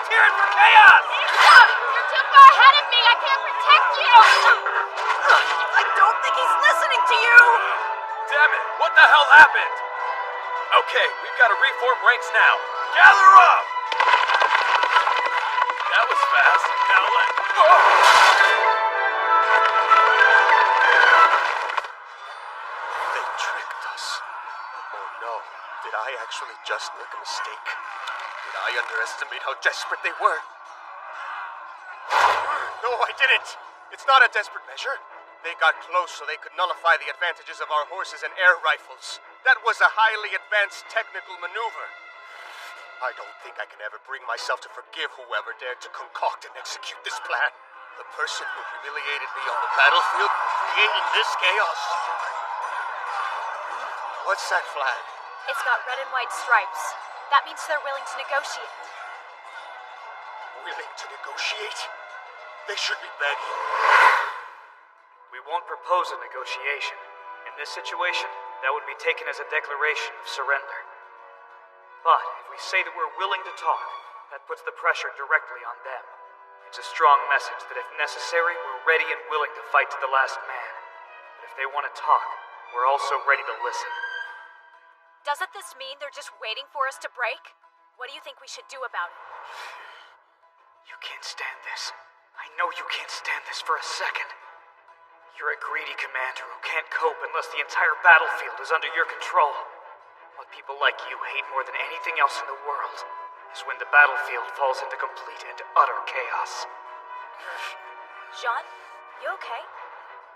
volunteering for chaos! You're too far ahead of me! I can't protect you! I don't think he's listening to you! Damn it, what the hell happened? Okay, we've got to reform ranks now. Gather up! That was fast. Now let... They tricked us. Oh no, did I actually just make a mistake? Did I underestimate how desperate they were? No, I didn't! It's not a desperate measure. They got close so they could nullify the advantages of our horses and air rifles. That was a highly advanced technical maneuver. I don't think I can ever bring myself to forgive whoever dared to concoct and execute this plan. The person who humiliated me on the battlefield, creating this chaos. What's that flag? It's got red and white stripes. That means they're willing to negotiate. Willing to negotiate? They should be begging. We won't propose a negotiation. In this situation, that would be taken as a declaration of surrender. But if we say that we're willing to talk, that puts the pressure directly on them. It's a strong message that if necessary, we're ready and willing to fight to the last man. But if they want to talk, we're also ready to listen. Doesn't this mean they're just waiting for us to break? What do you think we should do about it? You can't stand this. I know you can't stand this for a second. You're a greedy commander who can't cope unless the entire battlefield is under your control. What people like you hate more than anything else in the world is when the battlefield falls into complete and utter chaos. Jean, you okay?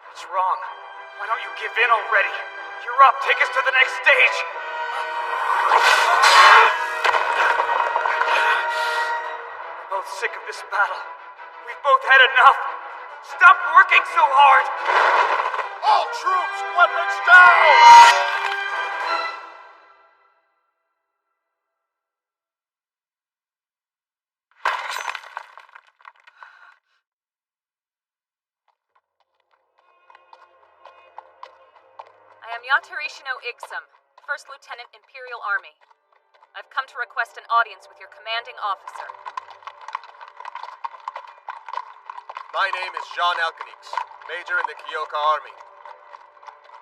What's wrong? Why don't you give in already? You're up. Take us to the next stage. We're both sick of this battle. We've both had enough. Stop working so hard! All troops, weapons down! I am Yatarishino Igsum, First Lieutenant Imperial Army. I've come to request an audience with your commanding officer. My name is Jean Alkanix, Major in the Kyoka Army.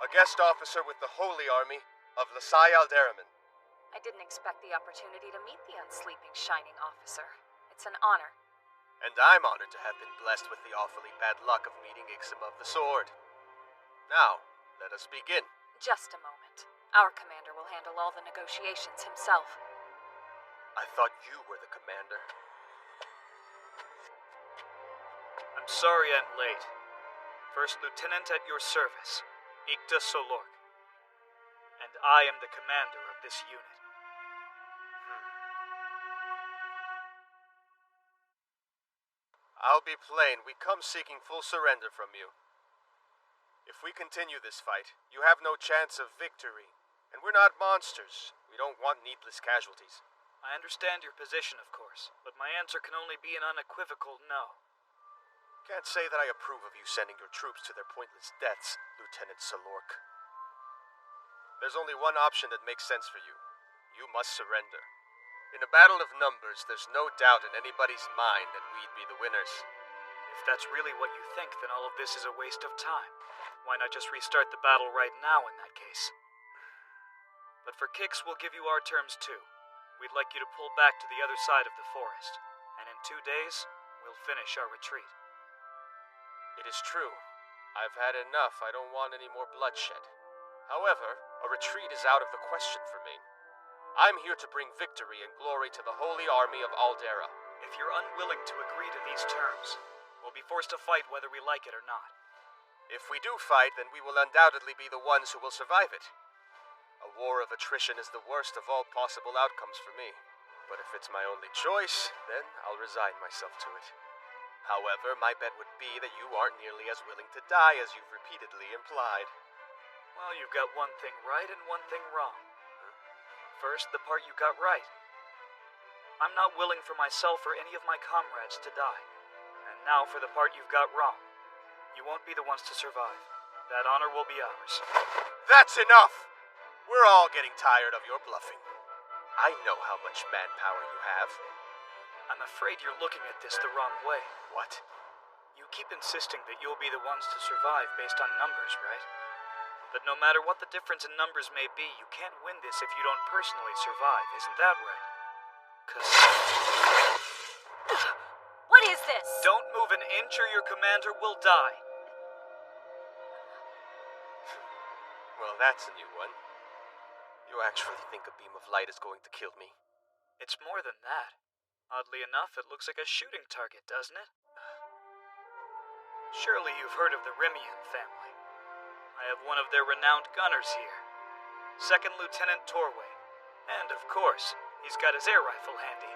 A guest officer with the Holy Army of Lasai Alderamin. I didn't expect the opportunity to meet the unsleeping Shining Officer. It's an honor. And I'm honored to have been blessed with the awfully bad luck of meeting Ixim of the Sword. Now, let us begin. Just a moment. Our commander will handle all the negotiations himself. I thought you were the commander. I'm sorry I'm late. First Lieutenant at your service, Ikta Solork. And I am the commander of this unit. I'll be plain, we come seeking full surrender from you. If we continue this fight, you have no chance of victory. And we're not monsters. We don't want needless casualties. I understand your position, of course, but my answer can only be an unequivocal no. Can't say that I approve of you sending your troops to their pointless deaths, Lieutenant Solork. There's only one option that makes sense for you. You must surrender. In a battle of numbers, there's no doubt in anybody's mind that we'd be the winners. If that's really what you think, then all of this is a waste of time. Why not just restart the battle right now in that case? But for kicks, we'll give you our terms too. We'd like you to pull back to the other side of the forest. And in 2 days, we'll finish our retreat. It is true. I've had enough. I don't want any more bloodshed. However, a retreat is out of the question for me. I'm here to bring victory and glory to the Holy Army of Aldera. If you're unwilling to agree to these terms, we'll be forced to fight whether we like it or not. If we do fight, then we will undoubtedly be the ones who will survive it. A war of attrition is the worst of all possible outcomes for me. But if it's my only choice, then I'll resign myself to it. However, my bet would be that you aren't nearly as willing to die as you've repeatedly implied. Well, you've got one thing right and one thing wrong. First, the part you got right. I'm not willing for myself or any of my comrades to die. And now for the part you've got wrong. You won't be the ones to survive. That honor will be ours. That's enough! We're all getting tired of your bluffing. I know how much manpower you have. I'm afraid you're looking at this the wrong way. What? You keep insisting that you'll be the ones to survive based on numbers, right? But no matter what the difference in numbers may be, you can't win this if you don't personally survive, isn't that right? 'Cause... What is this? Don't move an inch or your commander will die. Well, that's a new one. You actually think a beam of light is going to kill me? It's more than that. Oddly enough, it looks like a shooting target, doesn't it? Surely you've heard of the Rimian family. I have one of their renowned gunners here, Second Lieutenant Torway. And, of course, he's got his air rifle handy.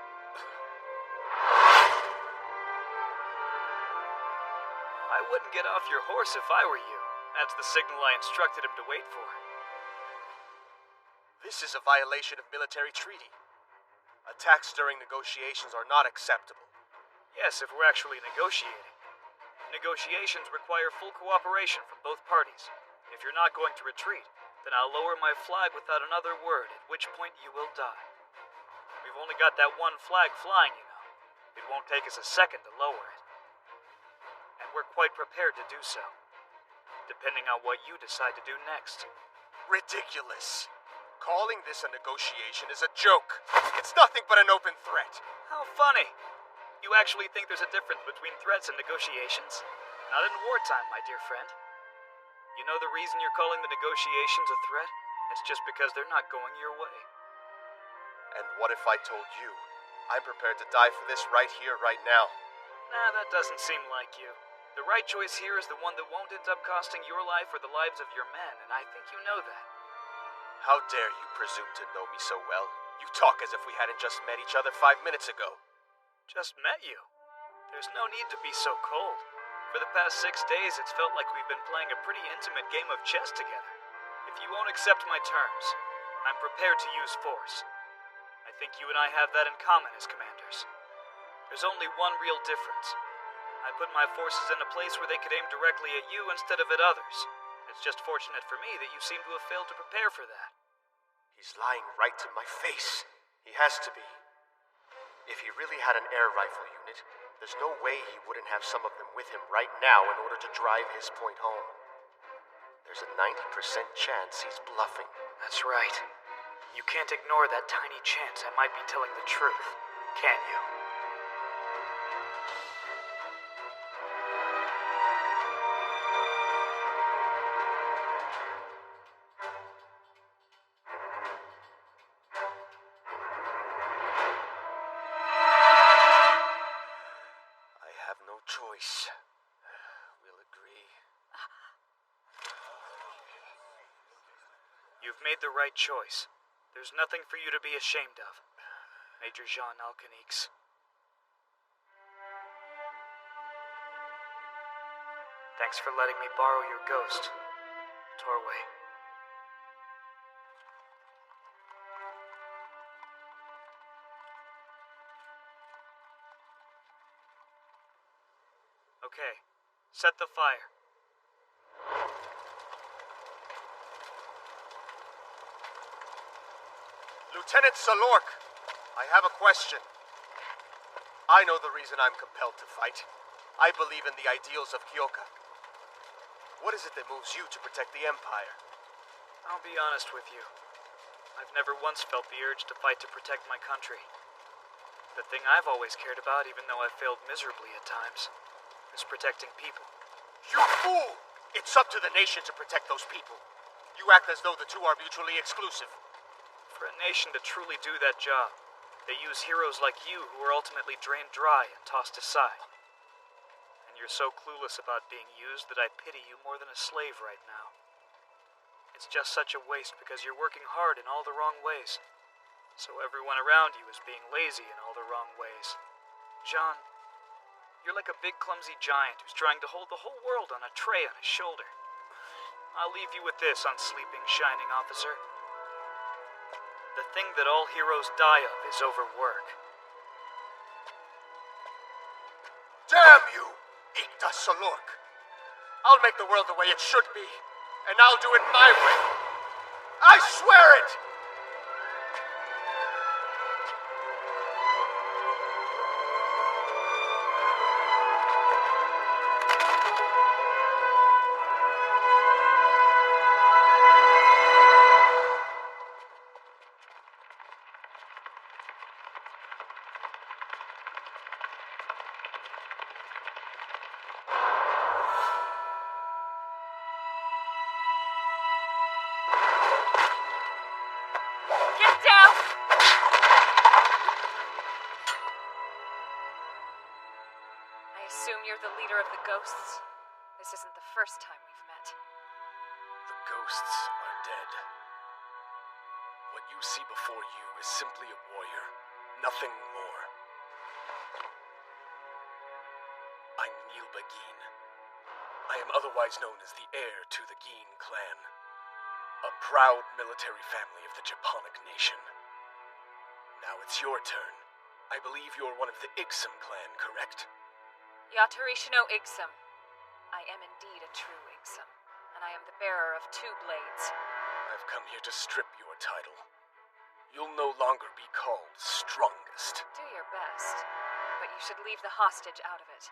I wouldn't get off your horse if I were you. That's the signal I instructed him to wait for. This is a violation of military treaty. Attacks during negotiations are not acceptable. Yes, if we're actually negotiating. Negotiations require full cooperation from both parties. If you're not going to retreat, then I'll lower my flag without another word, at which point you will die. We've only got that one flag flying, you know. It won't take us a second to lower it. And we're quite prepared to do so, depending on what you decide to do next. Ridiculous. Calling this a negotiation is a joke. It's nothing but an open threat. How funny. You actually think there's a difference between threats and negotiations? Not in wartime, my dear friend. You know the reason you're calling the negotiations a threat? It's just because they're not going your way. And what if I told you I'm prepared to die for this right here, right now? Nah, that doesn't seem like you. The right choice here is the one that won't end up costing your life or the lives of your men, and I think you know that. How dare you presume to know me so well? You talk as if we hadn't just met each other 5 minutes ago. Just met you. There's no need to be so cold. For the past 6 days, it's felt like we've been playing a pretty intimate game of chess together. If you won't accept my terms, I'm prepared to use force. I think you and I have that in common as commanders. There's only one real difference. I put my forces in a place where they could aim directly at you instead of at others. It's just fortunate for me that you seem to have failed to prepare for that. He's lying right to my face. He has to be. If he really had an air rifle unit, there's no way he wouldn't have some of them with him right now in order to drive his point home. There's a 90% chance he's bluffing. That's right. You can't ignore that tiny chance I might be telling the truth, can you? Choice. We'll agree. You've made the right choice. There's nothing for you to be ashamed of, Major Jean Alcanix. Thanks for letting me borrow your ghost, Torway. Okay, set the fire. Lieutenant Salork, I have a question. I know the reason I'm compelled to fight. I believe in the ideals of Kyoka. What is it that moves you to protect the Empire? I'll be honest with you. I've never once felt the urge to fight to protect my country. The thing I've always cared about, even though I've failed miserably at times, is protecting people. You fool! It's up to the nation to protect those people. You act as though the two are mutually exclusive. For a nation to truly do that job, they use heroes like you who are ultimately drained dry and tossed aside. And you're so clueless about being used that I pity you more than a slave right now. It's just such a waste because you're working hard in all the wrong ways. So everyone around you is being lazy in all the wrong ways. Jean, you're like a big clumsy giant who's trying to hold the whole world on a tray on his shoulder. I'll leave you with this, unsleeping, shining officer. The thing that all heroes die of is overwork. Damn you, Ikta Salork! I'll make the world the way it should be, and I'll do it my way. I swear it! You're the leader of the ghosts. This isn't the first time we've met. The ghosts are dead. What you see before you is simply a warrior, nothing more. I'm Neil Bageen. I am otherwise known as the heir to the Geen clan, a proud military family of the Japonic nation. Now it's your turn. I believe you're one of the Ixum clan, correct? Yatarishino no Ixum. I am indeed a true Ixum, and I am the bearer of 2 blades. I've come here to strip your title. You'll no longer be called strongest. Do your best, but you should leave the hostage out of it.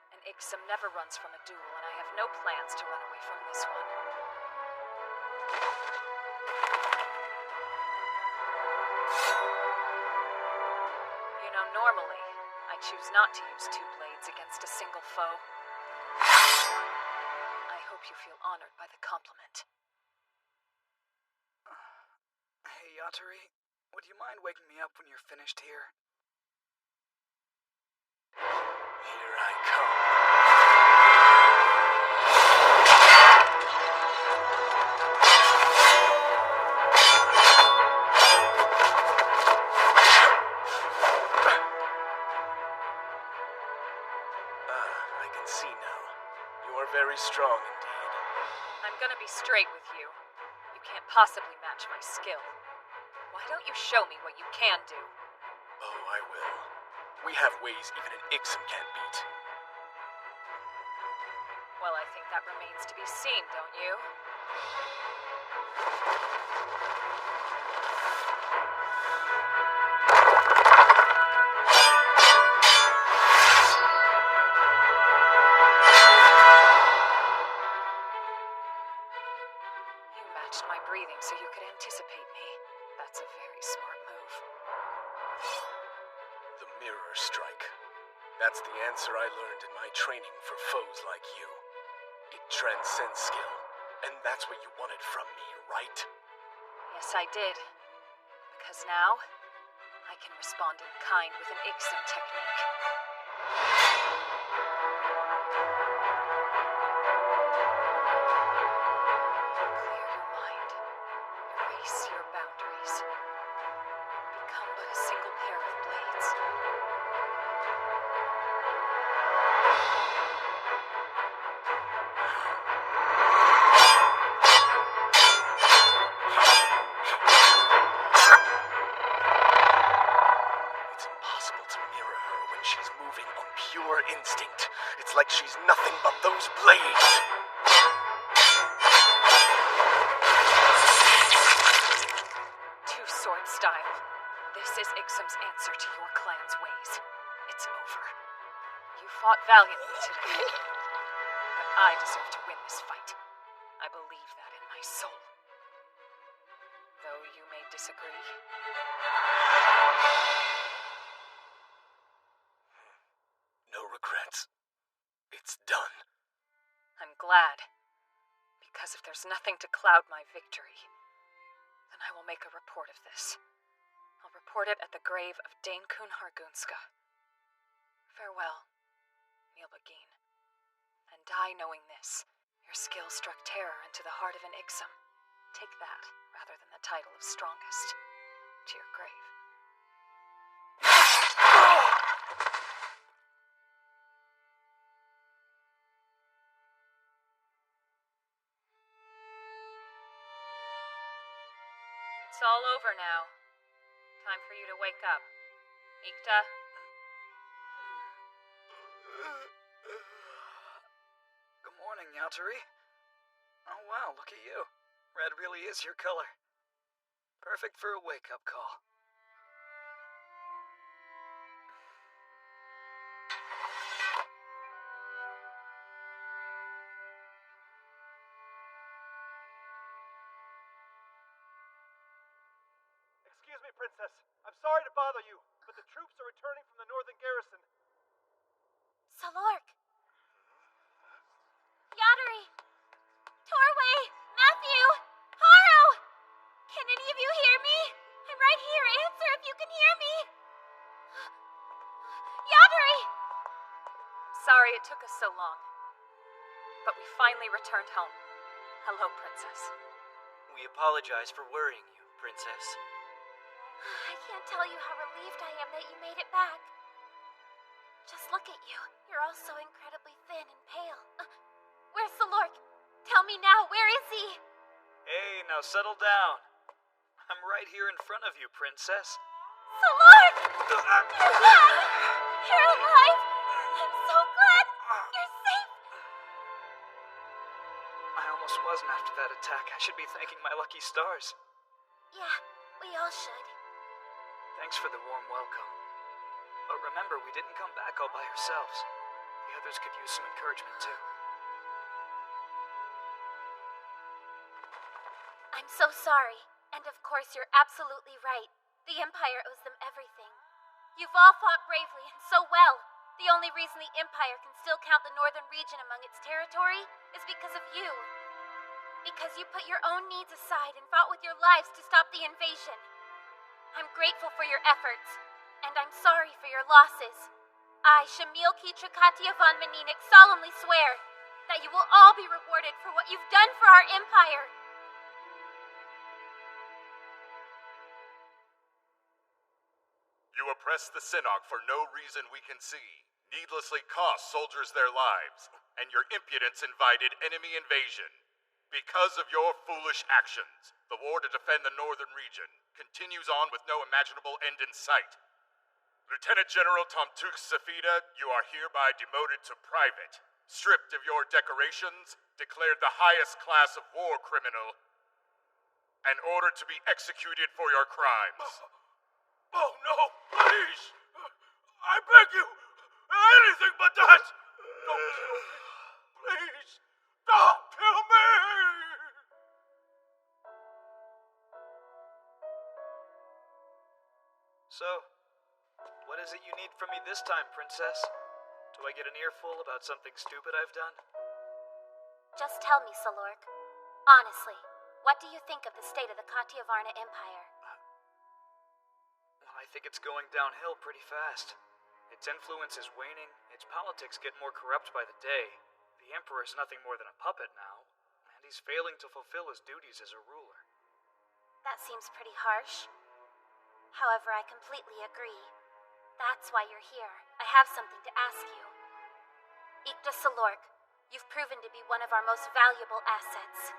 An Ixum never runs from a duel, and I have no plans to run away from this one. You know, normally, I choose not to use 2 blades against a single foe. I hope you feel honored by the compliment. Hey, Yatari, would you mind waking me up when you're finished here? Here I come. I can see now. You are very strong indeed. I'm gonna be straight with you. You can't possibly match my skill. Why don't you show me what you can do? Oh, I will. We have ways even an Ixum can't beat. Well, I think that remains to be seen, don't you? You matched my breathing so you could anticipate me. That's a very smart move. The mirror strike. That's the answer I learned in my training for foes like you. It transcends skill, and that's what you wanted from me, right? Yes, I did. Because now, I can respond in kind with an Ixum technique. Clear your mind. Erase your boundaries. Become but a single pair of blades. It's impossible to mirror her when she's moving on pure instinct. It's like she's nothing but those blades. Two-sword style. This is Ixum's answer to your clan's ways. It's over. You fought valiantly today. But I deserve to win this fight. I believe that in my soul. Though you may disagree. No regrets. It's done. I'm glad. Because if there's nothing to cloud my victory, then I will make a report of this. I'll report it at the grave of Dainkun Hargunska. Farewell, Neil Bageen. And die knowing this. Your skill struck terror into the heart of an Ixum. Take that, rather than the title of strongest, to your grave. It's all over now. Time for you to wake up. Ikta? Good morning, Yatari. Oh wow, look at you. Red really is your color. Perfect for a wake-up call. Excuse me, Princess. I'm sorry to bother you, but the troops are returning from the northern garrison. Salork! Yatari! Torway! Matthew! Haro! Can any of you hear me? I'm right here. Answer if you can hear me. Yatari! sorry it took us so long. But we finally returned home. Hello, Princess. We apologize for worrying you, Princess. I can't tell you how relieved I am that you made it back. Just look at you. You're all so incredibly thin and pale. Where's Salork? Tell me now, where is he? Hey, now settle down. I'm right here in front of you, Princess. Salork! You're alive! You're alive! I'm so glad you're safe! I almost wasn't after that attack. I should be thanking my lucky stars. Yeah, we all should. Thanks for the warm welcome. But remember, we didn't come back all by ourselves. The others could use some encouragement, too. I'm so sorry. And of course, you're absolutely right. The Empire owes them everything. You've all fought bravely and so well. The only reason the Empire can still count the northern region among its territory is because of you. Because you put your own needs aside and fought with your lives to stop the invasion. I'm grateful for your efforts, and I'm sorry for your losses. I, Shamil Kitrakatia von Meninik, solemnly swear that you will all be rewarded for what you've done for our Empire. You oppress the Synod for no reason we can see, needlessly cost soldiers their lives, and your impudence invited enemy invasion. Because of your foolish actions, the war to defend the northern region continues on with no imaginable end in sight. Lieutenant General Tomtuk Safida, you are hereby demoted to private, stripped of your decorations, declared the highest class of war criminal, and ordered to be executed for your crimes. Oh no, please! I beg you! Anything but that! Don't kill me! Please! Don't kill me! So, what is it you need from me this time, Princess? Do I get an earful about something stupid I've done? Just tell me, Salork. Honestly, what do you think of the state of the Katiavarna Empire? Well, I think it's going downhill pretty fast. Its influence is waning, its politics get more corrupt by the day. The Emperor is nothing more than a puppet now, and he's failing to fulfill his duties as a ruler. That seems pretty harsh. However, I completely agree. That's why you're here. I have something to ask you. Ikta Salork, you've proven to be one of our most valuable assets.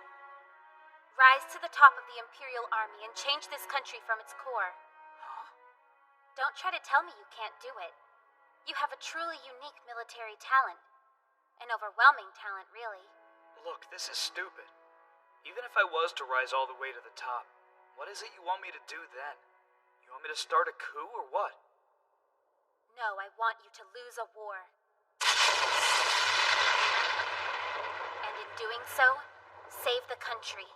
Rise to the top of the Imperial Army and change this country from its core. Huh? Don't try to tell me you can't do it. You have a truly unique military talent. An overwhelming talent, really. Look, this is stupid. Even if I was to rise all the way to the top, what is it you want me to do then? You want me to start a coup or what? No, I want you to lose a war. And in doing so, save the country.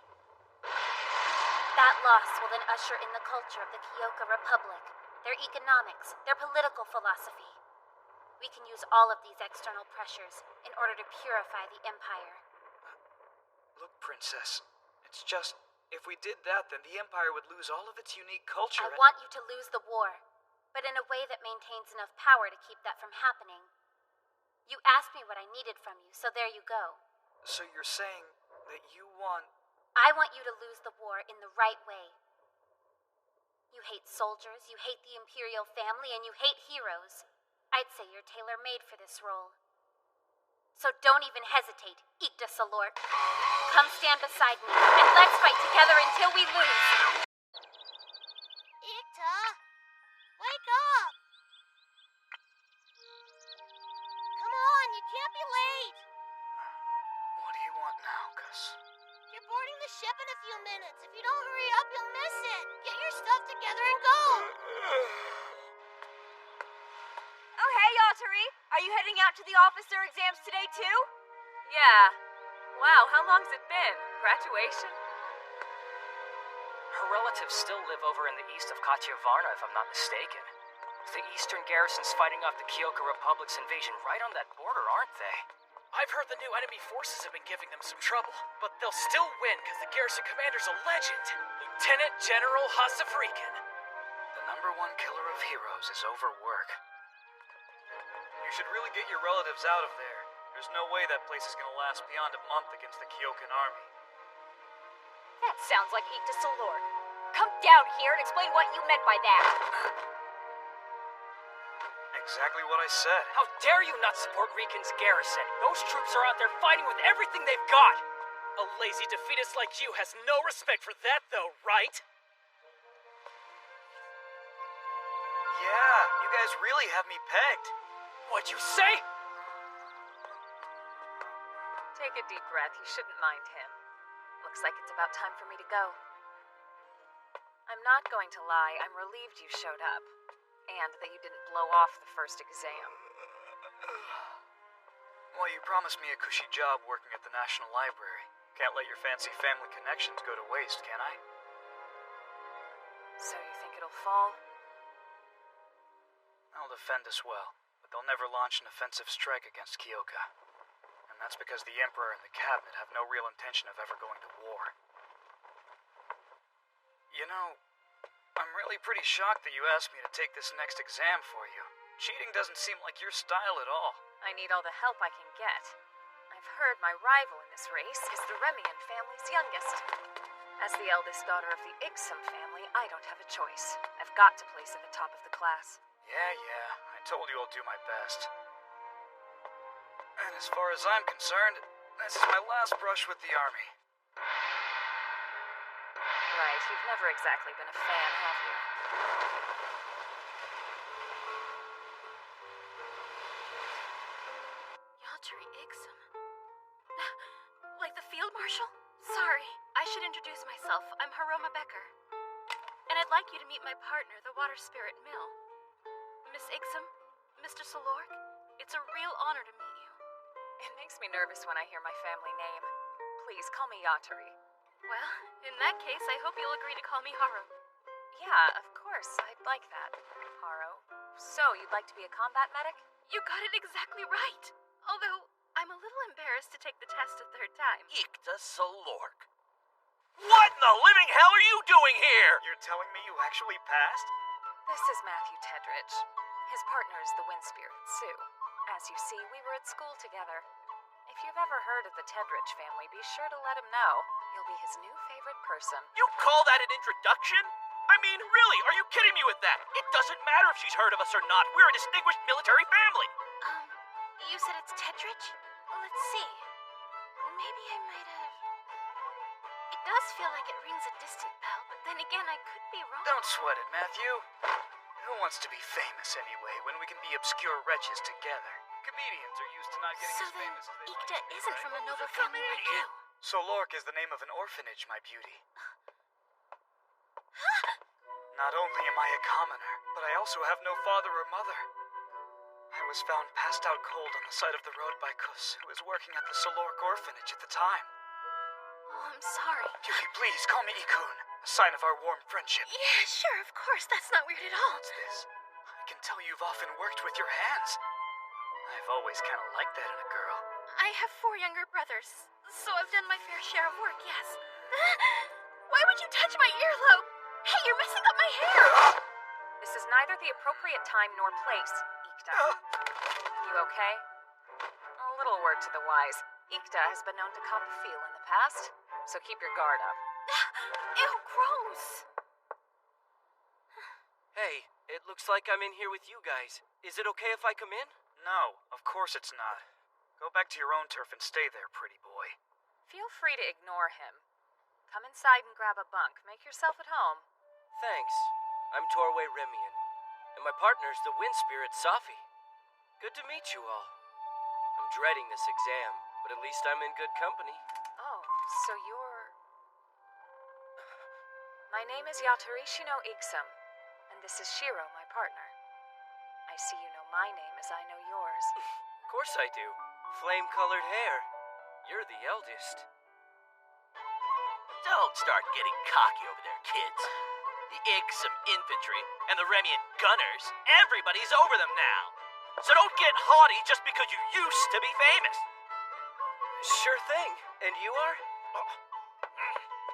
That loss will then usher in the culture of the Kyoka Republic, their economics, their political philosophy. We can use all of these external pressures in order to purify the Empire. Look, Princess, it's just, if we did that, then the Empire would lose all of its unique culture. I want you to lose the war, but in a way that maintains enough power to keep that from happening. You asked me what I needed from you, so there you go. So you're saying that you want... I want you to lose the war in the right way. You hate soldiers, you hate the Imperial family, and you hate heroes. I'd say you're tailor-made for this role. So don't even hesitate, Ikta Salork. Come stand beside me, and let's fight together until we lose. Ikta, wake up! Come on, you can't be late. What do you want now, Gus? You're boarding the ship in a few minutes. If you don't hurry up, you'll miss it. Get your stuff together and go. Oh, hey, Yatari. Are you heading out to the officer exams today, too? Yeah. Wow, how long's it been? Graduation? Her relatives still live over in the east of Katiavarna, if I'm not mistaken. The eastern garrison's fighting off the Kyoka Republic's invasion right on that border, aren't they? I've heard the new enemy forces have been giving them some trouble, but they'll still win because the garrison commander's a legend, Lieutenant General Hasafrikan. The #1 killer of heroes is overwork. You You should really get your relatives out of there. There's no way that place is gonna last beyond a month against the Kyokan army. That sounds like Ikta Solorg. Come down here and explain what you meant by that. Exactly what I said. How dare you not support Riken's garrison? Those troops are out there fighting with everything they've got. A lazy defeatist like you has no respect for that, though, right? Yeah, you guys really have me pegged. What'd you say? Take a deep breath. You shouldn't mind him. Looks like it's about time for me to go. I'm not going to lie. I'm relieved you showed up. And that you didn't blow off the first exam. Well, you promised me a cushy job working at the National Library. Can't let your fancy family connections go to waste, can I? So you think it'll fall? I'll defend us well, but they'll never launch an offensive strike against Kyoka. And that's because the Emperor and the Cabinet have no real intention of ever going to war. You know, I'm really pretty shocked that you asked me to take this next exam for you. Cheating doesn't seem like your style at all. I need all the help I can get. I've heard my rival in this race is the Remian family's youngest. As the eldest daughter of the Ixum family, I don't have a choice. I've got to place at the top of the class. Yeah, I told you I'll do my best. And as far as I'm concerned, this is my last brush with the army. Right, you've never exactly been a fan, have you? Yaturi Ixum. Like the field marshal? Sorry, I should introduce myself. I'm Haroma Becker. And I'd like you to meet my partner, the Water Spirit Mill. Miss Ixum, Mr. Solorg, it's a real honor to meet you. It makes me nervous when I hear my family name. Please call me Yaturi. Well, in that case, I hope you'll agree to call me Haro. Yeah, of course. I'd like that. Haro. So, you'd like to be a combat medic? You got it exactly right. Although, I'm a little embarrassed to take the test a third time. Ikta Solorg. What in the living hell are you doing here? You're telling me you actually passed? This is Matthew Tedridge. His partner is the Wind Spirit, Sue. As you see, we were at school together. If you've ever heard of the Tedridge family, be sure to let him know. You'll be his new favorite person. You call that an introduction? I mean, really, are you kidding me with that? It doesn't matter if she's heard of us or not. We're a distinguished military family. You said it's Tedridge? Let's see. Maybe I might have... It does feel like it rings a distant bell, but then again, I could be wrong. Don't sweat it, Matthew. Who wants to be famous anyway, when we can be obscure wretches together? Comedians are used to not getting So as then, famous as they Ikta isn't from a noble family like you. Solorg is the name of an orphanage, my beauty. Not only am I a commoner, but I also have no father or mother. I was found passed out cold on the side of the road by Kus, who was working at the Solorg orphanage at the time. Oh, I'm sorry. Beauty, please call me Ikun, a sign of our warm friendship. Yeah, sure, of course. That's not weird at all. What's this? I can tell you've often worked with your hands. I've always kind of liked that in a girl. I have 4 younger brothers, so I've done my fair share of work, yes. Why would you touch my earlobe? Hey, you're messing up my hair! This is neither the appropriate time nor place, Ikta. You okay? A little word to the wise. Ikta has been known to cop a feel in the past, so keep your guard up. Ew, gross! Hey, it looks like I'm in here with you guys. Is it okay if I come in? No, of course it's not. Go back to your own turf and stay there, pretty boy. Feel free to ignore him. Come inside and grab a bunk. Make yourself at home. Thanks. I'm Torway Remian, and my partner's the Wind Spirit Safi. Good to meet you all. I'm dreading this exam, but at least I'm in good company. Oh, so you're... My name is Yatorishino Ixum, and this is Shiro, my partner. I see you know my name as I know yours. Of course I do. Flame-colored hair. You're the eldest. Don't start getting cocky over there, kids. The Ixum infantry and the Remian gunners, everybody's over them now. So don't get haughty just because you used to be famous. Sure thing. And you are?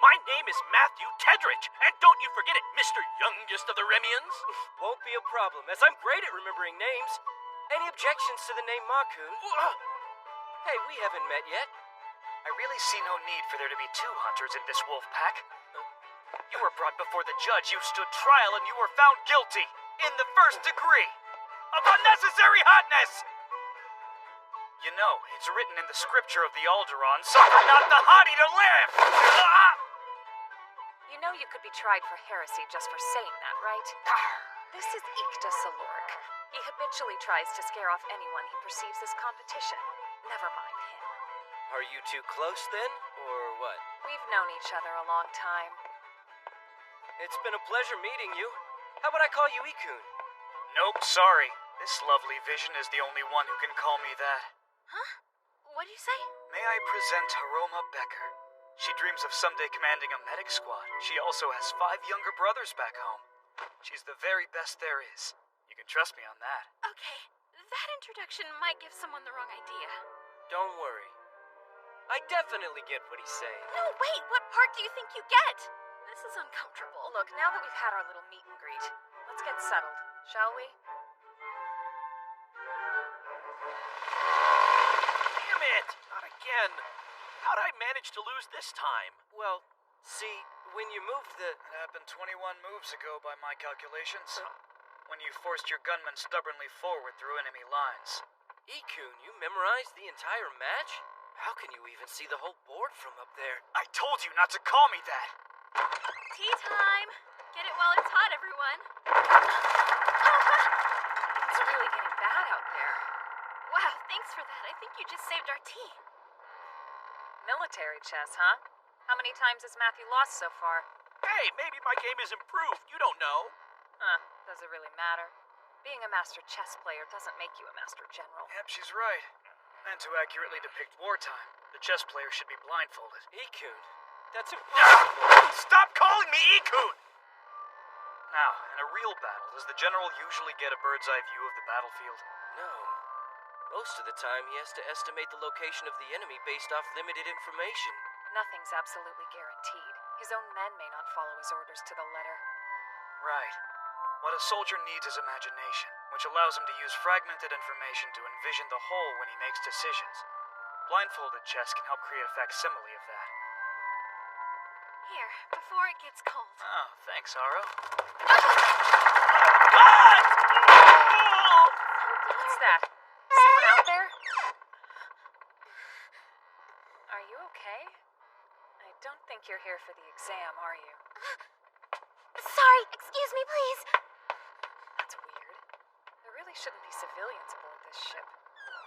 My name is Matthew Tedridge, and don't you forget it, Mr. Youngest of the Remians. Won't be a problem, as I'm great at remembering names. Any objections to the name Makun? Hey, we haven't met yet. I really see no need for there to be two hunters in this wolf pack. You were brought before the judge, you stood trial, and you were found guilty, in the first degree, of unnecessary hotness! You know, it's written in the scripture of the Alderaan, suffer not the haughty to live! You know you could be tried for heresy just for saying that, right? This is Ikta Salork. He habitually tries to scare off anyone he perceives as competition. Never mind him. Are you two close then, or what? We've known each other a long time. It's been a pleasure meeting you. How about I call you Ikun? Nope, sorry. This lovely vision is the only one who can call me that. Huh? What'd you say? May I present Haroma Becker? She dreams of someday commanding a medic squad. She also has 5 younger brothers back home. She's the very best there is. You can trust me on that. Okay, that introduction might give someone the wrong idea. Don't worry. I definitely get what he's saying. No, wait, what part do you think you get? This is uncomfortable. Look, now that we've had our little meet and greet, let's get settled, shall we? Damn it! Not again. How'd I manage to lose this time? Well, see, when you moved the... It happened 21 moves ago by my calculations. When you forced your gunman stubbornly forward through enemy lines. Ikun, you memorized the entire match? How can you even see the whole board from up there? I told you not to call me that! Tea time! Get it while it's hot, everyone. It's really getting bad out there. Wow, thanks for that. I think you just saved our tea. Military chess, huh? How many times has Matthew lost so far? Hey, maybe my game is improved. You don't know. Does it really matter? Being a master chess player doesn't make you a master general. Yep, she's right. And to accurately depict wartime, the chess player should be blindfolded. Ikun, that's impossible. Stop calling me Ikun! Now, in a real battle, does the general usually get a bird's-eye view of the battlefield? No. Most of the time, he has to estimate the location of the enemy based off limited information. Nothing's absolutely guaranteed. His own men may not follow his orders to the letter. Right. What a soldier needs is imagination, which allows him to use fragmented information to envision the whole when he makes decisions. Blindfolded chess can help create a facsimile of that. Here, before it gets cold. Oh, thanks, Aro. What's that? Someone out there? Are you okay? I don't think you're here for the exam, are you? Sorry, excuse me, please. That's weird. There really shouldn't be civilians aboard this ship.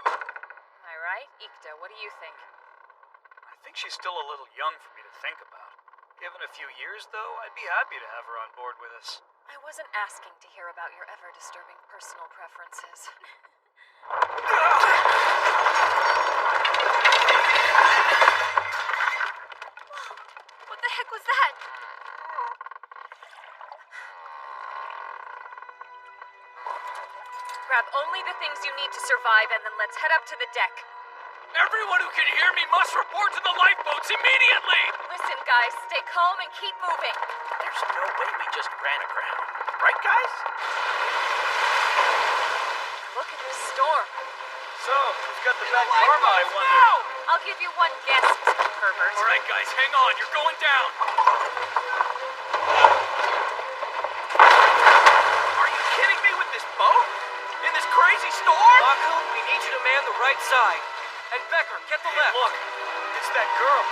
Am I right? Ikta, what do you think? I think she's still a little young for me to think about. Given a few years, though, I'd be happy to have her on board with us. I wasn't asking to hear about your ever-disturbing personal preferences. What the heck was that? Grab only the things you need to survive, and then let's head up to the deck. Everyone who can hear me must report to the lifeboats immediately! Listen, guys, stay calm and keep moving. There's no way we just ran aground. Right, guys? Look at this storm. So, who's got the bad karma, I wonder? No! I'll give you one guess, pervert. All right, guys, hang on. You're going down. Are you kidding me with this boat? In this crazy storm? Baku, we need you to man the right side. And Becker, get the left. Look, it's that girl.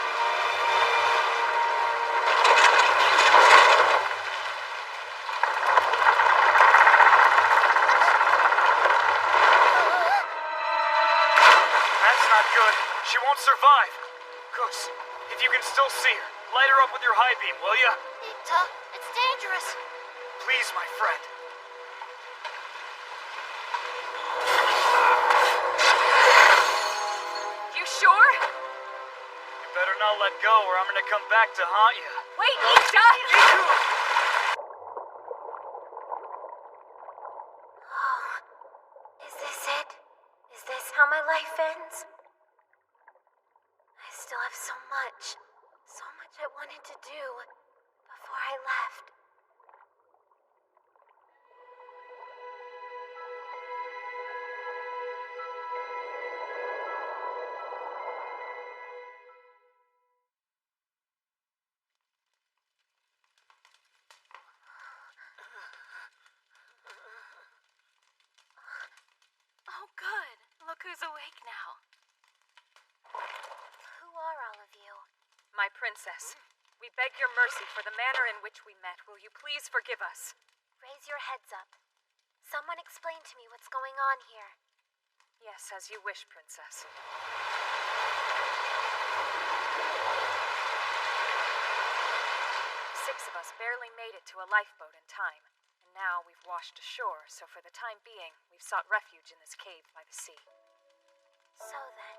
That's not good. She won't survive. Goose, if you can still see her, light her up with your high beam, will ya? Ikta, it's dangerous. Please, my friend. You sure? You better not let go or I'm gonna come back to haunt you. Wait, Ikta! Oh, is this it? Is this how my life ends? I still have so much I wanted to do before I left. My princess, we beg your mercy for the manner in which we met. Will you please forgive us? Raise your heads up. Someone explain to me what's going on here. Yes, as you wish, princess. 6 of us barely made it to a lifeboat in time, and now we've washed ashore, so for the time being, we've sought refuge in this cave by the sea. So then,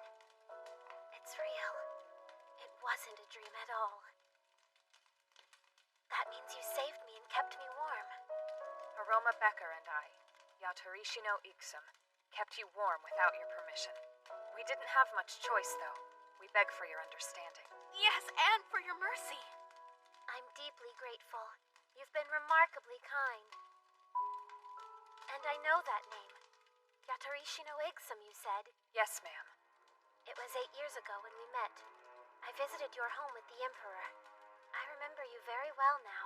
it's real. It wasn't a dream at all. That means you saved me and kept me warm. Aroma Becker and I, Yatarishi no Ixum, kept you warm without your permission. We didn't have much choice, though. We beg for your understanding. Yes, and for your mercy. I'm deeply grateful. You've been remarkably kind. And I know that name. Yatarishi no Ixum, you said? Yes, ma'am. It was 8 years ago when we met. I visited your home with the Emperor. I remember you very well now.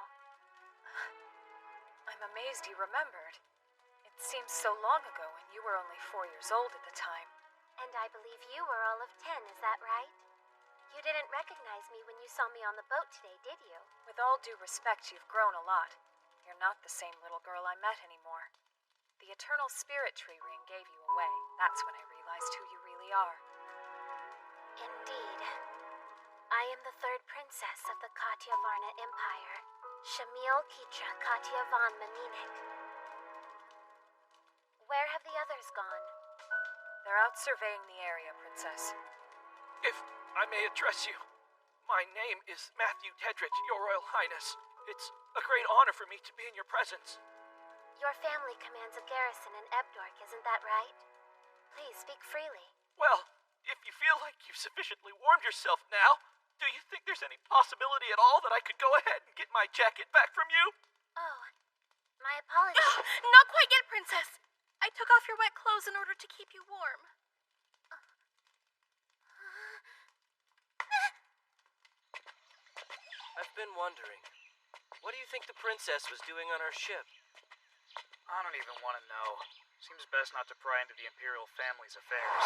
I'm amazed you remembered. It seems so long ago when you were only 4 years old at the time. And I believe you were all of 10, is that right? You didn't recognize me when you saw me on the boat today, did you? With all due respect, you've grown a lot. You're not the same little girl I met anymore. The Eternal Spirit Tree Ring gave you away. That's when I realized who you really are. Indeed. I am the third princess of the Katyavarna Empire, Shamil Kitra Katyavan Maninik. Where have the others gone? They're out surveying the area, Princess. If I may address you, my name is Matthew Tedrich, Your Royal Highness. It's a great honor for me to be in your presence. Your family commands a garrison in Ebdork, isn't that right? Please speak freely. Well, if you feel like you've sufficiently warmed yourself now, do you think there's any possibility at all that I could go ahead and get my jacket back from you? Oh, my apologies. Not quite yet, Princess. I took off your wet clothes in order to keep you warm. I've been wondering, what do you think the princess was doing on our ship? I don't even want to know. Seems best not to pry into the Imperial family's affairs.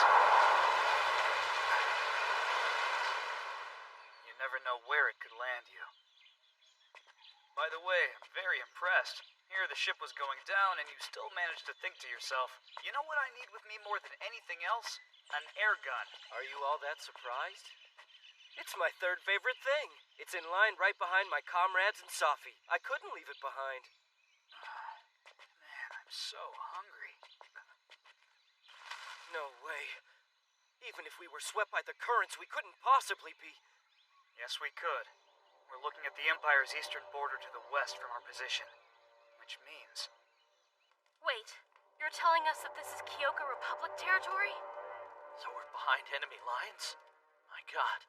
You never know where it could land you. By the way, I'm very impressed. Here the ship was going down and you still managed to think to yourself, you know what I need with me more than anything else? An air gun. Are you all that surprised? It's my third favorite thing. It's in line right behind my comrades and Safi. I couldn't leave it behind. Man, I'm so hungry. No way. Even if we were swept by the currents, we couldn't possibly be. Yes, we could. We're looking at the Empire's eastern border to the west from our position. Which means... Wait, you're telling us that this is Kyoka Republic territory? So we're behind enemy lines? My god.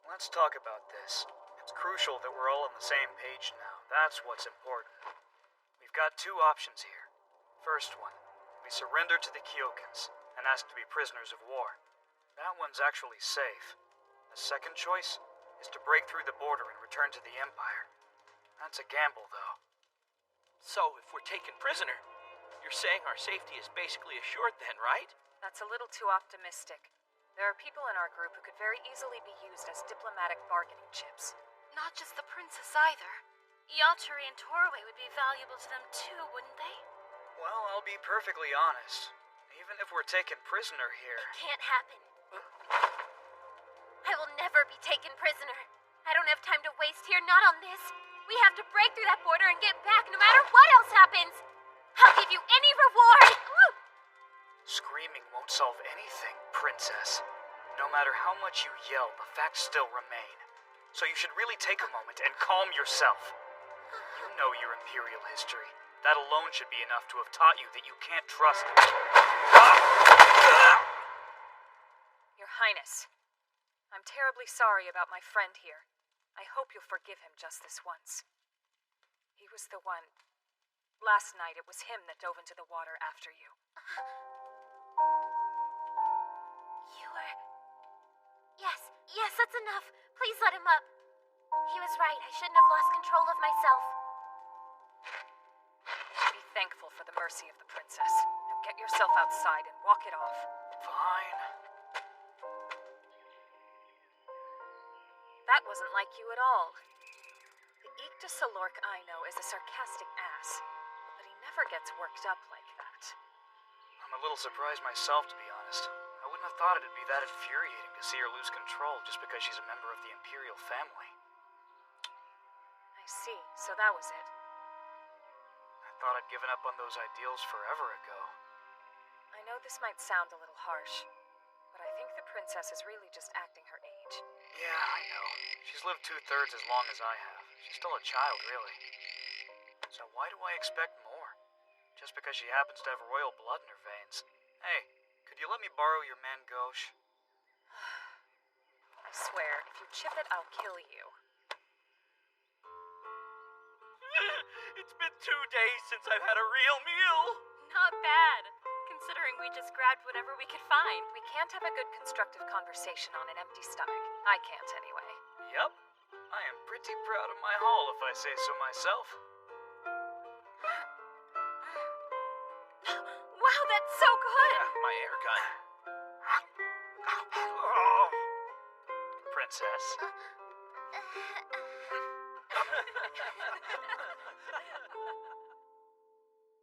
Let's talk about this. It's crucial that we're all on the same page now. That's what's important. We've got 2 options here. First one, we surrender to the Kyokans and ask to be prisoners of war. That one's actually safe. The second choice is to break through the border and return to the Empire. That's a gamble, though. So, if we're taken prisoner, you're saying our safety is basically assured then, right? That's a little too optimistic. There are people in our group who could very easily be used as diplomatic bargaining chips. Not just the princess either. Yatari and Torway would be valuable to them too, wouldn't they? Well, I'll be perfectly honest. Even if we're taken prisoner here... It can't happen. I will never be taken prisoner. I don't have time to waste here, not on this. We have to break through that border and get back no matter what else happens. I'll give you any reward. Screaming won't solve anything, princess. No matter how much you yell, the facts still remain. So you should really take a moment and calm yourself. You know your Imperial history. That alone should be enough to have taught you that you can't trust... Your Highness, I'm terribly sorry about my friend here. I hope you'll forgive him just this once. He was the one... Last night, it was him that dove into the water after you. You were... Yes, that's enough. Please let him up. He was right. I shouldn't have lost control of myself. Be thankful for the mercy of the princess. Now get yourself outside and walk it off. Fine. That wasn't like you at all. The Eek de Salork I know is a sarcastic ass, but he never gets worked up like that. I'm a little surprised myself, to be honest. I wouldn't have thought it'd be that infuriating to see her lose control just because she's a member of the Imperial family. I see, so that was it. I thought I'd given up on those ideals forever ago. I know this might sound a little harsh, but I think the princess is really just acting her age. Yeah, I know. She's lived 2/3 as long as I have. She's still a child, really. So why do I expect more? Just because she happens to have royal blood in her veins. Hey, could you let me borrow your Mangosh? I swear, if you chip it, I'll kill you. It's been 2 days since I've had a real meal. Not bad, considering we just grabbed whatever we could find. We can't have a good constructive conversation on an empty stomach. I can't, anyway. Yep. I am pretty proud of my haul, if I say so myself. Wow, that's so good! Yeah, my air gun. Oh. Princess.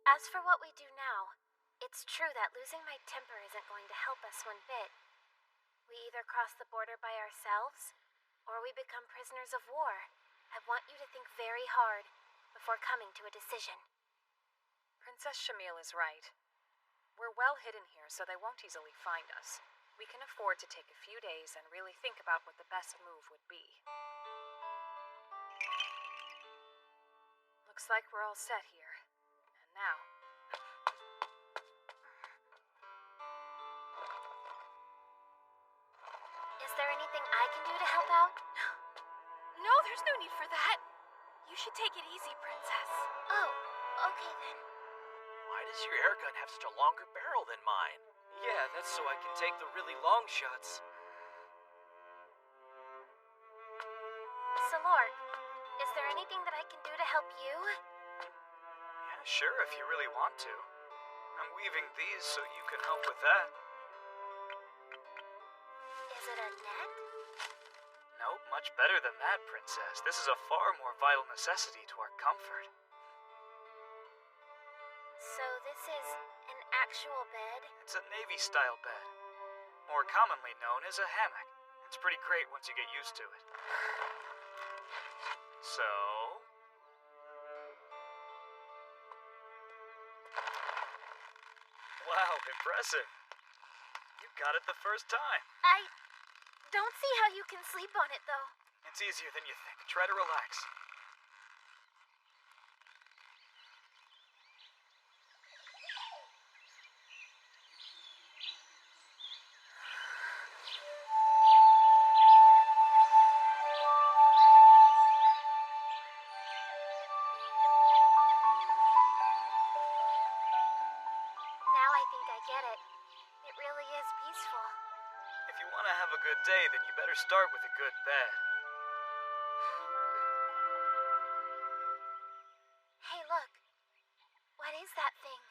As for what we do now, it's true that losing my temper isn't going to help us one bit. We either cross the border by ourselves, or we become prisoners of war. I want you to think very hard before coming to a decision. Princess Shamil is right. We're well hidden here, so they won't easily find us. We can afford to take a few days and really think about what the best move would be. Looks like we're all set here. And now... Is there anything I can do to help out? No, there's no need for that. You should take it easy, Princess. Oh, okay then. Why does your air gun have such a longer barrel than mine? Yeah, that's so I can take the really long shots. Salork, is there anything that I can do to help you? Yeah, sure, if you really want to. I'm weaving these so you can help with that. Is it a net? Nope, much better than that, Princess. This is a far more vital necessity to our comfort. So this is an actual bed? It's a Navy-style bed. More commonly known as a hammock. It's pretty great once you get used to it. So... Wow, impressive. You got it the first time. I don't see how you can sleep on it, though. It's easier than you think. Try to relax. Now I think I get it. It really is peaceful. If you want to have a good day, then you better start with a good bed. Hey, look. What is that thing?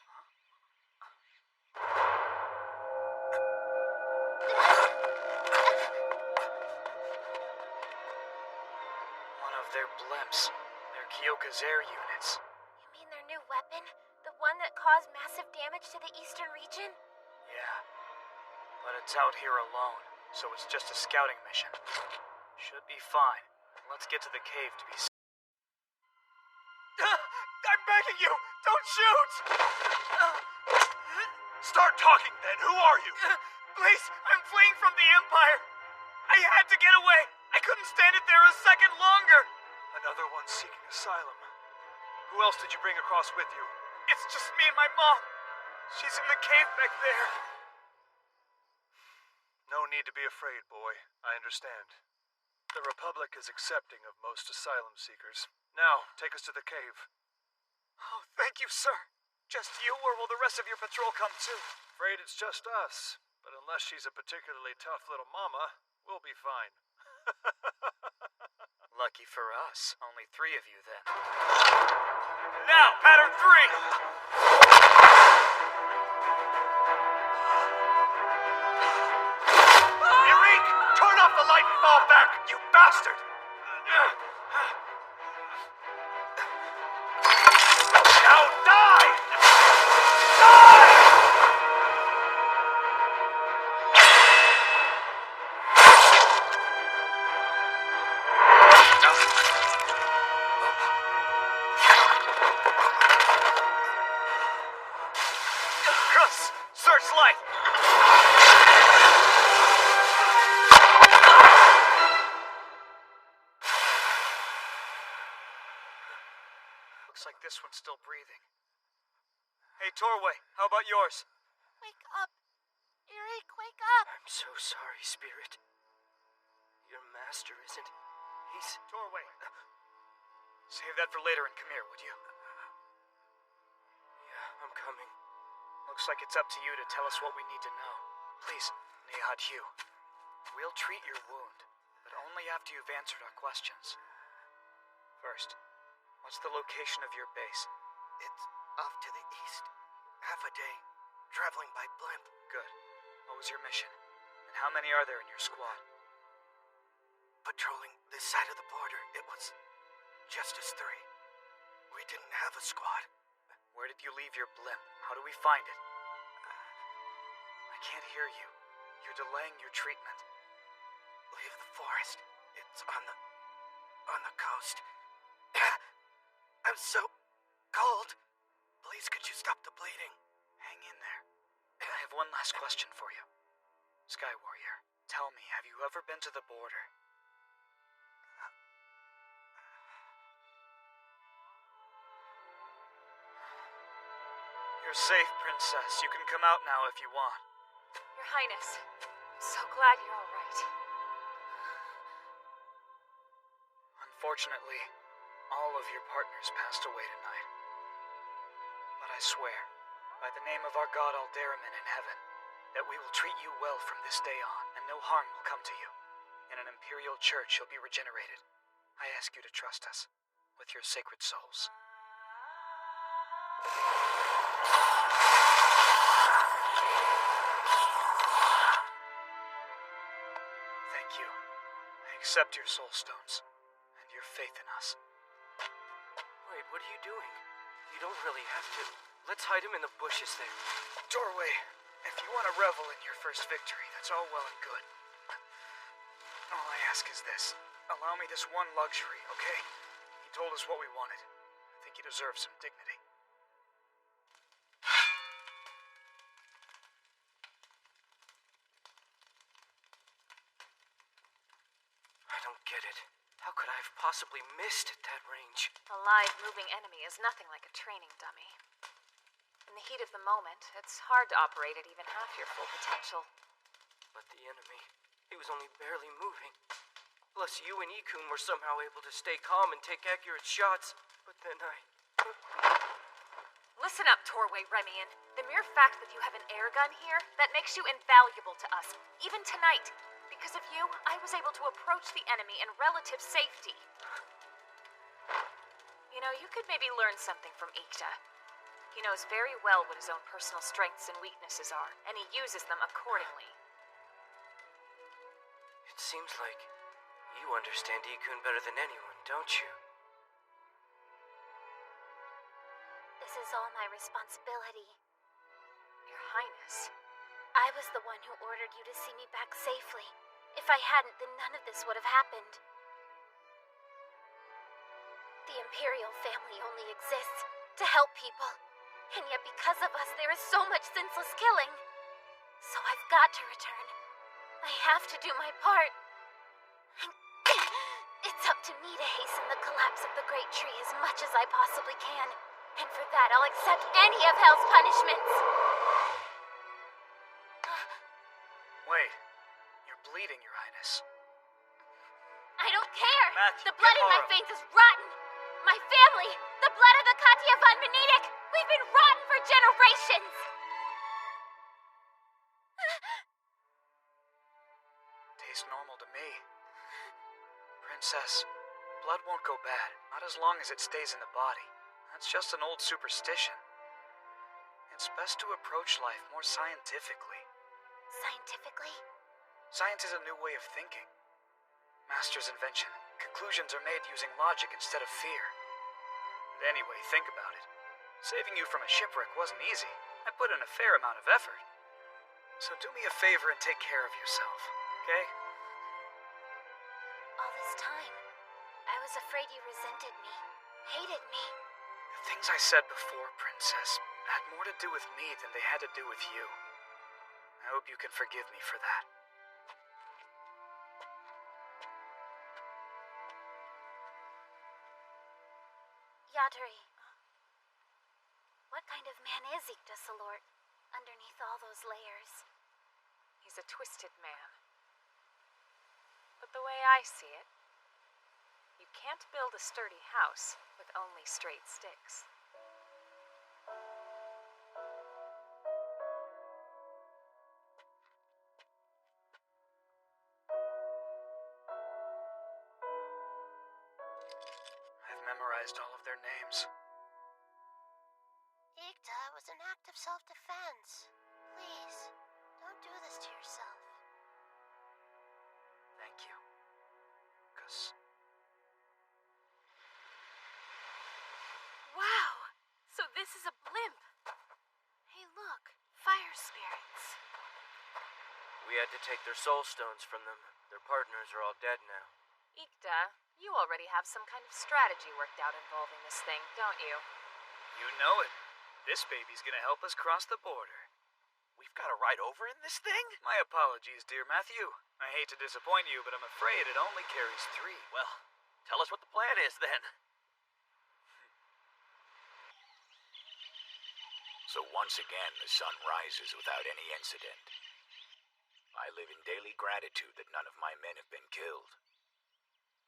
One of their blimps. They're Kyoka's air units. You mean their new weapon? The one that caused massive damage to the eastern region? Yeah. But it's out here alone, so it's just a scouting mission. Should be fine. Let's get to the cave to be safe. I'm begging you! Don't shoot! Start talking then! Who are you? Please, I'm fleeing from the Empire! I had to get away! I couldn't stand it there a second longer! Another one seeking asylum. Who else did you bring across with you? It's just me and my mom. She's in the cave back there. No need to be afraid, boy. I understand. The Republic is accepting of most asylum seekers. Now, take us to the cave. Oh, thank you, sir. Just you, or will the rest of your patrol come too? Afraid it's just us. But unless she's a particularly tough little mama, we'll be fine. Lucky for us. Only 3 of you then. Now, pattern 3! Eric! Turn off the light and fall back, you bastard! Now die! Die! Chris, searchlight! Looks like this one's still breathing. Hey, Torway, how about yours? Wake up. Eric, wake up. I'm so sorry, Spirit. Your master isn't. He's. Torway. Save that for later and come here, would you? Yeah, I'm coming. Looks like it's up to you to tell us what we need to know. Please, Nihad Hugh. We'll treat your wound, but only after you've answered our questions. First, what's the location of your base? It's off to the east. Half a day, traveling by blimp. Good. What was your mission? And how many are there in your squad? Patrolling this side of the border, it was just us three. We didn't have a squad. Where did you leave your blimp? How do we find it? I can't hear you. You're delaying your treatment. Leave the forest. It's on the coast. I'm so cold. Please, could you stop the bleeding? Hang in there. I have one last question for you. Sky Warrior, tell me, have you ever been to the border? You're safe, Princess. You can come out now if you want. Your Highness, I'm so glad you're all right. Unfortunately, all of your partners passed away tonight. But I swear, by the name of our god Alderamin in heaven, that we will treat you well from this day on, and no harm will come to you. In an Imperial church, you'll be regenerated. I ask you to trust us, with your sacred souls. Thank you. I accept your soul stones, and your faith in us. Wait, what are you doing? You don't really have to. Let's hide him in the bushes there. Doorway, if you want to revel in your first victory, that's all well and good. All I ask is this. Allow me this one luxury, okay? He told us what we wanted. I think he deserves some dignity. I don't get it. How could I have possibly missed at that range? A live, moving enemy is nothing like a training dummy. In the heat of the moment, it's hard to operate at even half your full potential. But the enemy, he was only barely moving. Plus, you and Ikun were somehow able to stay calm and take accurate shots. But then Listen up, Torway Remian. The mere fact that you have an air gun here, that makes you invaluable to us, even tonight. Because of you, I was able to approach the enemy in relative safety. You know, you could maybe learn something from Ikta. He knows very well what his own personal strengths and weaknesses are, and he uses them accordingly. It seems like you understand Ikun better than anyone, don't you? This is all my responsibility. Your Highness. I was the one who ordered you to see me back safely. If I hadn't, then none of this would have happened. The Imperial family only exists to help people. And yet because of us, there is so much senseless killing. So I've got to return. I have to do my part. It's up to me to hasten the collapse of the Great Tree as much as I possibly can. And for that, I'll accept any of Hell's punishments. Wait. You're bleeding, Your Highness. I don't care. Matthew, the blood in my veins is rotten. My family, the blood of the Katya von Benedict, we've been rotten for generations. Tastes normal to me. Princess, blood won't go bad, not as long as it stays in the body. That's just an old superstition. It's best to approach life more scientifically. Scientifically? Science is a new way of thinking. Master's invention. Conclusions are made using logic instead of fear. And anyway, think about it. Saving you from a shipwreck wasn't easy. I put in a fair amount of effort. So do me a favor and take care of yourself, okay? All this time, I was afraid you resented me, hated me. The things I said before, Princess, had more to do with me than they had to do with you. I hope you can forgive me for that. Yatari, what kind of man is Yggdrasilort underneath all those layers? He's a twisted man. But the way I see it, you can't build a sturdy house with only straight sticks. I've memorized all of their names. Yggda was an act of self-defense. Please, don't do this to yourself. Thank you. 'Cause Wow! So this is a blimp. Hey, look, fire spirits. We had to take their soul stones from them. Their partners are all dead now. Yggda, you already have some kind of strategy worked out involving this thing, don't you? you know it. This baby's gonna help us cross the border. We've got to ride over in this thing? My apologies, dear Matthew. I hate to disappoint you, but I'm afraid it only carries 3. Well, tell us what the plan is then. So once again, the sun rises without any incident. I live in daily gratitude that none of my men have been killed.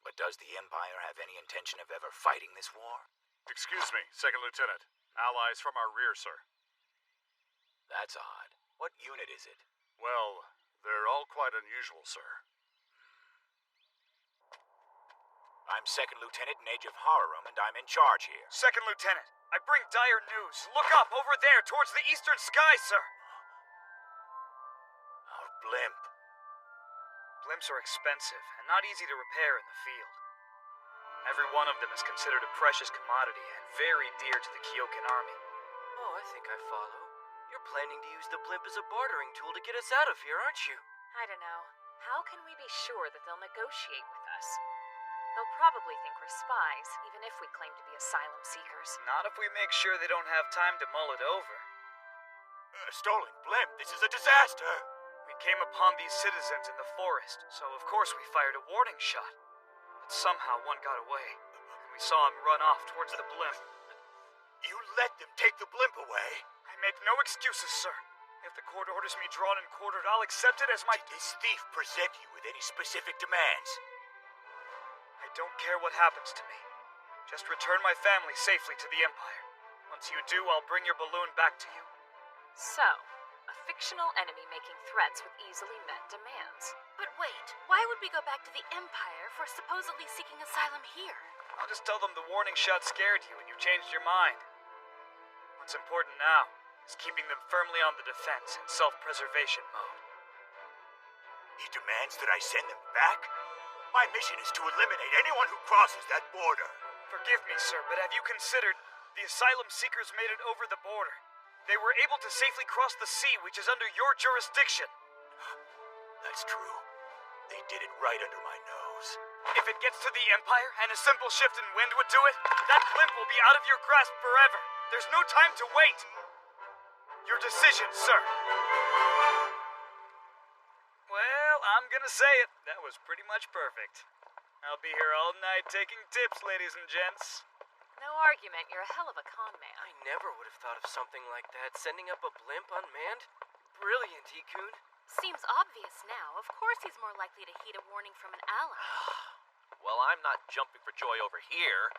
But does the Empire have any intention of ever fighting this war? Excuse me, Second Lieutenant. Allies from our rear, sir. That's odd. What unit is it? Well, they're all quite unusual, sir. I'm Second Lieutenant Najib Hararum, and I'm in charge here. Second Lieutenant, I bring dire news. Look up, over there, towards the eastern sky, sir. Our blimp. Blimps are expensive and not easy to repair in the field. Every one of them is considered a precious commodity and very dear to the Kyokan army. Oh, I think I follow. You're planning to use the blimp as a bartering tool to get us out of here, aren't you? I don't know. How can we be sure that they'll negotiate with us? They'll probably think we're spies, even if we claim to be asylum seekers. Not if we make sure they don't have time to mull it over. Stolen blimp, this is a disaster! We came upon these citizens in the forest, so of course we fired a warning shot. But somehow one got away, and we saw him run off towards the blimp. You let them take the blimp away? I make no excuses, sir. If the court orders me drawn and quartered, I'll accept it as my... Did this thief present you with any specific demands? I don't care what happens to me. Just return my family safely to the Empire. Once you do, I'll bring your balloon back to you. So, a fictional enemy making threats with easily met demands. But wait, why would we go back to the Empire for supposedly seeking asylum here? I'll just tell them the warning shot scared you and you changed your mind. What's important now is keeping them firmly on the defense in self-preservation mode. He demands that I send them back? My mission is to eliminate anyone who crosses that border. Forgive me, sir, but have you considered the asylum seekers made it over the border? They were able to safely cross the sea, which is under your jurisdiction. That's true. They did it right under my nose. If it gets to the Empire and a simple shift in wind would do it, that blimp will be out of your grasp forever. There's no time to wait. Your decision, sir. Well, I'm gonna say it. That was pretty much perfect. I'll be here all night taking tips, ladies and gents. No argument, you're a hell of a con man. I never would have thought of something like that. Sending up a blimp unmanned? Brilliant, Ikun. Seems obvious now. Of course he's more likely to heed a warning from an ally. Well, I'm not jumping for joy over here.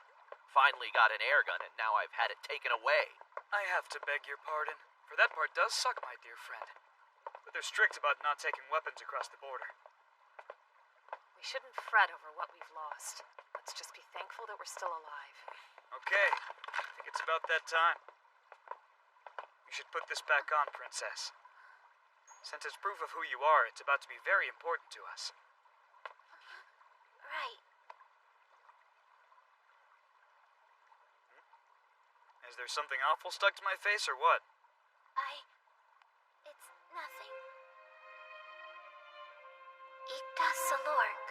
Finally got an air gun and now I've had it taken away. I have to beg your pardon, for that part does suck, my dear friend. But they're strict about not taking weapons across the border. We shouldn't fret over what we've lost. Let's just be thankful that we're still alive. Okay, I think it's about that time. You should put this back on, Princess. Since it's proof of who you are, it's about to be very important to us. Right. Is there something awful stuck to my face or what? It's nothing. Ikta Salork.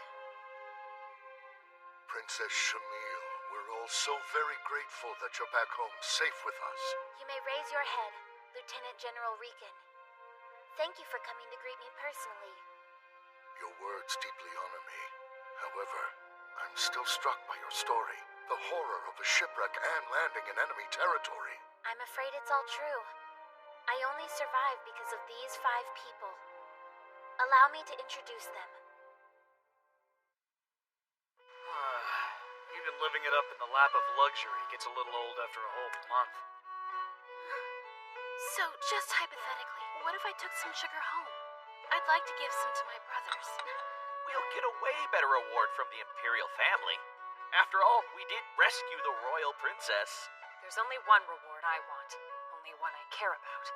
Princess Shamil, we're all so very grateful that you're back home safe with us. You may raise your head, Lieutenant General Riken. Thank you for coming to greet me personally. Your words deeply honor me. However, I'm still struck by your story. The horror of a shipwreck and landing in enemy territory. I'm afraid it's all true. I only survived because of these 5 people. Allow me to introduce them. Even living it up in the lap of luxury gets a little old after a whole month. So, just hypothetically, what if I took some sugar home? I'd like to give some to my brothers. We'll get a way better reward from the Imperial family. After all, we did rescue the royal princess. There's only one reward I want. Only one I care about.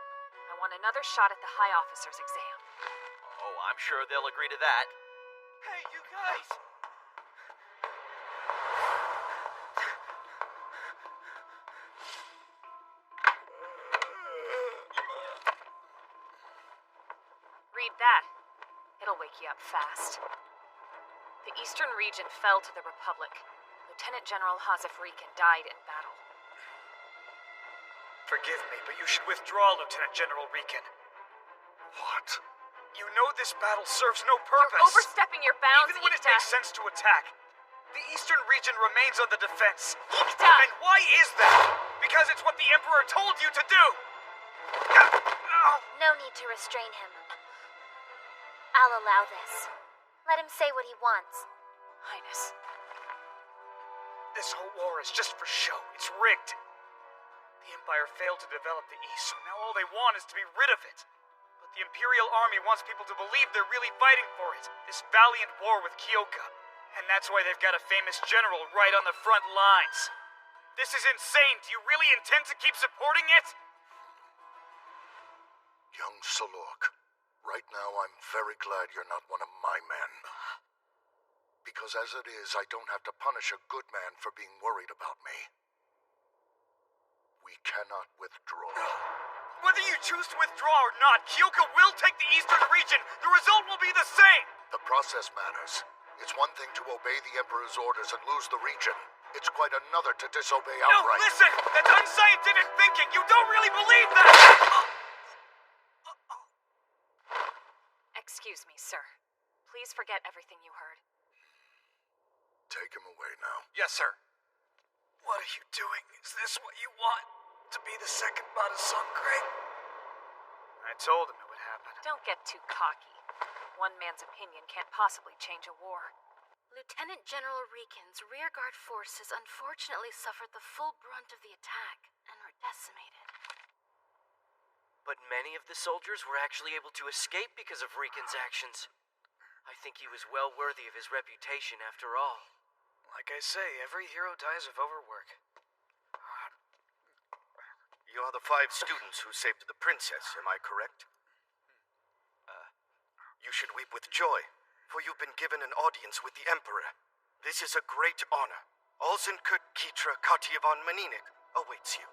I want another shot at the High Officer's exam. Oh, I'm sure they'll agree to that. Hey, you guys! Read that. It'll wake you up fast. The Eastern region fell to the Republic. Lieutenant General Hazef Riken died in battle. Forgive me, but you should withdraw, Lieutenant General Riken. What? You know this battle serves no purpose. You're overstepping your bounds, Even when it Ikta. makes sense to attack, the Eastern region remains on the defense. Ikta! And why is that? Because it's what the Emperor told you to do! No need to restrain him. I'll allow this. Let him say what he wants. Highness. This whole war is just for show. It's rigged. The Empire failed to develop the East, so now all they want is to be rid of it. But the Imperial Army wants people to believe they're really fighting for it. This valiant war with Kyoka. And that's why they've got a famous general right on the front lines. This is insane. Do you really intend to keep supporting it? Young Salork, right now I'm very glad you're not one of my men. Because as it is, I don't have to punish a good man for being worried about me. We cannot withdraw. Whether you choose to withdraw or not, Kyoka will take the Eastern region. The result will be the same. The process matters. It's one thing to obey the Emperor's orders and lose the region. It's quite another to disobey outright. No, listen! That's unscientific thinking! You don't really believe that! Excuse me, sir. Please forget everything you heard. Take him away now. Yes, sir. What are you doing? Is this what you want? To be the second Bada Sangre? I told him it would happen. Don't get too cocky. One man's opinion can't possibly change a war. Lieutenant General Riken's rearguard forces unfortunately suffered the full brunt of the attack and were decimated. But many of the soldiers were actually able to escape because of Riken's actions. I think he was well worthy of his reputation after all. Like I say, every hero dies of overwork. You are the 5 students who saved the princess, am I correct? You should weep with joy, for you've been given an audience with the Emperor. This is a great honor. Alzenkut Kitra Katyavan Maninik awaits you.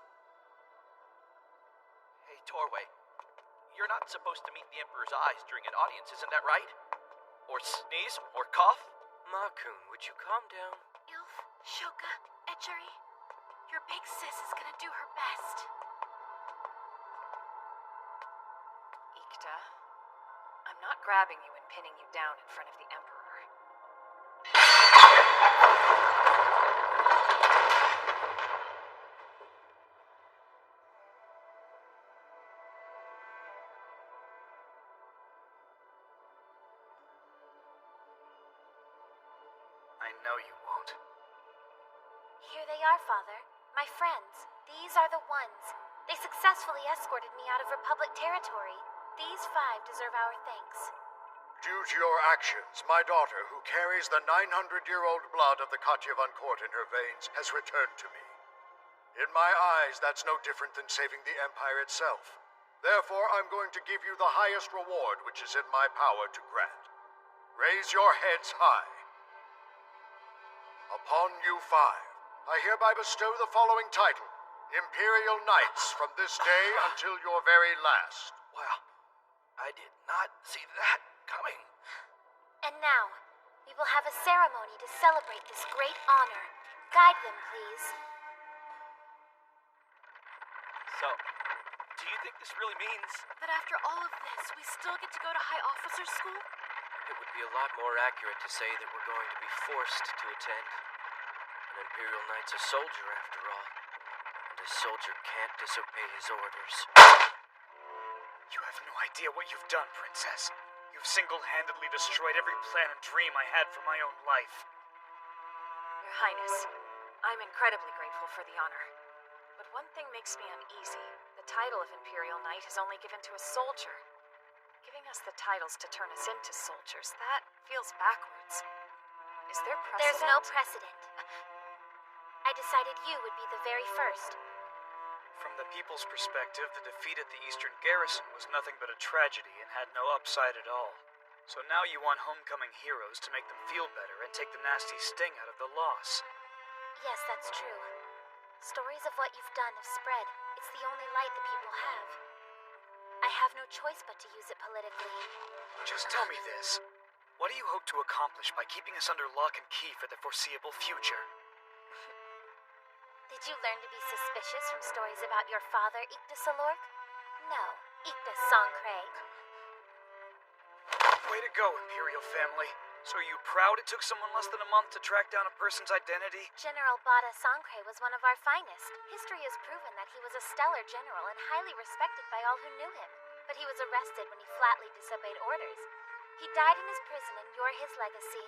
Hey, Torway. You're not supposed to meet the Emperor's eyes during an audience, isn't that right? Or sneeze, or cough? Makun, would you calm down? Ilf, Shoka, Etchery, your big sis is gonna do her best. Ikta, I'm not grabbing you and pinning you down in front of the Emperor. I know you won't. Here they are, Father. My friends. These are the ones. They successfully escorted me out of Republic territory. These 5 deserve our thanks. Due to your actions, my daughter, who carries the 900-year-old blood of the Katyavan court in her veins, has returned to me. In my eyes, that's no different than saving the Empire itself. Therefore, I'm going to give you the highest reward which is in my power to grant. Raise your heads high. Upon you 5, I hereby bestow the following title: Imperial Knights from this day until your very last. Wow. I did not see that coming. And now, we will have a ceremony to celebrate this great honor. Guide them, please. So, do you think this really means That after all of this, we still get to go to High Officer School? It would be a lot more accurate to say that we're going to be forced to attend. An Imperial Knight's a soldier, after all. And a soldier can't disobey his orders. You have no idea what you've done, Princess. You've single-handedly destroyed every plan and dream I had for my own life. Your Highness, I'm incredibly grateful for the honor. But one thing makes me uneasy. The title of Imperial Knight is only given to a soldier. Giving us the titles to turn us into soldiers, that feels backwards. Is there precedent? There's no precedent. I decided you would be the very first. From the people's perspective, the defeat at the Eastern Garrison was nothing but a tragedy and had no upside at all. So now you want homecoming heroes to make them feel better and take the nasty sting out of the loss. Yes, that's true. Stories of what you've done have spread. It's the only light the people have. I have no choice but to use it politically. Just tell me this. What do you hope to accomplish by keeping us under lock and key for the foreseeable future? Did you learn to be suspicious from stories about your father, Ikta Salork? No, Ikta Songkray. Way to go, Imperial family. So are you proud it took someone less than a month to track down a person's identity? General Bada Songkray was one of our finest. History has proven that he was a stellar general and highly respected by all who knew him. But he was arrested when he flatly disobeyed orders. He died in his prison and you're his legacy.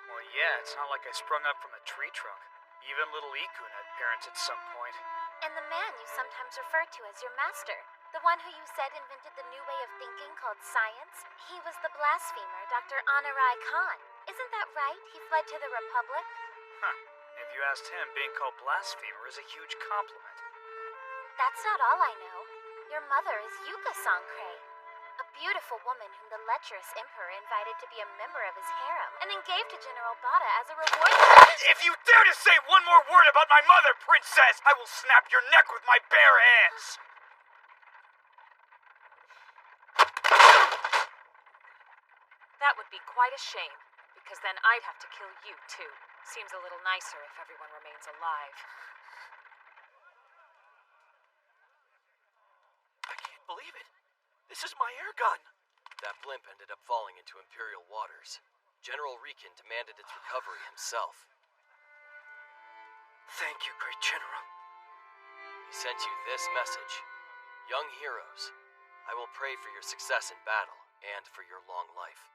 Well, yeah, it's not like I sprung up from a tree trunk. Even little Ikun had parents at some point. And the man you sometimes refer to as your master, the one who you said invented the new way of thinking called science, he was the blasphemer, Dr. Anarai Khan. Isn't that right? He fled to the Republic? Huh. If you asked him, being called blasphemer is a huge compliment. That's not all I know. Your mother is Yuka Songkray, a beautiful woman whom the lecherous emperor invited to be a member of his harem and then gave to General Bada as a reward. If you dare to say one more word about my mother, Princess, I will snap your neck with my bare hands! That would be quite a shame, because then I'd have to kill you, too. Seems a little nicer if everyone remains alive. I can't believe it. This is my air gun. That blimp ended up falling into Imperial waters. General Rikin demanded its recovery himself. Thank you, great general. He sent you this message. Young heroes, I will pray for your success in battle and for your long life.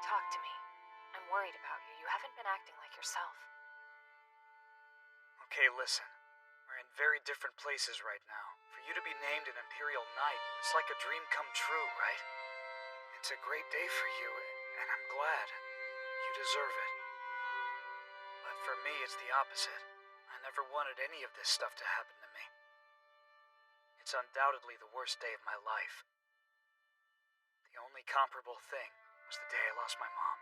Talk to me. I'm worried about you. You haven't been acting like yourself. Okay, listen. We're in very different places right now. For you to be named an Imperial Knight, it's like a dream come true, right? It's a great day for you, and I'm glad. You deserve it. But for me, it's the opposite. I never wanted any of this stuff to happen to me. It's undoubtedly the worst day of my life. The only comparable thing was the day I lost my mom.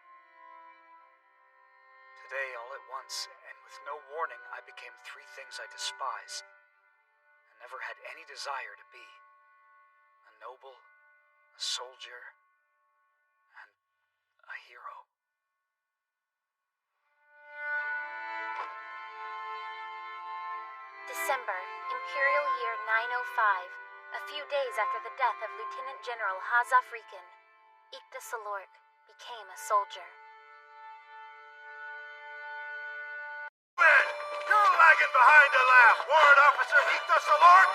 Today, all at once, and with no warning, I became three things I despise, and never had any desire to be. A noble, a soldier, and a hero. December, Imperial Year 905, a few days after the death of Lieutenant General Hazaf Rikin, Ikta Salork became a soldier. You're lagging behind the lamp, Warrant Officer Ikta Salork!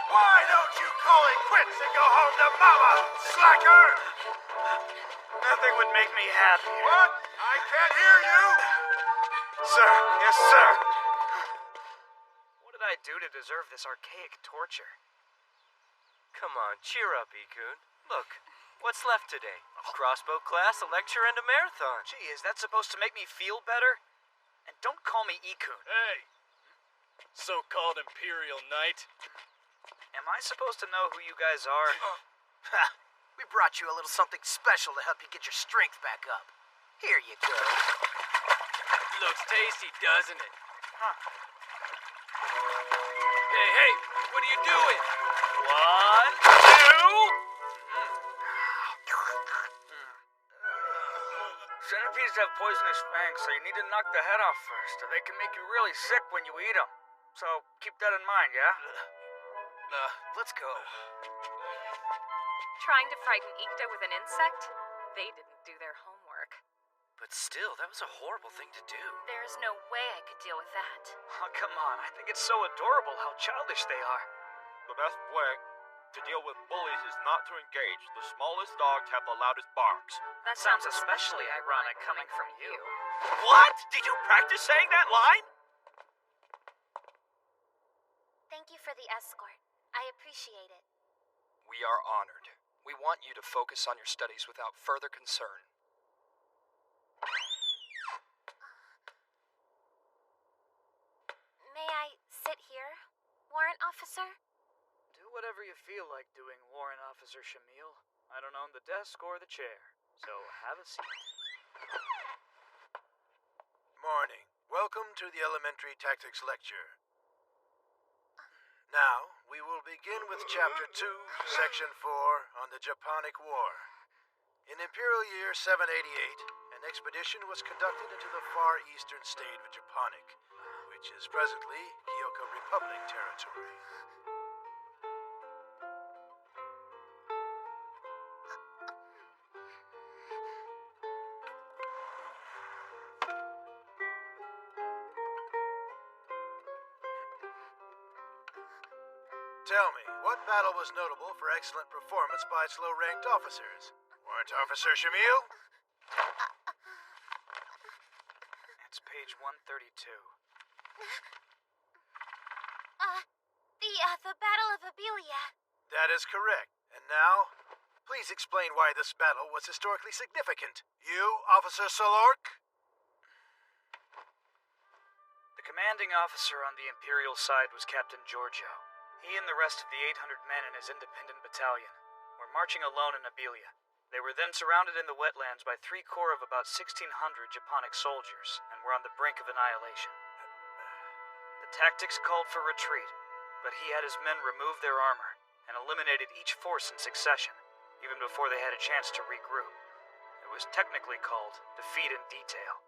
Why don't you call it quits and go home to Mama, slacker? Nothing would make me happier. What? I can't hear you! Sir, yes, sir. What did I do to deserve this archaic torture? Come on, cheer up, Ikun. Look, what's left today? A crossbow class, a lecture, and a marathon. Gee, is that supposed to make me feel better? And don't call me Ikun. Hey! So-called Imperial Knight. Am I supposed to know who you guys are? Ha! We brought you a little something special to help you get your strength back up. Here you go. Looks tasty, doesn't it? Huh. Hey, what are you doing? 1, 2. Centipedes have poisonous fangs, so you need to knock the head off first, or they can make you really sick when you eat them. So keep that in mind, yeah? Let's go. Trying to frighten Ikta with an insect? They didn't do their homework. But still, that was a horrible thing to do. There's no way I could deal with that. Oh, come on. I think it's so adorable how childish they are. The best way to deal with bullies is not to engage. The smallest dogs have the loudest barks. That sounds especially ironic coming from you. What? Did you practice saying that line? Thank you for the escort. I appreciate it. We are honored. We want you to focus on your studies without further concern. May I sit here, Warrant Officer? Do whatever you feel like doing, Warrant Officer Shamil. I don't own the desk or the chair, so have a seat. Morning. Welcome to the Elementary Tactics Lecture. Now, we will begin with Chapter 2, Section 4, on the Japonic War. In Imperial Year 788, an expedition was conducted into the far eastern state of Japonic, which is presently Kyoka Republic territory. Tell me, what battle was notable for excellent performance by its low-ranked officers? Warrant Officer Shamil? It's page 132. The Battle of Abelia. That is correct. And now, please explain why this battle was historically significant. You, Officer Solork? The commanding officer on the Imperial side was Captain Giorgio. He and the rest of the 800 men in his independent battalion were marching alone in Abelia. They were then surrounded in the wetlands by 3 corps of about 1,600 Japonic soldiers and were on the brink of annihilation. The tactics called for retreat, but he had his men remove their armor and eliminated each force in succession, even before they had a chance to regroup. It was technically called defeat in detail.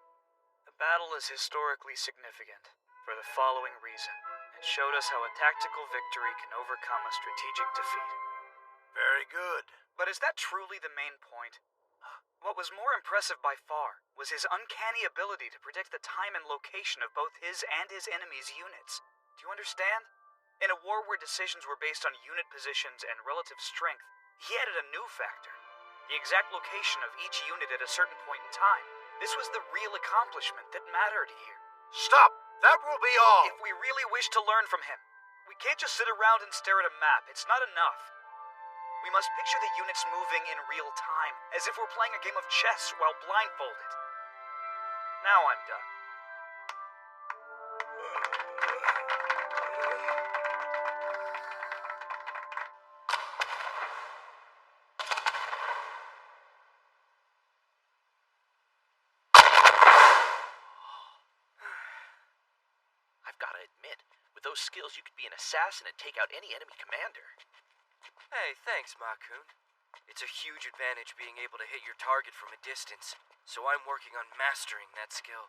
The battle is historically significant for the following reason. It showed us how a tactical victory can overcome a strategic defeat. Very good. But is that truly the main point? What was more impressive by far was his uncanny ability to predict the time and location of both his and his enemy's units. Do you understand? In a war where decisions were based on unit positions and relative strength, he added a new factor: the exact location of each unit at a certain point in time. This was the real accomplishment that mattered here. Stop! That will be all! If we really wish to learn from him, we can't just sit around and stare at a map. It's not enough. We must picture the units moving in real time, as if we're playing a game of chess while blindfolded. Now I'm done. I've got to admit, with those skills, you could be an assassin and take out any enemy commander. Hey, thanks, Makun. It's a huge advantage being able to hit your target from a distance, so I'm working on mastering that skill.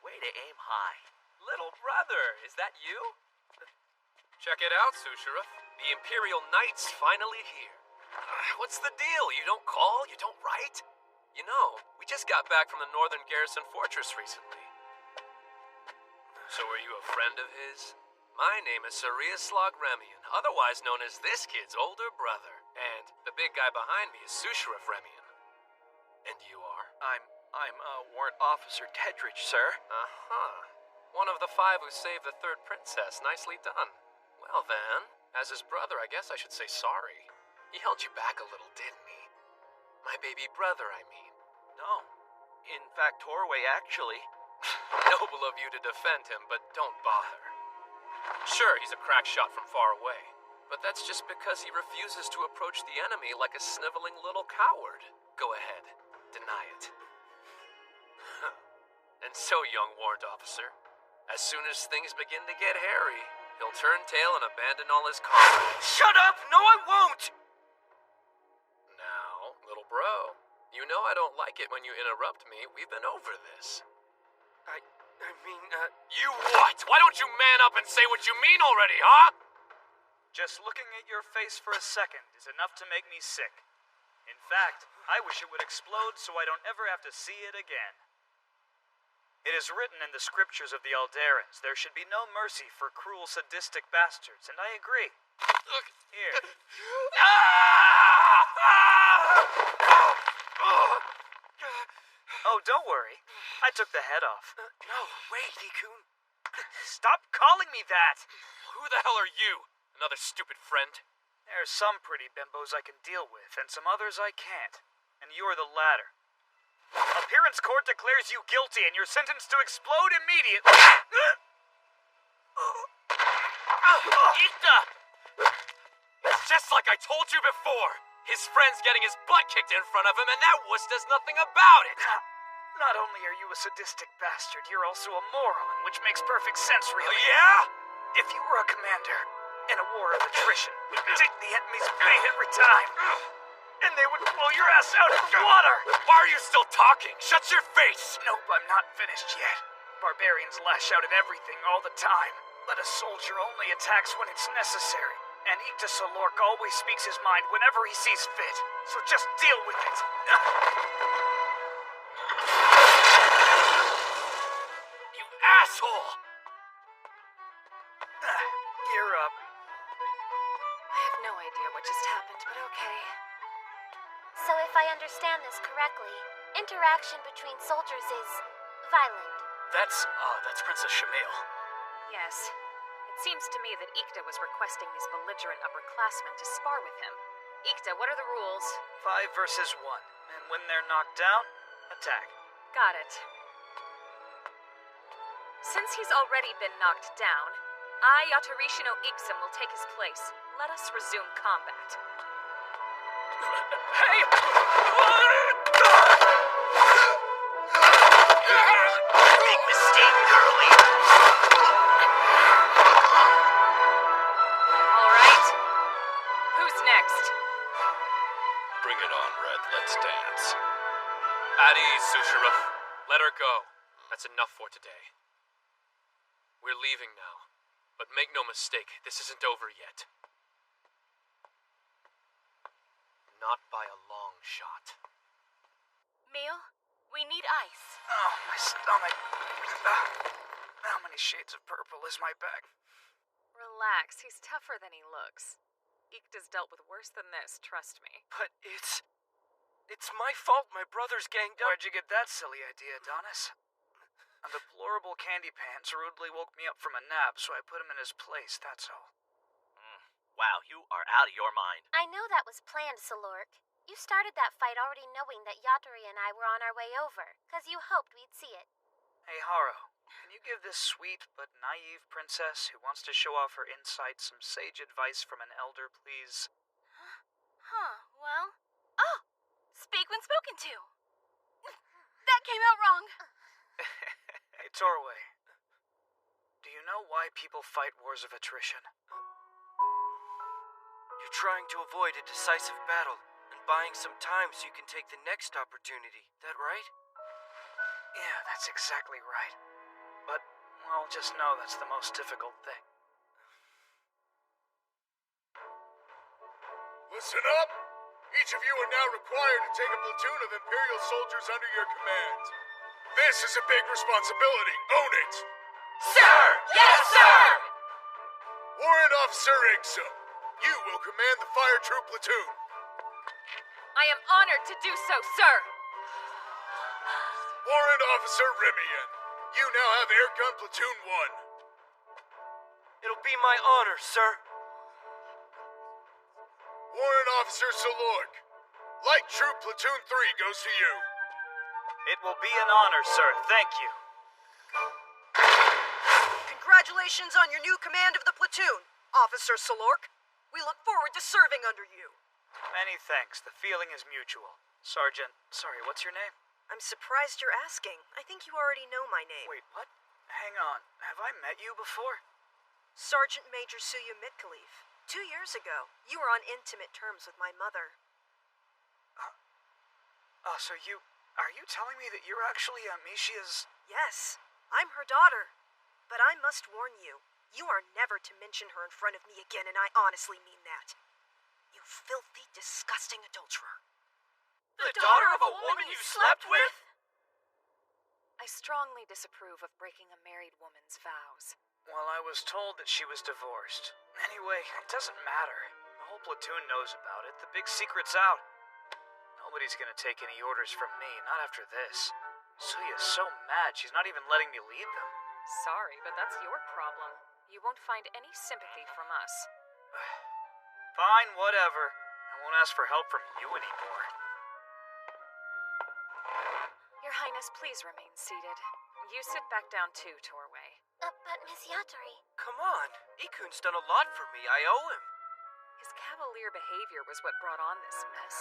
Way to aim high. Little brother, is that you? Check it out, Sushira. The Imperial Knight's finally here. What's the deal? You don't call? You don't write? You know, we just got back from the Northern Garrison Fortress recently. So are you a friend of his? My name is Sariaslag Remian, otherwise known as this kid's older brother. And the big guy behind me is Sushira Remian. And you are? I'm Warrant Officer Tedrich, sir. Uh-huh. One of the 5 who saved the 3rd princess. Nicely done. Well then, as his brother, I guess I should say sorry. He held you back a little, didn't he? My baby brother, I mean. No. In fact, Torway actually. Noble of you to defend him, but don't bother. Sure, he's a crack shot from far away. But that's just because he refuses to approach the enemy like a sniveling little coward. Go ahead, deny it. And so, young warrant officer, as soon as things begin to get hairy, he'll turn tail and abandon all his comrades. Shut up! No, I won't! Now, little bro, you know I don't like it when you interrupt me. We've been over this. I mean, You what? Why don't you man up and say what you mean already, huh? Just looking at your face for a second is enough to make me sick. In fact, I wish it would explode so I don't ever have to see it again. It is written in the scriptures of the Alderans, there should be no mercy for cruel, sadistic bastards, and I agree. Here. Oh, don't worry. I took the head off. No, wait, Ikun. Stop calling me that! Who the hell are you? Another stupid friend? There's some pretty bimbos I can deal with, and some others I can't. And you're the latter. Appearance court declares you guilty, and you're sentenced to explode immediately. Ikta! It's just like I told you before. His friend's getting his butt kicked in front of him, and that wuss does nothing about it. Not only are you a sadistic bastard, you're also a moron, which makes perfect sense, really. Oh, yeah? If you were a commander in a war of attrition, you'd take the enemy's pay every time. And they would blow your ass out of the water! Why are you still talking? Shut your face! Nope, I'm not finished yet. Barbarians lash out at everything all the time. But a soldier only attacks when it's necessary. And Ikta Solork always speaks his mind whenever he sees fit. So just deal with it. You asshole! You're up. I have no idea what just happened, but okay. So if I understand this correctly, interaction between soldiers is violent. That's Princess Shamil. Yes. It seems to me that Ikta was requesting these belligerent upperclassmen to spar with him. Ikta, what are the rules? 5 versus 1. And when they're knocked down, attack. Got it. Since he's already been knocked down, I, Yatorishino Ixum, will take his place. Let us resume combat. Hey! Big mistake, girlie! Alright. Who's next? Bring it on, Red. Let's dance. At ease, Sushiro. Let her go. That's enough for today. We're leaving now. But make no mistake, this isn't over yet. Not by a long shot. Meal, we need ice. Oh, my stomach. How many shades of purple is my bag? Relax, he's tougher than he looks. Ikta's dealt with worse than this, trust me. But it's my fault my brother's ganged up. Where'd you get that silly idea, Adonis? A deplorable candy pants rudely woke me up from a nap, so I put him in his place, that's all. Wow, you are out of your mind. I know that was planned, Solork. You started that fight already knowing that Yatori and I were on our way over, because you hoped we'd see it. Hey, Haro, can you give this sweet but naive princess who wants to show off her insight some sage advice from an elder, please? Huh, well... Oh! Speak when spoken to! That came out wrong! Hey, Torway. Do you know why people fight wars of attrition? You're trying to avoid a decisive battle and buying some time so you can take the next opportunity. That right? Yeah, that's exactly right. But, well, just know that's the most difficult thing. Listen up! Each of you are now required to take a platoon of Imperial soldiers under your command. This is a big responsibility. Own it! Sir! Yes, sir! Warrant Officer Ixum, you will command the fire troop platoon. I am honored to do so, sir! Warrant Officer Remian, you now have Air Gun Platoon 1. It'll be my honor, sir. Warrant Officer Solork, Light Troop Platoon 3 goes to you. It will be an honor, sir. Thank you. Congratulations on your new command of the platoon, Officer Solork. We look forward to serving under you. Many thanks. The feeling is mutual. Sergeant, sorry, what's your name? I'm surprised you're asking. I think you already know my name. Wait, what? Hang on. Have I met you before? Sergeant Major Suya Mitkalif. 2 years ago, you were on intimate terms with my mother. So are you telling me that you're actually Amicia's... Yes, I'm her daughter. But I must warn you, you are never to mention her in front of me again, and I honestly mean that. You filthy, disgusting adulterer. The daughter of a woman you slept with? I strongly disapprove of breaking a married woman's vows. Well, I was told that she was divorced. Anyway, it doesn't matter. The whole platoon knows about it. The big secret's out. Nobody's gonna take any orders from me, not after this. Suya's so mad, she's not even letting me lead them. Sorry, but that's your problem. You won't find any sympathy from us. Fine, whatever. I won't ask for help from you anymore. Your Highness, please remain seated. You sit back down too, Torway. But Miss Yatori... Come on. Ikun's done a lot for me. I owe him. His cavalier behavior was what brought on this mess.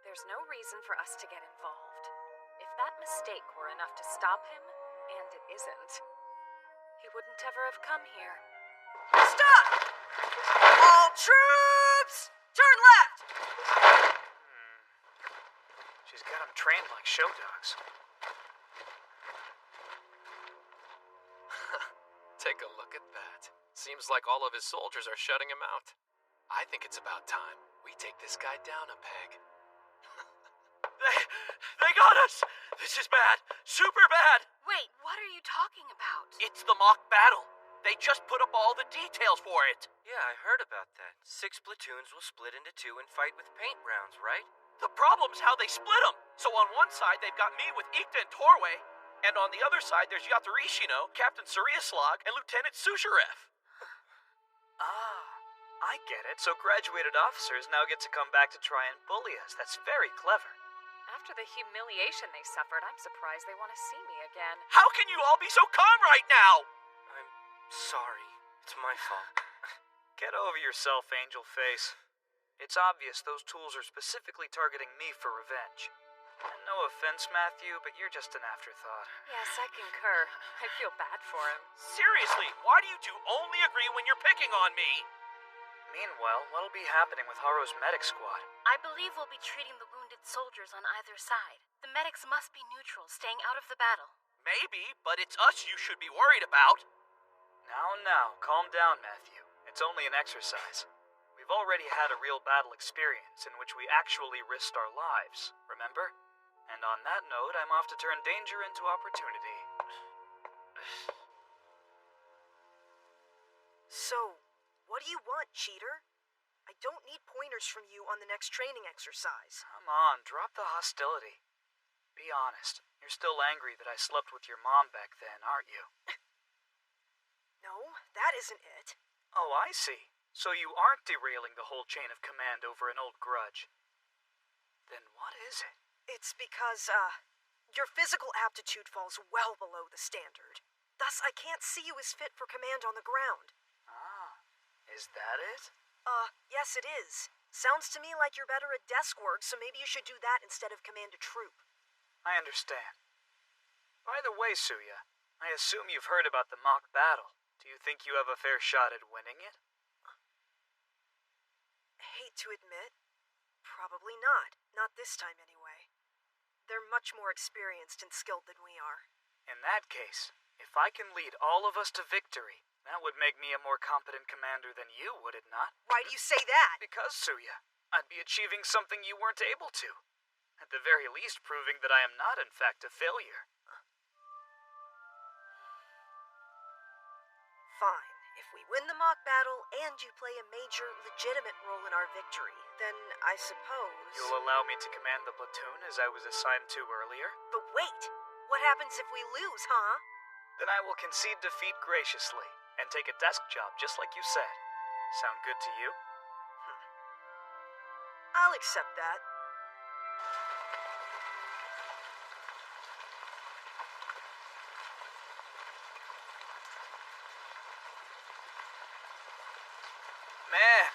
There's no reason for us to get involved. If that mistake were enough to stop him, and it isn't, he wouldn't ever have come here. Stop! All troops! Turn left! She's got him trained like show dogs. Take a look at that. Seems like all of his soldiers are shutting him out. I think it's about time we take this guy down a peg. They got us! This is bad. Super bad! Wait, what are you talking about? It's the mock battle. They just put up all the details for it. Yeah, I heard about that. 6 platoons will split into 2 and fight with paint rounds, right? The problem's how they split them. So on one side, they've got me with Ikta and Torway, and on the other side, there's Yatori Shino, Captain Suryaslag, and Lieutenant Sushirev. I get it. So graduated officers now get to come back to try and bully us. That's very clever. After the humiliation they suffered, I'm surprised they want to see me again. How can you all be so calm right now? I'm sorry. It's my fault. Get over yourself, Angel Face. It's obvious those tools are specifically targeting me for revenge. And no offense, Matthew, but you're just an afterthought. Yes, I concur. I feel bad for him. Seriously, why do you two only agree when you're picking on me? Meanwhile, what'll be happening with Haru's medic squad? I believe we'll be treating the wounded soldiers on either side. The medics must be neutral, staying out of the battle. Maybe, but it's us you should be worried about. Now, calm down, Matthew. It's only an exercise. We've already had a real battle experience in which we actually risked our lives, remember? And on that note, I'm off to turn danger into opportunity. So, what do you want, cheater? I don't need pointers from you on the next training exercise. Come on, drop the hostility. Be honest, you're still angry that I slept with your mom back then, aren't you? No, that isn't it. Oh, I see. So you aren't derailing the whole chain of command over an old grudge. Then what is it? It's because, your physical aptitude falls well below the standard. Thus, I can't see you as fit for command on the ground. Is that it? Yes it is. Sounds to me like you're better at desk work, so maybe you should do that instead of command a troop. I understand. By the way, Suya, I assume you've heard about the mock battle. Do you think you have a fair shot at winning it? Hate to admit, probably not. Not this time, anyway. They're much more experienced and skilled than we are. In that case, if I can lead all of us to victory, that would make me a more competent commander than you, would it not? Why do you say that? Because, Suya, I'd be achieving something you weren't able to. At the very least, proving that I am not, in fact, a failure. Fine. If we win the mock battle and you play a major, legitimate role in our victory, then I suppose... You'll allow me to command the platoon as I was assigned to earlier? But wait! What happens if we lose, huh? Then I will concede defeat graciously and take a desk job just like you said. Sound good to you? I'll accept that. Man,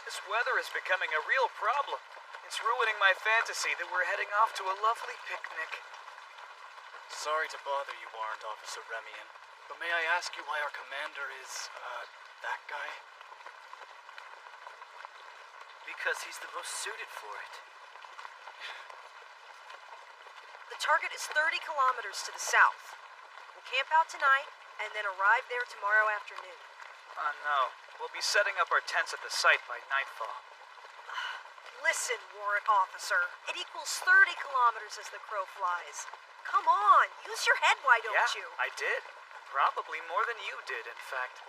this weather is becoming a real problem. It's ruining my fantasy that we're heading off to a lovely picnic. Sorry to bother you, Warrant Officer Remian, but may I ask you why our commander is, that guy? Because he's the most suited for it. The target is 30 kilometers to the south. We'll camp out tonight and then arrive there tomorrow afternoon. Oh no, we'll be setting up our tents at the site by nightfall. Listen, Warrant Officer. It equals 30 kilometers as the crow flies. Come on, use your head, why don't you? I did. Probably more than you did, in fact.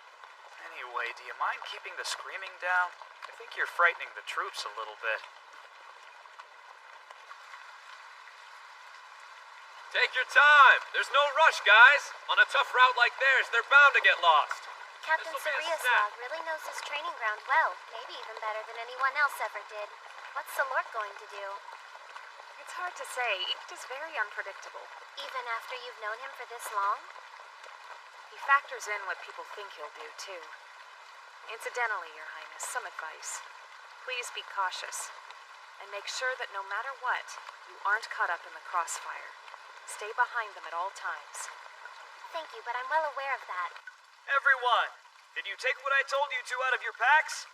Anyway, do you mind keeping the screaming down? I think you're frightening the troops a little bit. Take your time. There's no rush, guys. On a tough route like theirs, they're bound to get lost. Captain Sariaslav really knows his training ground well, maybe even better than anyone else ever did. What's Salork going to do? It's hard to say. Icht is very unpredictable. Even after you've known him for this long? He factors in what people think he'll do, too. Incidentally, Your Highness, some advice. Please be cautious, and make sure that no matter what, you aren't caught up in the crossfire. Stay behind them at all times. Thank you, but I'm well aware of that. Everyone, did you take what I told you to out of your packs?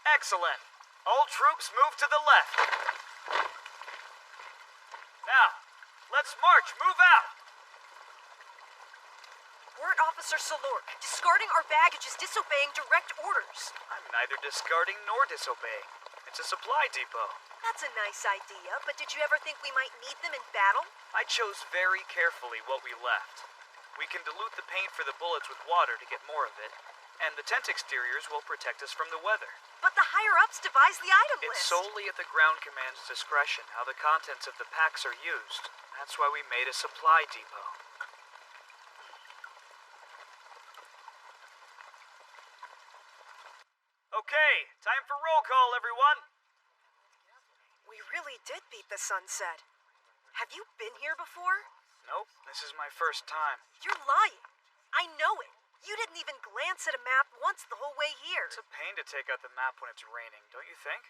Excellent. All troops move to the left. Now, let's march. Move out. Warrant Officer Salork, discarding our baggage is disobeying direct orders. I'm neither discarding nor disobeying. It's a supply depot. That's a nice idea, but did you ever think we might need them in battle? I chose very carefully what we left. We can dilute the paint for the bullets with water to get more of it, and the tent exteriors will protect us from the weather. But the higher-ups devise the item list. It's solely at the ground command's discretion how the contents of the packs are used. That's why we made a supply depot. Okay, time for roll call, everyone. We really did beat the sunset. Have you been here before? Nope, this is my first time. You're lying. I know it. You didn't even glance at a map once the whole way here. It's a pain to take out the map when it's raining, don't you think?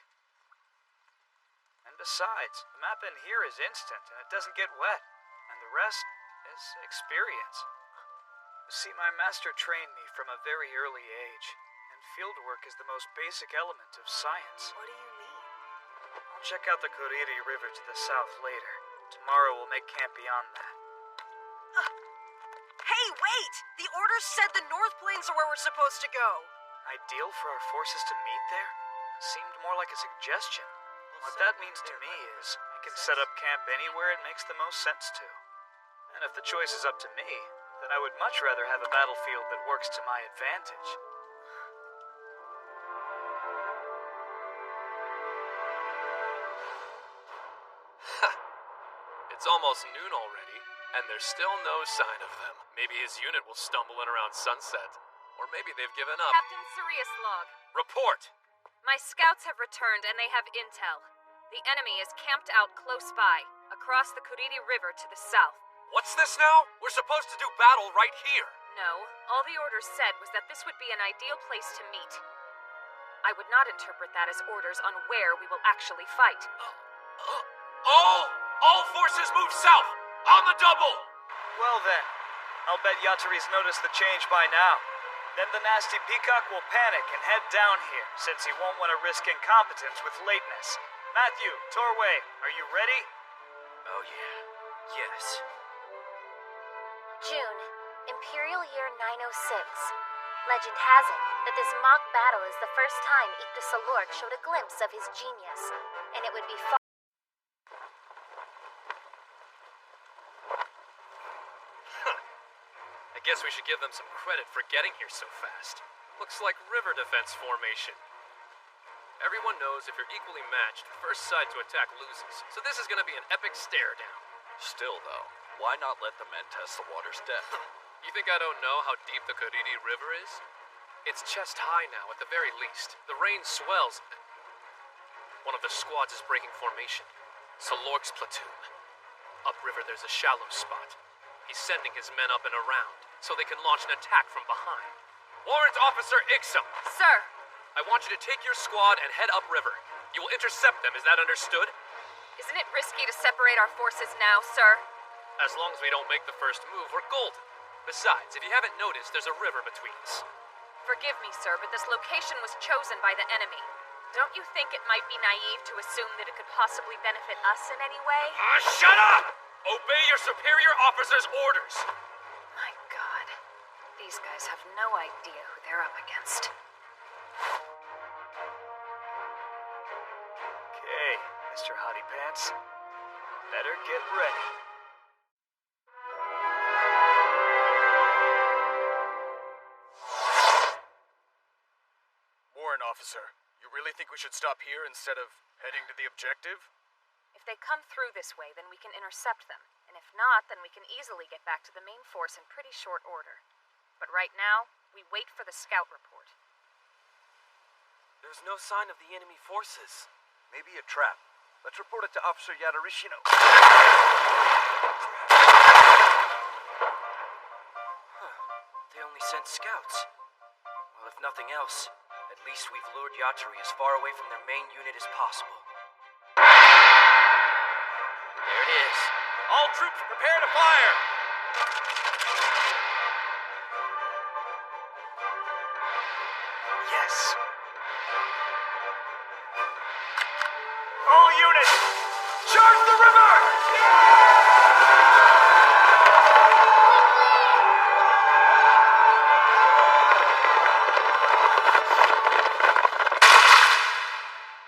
And besides, the map in here is instant and it doesn't get wet. And the rest is experience. You see, my master trained me from a very early age, and fieldwork is the most basic element of science. What do you mean? I'll check out the Kuriri River to the south later. Tomorrow we'll make camp beyond that. Hey, wait! The orders said the North Plains are where we're supposed to go. Ideal for our forces to meet there? Seemed more like a suggestion. What that means to me is, I can set up camp anywhere it makes the most sense to. And if the choice is up to me, then I would much rather have a battlefield that works to my advantage. It's almost noon already, and there's still no sign of them. Maybe his unit will stumble in around sunset. Or maybe they've given up. Captain Sariaslav. Report! My scouts have returned and they have intel. The enemy is camped out close by, across the Kuriri River to the south. What's this now? We're supposed to do battle right here. No, all the orders said was that this would be an ideal place to meet. I would not interpret that as orders on where we will actually fight. All forces move south! On the double! Well then, I'll bet Yatari's noticed the change by now. Then the nasty peacock will panic and head down here, since he won't want to risk incompetence with lateness. Matthew, Torway, are you ready? Oh yeah. Yes. June, Imperial Year 906. Legend has it that this mock battle is the first time Ichta Salork showed a glimpse of his genius, and it would be far. I guess we should give them some credit for getting here so fast. Looks like river defense formation. Everyone knows if you're equally matched, the first side to attack loses, so this is gonna be an epic stare down. Still, though, why not let the men test the water's depth? You think I don't know how deep the Kuriri River is? It's chest high now, at the very least. The rain swells. One of the squads is breaking formation. Salork's platoon. Upriver, there's a shallow spot. He's sending his men up and around, so they can launch an attack from behind. Warrant Officer Ixum! Sir! I want you to take your squad and head upriver. You will intercept them, is that understood? Isn't it risky to separate our forces now, sir? As long as we don't make the first move, we're golden. Besides, if you haven't noticed, there's a river between us. Forgive me, sir, but this location was chosen by the enemy. Don't you think it might be naive to assume that it could possibly benefit us in any way? Shut up! Obey your superior officer's orders! My God. These guys have no idea who they're up against. Okay, Mr. Hottie Pants. Better get ready. Warrant officer, you really think we should stop here instead of heading to the objective? If they come through this way, then we can intercept them. And if not, then we can easily get back to the main force in pretty short order. But right now, we wait for the scout report. There's no sign of the enemy forces. Maybe a trap. Let's report it to Officer Yadarishino. They only sent scouts. Well, if nothing else, at least we've lured Yatari as far away from their main unit as possible. There it is. All troops prepare to fire! Yes. All units, charge the river!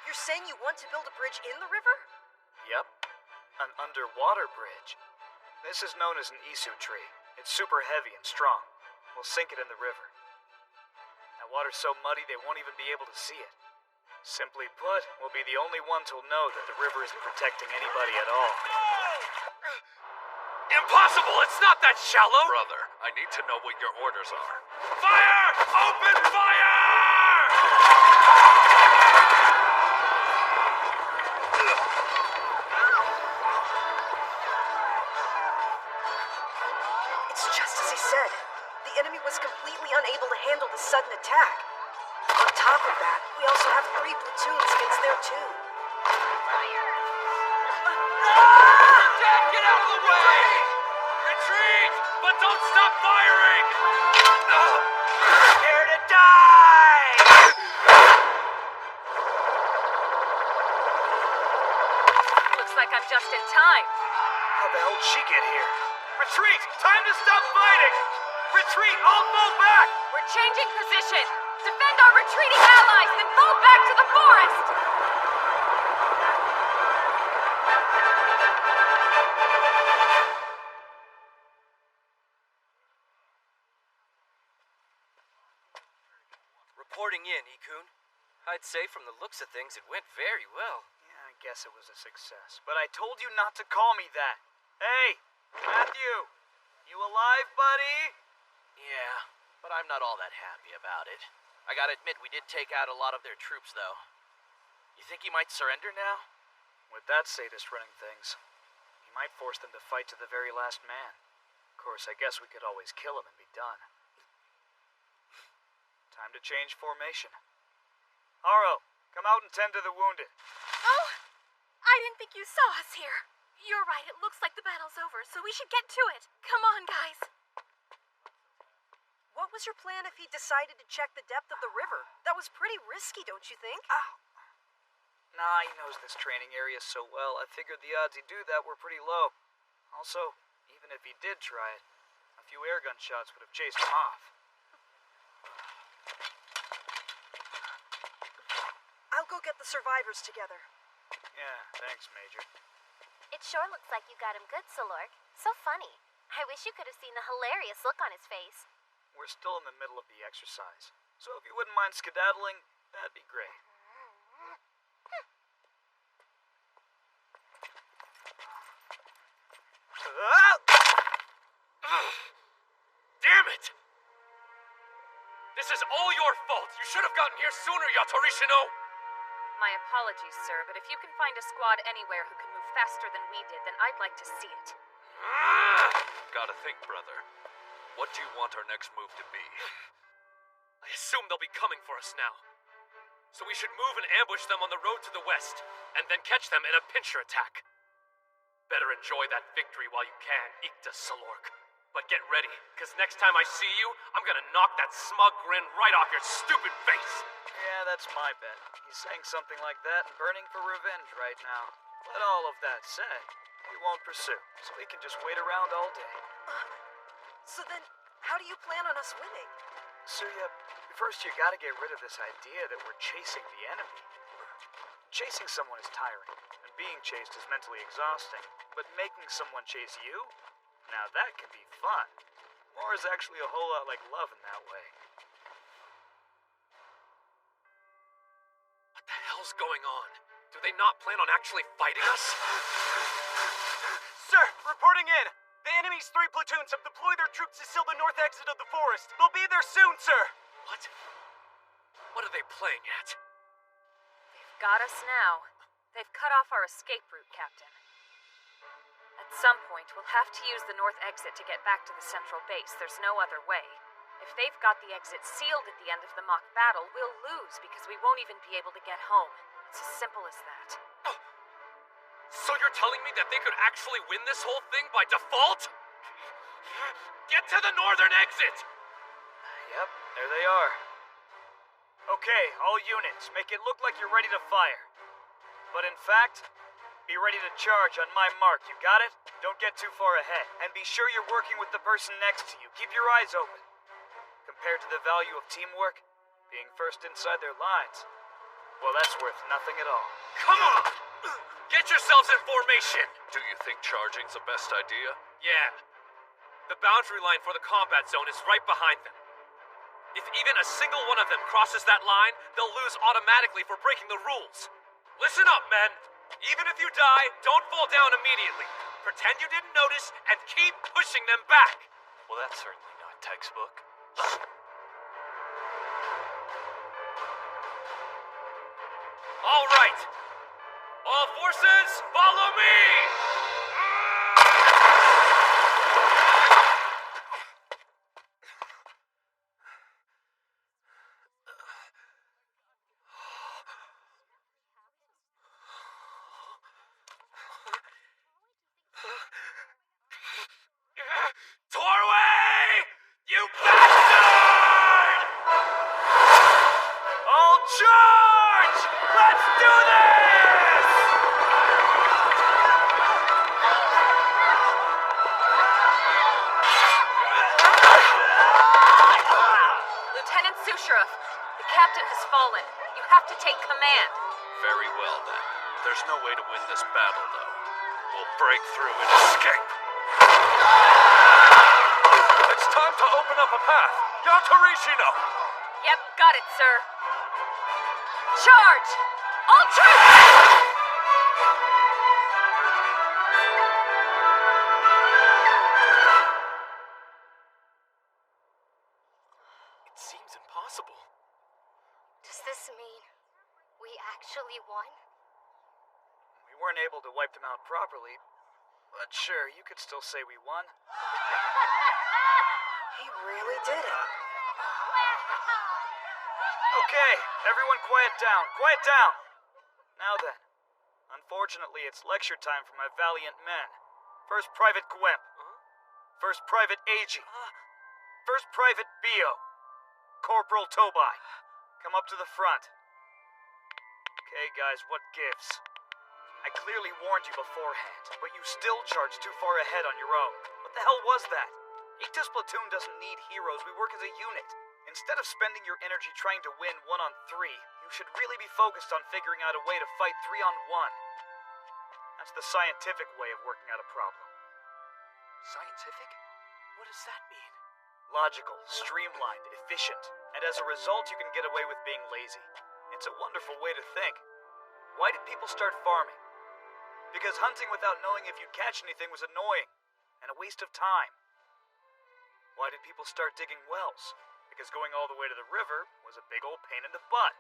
You're saying you want to build a bridge in the river? Yep. An underwater bridge. This is known as an Isu tree. It's super heavy and strong. We'll sink it in the river. That water's so muddy they won't even be able to see it. Simply put, we'll be the only ones who'll know that the river isn't protecting anybody at all. Impossible! It's not that shallow! Brother, I need to know what your orders are. Fire! Open fire! It's just as he said. The enemy was completely unable to handle the sudden attack. On top of that, we also have 3 platoons against their 2. Get out of the way! Retreat! But don't stop firing! Prepare to die! Looks like I'm just in time. How the hell did she get here? Retreat! Time to stop fighting! Retreat! All fall back! We're changing position. Defend our retreating allies, then fall back to the forest! Reporting in, Ikun. I'd say from the looks of things, it went very well. Yeah, I guess it was a success. But I told you not to call me that. Hey, Matthew! You alive, buddy? Yeah, but I'm not all that happy about it. I gotta admit, we did take out a lot of their troops, though. You think he might surrender now? With that sadist running things, he might force them to fight to the very last man. Of course, I guess we could always kill him and be done. Time to change formation. Aro, come out and tend to the wounded. Oh, I didn't think you saw us here. You're right, it looks like the battle's over, so we should get to it. Come on, guys. What was your plan if he decided to check the depth of the river? That was pretty risky, don't you think? Nah, he knows this training area so well, I figured the odds he'd do that were pretty low. Also, even if he did try it, a few airgun shots would have chased him off. I'll go get the survivors together. Yeah, thanks, Major. It sure looks like you got him good, Salork. So funny. I wish you could have seen the hilarious look on his face. We're still in the middle of the exercise, so if you wouldn't mind skedaddling, that'd be great. Damn it! This is all your fault! You should have gotten here sooner, Yatorishino! My apologies, sir, but if you can find a squad anywhere who can move faster than we did, then I'd like to see it. Gotta think, brother. What do you want our next move to be? I assume they'll be coming for us now. So we should move and ambush them on the road to the west, and then catch them in a pincher attack. Better enjoy that victory while you can, Ikta Salork. But get ready, because next time I see you, I'm gonna knock that smug grin right off your stupid face. Yeah, that's my bet. He's saying something like that and burning for revenge right now. But all of that said, we won't pursue, so we can just wait around all day. So then, how do you plan on us winning? Surya, first you gotta get rid of this idea that we're chasing the enemy. Chasing someone is tiring, and being chased is mentally exhausting. But making someone chase you? Now that can be fun. War is actually a whole lot like love in that way. What the hell's going on? Do they not plan on actually fighting us? Sir, reporting in. The enemy's 3 platoons have deployed their troops to seal the north exit of the forest. They'll be there soon, sir. What? What are they playing at? They've got us now. They've cut off our escape route, Captain. At some point, we'll have to use the north exit to get back to the central base. There's no other way. If they've got the exit sealed at the end of the mock battle, we'll lose because we won't even be able to get home. It's as simple as that. Oh. So you're telling me that they could actually win this whole thing by default? Get to the northern exit! Yep, there they are. Okay, all units, make it look like you're ready to fire. But in fact, be ready to charge on my mark, you got it? Don't get too far ahead. And be sure you're working with the person next to you. Keep your eyes open. Compared to the value of teamwork, being first inside their lines, well, that's worth nothing at all. Come on! Get yourselves in formation! Do you think charging's the best idea? Yeah. The boundary line for the combat zone is right behind them. If even a single one of them crosses that line, they'll lose automatically for breaking the rules. Listen up, men! Even if you die, don't fall down immediately. Pretend you didn't notice and keep pushing them back. Well, that's certainly not textbook. All right. All forces, follow me! Torway! You bastard! All charge! Let's do this! Lieutenant Sushirov, the captain has fallen. You have to take command. Very well, then. There's no way to win this battle, though. We'll break through and escape. It's time to open up a path. Yatarishino! Yep, got it, sir. Charge! All troops! It seems impossible. Does this mean we actually won? We weren't able to wipe them out properly, but sure, you could still say we won. He really did it. Okay, everyone quiet down. Quiet down! Now then, unfortunately it's lecture time for my valiant men. First Private Gwemp. First Private Eiji. First Private Bio. Corporal Tobai. Come up to the front. Okay, guys, what gives? I clearly warned you beforehand, but you still charged too far ahead on your own. What the hell was that? Ikta's platoon doesn't need heroes, we work as a unit. Instead of spending your energy trying to win 1-on-3, you should really be focused on figuring out a way to fight 3-on-1. That's the scientific way of working out a problem. Scientific? What does that mean? Logical, streamlined, efficient, and as a result you can get away with being lazy. It's a wonderful way to think. Why did people start farming? Because hunting without knowing if you'd catch anything was annoying, and a waste of time. Why did people start digging wells? Because going all the way to the river was a big old pain in the butt.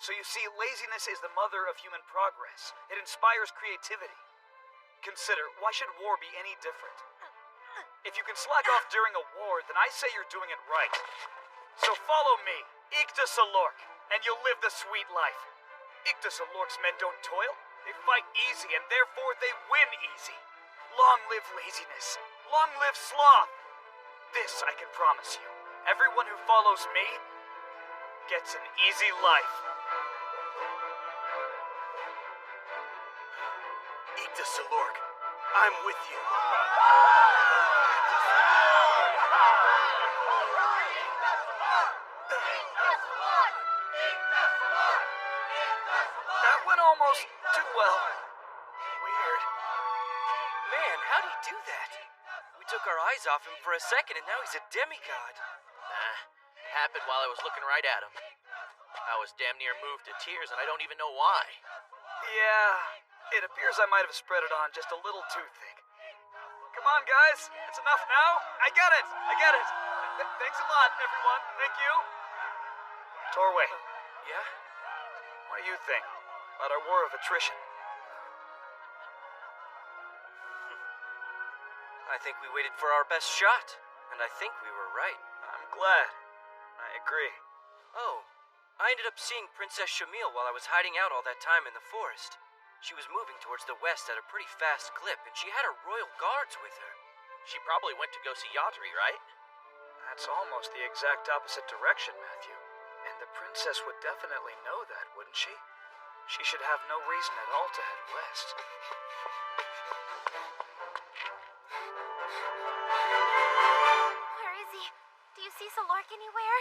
So you see, laziness is the mother of human progress. It inspires creativity. Consider, why should war be any different? If you can slack off during a war, then I say you're doing it right. So follow me, Ikta Salork, and you'll live the sweet life. Yggdrasil-Lork's men don't toil. They fight easy, and therefore they win easy. Long live laziness. Long live sloth. This I can promise you. Everyone who follows me gets an easy life. Yggdrasil-Lork, I'm with you. That went almost too well. Weird. Man, how'd he do that? We took our eyes off him for a second and now he's a demigod. Happened while I was looking right at him. I was damn near moved to tears and I don't even know why. Yeah, it appears I might have spread it on just a little too thick. Come on, guys. It's enough now. I get it. Thanks a lot, everyone. Thank you. Torway. Yeah? What do you think about our war of attrition? I think we waited for our best shot, and I think we were right. I'm glad. I agree. Oh, I ended up seeing Princess Shamil while I was hiding out all that time in the forest. She was moving towards the west at a pretty fast clip, and she had her royal guards with her. She probably went to go see Yatri, right? That's almost the exact opposite direction, Matthew. And the princess would definitely know that, wouldn't she? She should have no reason at all to head west. Where is he? Do you see Solork anywhere?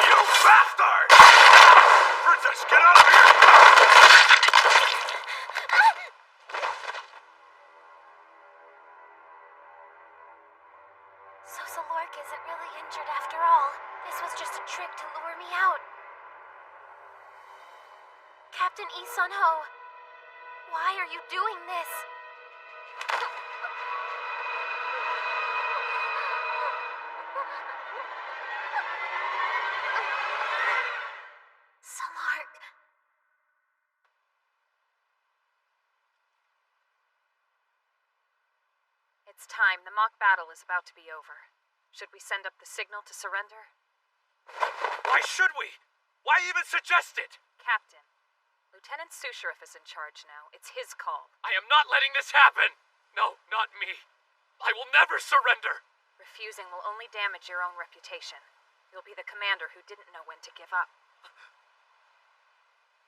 You bastard! Princess, get out of here! So Solork isn't really injured after all. This was just a trick to lure me out. Captain Yi Sun-ho, why are you doing this? Solork. It's time. The mock battle is about to be over. Should we send up the signal to surrender? Why should we? Why even suggest it? Captain, Lieutenant Susheriff is in charge now. It's his call. I am not letting this happen! No, not me. I will never surrender! Refusing will only damage your own reputation. You'll be the commander who didn't know when to give up.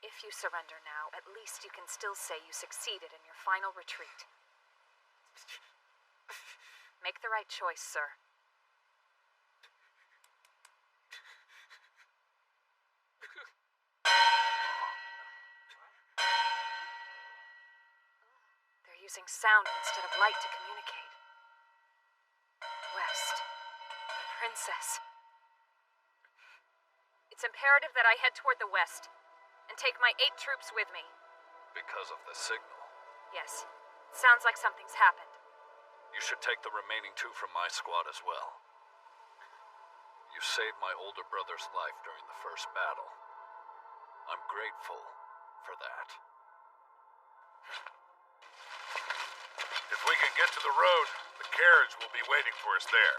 If you surrender now, at least you can still say you succeeded in your final retreat. Make the right choice, sir. They're using sound instead of light to communicate. West. The princess. It's imperative that I head toward the west and take my 8 troops with me. Because of the signal? Yes. Sounds like something's happened. You should take the remaining 2 from my squad as well. You saved my older brother's life during the first battle. I'm grateful for that. If we can get to the road, the carriage will be waiting for us there.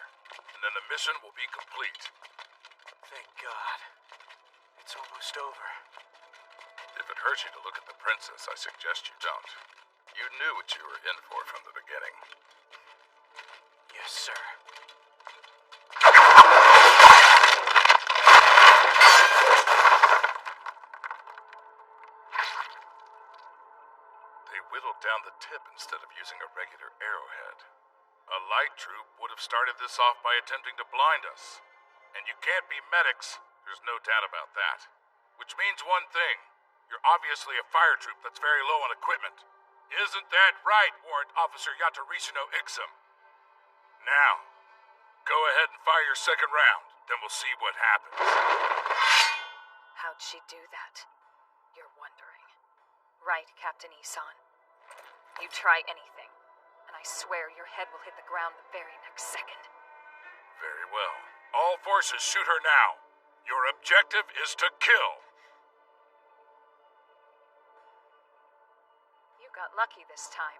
And then the mission will be complete. Thank God. It's almost over. If it hurts you to look at the princess, I suggest you don't. You knew what you were in for from the beginning. Yes, sir. They whittled down the tip instead of using a regular arrowhead. A light troop would have started this off by attempting to blind us. And you can't be medics, there's no doubt about that. Which means one thing. You're obviously a fire troop that's very low on equipment. Isn't that right, Warrant Officer Yatarishino Ixum? Now, go ahead and fire your second round, then we'll see what happens. How'd she do that? You're wondering. Right, Captain Isan. You try anything, and I swear your head will hit the ground the very next second. Very well. All forces shoot her now. Your objective is to kill. You got lucky this time.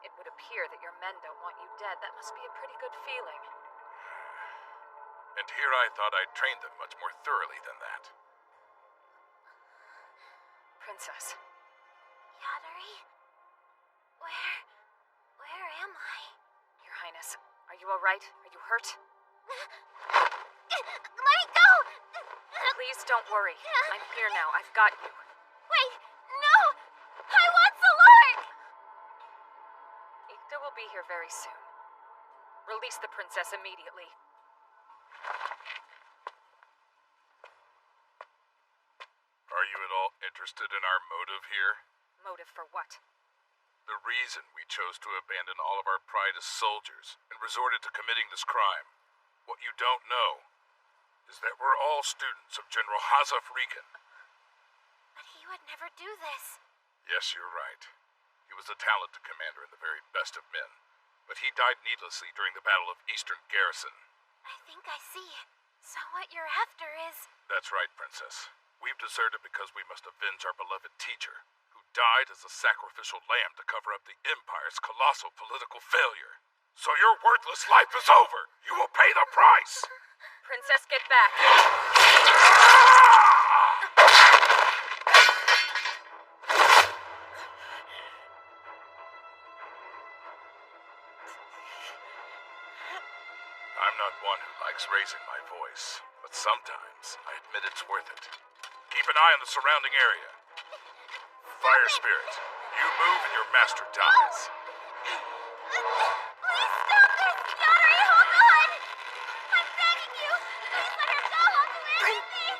It would appear that your men don't want you dead. That must be a pretty good feeling. And here I thought I'd trained them much more thoroughly than that. Princess. Yadari? Where am I? Your Highness, are you alright? Are you hurt? Let me go! Please don't worry. I'm here now. I've got you. Wait, no! I want Solark! Ikta will be here very soon. Release the princess immediately. Are you at all interested in our motive here? Motive for what? The reason we chose to abandon all of our pride as soldiers and resorted to committing this crime. What you don't know is that we're all students of General Hazaf Riken. But he would never do this. Yes, you're right. He was a talented commander and the very best of men. But he died needlessly during the Battle of Eastern Garrison. I think I see. So what you're after is... That's right, Princess. We've deserted because we must avenge our beloved teacher, who died as a sacrificial lamb to cover up the Empire's colossal political failure. So your worthless life is over! You will pay the price! Princess, get back! I'm not one who likes raising my voice, but sometimes I admit it's worth it. Keep an eye on the surrounding area. Fire Spirit, you move and your master dies. Please stop this! Yadari, hold on! I'm begging you! Please let her go! I'll do anything!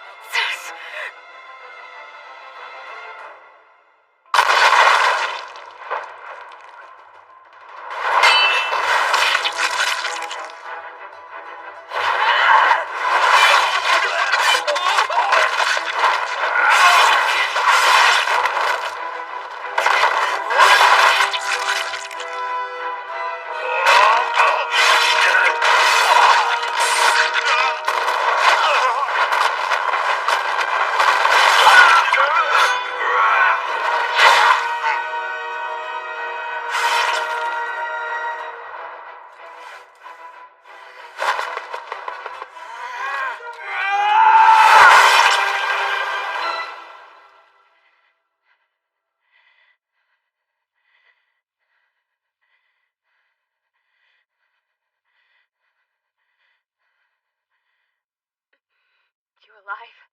You alive?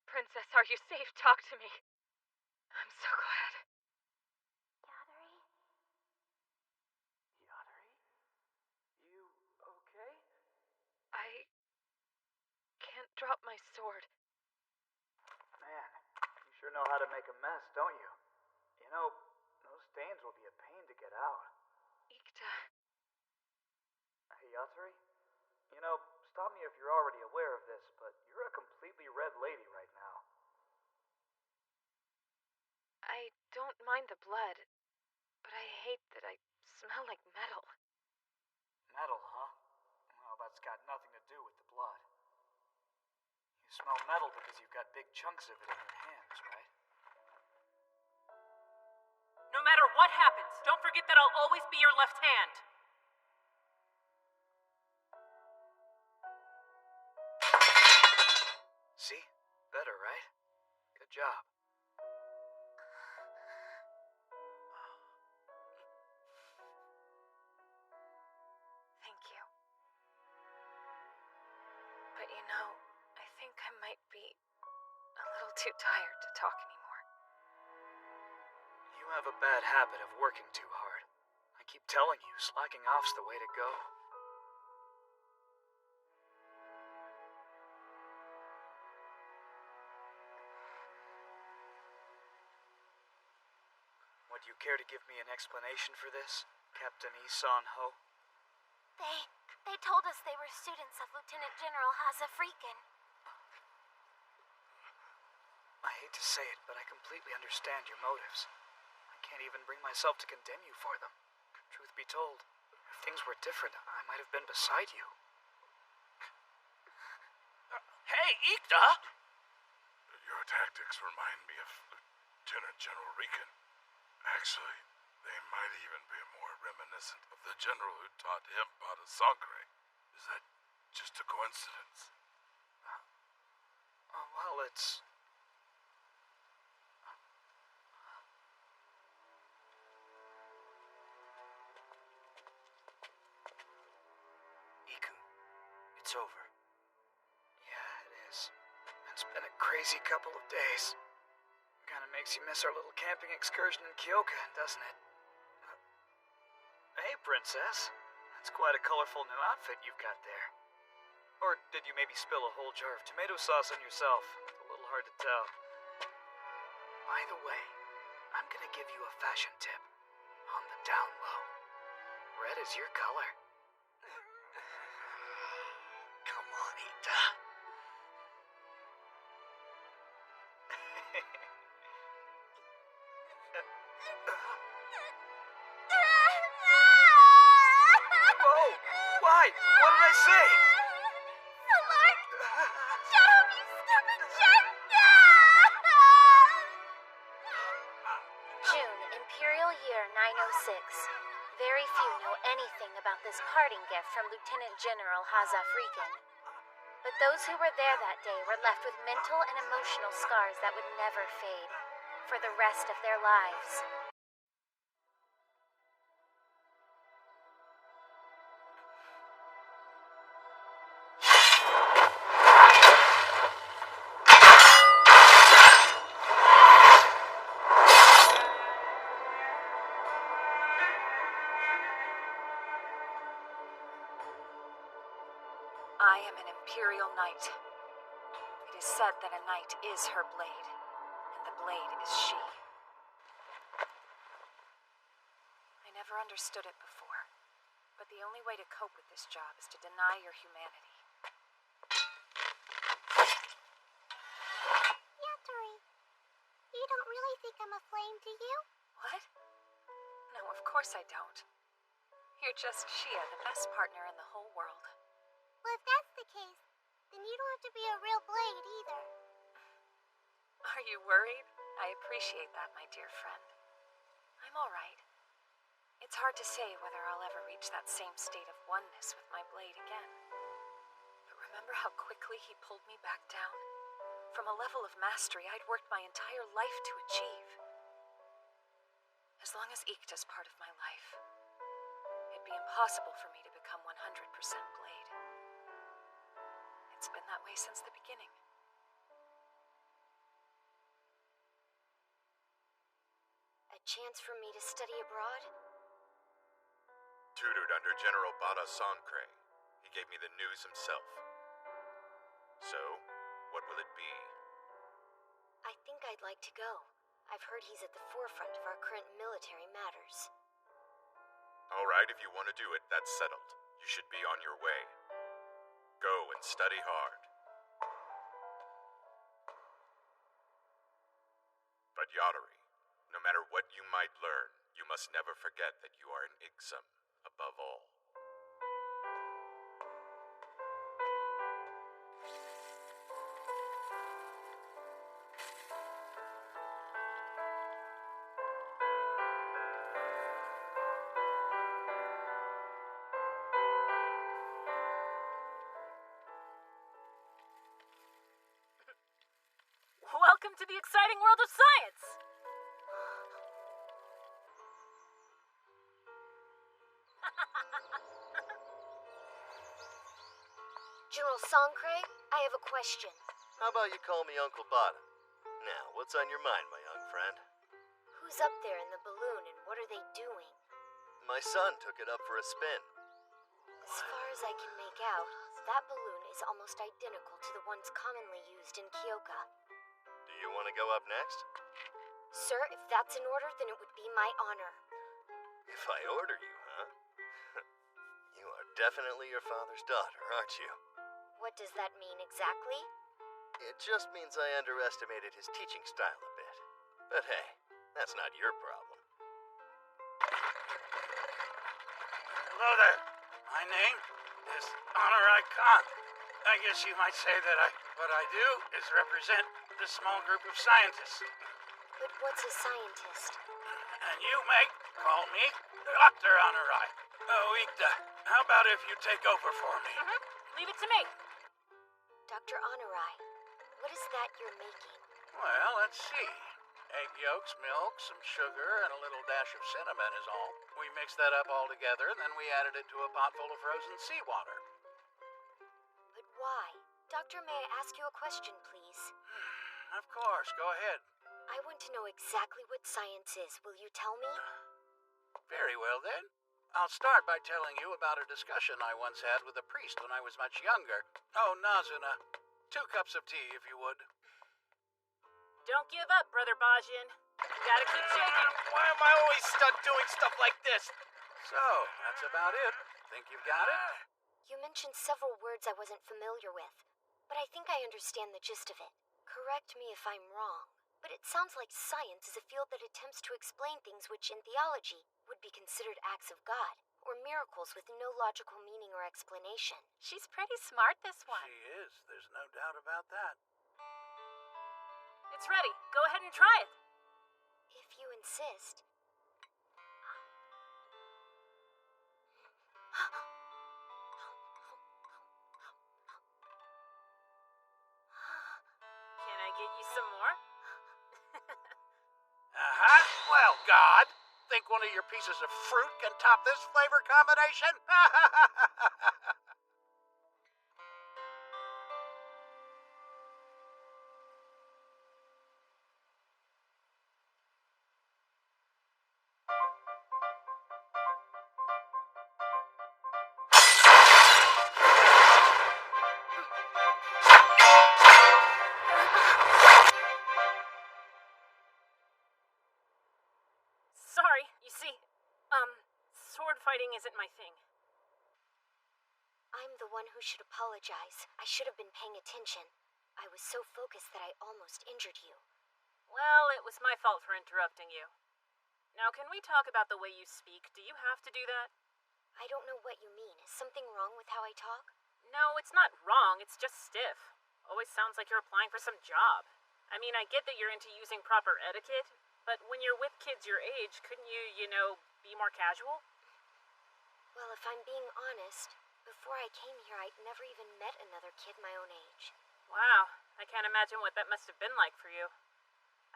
Princess, are you safe? Talk to me. I'm so glad. Yadari? Yadari? You okay? I can't drop my sword. Man, you sure know how to make a mess, don't you? You know, those stains will be a pain to get out. Ikta. Hey, Yatari? You know, stop me if you're already aware of this, but you're a completely red lady right now. I don't mind the blood, but I hate that I smell like metal. Metal, huh? Well, that's got nothing to do with the blood. You smell metal because you've got big chunks of it in your hands, right? No matter what happens, don't forget that I'll always be your left hand. See? Better, right? Good job. Thank you. But you know, I think I might be a little too tired to talk anymore. You have a bad habit of working too hard. I keep telling you, slacking off's the way to go. Would you care to give me an explanation for this, Captain Isan Ho? They told us they were students of Lieutenant General Hazaf Riken. I hate to say it, but I completely understand your motives. I can't even bring myself to condemn you for them. Truth be told, if things were different, I might have been beside you. Hey, Ikta! Your tactics remind me of Lieutenant General Riken. Actually, they might even be more reminiscent of the general who taught him Pada Sankre. Is that just a coincidence? Oh, well, it's... Iku, it's over. Yeah, it is. It's been a crazy couple of days. Kinda makes you miss our little camping excursion in Kyoka, doesn't it? Hey, Princess. That's quite a colorful new outfit you've got there. Or did you maybe spill a whole jar of tomato sauce on yourself? It's a little hard to tell. By the way, I'm gonna give you a fashion tip. On the down low. Red is your color. Come on, Ita. Whoa! Why? What did I say? Solar! Shut up, you stupid jerk! June, Imperial Year 906. Very few know anything about this parting gift from Lieutenant General Hazaf Riken. But those who were there that day were left with mental and emotional scars that would never fade for the rest of their lives. I am an Imperial Knight. It is said that a knight is her blade, and the blade is she. I never understood it before, but the only way to cope with this job is to deny your humanity. Yatori, you don't really think I'm a flame, do you? What? No, of course I don't. You're just Shia, the best partner in the whole world. Well, if that's the case, then you don't have to be a real blade either. Are you worried? I appreciate that, my dear friend. I'm all right. It's hard to say whether I'll ever reach that same state of oneness with my blade again. But remember how quickly he pulled me back down? From a level of mastery I'd worked my entire life to achieve. As long as Ikta's part of my life, it'd be impossible for me to become 100% blade. It's been that way since the beginning. A chance for me to study abroad? Tutored under General Bada Sankre. He gave me the news himself. So, what will it be? I think I'd like to go. I've heard he's at the forefront of our current military matters. All right, if you want to do it, that's settled. You should be on your way. Go and study hard. But Yatori, no matter what you might learn, you must never forget that you are an Ixum above all. Welcome to the exciting world of science! General Sankre, I have a question. How about you call me Uncle Bada? Now, what's on your mind, my young friend? Who's up there in the balloon and what are they doing? My son took it up for a spin. As far as I can make out, that balloon is almost identical to the ones commonly used in Kyoka. Do you want to go up next? Sir, if that's in order, then it would be my honor. If I order you, huh? You are definitely your father's daughter, aren't you? What does that mean exactly? It just means I underestimated his teaching style a bit. But hey, that's not your problem. Hello there. My name is Honorai Khan. I guess you might say that what I do is represent the small group of scientists. But what's a scientist? And you may call me Dr. Honorai. Oh, Ikta, how about if you take over for me? Leave it to me. Dr. Honorai, what is that you're making? Well, let's see. Egg yolks, milk, some sugar, and a little dash of cinnamon is all. We mixed that up all together, and then we added it to a pot full of frozen seawater. But why? Doctor, may I ask you a question, please? Of course, go ahead. I want to know exactly what science is. Will you tell me? Very well, then. I'll start by telling you about a discussion I once had with a priest when I was much younger. Oh, Nazuna, 2 cups of tea, if you would. Don't give up, Brother Bajin. You gotta keep shaking. Why am I always stuck doing stuff like this? So, that's about it. Think you've got it? You mentioned several words I wasn't familiar with, but I think I understand the gist of it. Correct me if I'm wrong, but it sounds like science is a field that attempts to explain things which in theology would be considered acts of God, or miracles with no logical meaning or explanation. She's pretty smart, this one. She is. There's no doubt about that. It's ready. Go ahead and try it. If you insist. Can I get you some more? Uh-huh. Well, God, think one of your pieces of fruit can top this flavor combination? Sorry, you see, sword fighting isn't my thing. I'm the one who should apologize. I should have been paying attention. I was so focused that I almost injured you. Well, it was my fault for interrupting you. Now, can we talk about the way you speak? Do you have to do that? I don't know what you mean. Is something wrong with how I talk? No, it's not wrong. It's just stiff. Always sounds like you're applying for some job. I mean, I get that you're into using proper etiquette, but when you're with kids your age, couldn't you, be more casual? Well, if I'm being honest, before I came here, I'd never even met another kid my own age. Wow, I can't imagine what that must have been like for you.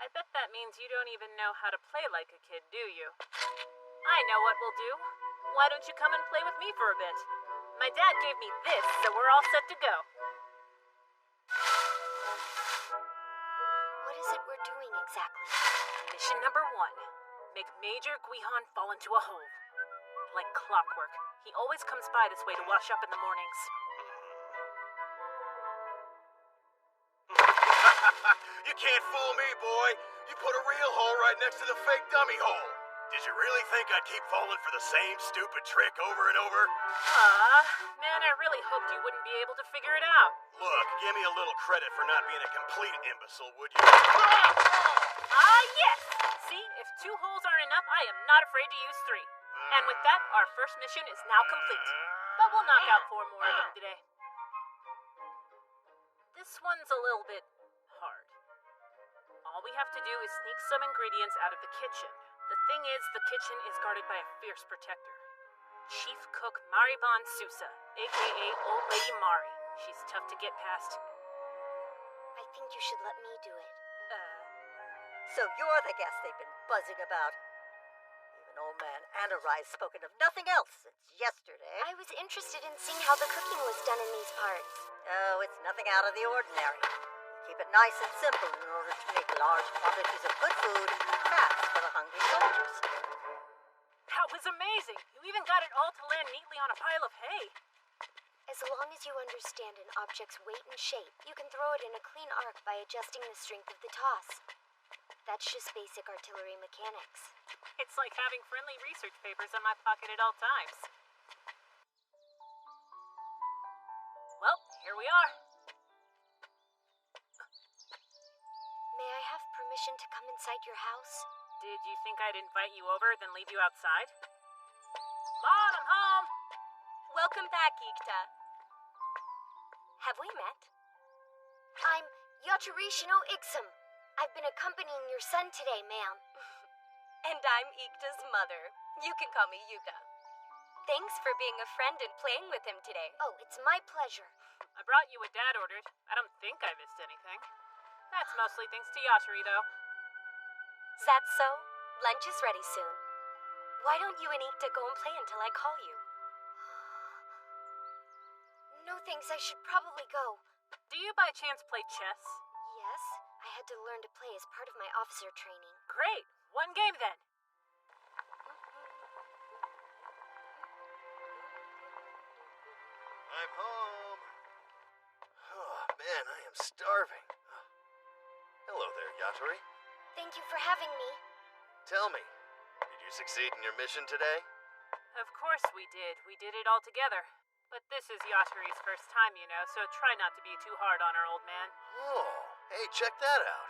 I bet that means you don't even know how to play like a kid, do you? I know what we'll do. Why don't you come and play with me for a bit? My dad gave me this, so we're all set to go. What is it we're doing exactly? Mission number 1. Make Major Guihan fall into a hole. Like clockwork. He always comes by this way to wash up in the mornings. You can't fool me, boy. You put a real hole right next to the fake dummy hole. Did you really think I'd keep falling for the same stupid trick over and over? Man, I really hoped you wouldn't be able to figure it out. Look, give me a little credit for not being a complete imbecile, would you? Yes! See, if 2 holes aren't enough, I am not afraid to use 3. And with that, our first mission is now complete. But we'll knock out 4 more of them today. This one's a little bit hard. All we have to do is sneak some ingredients out of the kitchen. The thing is, the kitchen is guarded by a fierce protector. Chief Cook Mariban Sousa, a.k.a. Old Lady Mari. She's tough to get past. I think you should let me do it. So you're the guest they've been buzzing about. Even old man Anarai's spoken of nothing else since yesterday. I was interested in seeing how the cooking was done in these parts. Oh, it's nothing out of the ordinary. Keep it nice and simple in order to make large quantities of good food fast for the hungry soldiers. That was amazing! You even got it all to land neatly on a pile of hay. As long as you understand an object's weight and shape, you can throw it in a clean arc by adjusting the strength of the toss. That's just basic artillery mechanics. It's like having friendly research papers in my pocket at all times. Well, here we are. May I have permission to come inside your house? Did you think I'd invite you over, then leave you outside? Mom, I'm home! Welcome back, Ikta. Have we met? I'm Yachirisha no Ixum. I've been accompanying your son today, ma'am. And I'm Ikta's mother. You can call me Yuka. Thanks for being a friend and playing with him today. Oh, it's my pleasure. I brought you what Dad ordered. I don't think I missed anything. That's mostly thanks to Yatari, though. Is that so? Lunch is ready soon. Why don't you and Ikta go and play until I call you? No thanks, I should probably go. Do you by chance play chess? Yes, I had to learn to play as part of my officer training. Great! One game then. I'm home. Oh, man, I am starving. Hello there, Yatari. Thank you for having me. Tell me, did you succeed in your mission today? Of course we did. We did it all together. But this is Yatari's first time, you know, so try not to be too hard on our old man. Oh, hey, check that out.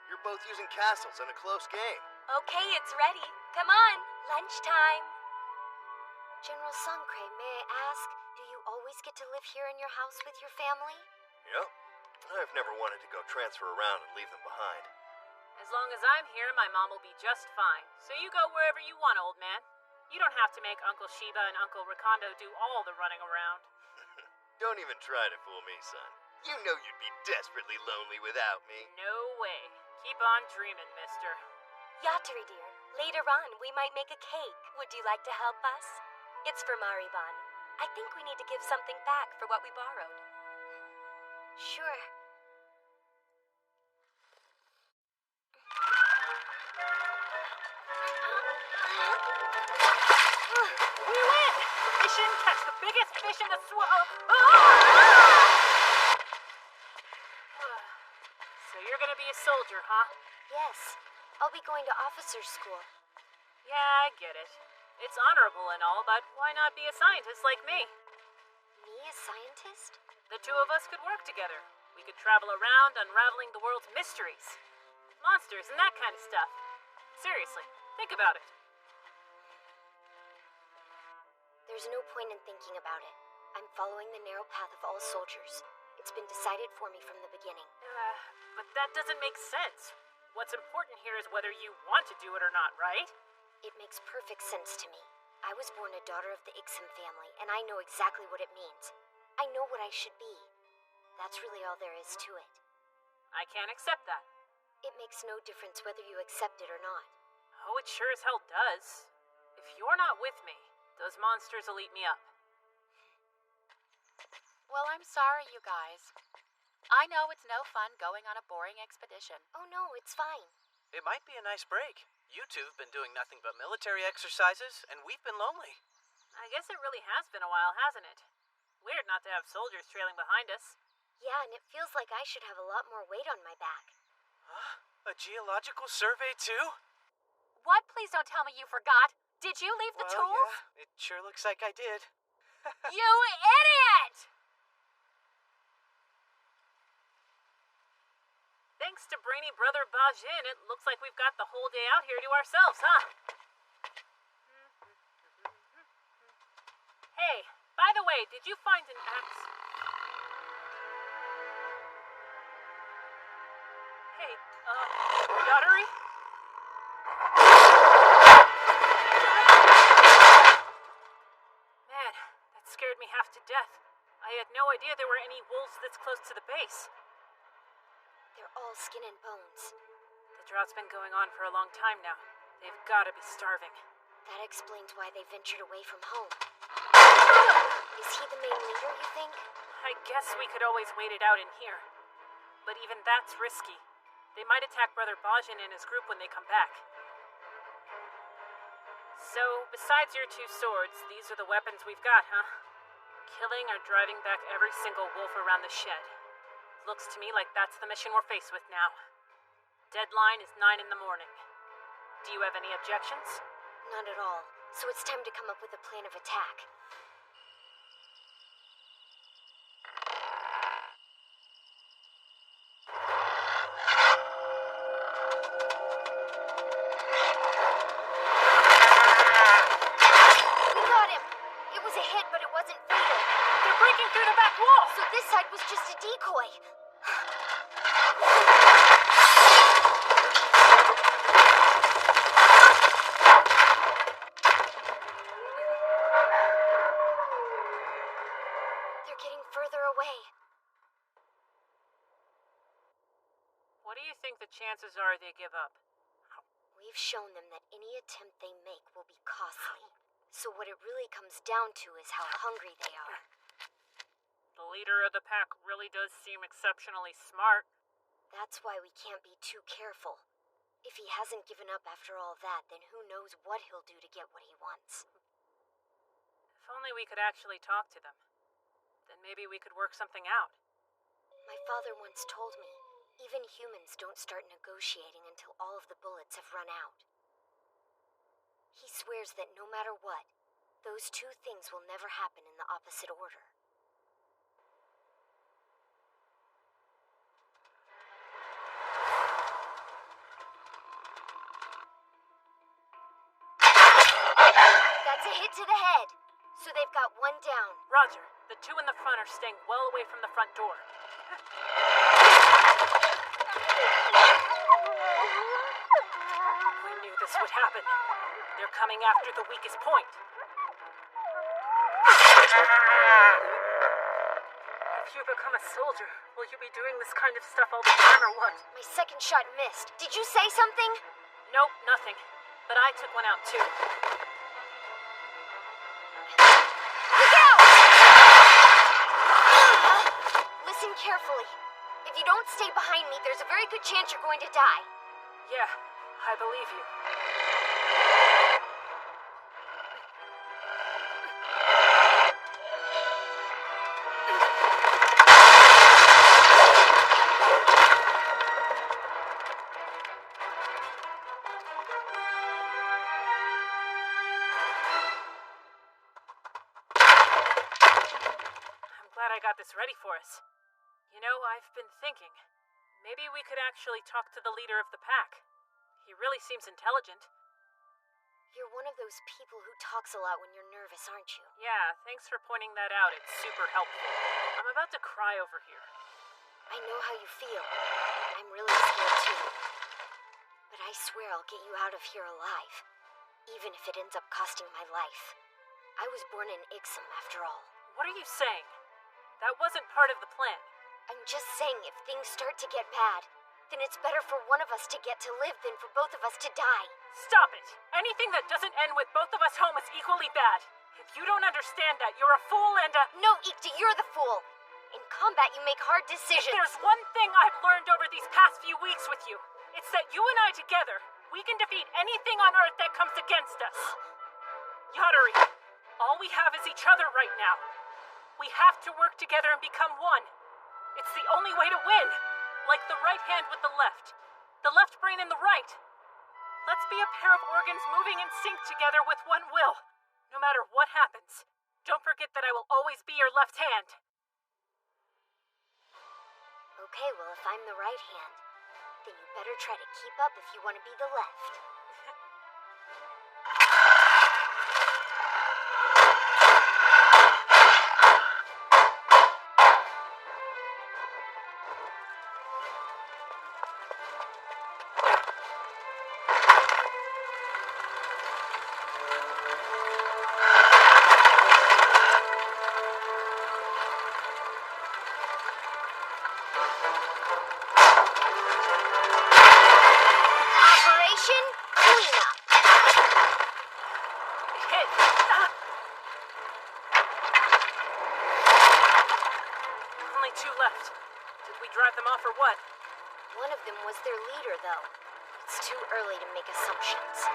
You're both using castles in a close game. Okay, it's ready. Come on, lunchtime. General Suncray, may I ask, do you always get to live here in your house with your family? Yep. I've never wanted to go transfer around and leave them behind. As long as I'm here, my mom will be just fine. So you go wherever you want, old man. You don't have to make Uncle Sheba and Uncle Rikondo do all the running around. Don't even try to fool me, son. You know you'd be desperately lonely without me. No way. Keep on dreaming, mister. Yatari, dear, later on we might make a cake. Would you like to help us? It's for Mariban. I think we need to give something back for what we borrowed. Sure. We win! Mission catch the biggest fish in the So you're gonna be a soldier, huh? Yes. I'll be going to officer school. Yeah, I get it. It's honorable and all, but why not be a scientist like me? Me, a scientist? The two of us could work together. We could travel around unraveling the world's mysteries. Monsters and that kind of stuff. Seriously, think about it. There's no point in thinking about it. I'm following the narrow path of all soldiers. It's been decided for me from the beginning. But that doesn't make sense. What's important here is whether you want to do it or not, right? It makes perfect sense to me. I was born a daughter of the Ixum family, and I know exactly what it means. I know what I should be. That's really all there is to it. I can't accept that. It makes no difference whether you accept it or not. Oh, it sure as hell does. If you're not with me, those monsters will eat me up. Well, I'm sorry, you guys. I know it's no fun going on a boring expedition. Oh no, it's fine. It might be a nice break. You two have been doing nothing but military exercises, and we've been lonely. I guess it really has been a while, hasn't it? Weird not to have soldiers trailing behind us. Yeah, and it feels like I should have a lot more weight on my back. Huh? A geological survey, too? What? Please don't tell me you forgot. Did you leave the tools? Yeah, it sure looks like I did. You idiot! Thanks to brainy brother Bajin, it looks like we've got the whole day out here to ourselves, huh? Hey, by the way, did you find an axe? Hey, Yatari? Man, that scared me half to death. I had no idea there were any wolves this close to the base. They're all skin and bones. The drought's been going on for a long time now. They've gotta be starving. That explains why they ventured away from home. Is he the main leader, you think? I guess we could always wait it out in here. But even that's risky. They might attack Brother Bajin and his group when they come back. So, besides your two swords, these are the weapons we've got, huh? Killing or driving back every single wolf around the shed. Looks to me like that's the mission we're faced with now. Deadline is 9 in the morning. Do you have any objections? Not at all. So it's time to come up with a plan of attack. We got him! It was a hit, but it wasn't fatal. They're breaking through the back wall! So this side was just a decoy. What do you think the chances are they give up? We've shown them that any attempt they make will be costly. So what it really comes down to is how hungry they are. The leader of the pack really does seem exceptionally smart. That's why we can't be too careful. If he hasn't given up after all that, then who knows what he'll do to get what he wants. If only we could actually talk to them. Then maybe we could work something out. My father once told me, even humans don't start negotiating until all of the bullets have run out. He swears that no matter what, those two things will never happen in the opposite order. That's a hit to the head. So they've got one down. Roger. The two in the front are staying well away from the front door. We knew this would happen. They're coming after the weakest point. If you become a soldier, will you be doing this kind of stuff all the time or what? My second shot missed. Did you say something? Nope, nothing. But I took one out too. Look out! Listen carefully. If you don't stay behind me, there's a very good chance you're going to die. Yeah, I believe you. I'm glad I got this ready for us. You know, I've been thinking, maybe we could actually talk to the leader of the pack. He really seems intelligent. You're one of those people who talks a lot when you're nervous, aren't you? Yeah, thanks for pointing that out. It's super helpful. I'm about to cry over here. I know how you feel. I'm really scared too. But I swear I'll get you out of here alive, even if it ends up costing my life. I was born in Ixum, after all. What are you saying? That wasn't part of the plan. I'm just saying if things start to get bad, then it's better for one of us to get to live than for both of us to die. Stop it! Anything that doesn't end with both of us home is equally bad. If you don't understand that, you're a fool and a... No, Ikta, you're the fool. In combat, you make hard decisions. If there's one thing I've learned over these past few weeks with you, it's that you and I together, we can defeat anything on Earth that comes against us. Yatari, all we have is each other right now. We have to work together and become one. It's the only way to win. Like the right hand with the left brain and the right. Let's be a pair of organs moving in sync together with one will. No matter what happens, don't forget that I will always be your left hand. Okay, well, if I'm the right hand, then you better try to keep up if you want to be the left. Operation Cleanup. Hit! Only two left. Did we drive them off or what? One of them was their leader, though. It's too early to make assumptions.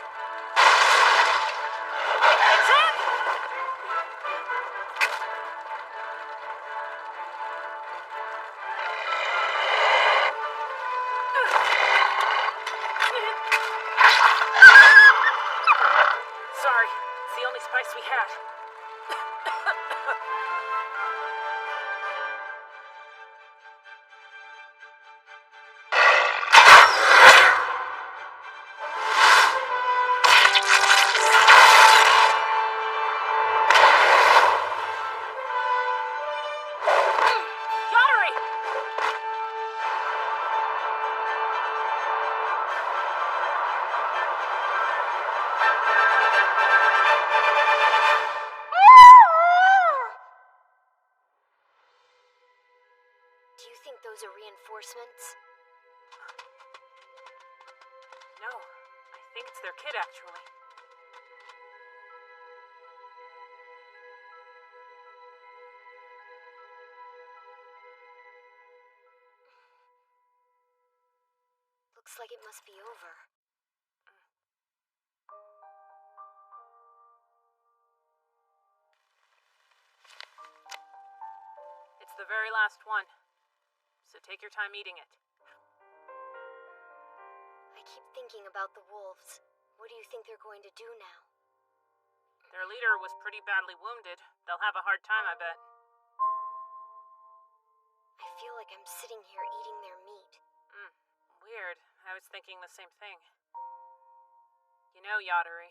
Sorry, it's the only spice we had. Yatari! Do you think those are reinforcements? No, I think it's their kid, actually. Looks like it must be over. It's the very last one, so take your time eating it. I keep thinking about the wolves. What do you think they're going to do now? Their leader was pretty badly wounded. They'll have a hard time, I bet. I feel like I'm sitting here eating their meat. Weird. I was thinking the same thing. You know, Yatari,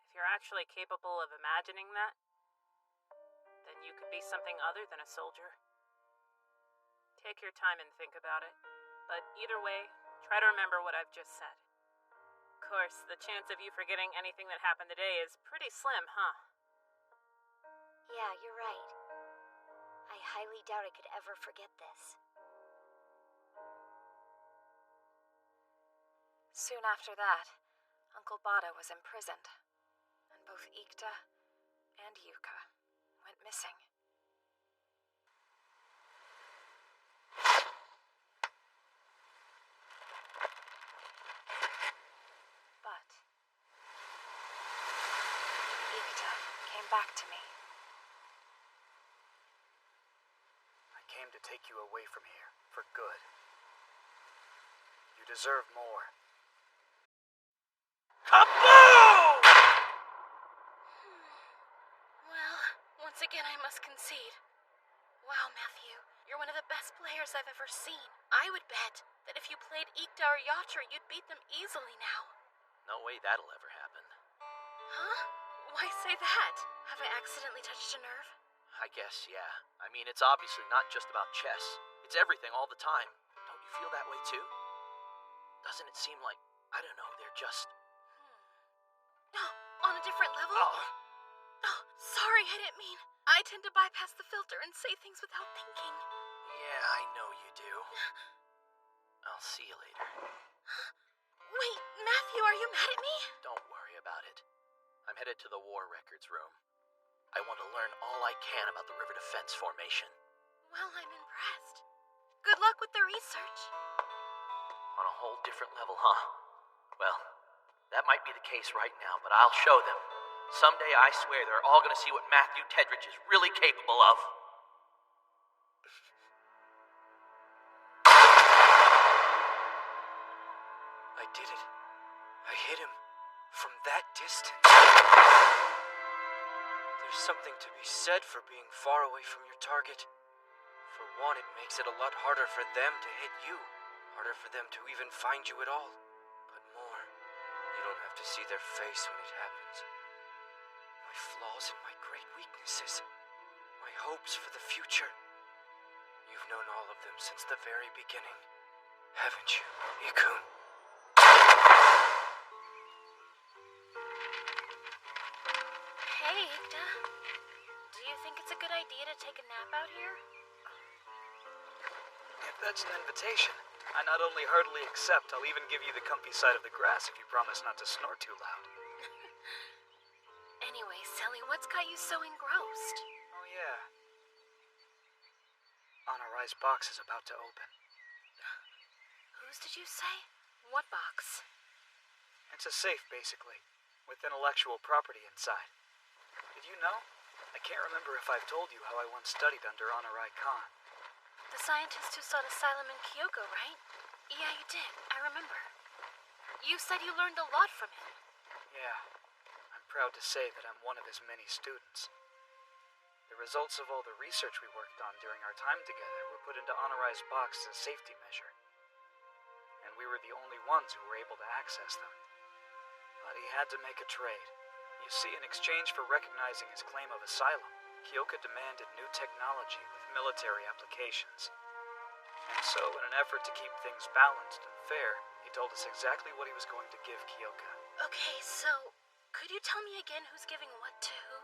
if you're actually capable of imagining that, then you could be something other than a soldier. Take your time and think about it. But either way, try to remember what I've just said. Of course, the chance of you forgetting anything that happened today is pretty slim, huh? Yeah, you're right. I highly doubt I could ever forget this. Soon after that, Uncle Bada was imprisoned, and both Ikta and Yuka went missing. But Ikta came back to me. I came to take you away from here, for good. You deserve more. Kaboom! Well, once again I must concede. Wow, Matthew, you're one of the best players I've ever seen. I would bet that if you played Ikta or Yatri, you'd beat them easily now. No way that'll ever happen. Huh? Why say that? Have I accidentally touched a nerve? I guess, yeah. I mean, it's obviously not just about chess. It's everything all the time. Don't you feel that way too? Doesn't it seem like, I don't know, they're just... On a different level? Oh, sorry, I didn't mean. I tend to bypass the filter and say things without thinking. Yeah, I know you do. I'll see you later. Wait, Matthew, are you mad at me? Don't worry about it. I'm headed to the War Records room. I want to learn all I can about the River Defense Formation. Well, I'm impressed. Good luck with the research. On a whole different level, huh? Well, that might be the case right now, but I'll show them. Someday, I swear, they're all gonna see what Matthew Tedridge is really capable of. I did it. I hit him. From that distance. There's something to be said for being far away from your target. For one, it makes it a lot harder for them to hit you. Harder for them to even find you at all. But more, you don't have to see their face when it happens. My flaws and my great weaknesses. My hopes for the future. You've known all of them since the very beginning. Haven't you, Ikun? Hey, Ikta. Do you think it's a good idea to take a nap out here? If that's an invitation, I not only heartily accept, I'll even give you the comfy side of the grass if you promise not to snore too loud. Anyway, Silly, what's got you so engrossed? Oh, yeah. Honorai's box is about to open. Whose did you say? What box? It's a safe, basically, with intellectual property inside. Did you know? I can't remember if I've told you how I once studied under Honorai Khan. The scientist who sought asylum in Kyoko, right? Yeah, you did. I remember. You said you learned a lot from him. Yeah. I'm proud to say that I'm one of his many students. The results of all the research we worked on during our time together were put into Honorai's box as a safety measure. And we were the only ones who were able to access them. But he had to make a trade. You see, in exchange for recognizing his claim of asylum, Kyoka demanded new technology with military applications. And so, in an effort to keep things balanced and fair, he told us exactly what he was going to give Kyoka. Okay, so, could you tell me again who's giving what to who?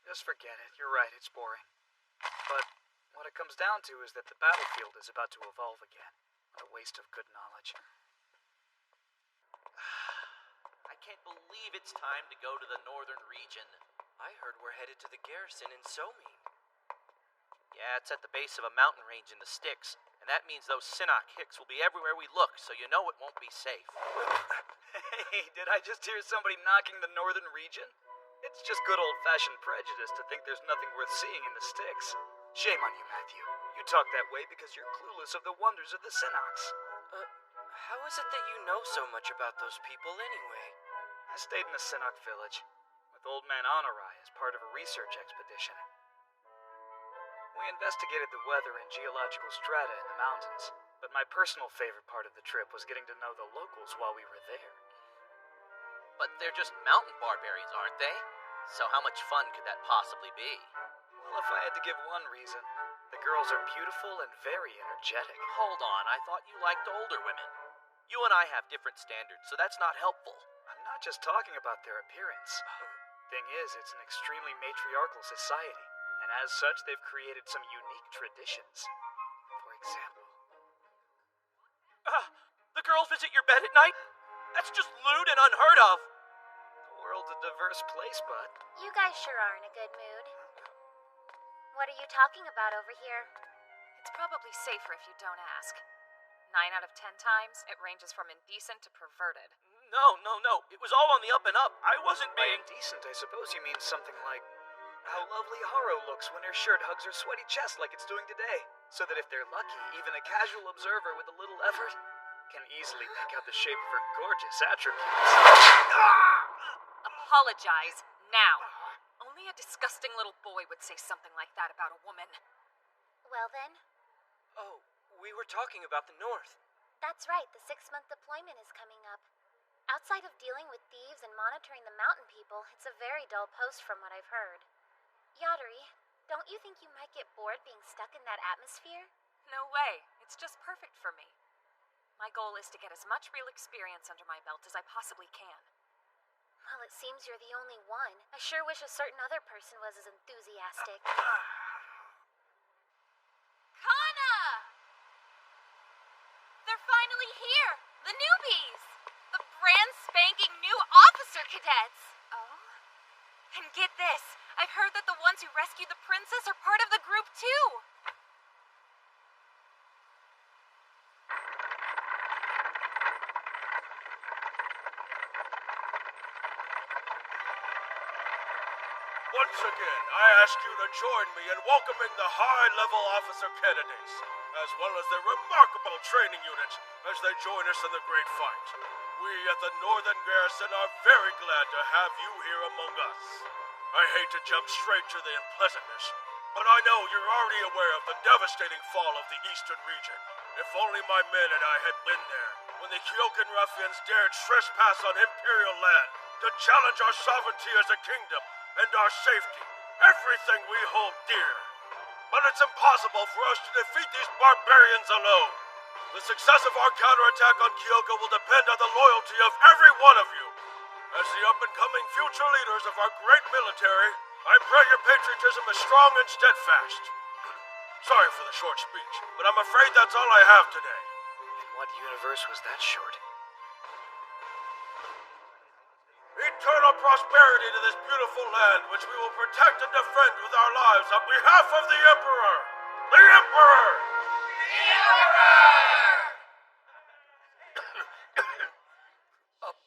Just forget it. You're right, it's boring. But what it comes down to is that the battlefield is about to evolve again. What a waste of good knowledge. I can't believe it's time to go to the northern region. I heard we're headed to the garrison in Somine. Yeah, it's at the base of a mountain range in the sticks, and that means those Sinnock Hicks will be everywhere we look, so you know it won't be safe. Hey, did I just hear somebody knocking the northern region? It's just good old-fashioned prejudice to think there's nothing worth seeing in the sticks. Shame on you, Matthew. You talk that way because you're clueless of the wonders of the Sinnocks. How is it that you know so much about those people anyway? I stayed in the Sinnock village with old man Honorai as part of a research expedition. We investigated the weather and geological strata in the mountains, but my personal favorite part of the trip was getting to know the locals while we were there. But they're just mountain barbarians, aren't they? So how much fun could that possibly be? Well, if I had to give one reason, the girls are beautiful and very energetic. Hold on, I thought you liked older women. You and I have different standards, so that's not helpful. I'm not just talking about their appearance. Thing is, it's an extremely matriarchal society, and as such, they've created some unique traditions. For example... The girls visit your bed at night? That's just lewd and unheard of. The world's a diverse place, bud. You guys sure are in a good mood. What are you talking about over here? It's probably safer if you don't ask. 9 out of 10 times, it ranges from indecent to perverted. No. It was all on the up and up. I wasn't By being... indecent, I suppose you mean something like how lovely Haro looks when her shirt hugs her sweaty chest like it's doing today. So that if they're lucky, even a casual observer with a little effort can easily pick out the shape of her gorgeous attributes. Apologize now. Only a disgusting little boy would say something like that about a woman. Well then, Oh, we were talking about the North. that's right, the 6-month deployment is coming up. Outside of dealing with thieves and monitoring the mountain people, it's a very dull post from what I've heard. Yatari, don't you think you might get bored being stuck in that atmosphere? No way. It's just perfect for me. My goal is to get as much real experience under my belt as I possibly can. Well, it seems you're the only one. I sure wish a certain other person was as enthusiastic. Kana! They're finally here! The newbies! The brand spanking new officer cadets! Oh? And get this, I've heard that the ones who rescued the princess are part of the group too! Once again, I ask you to join me in welcoming the high-level officer candidates, as well as their remarkable training units as they join us in the great fight. We at the Northern Garrison are very glad to have you here among us. I hate to jump straight to the unpleasantness, but I know you're already aware of the devastating fall of the Eastern region. If only my men and I had been there when the Kyokan ruffians dared trespass on Imperial land to challenge our sovereignty as a kingdom and our safety, everything we hold dear. But it's impossible for us to defeat these barbarians alone. The success of our counterattack on Kyoko will depend on the loyalty of every one of you. As the up-and-coming future leaders of our great military, I pray your patriotism is strong and steadfast. Sorry for the short speech, but I'm afraid that's all I have today. In what universe was that short? Eternal prosperity to this beautiful land, which we will protect and defend with our lives on behalf of the Emperor! The Emperor! The Emperor!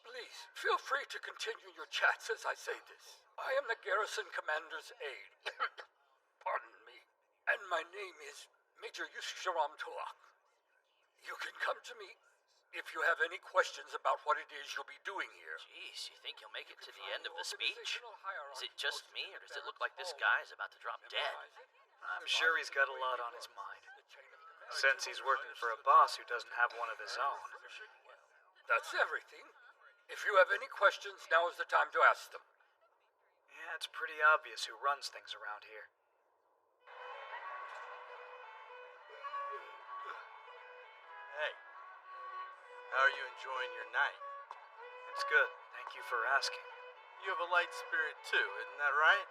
Please, feel free to continue your chats as I say this. I am the garrison commander's aide. Pardon me. And my name is Major Yusharam Toak. You can come to me if you have any questions about what it is you'll be doing here. Jeez, you think you'll make it to the end of the speech? Is it just me, or does it look like this guy's about to drop dead? I'm sure he's got a lot on his mind. Since he's working for a boss who doesn't have one of his own. That's everything. If you have any questions, now is the time to ask them. Yeah, it's pretty obvious who runs things around here. Hey, how are you enjoying your night? It's good. Thank you for asking. You have a light spirit too, isn't that right?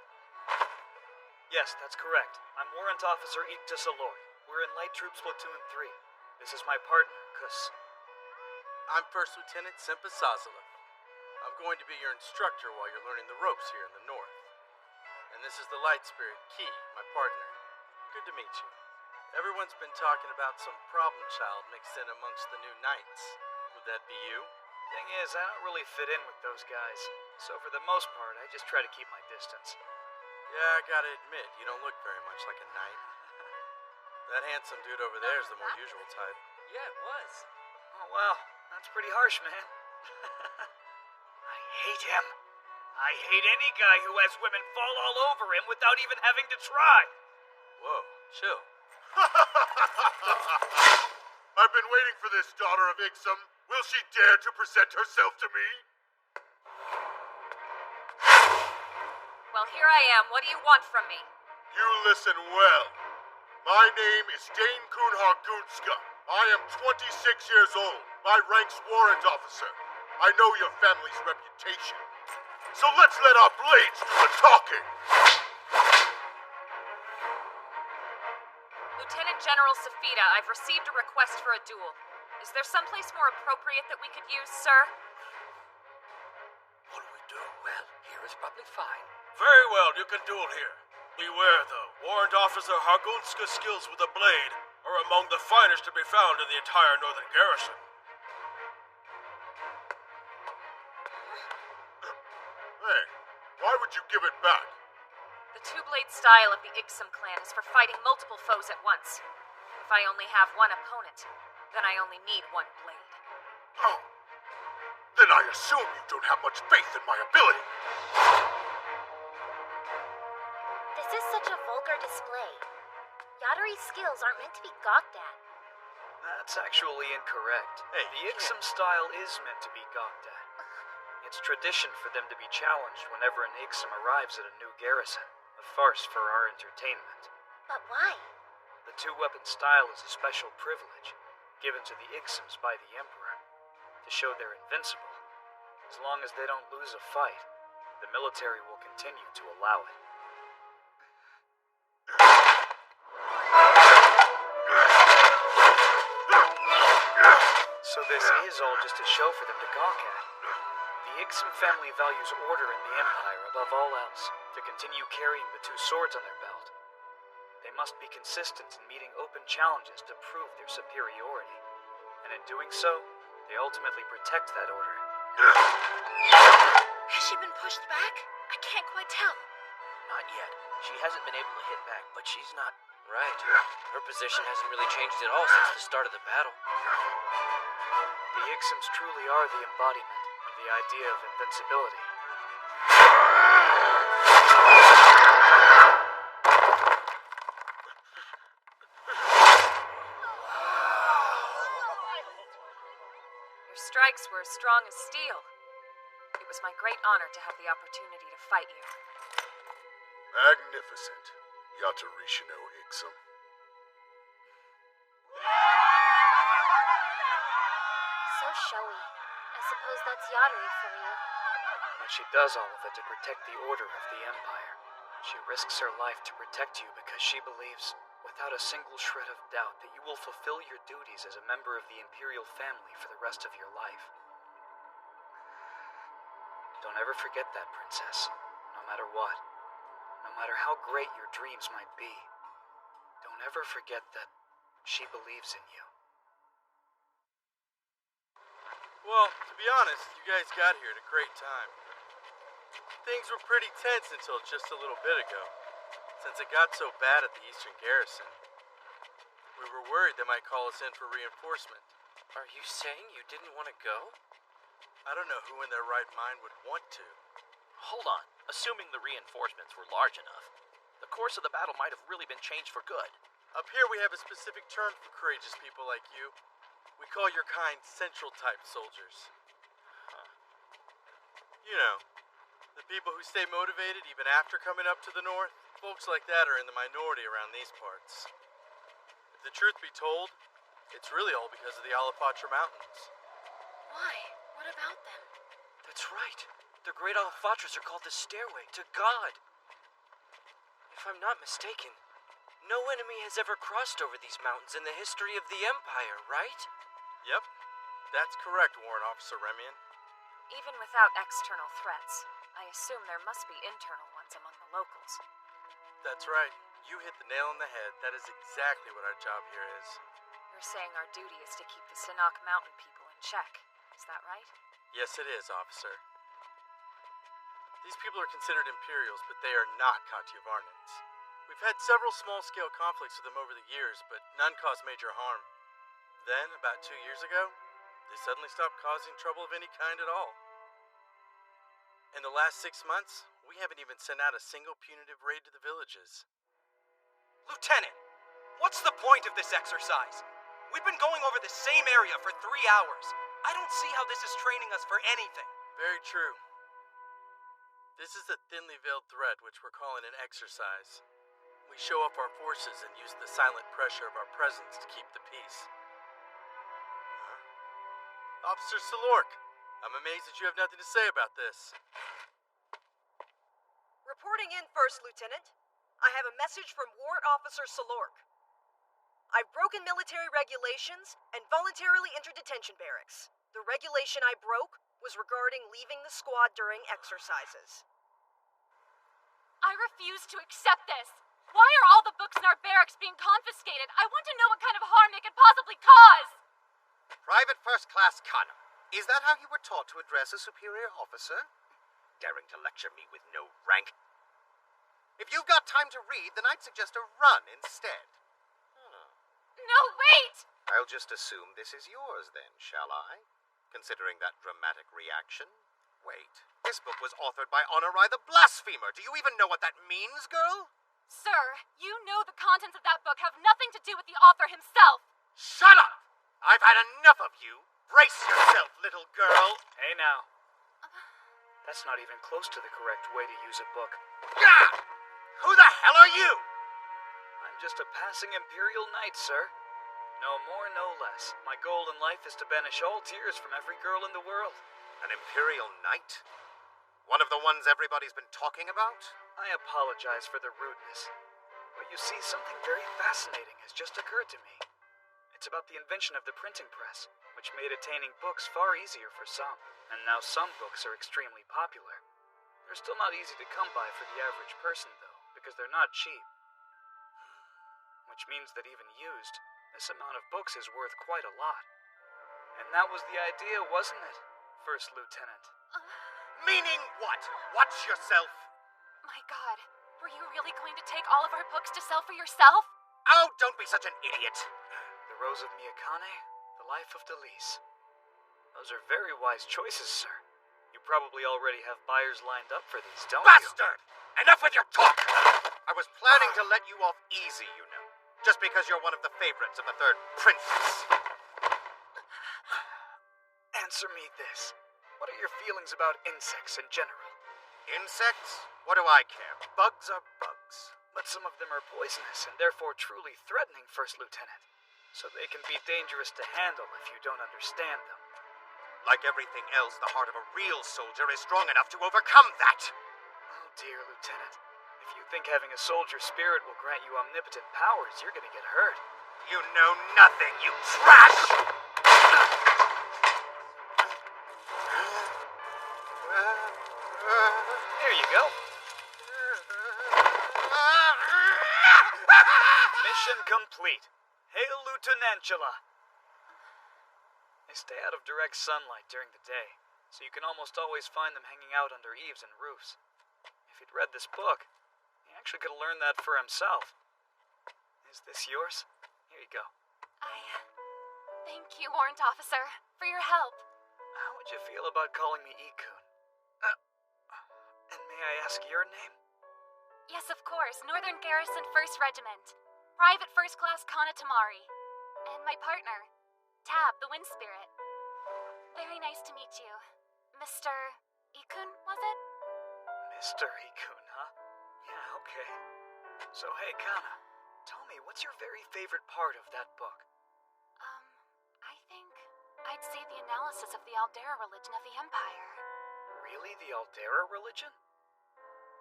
Yes, that's correct. I'm Warrant Officer Ikta Saloy. We're in Light Troops Platoon 3. This is my partner, Kus. I'm First Lieutenant Simpa Sazalov. I'm going to be your instructor while you're learning the ropes here in the north. And this is the Light Spirit, Key, my partner. Good to meet you. Everyone's been talking about some problem child mixed in amongst the new knights. Would that be you? Thing is, I don't really fit in with those guys. So for the most part, I just try to keep my distance. Yeah, I gotta admit, you don't look very much like a knight. That handsome dude over there is the more usual type. Yeah, it was. Oh, well, that's pretty harsh, man. I hate him. I hate any guy who has women fall all over him without even having to try. Whoa, chill. I've been waiting for this, daughter of Ixum. Will she dare to present herself to me? Well, here I am. What do you want from me? You listen well. My name is Dane Kunhar Gunska. I am 26 years old. My rank's warrant officer. I know your family's reputation. So let's let our blades do the talking. Lieutenant General Safita, I've received a request for a duel. Is there someplace more appropriate that we could use, sir? What do we do? Well, here is probably fine. Very well, you can duel here. Beware, though. Warrant Officer Hargunska's skills with a blade are among the finest to be found in the entire northern garrison. Hey, why would you give it back? The two-blade style of the Ixum clan is for fighting multiple foes at once. If I only have one opponent, then I only need one blade. Oh. Then I assume you don't have much faith in my ability. This is such a vulgar display. Yadari's skills aren't meant to be gawked at. That's actually incorrect. Hey, the Ixum style is meant to be gawked at. It's tradition for them to be challenged whenever an Ixum arrives at a new garrison, a farce for our entertainment. But why? The two-weapon style is a special privilege, given to the Ixums by the Emperor, to show they're invincible. As long as they don't lose a fight, the military will continue to allow it. So this is all just a show for them to gawk at. The Ixum family values order in the Empire above all else, to continue carrying the two swords on their belt. They must be consistent in meeting open challenges to prove their superiority. And in doing so, they ultimately protect that order. Has she been pushed back? I can't quite tell. Not yet. She hasn't been able to hit back, but she's not... Right. Her position hasn't really changed at all since the start of the battle. The Ixums truly are the embodiment of the idea of invincibility. Your strikes were as strong as steel. It was my great honor to have the opportunity to fight you. Magnificent, Yatarishino Ixum. So showy. I suppose that's Yadari for you. And she does all of it to protect the order of the Empire. She risks her life to protect you because she believes, without a single shred of doubt, that you will fulfill your duties as a member of the Imperial family for the rest of your life. Don't ever forget that, Princess, no matter what. No matter how great your dreams might be. Don't ever forget that she believes in you. Well, to be honest, you guys got here at a great time. Things were pretty tense until just a little bit ago. Since it got so bad at the Eastern Garrison, we were worried they might call us in for reinforcement. Are you saying you didn't want to go? I don't know who in their right mind would want to. Hold on. Assuming the reinforcements were large enough, the course of the battle might have really been changed for good. Up here we have a specific term for courageous people like you. We call your kind Central-type soldiers. Huh. You know, the people who stay motivated even after coming up to the north. Folks like that are in the minority around these parts. If the truth be told, it's really all because of the Alapatra Mountains. Why? What about them? That's right. The Great Alphatras are called the Stairway to God. If I'm not mistaken, No enemy has ever crossed over these mountains in the history of the Empire, right? Yep, that's correct, Warrant Officer Remian. Even without external threats, I assume there must be internal ones among the locals. That's right. You hit the nail on the head. That is exactly what our job here is. You're saying our duty is to keep the Sinnoh Mountain people in check. Is that right? Yes, it is, officer. These people are considered Imperials, but they are not Katyavarnans. We've had several small-scale conflicts with them over the years, but none caused major harm. Then, about 2 years ago, they suddenly stopped causing trouble of any kind at all. In the last 6 months, we haven't even sent out a single punitive raid to the villages. Lieutenant, what's the point of this exercise? We've been going over the same area for 3 hours. I don't see how this is training us for anything. Very true. This is a thinly veiled threat which we're calling an exercise. We show off our forces and use the silent pressure of our presence to keep the peace. Officer Salork, I'm amazed that you have nothing to say about this. Reporting in, First Lieutenant. I have a message from Warrant Officer Salork. I've broken military regulations and voluntarily entered detention barracks. The regulation I broke was regarding leaving the squad during exercises. I refuse to accept this. Why are all the books in our barracks being confiscated? I want to know what kind of harm they could possibly cause. Private First Class Connor, is that how you were taught to address a superior officer? Daring to lecture me with no rank? If you've got time to read, then I'd suggest a run instead. No, wait! I'll just assume this is yours then, shall I? Considering that dramatic reaction. Wait, this book was authored by Honorai the Blasphemer. Do you even know what that means, girl? Sir, you know the contents of that book have nothing to do with the author himself. Shut up! I've had enough of you. Brace yourself, little girl. Hey now. That's not even close to the correct way to use a book. Gah! Who the hell are you? I'm just a passing Imperial Knight, sir. No more, no less. My goal in life is to banish all tears from every girl in the world. An Imperial Knight? One of the ones everybody's been talking about? I apologize for the rudeness. But you see, something very fascinating has just occurred to me. It's about the invention of the printing press, which made attaining books far easier for some. And now some books are extremely popular. They're still not easy to come by for the average person, though, because they're not cheap. Which means that even used, this amount of books is worth quite a lot. And that was the idea, wasn't it, First Lieutenant? Meaning what? Watch yourself! My God, were you really going to take all of our books to sell for yourself? Oh, don't be such an idiot! The Rose of Miyakane, The Life of Delise. Those are very wise choices, sir. You probably already have buyers lined up for these, don't you? Bastard! Enough with your talk! I was planning to let you off easy, you know. Just because you're one of the favorites of the third princess. Answer me this. What are your feelings about insects in general? Insects? What do I care? Bugs are bugs. But some of them are poisonous and therefore truly threatening, First Lieutenant. So they can be dangerous to handle if you don't understand them. Like everything else, the heart of a real soldier is strong enough to overcome that. Oh dear, Lieutenant. If you think having a soldier spirit will grant you omnipotent powers, you're gonna get hurt. You know nothing, you trash! There you go. Mission complete. Hail Lieutenantula. They stay out of direct sunlight during the day, so you can almost always find them hanging out under eaves and roofs. If he'd read this book, he actually could have learned that for himself. Is this yours? Here you go. Thank you, Warrant Officer, for your help. How would you feel about calling me Ikun? And may I ask your name? Yes, of course. Northern Garrison 1st Regiment. Private First Class Kana Tamari. And my partner, Tab, the Wind Spirit. Very nice to meet you. Mr. Ikun, was it? Mr. Ikun, huh? Yeah, okay. So hey, Kana, tell me, what's your very favorite part of that book? I think I'd say the analysis of the Aldera religion of the Empire. Really, the Aldera religion?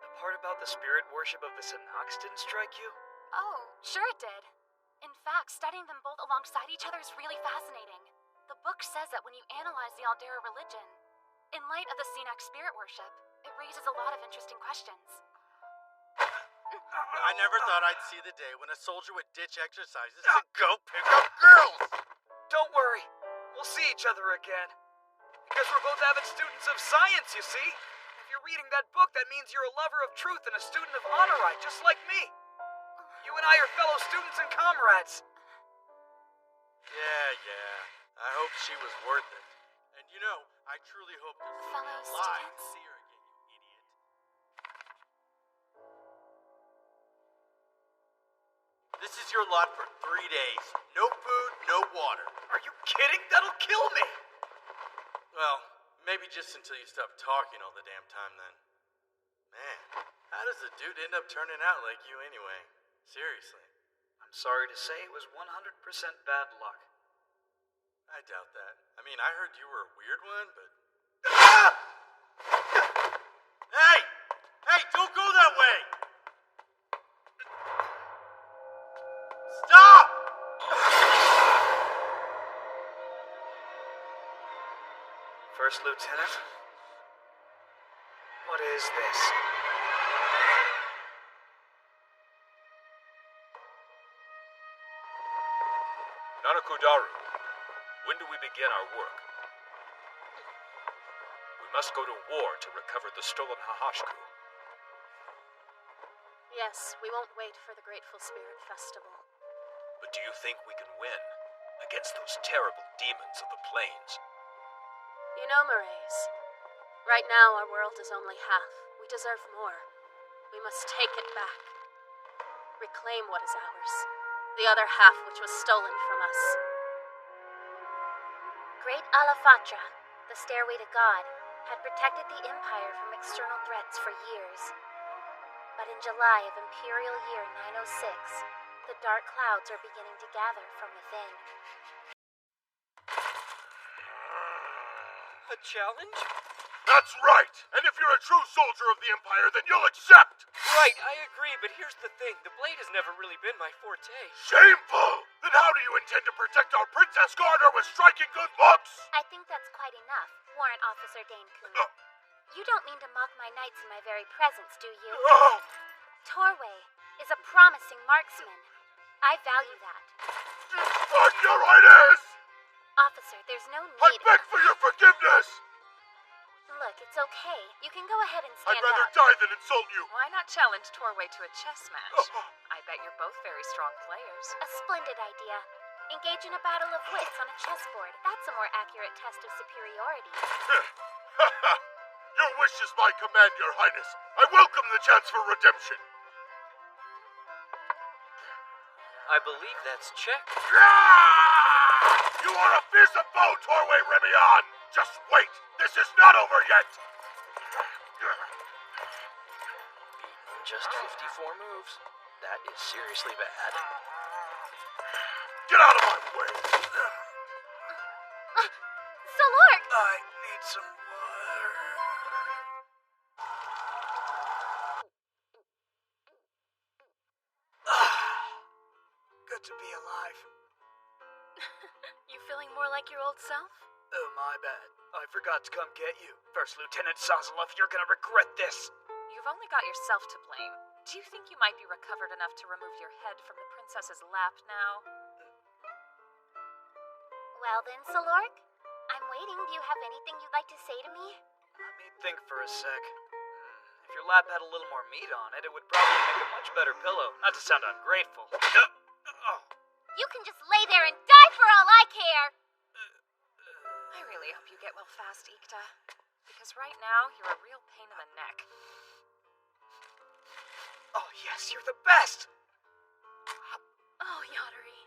The part about the spirit worship of the Sinnohs didn't strike you? Oh, sure it did. In fact, studying them both alongside each other is really fascinating. The book says that when you analyze the Aldera religion, in light of the Cenac spirit worship, it raises a lot of interesting questions. I never thought I'd see the day when a soldier would ditch exercises to go pick up girls! Don't worry. We'll see each other again. Because we're both avid students of science, you see? If you're reading that book, that means you're a lover of truth and a student of Honorite, just like me. You and I are fellow students and comrades. Yeah. I hope she was worth it. And you know, I truly hope to see Fellow you alive students? to see her again, you idiot. This is your lot for 3 days. No food, no water. Are you kidding? That'll kill me. Well, maybe just until you stop talking all the damn time then. Man, how does a dude end up turning out like you anyway? Seriously. I'm sorry to say it was 100% bad luck. I doubt that. I mean, I heard you were a weird one, but... Hey! Hey, don't go that way! Stop! First Lieutenant? What is this? Nanakudaru, when do we begin our work? We must go to war to recover the stolen Hahashku. Yes, we won't wait for the Grateful Spirit Festival. But do you think we can win against those terrible demons of the plains? You know, Maraise, right now our world is only half. We deserve more. We must take it back. Reclaim what is ours. The other half which was stolen from us. Great Alafatra, the stairway to God, had protected the Empire from external threats for years. But in July of Imperial Year 906, the dark clouds are beginning to gather from within. A challenge? That's right! And if you're a true soldier of the Empire, then you'll accept! Right, I agree, but here's the thing. The blade has never really been my forte. Shameful! Then how do you intend to protect our princess? Guard her with striking good looks? I think that's quite enough, Warrant Officer Dane-kun. You don't mean to mock my knights in my very presence, do you? Torway is a promising marksman. I value that. On your highness! Officer, there's no I need... beg for your forgiveness! Look, it's okay. You can go ahead and stand I'd rather up. die than insult you! Why not challenge Torway to a chess match? I bet you're both very strong players. A splendid idea. Engage in a battle of wits on a chessboard. That's a more accurate test of superiority. Your wish is my command, your highness. I welcome the chance for redemption. I believe that's check. You are a fearsome foe, Torway Remion! Just wait! This is not over yet! Beaten in just 54 moves. That is seriously bad. Get out of my way! Solork! I need some water. Good to be alive. You feeling more like your old self? Oh, my bad. I forgot to come get you. First Lieutenant Sazalov, you're gonna regret this. You've only got yourself to blame. Do you think you might be recovered enough to remove your head from the princess's lap now? Well then, Solork, I'm waiting. Do you have anything you'd like to say to me? Let me think for a sec. If your lap had a little more meat on it, it would probably make a much better pillow. Not to sound ungrateful. You can just lay there and die for all I care! I really hope you get well fast, Ikta. Because right now, you're a real pain in the neck. Oh, yes, you're the best! Oh, Yadari.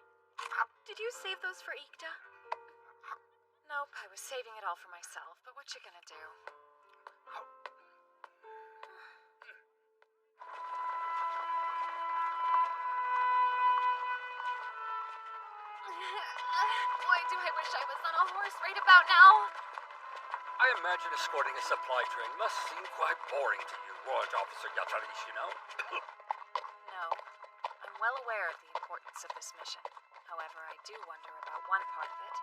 Did you save those for Ikta? Nope, I was saving it all for myself, but what you gonna do? Boy, do I wish I was on a horse right about now. I imagine escorting a supply train must seem quite boring to you, Warrant Officer Yatarish, you know? No, I'm well aware of the importance of this mission. However, I do wonder about one part of it.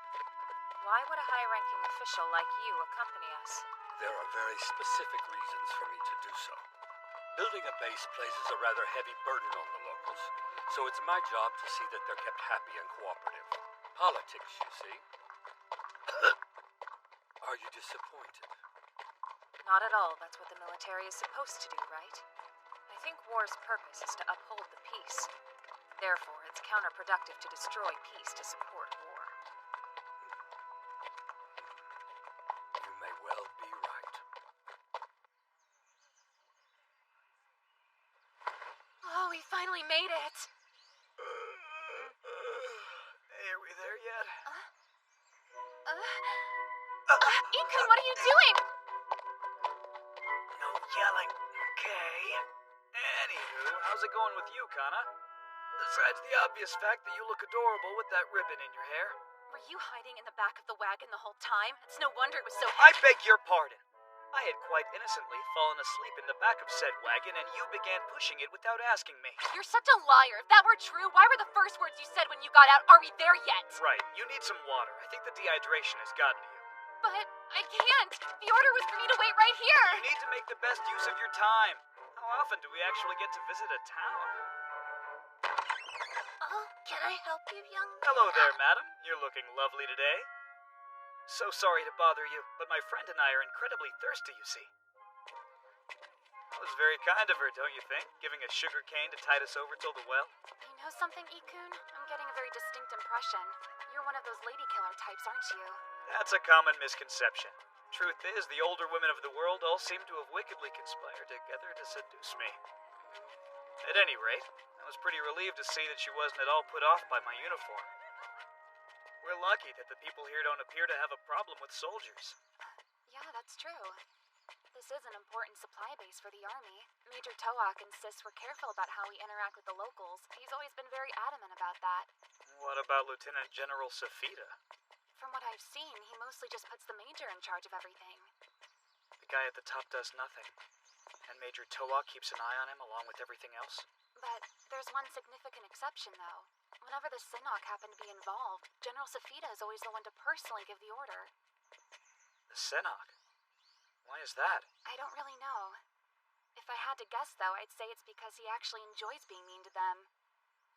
Why would a high-ranking official like you accompany us? There are very specific reasons for me to do so. Building a base places a rather heavy burden on the locals, so it's my job to see that they're kept happy and cooperative. Politics, you see. Are you disappointed? Not at all. That's what the military is supposed to do, right? I think war's purpose is to uphold the peace. Therefore, it's counterproductive to destroy peace to support war. You may well be right. Oh, we finally made it. Hey, are we there yet? Ikun, what are you doing? No yelling, okay? Anywho, how's it going with you, Kana? Besides the obvious fact that you look adorable with that ribbon in your hair. Were you hiding in the back of the wagon the whole time? It's no wonder it was so I beg your pardon. I had quite innocently fallen asleep in the back of said wagon, and you began pushing it without asking me. You're such a liar. If that were true, why were the first words you said when you got out, "Are we there yet?" Right, you need some water. I think the dehydration has gotten to you. But I can't. The order was for me to wait right here. You need to make the best use of your time. How often do we actually get to visit a town? Oh, can I help you, young man? Hello there, madam. You're looking lovely today. So sorry to bother you, but my friend and I are incredibly thirsty, you see. That was very kind of her, don't you think? Giving us sugar cane to tide us over till the well? You know something, Ikun? I'm getting a very distinct impression. You're one of those lady killer types, aren't you? That's a common misconception. Truth is, the older women of the world all seem to have wickedly conspired together to seduce me. At any rate, I was pretty relieved to see that she wasn't at all put off by my uniform. We're lucky that the people here don't appear to have a problem with soldiers. Yeah, that's true. This is an important supply base for the army. Major Toak insists we're careful about how we interact with the locals. He's always been very adamant about that. What about Lieutenant General Safita? From what I've seen, he mostly just puts the major in charge of everything. The guy at the top does nothing. And Major Toak keeps an eye on him along with everything else? But there's one significant exception, though. Whenever the Sinnock happen to be involved, General Safita is always the one to personally give the order. The Sinnock? Why is that? I don't really know. If I had to guess, though, I'd say it's because he actually enjoys being mean to them.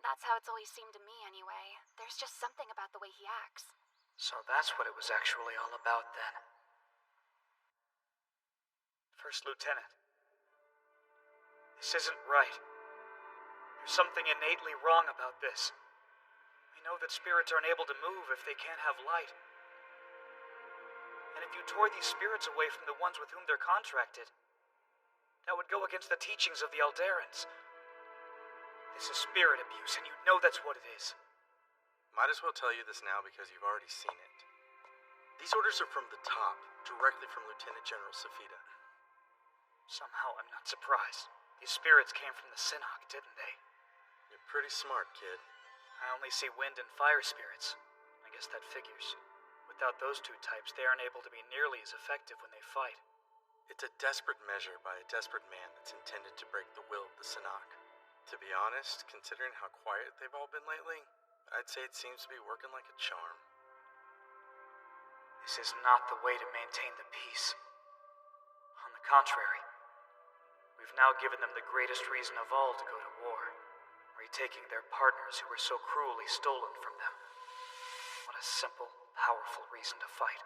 That's how it's always seemed to me, anyway. There's just something about the way he acts. So that's what it was actually all about, then. First Lieutenant. This isn't right. There's something innately wrong about this. We know that spirits aren't able to move if they can't have light. And if you tore these spirits away from the ones with whom they're contracted, that would go against the teachings of the Alderans. This is spirit abuse, and you know that's what it is. Might as well tell you this now because you've already seen it. These orders are from the top, directly from Lieutenant General Safita. Somehow I'm not surprised. These spirits came from the Sinnock, didn't they? You're pretty smart, kid. I only see wind and fire spirits. I guess that figures. Without those two types, they aren't able to be nearly as effective when they fight. It's a desperate measure by a desperate man that's intended to break the will of the Sinnock. To be honest, considering how quiet they've all been lately, I'd say it seems to be working like a charm. This is not the way to maintain the peace. On the contrary, we've now given them the greatest reason of all to go to war, retaking their partners who were so cruelly stolen from them. What a simple, powerful reason to fight.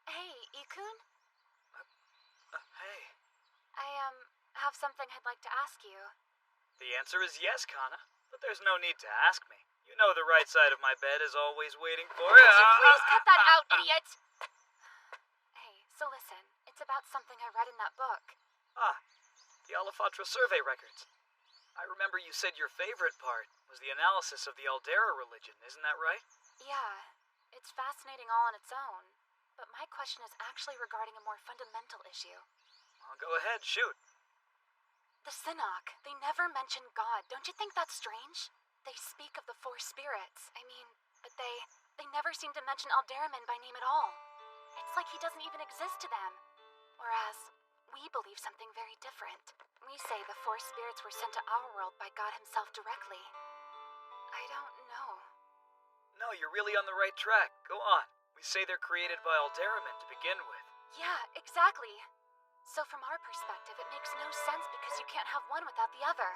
Hey, Ikun? Hey. I, have something I'd like to ask you. The answer is yes, Kana, but there's no need to ask me. You know the right side of my bed is always waiting for you. Would you please cut that out, idiot? Hey, so listen, it's about something I read in that book. Ah, the Alifatra survey records. I remember you said your favorite part was the analysis of the Aldera religion, isn't that right? Yeah, it's fascinating all on its own. But my question is actually regarding a more fundamental issue. Well, go ahead, shoot. The Sinnock, they never mention God. Don't you think that's strange? They speak of the four spirits. I mean, but they never seem to mention Alderamin by name at all. It's like he doesn't even exist to them. Whereas, we believe something very different. We say the Force spirits were sent to our world by God himself directly. I don't know. No, you're really on the right track. Go on. We say they're created by Alderamin to begin with. Yeah, exactly. So from our perspective, it makes no sense because you can't have one without the other.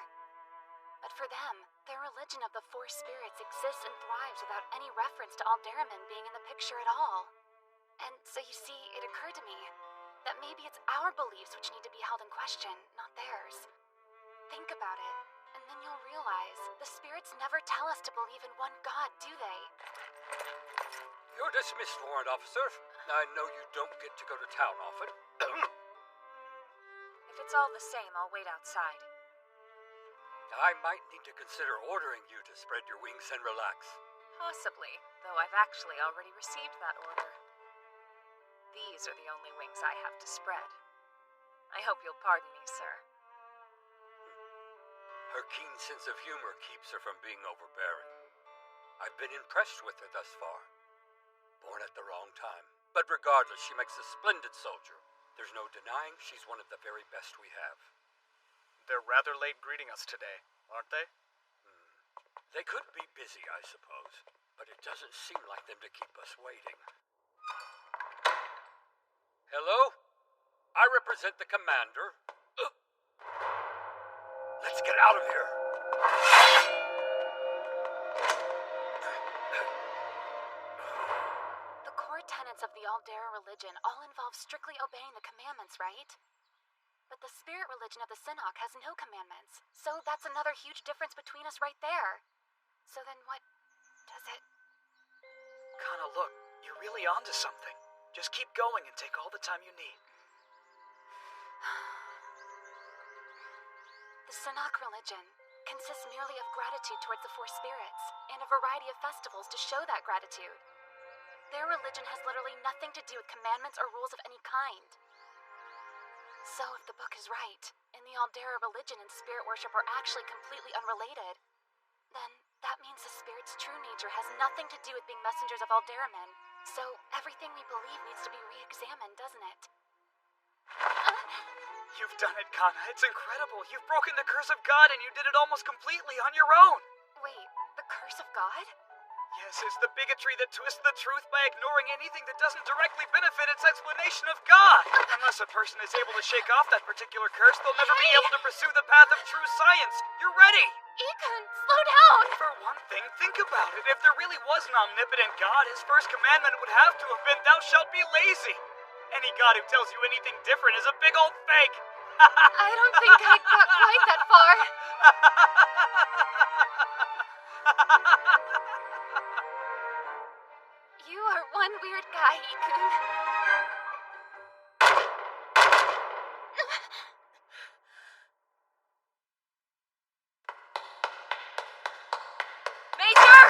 But for them, their religion of the Force spirits exists and thrives without any reference to Alderamin being in the picture at all. And so you see, it occurred to me that maybe it's our beliefs which need to be held in question, not theirs. Think about it, and then you'll realize the spirits never tell us to believe in one God, do they? You're dismissed, Warrant Officer. I know you don't get to go to town often. If it's all the same, I'll wait outside. I might need to consider ordering you to spread your wings and relax. Possibly, though I've actually already received that order. These are the only wings I have to spread. I hope you'll pardon me, sir. Her keen sense of humor keeps her from being overbearing. I've been impressed with her thus far. Born at the wrong time. But regardless, she makes a splendid soldier. There's no denying she's one of the very best we have. They're rather late greeting us today, aren't they? They could be busy, I suppose, but it doesn't seem like them to keep us waiting. Hello? I represent the commander. Let's get out of here. The core tenets of the Aldera religion all involve strictly obeying the commandments, right? But the spirit religion of the Sinnock has no commandments, so that's another huge difference between us right there. So then what does it... Kana, look, you're really onto something. Just keep going and take all the time you need. The Sinnock religion consists merely of gratitude towards the four spirits, and a variety of festivals to show that gratitude. Their religion has literally nothing to do with commandments or rules of any kind. So if the book is right, and the Aldera religion and spirit worship are actually completely unrelated, then that means the spirit's true nature has nothing to do with being messengers of Alderamin. So everything we believe needs to be re-examined, doesn't it? You've done it, Kana. It's incredible. You've broken the curse of God, and you did it almost completely on your own. Wait, the curse of God? Yes, it's the bigotry that twists the truth by ignoring anything that doesn't directly benefit its explanation of God. Unless a person is able to shake off that particular curse, they'll never be able to pursue the path of true science. You're ready! Ikun, slow down! For one thing, think about it. If there really was an omnipotent God, his first commandment would have to have been, "Thou shalt be lazy." Any God who tells you anything different is a big old fake. I don't think I got quite that far. You are one weird guy, Ikun. Major!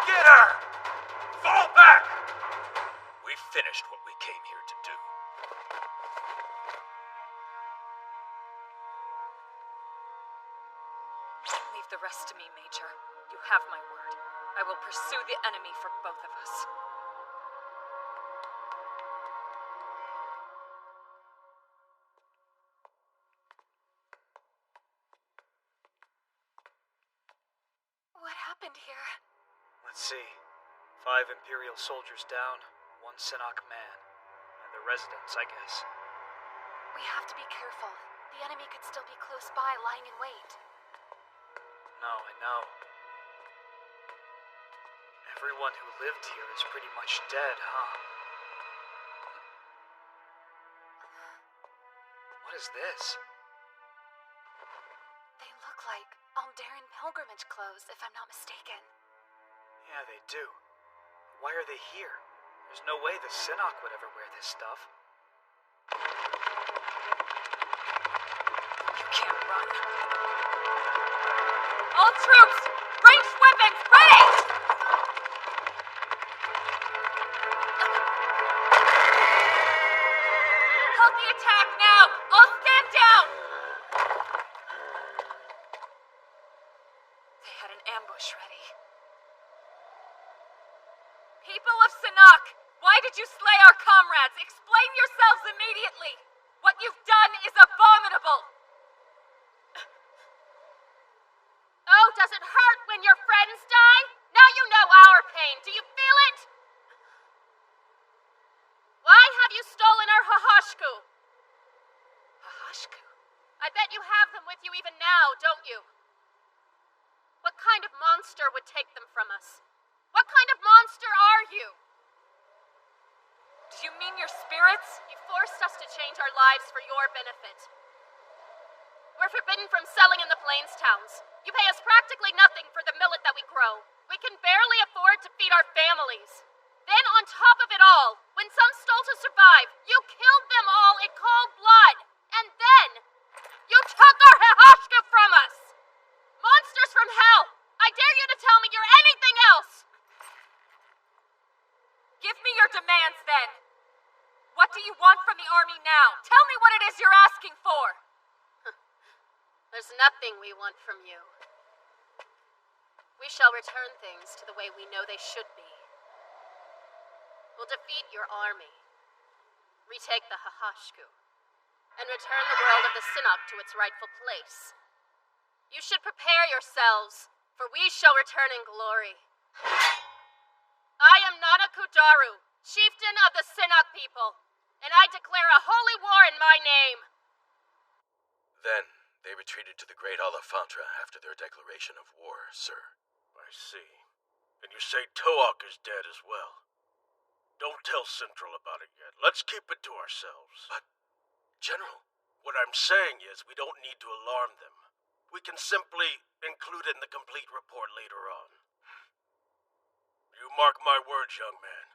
Get her! Fall back! We finished what we came here to do. Leave the rest to me, Major. You have my word. I will pursue the enemy for both of us. What happened here? Let's see. 5 Imperial soldiers down, 1 Sinnock man. And the residents, I guess. We have to be careful. The enemy could still be close by, lying in wait. No, I know. Everyone who lived here is pretty much dead, huh? What is this? They look like Alderan pilgrimage clothes, if I'm not mistaken. Yeah, they do. Why are they here? There's no way the Sinnock would ever wear this stuff. You can't run. All troops! Ranged weapons, ready! Halt the attack now! All stand down! an ambush ready. People of Sinnock, why did you slay our comrades? Explain yourselves immediately! What you've done is abominable! Oh, does it hurt when your friends die? Now you know our pain. Do you feel it? Why have you stolen our Hahashku? Hahashku? I bet you have them with you even now, don't you? What kind of monster would take them from us? What kind of monster are you? Do you mean your spirits? You forced us to change our lives for your benefit. We're forbidden from selling in the Plains towns. You pay us practically nothing for the millet that we grow. We can barely afford to feed our families. Then, on top of it all, when some stole to survive, you killed them all in cold blood. And then, you took our Hahashka from us! Monsters from hell! I dare you to tell me you're anything else! Give me your demands, then. What do you want from the army now? Tell me what it is you're asking for. There's nothing we want from you. We shall return things to the way we know they should be. We'll defeat your army, retake the Hahashku, and return the world of the Sinnock to its rightful place. You should prepare yourselves, for we shall return in glory. I am Nana Kudaru, chieftain of the Sinnock people, and I declare a holy war in my name. Then they retreated to the Great Alafantra after their declaration of war, sir. I see. And you say Toak is dead as well. Don't tell Central about it yet. Let's keep it to ourselves. But, General... What I'm saying is we don't need to alarm them. We can simply include it in the complete report later on. You mark my words, young man.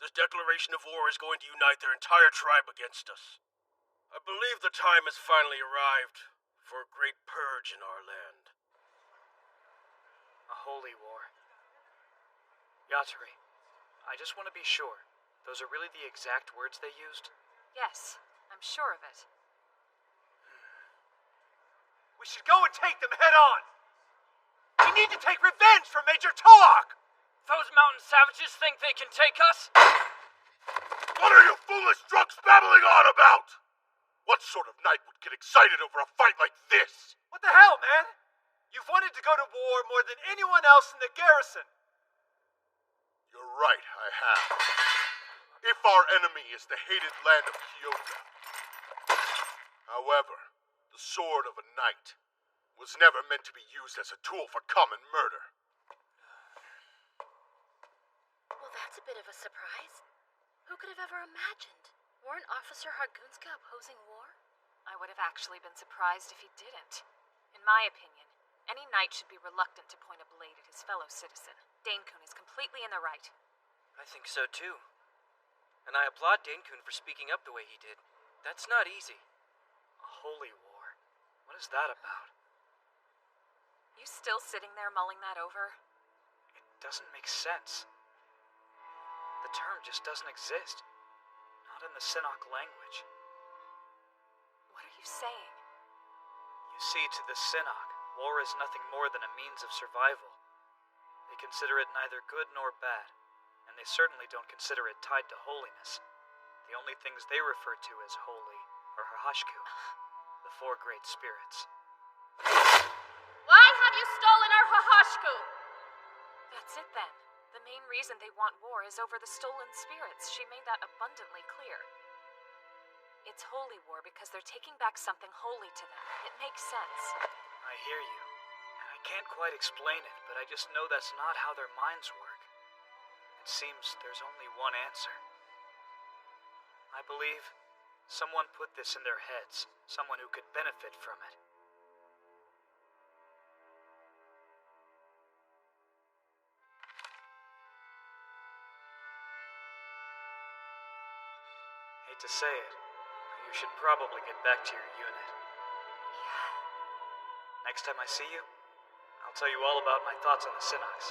This declaration of war is going to unite their entire tribe against us. I believe the time has finally arrived for a great purge in our land. A holy war. Yatari, I just want to be sure. Those are really the exact words they used? Yes, I'm sure of it. We should go and take them head on! We need to take revenge for Major Toak! Those mountain savages think they can take us? What are you foolish drunks babbling on about? What sort of knight would get excited over a fight like this? What the hell, man? You've wanted to go to war more than anyone else in the garrison. You're right, I have. If our enemy is the hated land of Kyoga. However, the sword of a knight was never meant to be used as a tool for common murder. Well, that's a bit of a surprise. Who could have ever imagined? Weren't Officer Hargunska opposing war? I would have actually been surprised if he didn't. In my opinion, any knight should be reluctant to point a blade at his fellow citizen. Dane-kun is completely in the right. I think so too. And I applaud Dane-kun for speaking up the way he did. That's not easy. A holy war? What is that about? You still sitting there mulling that over? It doesn't make sense. The term just doesn't exist. Not in the Sinnock language. What are you saying? You see, to the Sinnock, war is nothing more than a means of survival. They consider it neither good nor bad, and they certainly don't consider it tied to holiness. The only things they refer to as holy are Hahashku, the four great spirits. Why have you stolen our Hahashku? That's it then. The main reason they want war is over the stolen spirits. She made that abundantly clear. It's holy war because they're taking back something holy to them. It makes sense. I hear you. And I can't quite explain it, but I just know that's not how their minds work. It seems there's only one answer. I believe someone put this in their heads. Someone who could benefit from it. Hate to say it, you should probably get back to your unit. Yeah. Next time I see you, I'll tell you all about my thoughts on the Sinnocks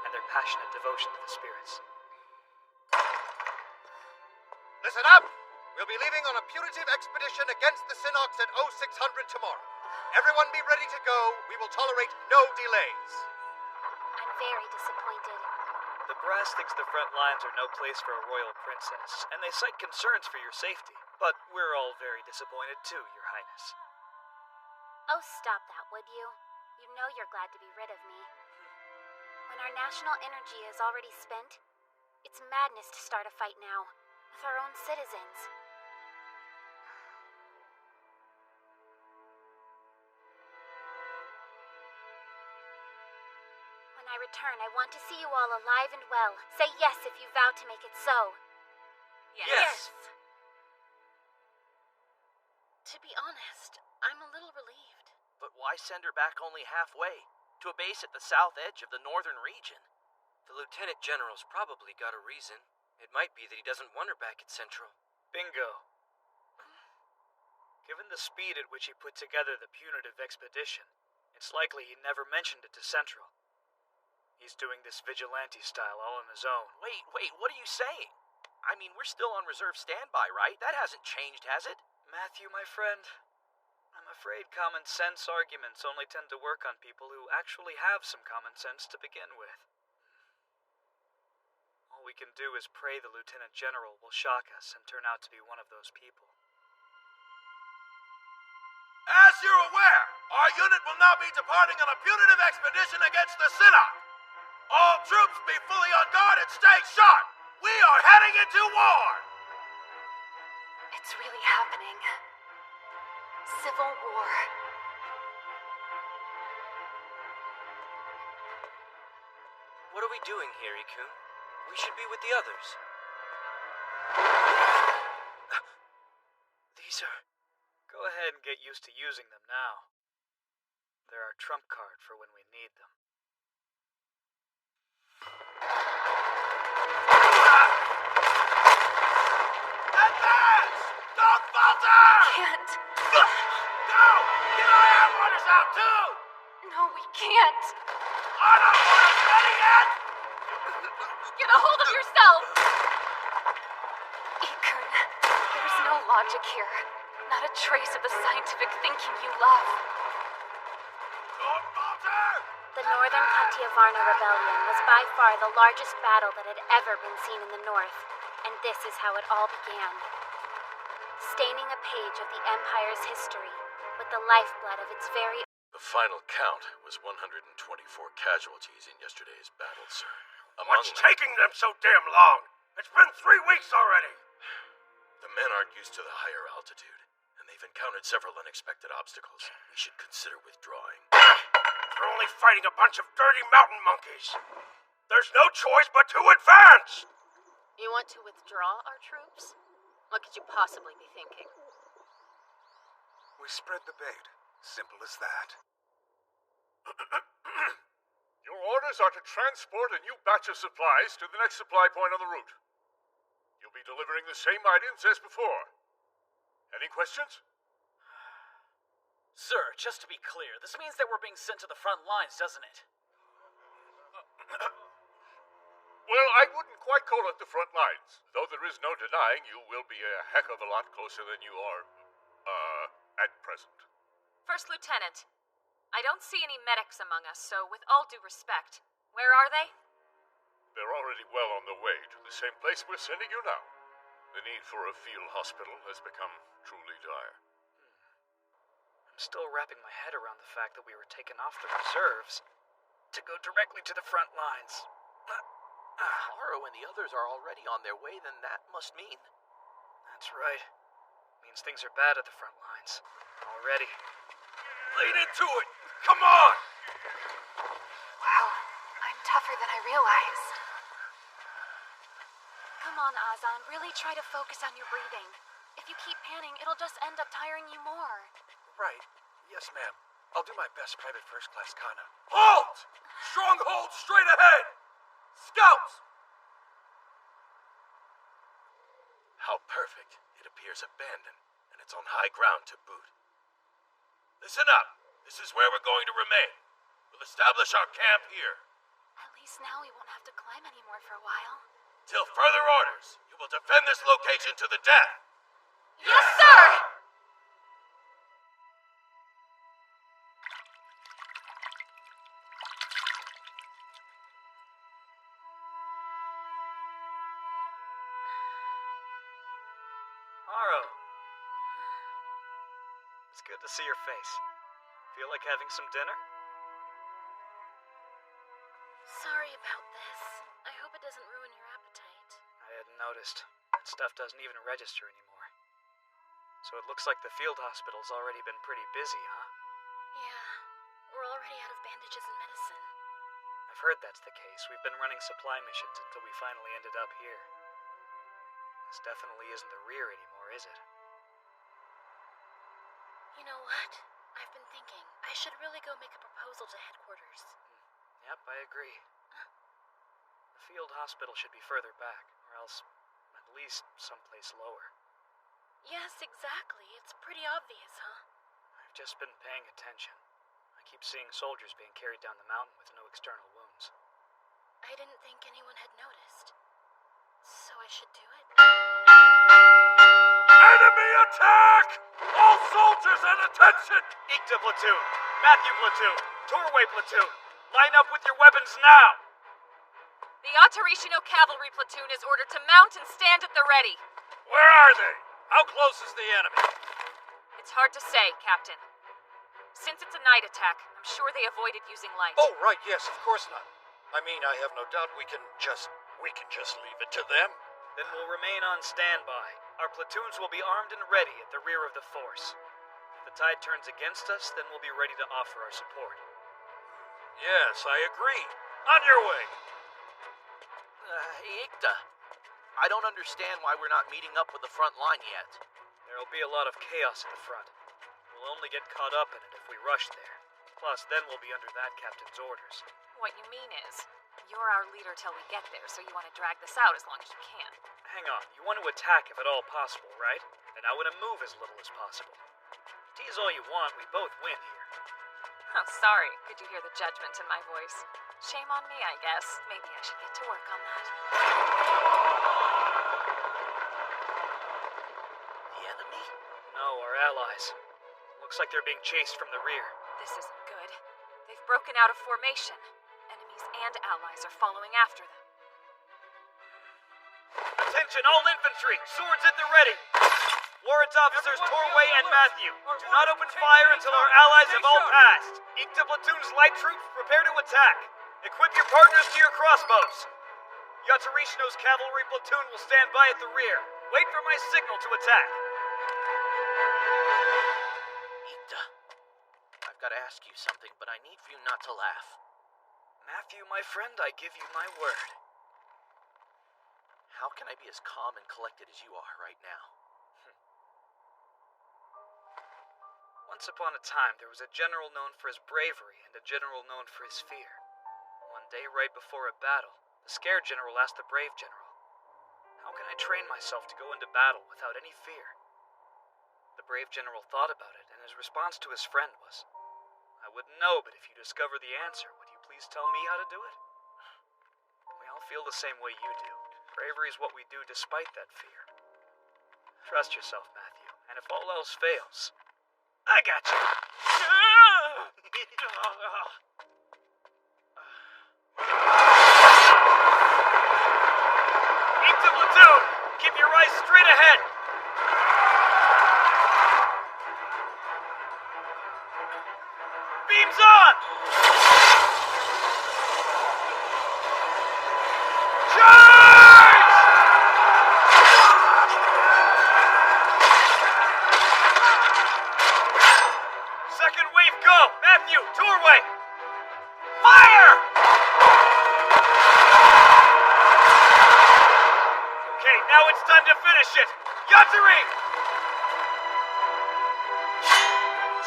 and their passionate devotion to the spirits. Listen up! We'll be leaving on a punitive expedition against the Sinnocks at 0600 tomorrow. Everyone be ready to go. We will tolerate no delays. very disappointed. The brass thinks the front lines are no place for a royal princess, and they cite concerns for your safety. But we're all very disappointed too, Your Highness. Oh, stop that, would you? You know you're glad to be rid of me. When our national energy is already spent, it's madness to start a fight now, with our own citizens. When I return, I want to see you all alive and well. Say yes if you vow to make it so. Yes. To be honest, I'm a little relieved. But why send her back only halfway? To a base at the south edge of the northern region? The Lieutenant General's probably got a reason. It might be that he doesn't want her back at Central. Bingo. Given the speed at which he put together the punitive expedition, it's likely he never mentioned it to Central. He's doing this vigilante style all on his own. Wait, what are you saying? I mean, we're still on reserve standby, right? That hasn't changed, has it? Matthew, my friend, I'm afraid common sense arguments only tend to work on people who actually have some common sense to begin with. All we can do is pray the Lieutenant General will shock us and turn out to be one of those people. As you're aware, our unit will now be departing on a punitive expedition against the Synod. All troops be fully on guard and stay sharp. We are heading into war. It's really happening. Civil war. What are we doing here, Ikun? We should be with the others. These are... Go ahead and get used to using them now. They're our trump card for when we need them. Advance! Don't falter! We can't. Go! Get our air mortars out too! No, we can't. Are the mortars ready yet? Get a hold of yourself! Ikun, there's no logic here. Not a trace of the scientific thinking you love. Don't falter! The Northern Katyavarna Rebellion was by far the largest battle that had ever been seen in the North, and this is how it all began. Staining a page of the Empire's history with the lifeblood of its very... The final count was 124 casualties in yesterday's battle, sir. What's taking them so damn long? It's been 3 weeks already. The men aren't used to the higher altitude, and they've encountered several unexpected obstacles. We should consider withdrawing. They're only fighting a bunch of dirty mountain monkeys. There's no choice but to advance! You want to withdraw our troops? What could you possibly be thinking? We spread the bait. Simple as that. Your orders are to transport a new batch of supplies to the next supply point on the route. You'll be delivering the same items as before. Any questions? Sir, just to be clear, this means that we're being sent to the front lines, doesn't it? Well, I wouldn't quite call it the front lines, though there is no denying you will be a heck of a lot closer than you are, at present. First Lieutenant, I don't see any medics among us, so with all due respect, where are they? They're already well on the way to the same place we're sending you now. The need for a field hospital has become truly dire. I'm still wrapping my head around the fact that we were taken off the reserves to go directly to the front lines. If Haro and the others are already on their way, then that must mean... That's right. Means things are bad at the front lines. Already. Lead into it! Come on! Wow, I'm tougher than I realized. Come on, Azan, really try to focus on your breathing. If you keep panning, it'll just end up tiring you more. Right. Yes, ma'am. I'll do my best, Private First Class Kana. Halt! Stronghold straight ahead! Scouts! How perfect. It appears abandoned, and it's on high ground to boot. Listen up. This is where we're going to remain. We'll establish our camp here. At least now we won't have to climb anymore for a while. Till further orders, you will defend this location to the death. Yes, sir! Aro. It's good to see your face. Feel like having some dinner? Sorry about this. I hope it doesn't ruin your appetite. I hadn't noticed. That stuff doesn't even register anymore. So it looks like the field hospital's already been pretty busy, huh? Yeah, we're already out of bandages and medicine. I've heard that's the case. We've been running supply missions until we finally ended up here. This definitely isn't the rear anymore, is it? You know what? I've been thinking. I should really go make a proposal to headquarters. Yep, I agree. The field hospital should be further back, or else at least someplace lower. Yes, exactly. It's pretty obvious, huh? I've just been paying attention. I keep seeing soldiers being carried down the mountain with no external wounds. I didn't think anyone had noticed. So I should do it? Enemy attack! All soldiers at attention! Ikta platoon! Matthew platoon! Torway platoon! Line up with your weapons now! The Atarishino cavalry platoon is ordered to mount and stand at the ready. Where are they? How close is the enemy? It's hard to say, Captain. Since it's a night attack, I'm sure they avoided using light. Oh, right, yes, of course not. I mean, I have no doubt we can just leave it to them. Then we'll remain on standby. Our platoons will be armed and ready at the rear of the force. If the tide turns against us, then we'll be ready to offer our support. Yes, I agree. On your way. Hey, Ikta. I don't understand why we're not meeting up with the front line yet. There'll be a lot of chaos at the front. We'll only get caught up in it if we rush there. Plus, then we'll be under that captain's orders. What you mean is, you're our leader till we get there, so you want to drag this out as long as you can. Hang on, you want to attack if at all possible, right? And I want to move as little as possible. Tease all you want, we both win here. Oh, sorry. Could you hear the judgment in my voice? Shame on me, I guess. Maybe I should get to work on that. The enemy? No, our allies. Looks like they're being chased from the rear. This isn't good. They've broken out of formation. Enemies and allies are following after them. Attention, all infantry! Swords at the ready! Warrant officers Torway and Matthew, do not open fire until our allies have all passed. Ikta platoon's light troops, prepare to attack. Equip your partners to your crossbows. Yatarishino's cavalry platoon will stand by at the rear. Wait for my signal to attack. Ikta, I've got to ask you something, but I need for you not to laugh. Matthew, my friend, I give you my word. How can I be as calm and collected as you are right now? Once upon a time, there was a general known for his bravery and a general known for his fear. One day, right before a battle, the scared general asked the brave general, "How can I train myself to go into battle without any fear?" The brave general thought about it, and his response to his friend was, "I wouldn't know, but if you discover the answer, would you please tell me how to do it?" We all feel the same way you do. Bravery is what we do despite that fear. Trust yourself, Matthew, and if all else fails, I got you. Ikta platoon, keep your eyes straight ahead. Beams on! Charge! Second wave go! Matthew, Torway! Fire! Okay, now it's time to finish it! Yatari!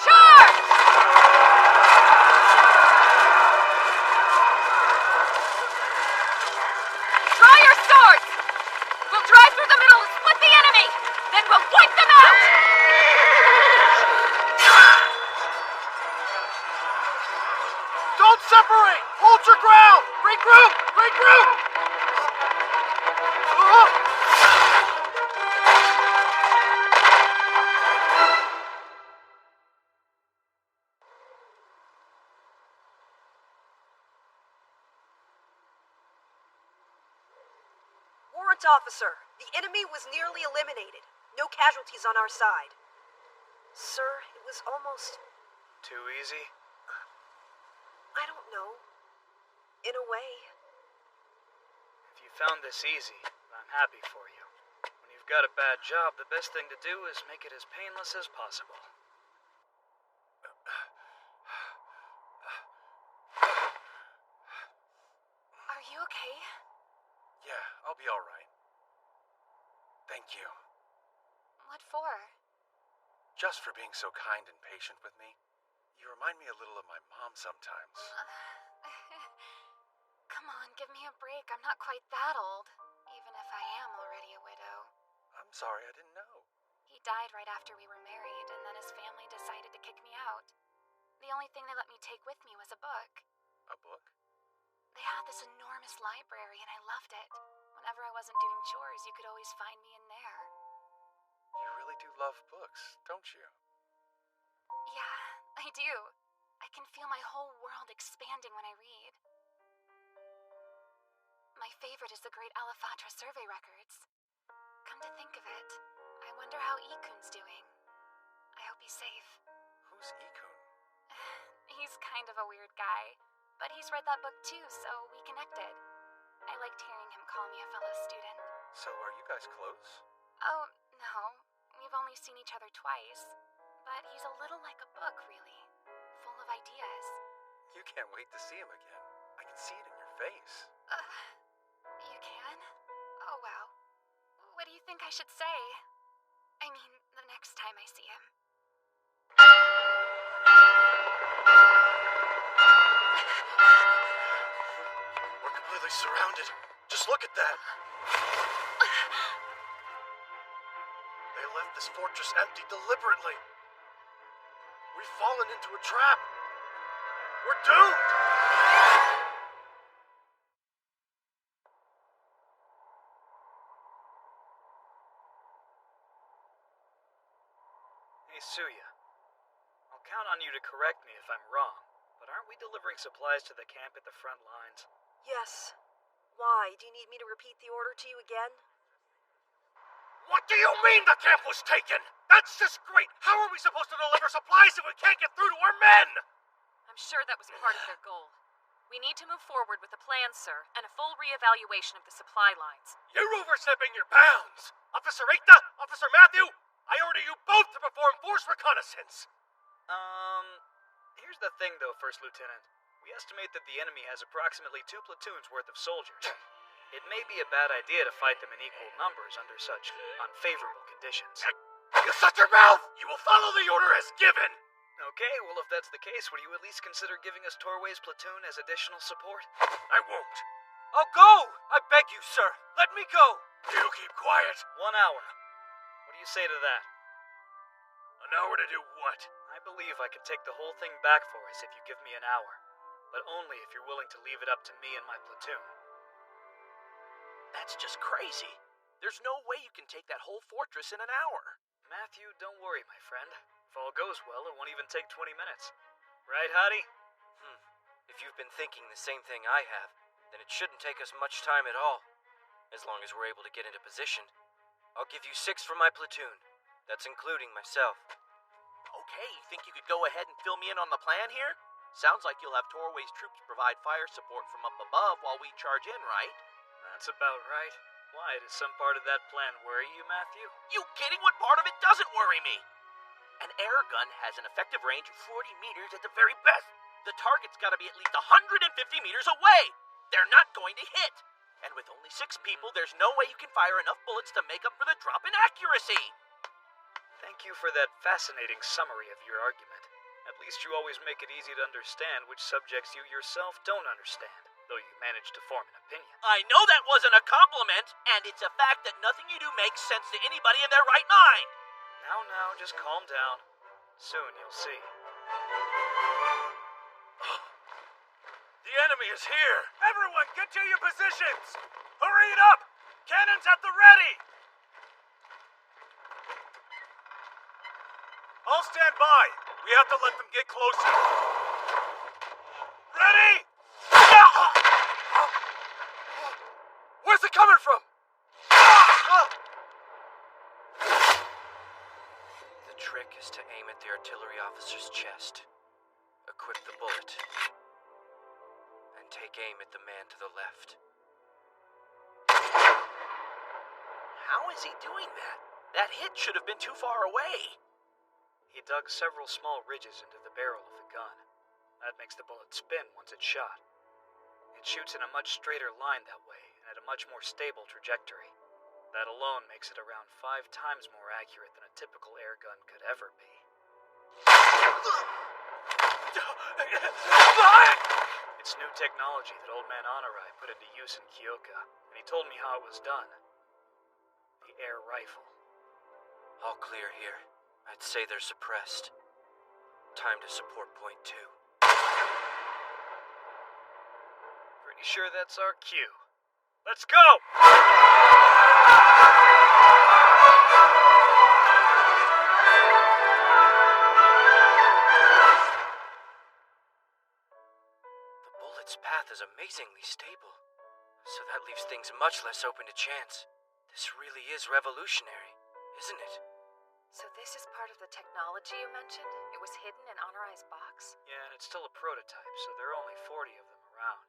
Charge! Draw your swords! We'll drive through the middle and split the enemy! Then we'll wipe them out! Don't separate! Hold your ground! Regroup! Regroup! Warrant officer, the enemy was nearly eliminated. No casualties on our side. Sir, it was almost... Too easy? I don't know. In a way. If you found this easy, I'm happy for you. When you've got a bad job, the best thing to do is make it as painless as possible. Are you okay? Yeah, I'll be alright. Thank you. What for? Just for being so kind and patient with me. You remind me a little of my mom sometimes. Come on, give me a break. I'm not quite that old, even if I am already a widow. I'm sorry, I didn't know. He died right after we were married, and then his family decided to kick me out. The only thing they let me take with me was a book. A book? They had this enormous library, and I loved it. Whenever I wasn't doing chores, you could always find me in there. You really do love books, don't you? Yeah, I do. I can feel my whole world expanding when I read. My favorite is the Great Alefatra survey records. Come to think of it, I wonder how Ikun's doing. I hope he's safe. Who's Ikun? He's kind of a weird guy, but he's read that book too, so we connected. I liked hearing him call me a fellow student. So are you guys close? Oh, no. We've only seen each other twice. But he's a little like a book, really. Full of ideas. You can't wait to see him again. I can see it in your face. You can? Oh, wow. What do you think I should say? I mean, the next time I see him. We're completely surrounded. Just look at that. They left this fortress empty deliberately. We've fallen into a trap. We're doomed! Hey, Suya. I'll count on you to correct me if I'm wrong, but aren't we delivering supplies to the camp at the front lines? Yes. Why? Do you need me to repeat the order to you again? What do you mean the camp was taken? That's just great! How are we supposed to deliver supplies if we can't get through to our men? I'm sure that was part of their goal. We need to move forward with a plan, sir, and a full reevaluation of the supply lines. You're overstepping your bounds! Officer Eita, Officer Matthew, I order you both to perform force reconnaissance! Here's the thing though, First Lieutenant. We estimate that the enemy has approximately 2 platoons worth of soldiers. It may be a bad idea to fight them in equal numbers under such unfavorable conditions. You shut your mouth! You will follow the order as given! Okay, well if that's the case, would you at least consider giving us Torway's platoon as additional support? I won't. I'll go! I beg you, sir. Let me go! You keep quiet. 1 hour. What do you say to that? An hour to do what? I believe I can take the whole thing back for us if you give me an hour. But only if you're willing to leave it up to me and my platoon. That's just crazy. There's no way you can take that whole fortress in an hour. Matthew, don't worry, my friend. If all goes well, it won't even take 20 minutes. Right, Hottie? If you've been thinking the same thing I have, then it shouldn't take us much time at all. As long as we're able to get into position. I'll give you 6 for my platoon. That's including myself. Okay, you think you could go ahead and fill me in on the plan here? Sounds like you'll have Torway's troops provide fire support from up above while we charge in, right? That's about right. Why, does some part of that plan worry you, Matthew? You kidding? What part of it doesn't worry me? An air gun has an effective range of 40 meters at the very best. The target's gotta be at least 150 meters away. They're not going to hit. And with only 6 people, there's no way you can fire enough bullets to make up for the drop in accuracy. Thank you for that fascinating summary of your argument. At least you always make it easy to understand which subjects you yourself don't understand, though you manage to form an opinion. I know that wasn't a compliment, and it's a fact that nothing you do makes sense to anybody in their right mind. Now, just calm down. Soon you'll see. The enemy is here! Everyone, get to your positions! Hurry it up! Cannons at the ready! I'll stand by. We have to let them get closer. Ready? Where's it coming from? trick is to aim at the artillery officer's chest, equip the bullet, and take aim at the man to the left. How is he doing that? That hit should have been too far away. He dug several small ridges into the barrel of the gun. That makes the bullet spin once it's shot. It shoots in a much straighter line that way and at a much more stable trajectory. That alone makes it around 5 times more accurate than a typical air gun could ever be. It's new technology that Old Man Honorai put into use in Kyoka, and he told me how it was done. The air rifle. All clear here. I'd say they're suppressed. Time to support point 2. Pretty sure that's our cue. Let's go! The bullet's path is amazingly stable, so that leaves things much less open to chance. This really is revolutionary, isn't it? So this is part of the technology you mentioned? It was hidden in Honorai's box? Yeah, and it's still a prototype, so there are only 40 of them around.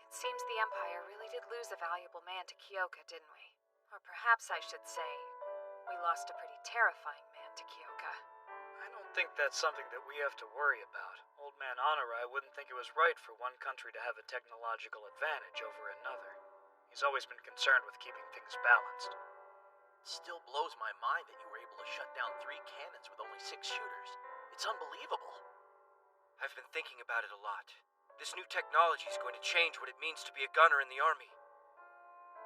It seems the Empire really did lose a valuable man to Kyoka, didn't we? Or perhaps I should say, we lost a pretty terrifying man to Kyoka. I don't think that's something that we have to worry about. Old Man Honorai wouldn't think it was right for one country to have a technological advantage over another. He's always been concerned with keeping things balanced. It still blows my mind that you were able to shut down 3 cannons with only 6 shooters. It's unbelievable. I've been thinking about it a lot. This new technology is going to change what it means to be a gunner in the army.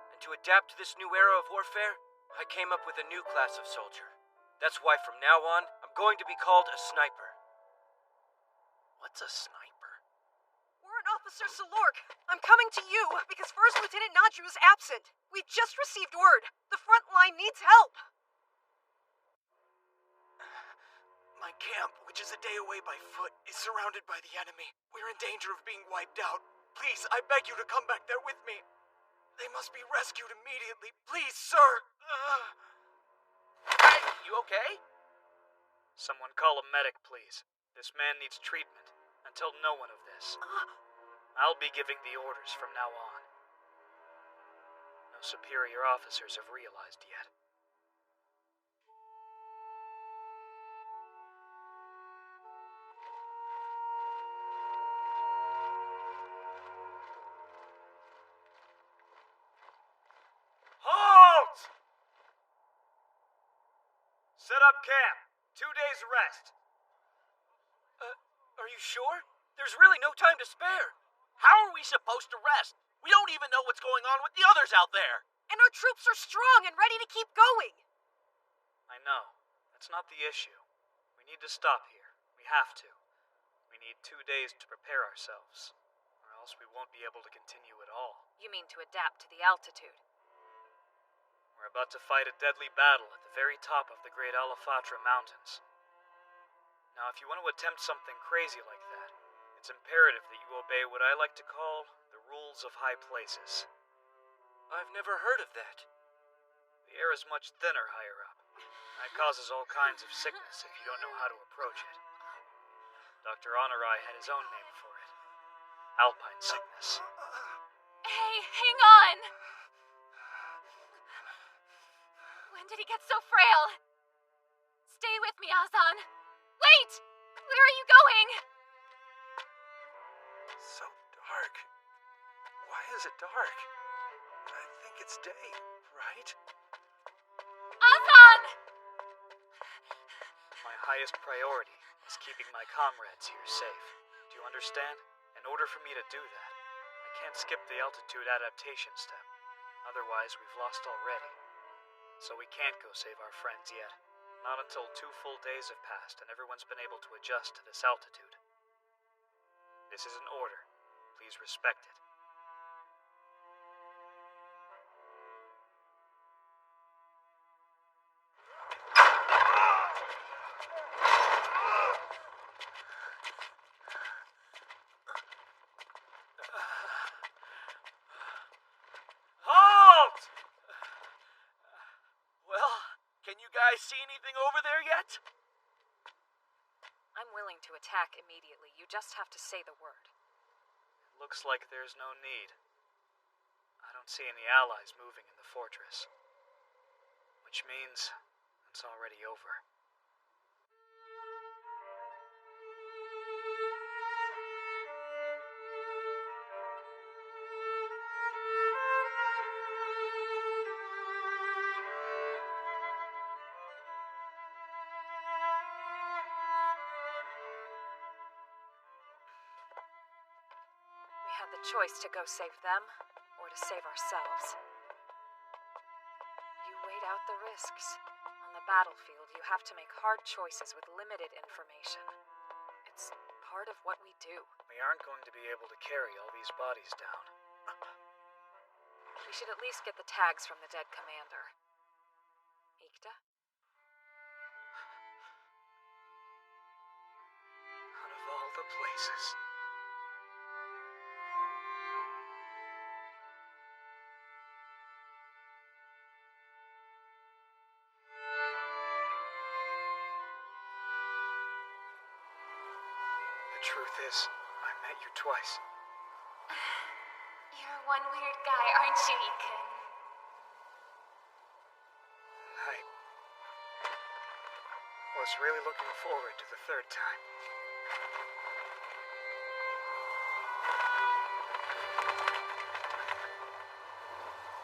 And to adapt to this new era of warfare, I came up with a new class of soldier. That's why from now on, I'm going to be called a sniper. What's a sniper? Warrant Officer Salork, I'm coming to you because First Lieutenant Naju is absent. We've just received word. The front line needs help. My camp, which is a day away by foot, is surrounded by the enemy. We're in danger of being wiped out. Please, I beg you to come back there with me. They must be rescued immediately. Please, sir. Hey, you okay? Someone call a medic, please. This man needs treatment. Until know one of this. I'll be giving the orders from now on. No superior officers have realized yet. Halt! Set up camp. 2 days rest. Are you sure? There's really no time to spare. How are we supposed to rest? We don't even know what's going on with the others out there. And our troops are strong and ready to keep going. I know. That's not the issue. We need to stop here. We have to. We need 2 days to prepare ourselves, or else we won't be able to continue at all. You mean to adapt to the altitude? We're about to fight a deadly battle at the very top of the Great Alafatra Mountains. Now, if you want to attempt something crazy like that, it's imperative that you obey what I like to call the rules of high places. I've never heard of that. The air is much thinner higher up. That causes all kinds of sickness if you don't know how to approach it. Dr. Honorai had his own name for it. Alpine sickness. Hey, hang on! When did he get so frail? Stay with me, Azan. Wait! Where are you going? So dark. Why is it dark? I think it's day, right? Azan! My highest priority is keeping my comrades here safe. Do you understand? In order for me to do that, I can't skip the altitude adaptation step. Otherwise, we've lost already. So we can't go save our friends yet. Not until 2 full days have passed and everyone's been able to adjust to this altitude. This is an order. Please respect it. Well, can you guys see anything over there yet? going to attack immediately. You just have to say the word. Looks like there's no need. I don't see any allies moving in the fortress. Which means it's already over. We had the choice to go save them or to save ourselves. You weighed out the risks. On the battlefield, you have to make hard choices with limited information. It's part of what we do. We aren't going to be able to carry all these bodies down. We should at least get the tags from the dead commander. Ikta? Out of all the places. The truth is, I met you twice. You're one weird guy, aren't you, Ikun? I was really looking forward to the third time.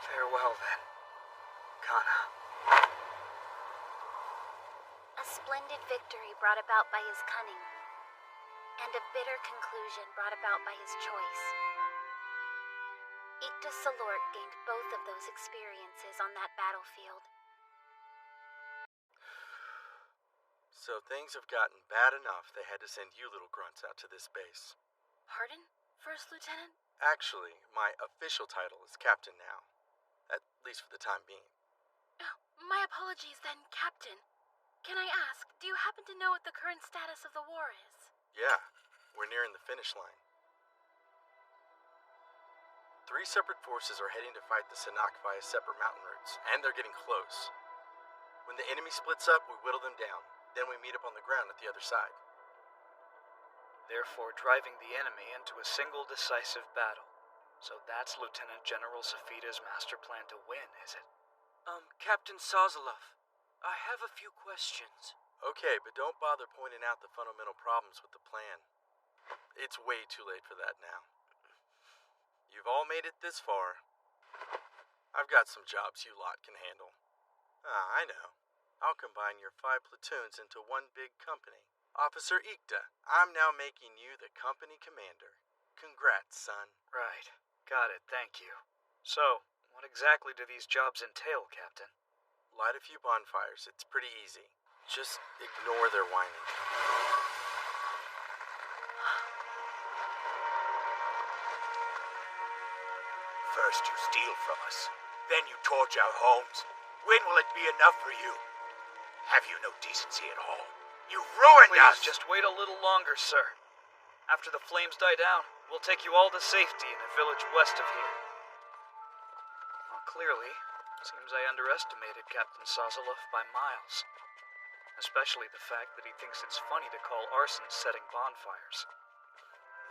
Farewell, then, Kana. A splendid victory brought about by his cunning, and a bitter conclusion brought about by his choice. Ikta Salork gained both of those experiences on that battlefield. So things have gotten bad enough they had to send you little grunts out to this base. Pardon, First Lieutenant? Actually, my official title is Captain now. At least for the time being. My apologies then, Captain. Can I ask, do you happen to know what the current status of the war is? Yeah, we're nearing the finish line. 3 separate forces are heading to fight the Sanhok via separate mountain routes, and they're getting close. When the enemy splits up, we whittle them down. Then we meet up on the ground at the other side. Therefore driving the enemy into a single decisive battle. So that's Lieutenant General Safita's master plan to win, is it? Captain Sazalov, I have a few questions. Okay, but don't bother pointing out the fundamental problems with the plan. It's way too late for that now. You've all made it this far. I've got some jobs you lot can handle. I know. I'll combine your 5 platoons into one big company. Officer Ikta, I'm now making you the company commander. Congrats, son. Right. Got it, thank you. So, what exactly do these jobs entail, Captain? Light a few bonfires. It's pretty easy. Just ignore their whining. First you steal from us, then you torch our homes. When will it be enough for you? Have you no decency at all? You've ruined us! Please, just wait a little longer, sir. After the flames die down, we'll take you all to safety in a village west of here. Well, clearly, seems I underestimated Captain Sazalov by miles. Especially the fact that he thinks it's funny to call arson setting bonfires.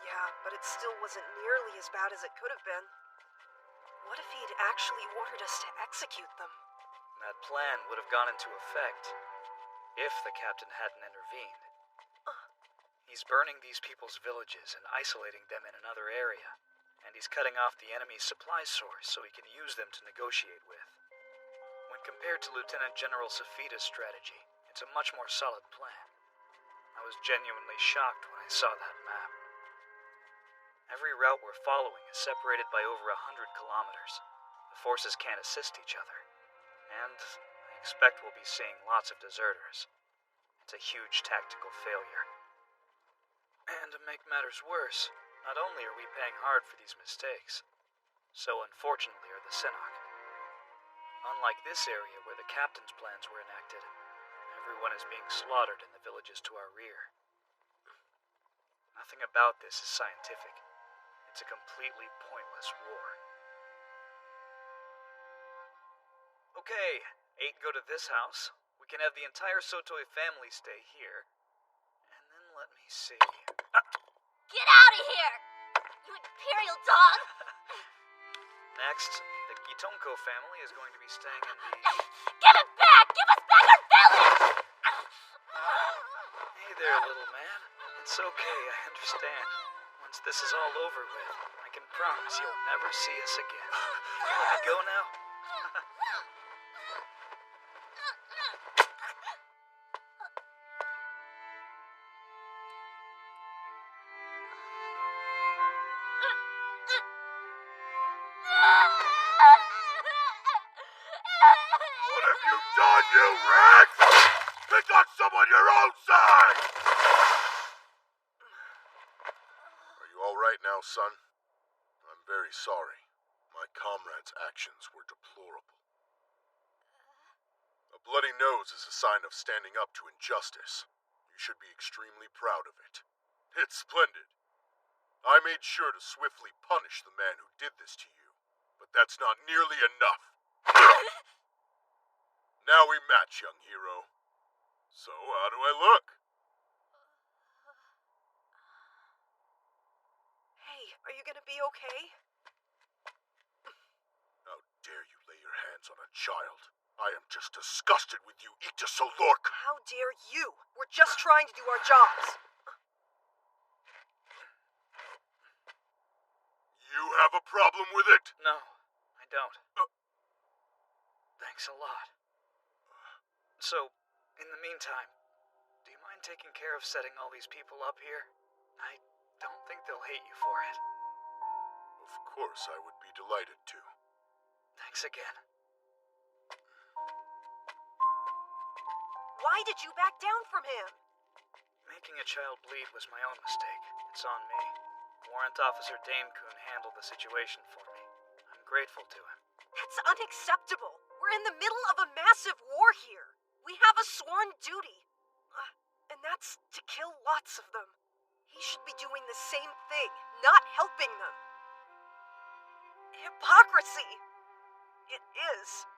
Yeah, but it still wasn't nearly as bad as it could have been. What if he'd actually ordered us to execute them? That plan would have gone into effect if the captain hadn't intervened. He's burning these people's villages and isolating them in another area, and he's cutting off the enemy's supply source so he can use them to negotiate with. When compared to Lieutenant General Safita's strategy, it's a much more solid plan. I was genuinely shocked when I saw that map. Every route we're following is separated by over 100 kilometers. The forces can't assist each other. And I expect we'll be seeing lots of deserters. It's a huge tactical failure. And to make matters worse, not only are we paying hard for these mistakes, so unfortunately are the Sanhok. Unlike this area where the captain's plans were enacted, everyone is being slaughtered in the villages to our rear. Nothing about this is scientific. It's a completely pointless war. Okay, 8 go to this house. We can have the entire Sotoi family stay here. And then Let me see. Get out of here, you imperial dog! Next, the Gitonko family is going to be staying in the... Give it back! Give us back our village! Hey there, little man. It's okay, I understand. Once this is all over with, I can promise you'll never see us again. Can you let me go now? What have you done, you rat? Pick on someone your own size! Are you all right now, son? I'm very sorry. My comrades' actions were deplorable. A bloody nose is a sign of standing up to injustice. You should be extremely proud of it. It's splendid. I made sure to swiftly punish the man who did this to you, but that's not nearly enough. Now we match, young hero. So, how do I look? Hey, are you gonna be okay? How dare you lay your hands on a child? I am just disgusted with you, Ita Solork. How dare you? We're just trying to do our jobs. You have a problem with it? No, I don't. Thanks a lot. So, in the meantime, do you mind taking care of setting all these people up here? I don't think they'll hate you for it. Of course, I would be delighted to. Thanks again. Why did you back down from him? Making a child bleed was my own mistake. It's on me. Warrant Officer Danekun handled the situation for me. I'm grateful to him. That's unacceptable. We're in the middle of a massive war here. We have a sworn duty. And that's to kill lots of them. He should be doing the same thing, not helping them. Hypocrisy. It is.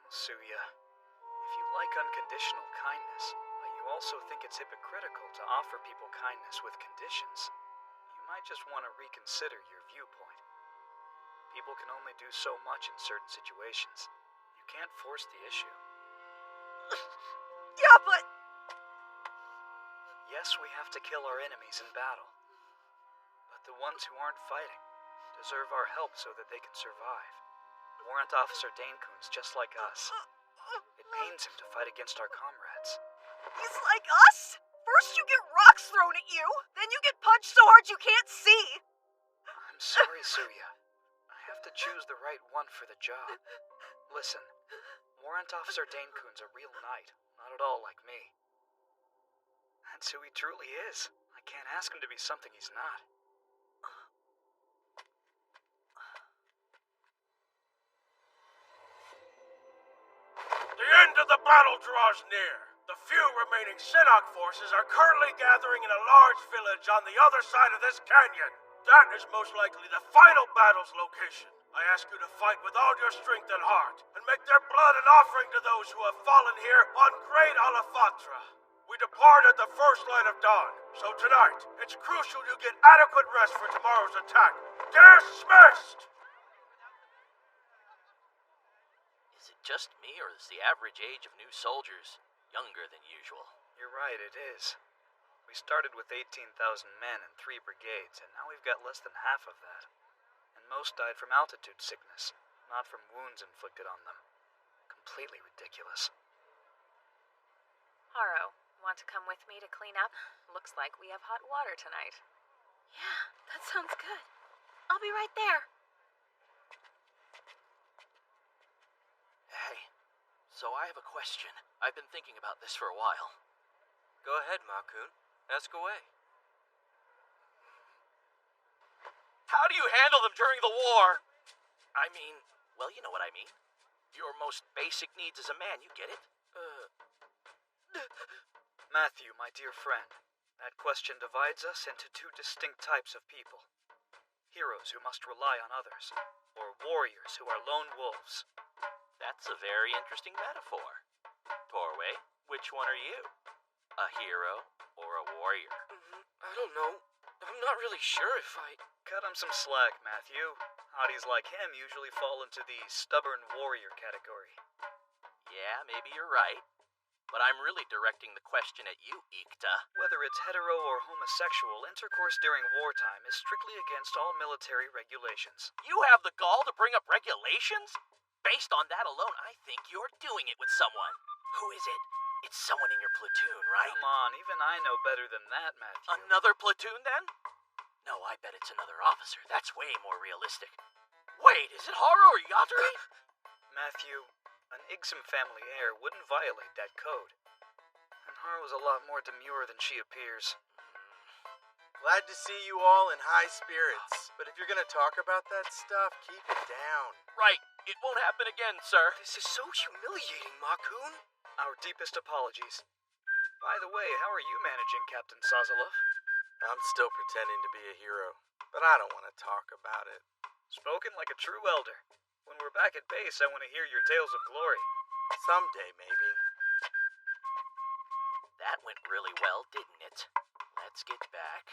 Suya, if you like unconditional kindness, but you also think it's hypocritical to offer people kindness with conditions, you might just want to reconsider your viewpoint. People can only do so much in certain situations. You can't force the issue. Yeah, but... Yes, we have to kill our enemies in battle. But the ones who aren't fighting deserve our help so that they can survive. Warrant Officer Danekun's just like us. It pains him to fight against our comrades. He's like us? First you get rocks thrown at you, then you get punched so hard you can't see. I'm sorry, Suya. I have to choose the right one for the job. Listen, Warrant Officer Danekun's a real knight, not at all like me. That's who he truly is. I can't ask him to be something he's not. The end of the battle draws near. The few remaining Sinnoh forces are currently gathering in a large village on the other side of this canyon. That is most likely the final battle's location. I ask you to fight with all your strength and heart, and make their blood an offering to those who have fallen here on Great Alafatra. We depart at the first light of dawn, so tonight, it's crucial you get adequate rest for tomorrow's attack. Dismissed! Is it just me, or is the average age of new soldiers younger than usual? You're right, it is. We started with 18,000 men and 3 brigades, and now we've got less than half of that. And most died from altitude sickness, not from wounds inflicted on them. Completely ridiculous. Haro, want to come with me to clean up? Looks like we have hot water tonight. Yeah, that sounds good. I'll be right there. Hey, so I have a question. I've been thinking about this for a while. Go ahead, Makun. Ask away. How do you handle them during the war? I mean, well, you know what I mean. Your most basic needs as a man, you get it? Matthew, my dear friend, that question divides us into 2 distinct types of people. Heroes who must rely on others, or warriors who are lone wolves. That's a very interesting metaphor. Torway, which one are you? A hero or a warrior? I don't know. I'm not really sure if I... Cut him some slack, Matthew. Hotties like him usually fall into the stubborn warrior category. Yeah, maybe you're right. But I'm really directing the question at you, Ikta. Whether it's hetero or homosexual, intercourse during wartime is strictly against all military regulations. You have the gall to bring up regulations? Based on that alone, I think you're doing it with someone. Who is it? It's someone in your platoon, right? Come on, even I know better than that, Matthew. Another platoon, then? No, I bet it's another officer. That's way more realistic. Wait, is it Haru or Yatari? Matthew, an Igsum family heir wouldn't violate that code. And Haru's a lot more demure than she appears. Glad to see you all in high spirits. But if you're gonna talk about that stuff, keep it down. Right. It won't happen again, sir. This is so humiliating, Makun. Our deepest apologies. By the way, how are you managing, Captain Sazalov? I'm still pretending to be a hero, but I don't want to talk about it. Spoken like a true elder. When we're back at base, I want to hear your tales of glory. Someday, maybe. That went really well, didn't it? Let's get back.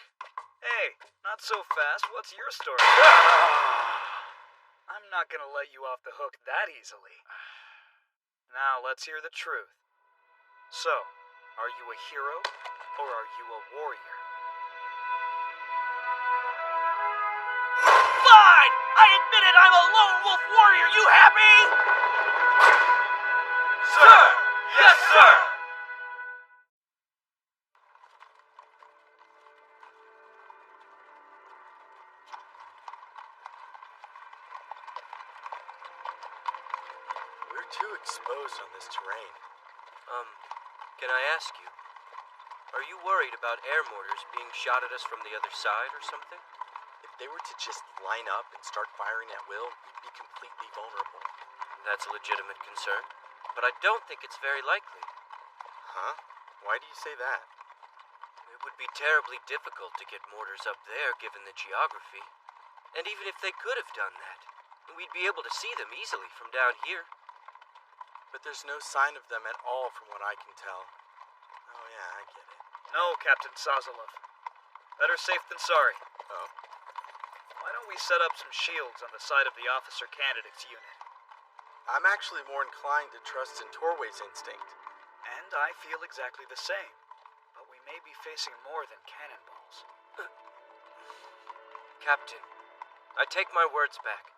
Hey, not so fast. What's your story? I'm not gonna let you off the hook that easily. Now, let's hear the truth. So, are you a hero, or are you a warrior? Fine! I admit it, I'm a lone wolf warrior! You happy? Sir! Yes, sir! We're too exposed on this terrain. Can I ask you? Are you worried about air mortars being shot at us from the other side or something? If they were to just line up and start firing at will, we'd be completely vulnerable. That's a legitimate concern, but I don't think it's very likely. Huh? Why do you say that? It would be terribly difficult to get mortars up there given the geography. And even if they could have done that, we'd be able to see them easily from down here. But there's no sign of them at all from what I can tell. Oh yeah, I get it. No, Captain Sazalov. Better safe than sorry. Oh? Why don't we set up some shields on the side of the officer candidates unit? I'm actually more inclined to trust in Torway's instinct. And I feel exactly the same. But we may be facing more than cannonballs. Captain, I take my words back.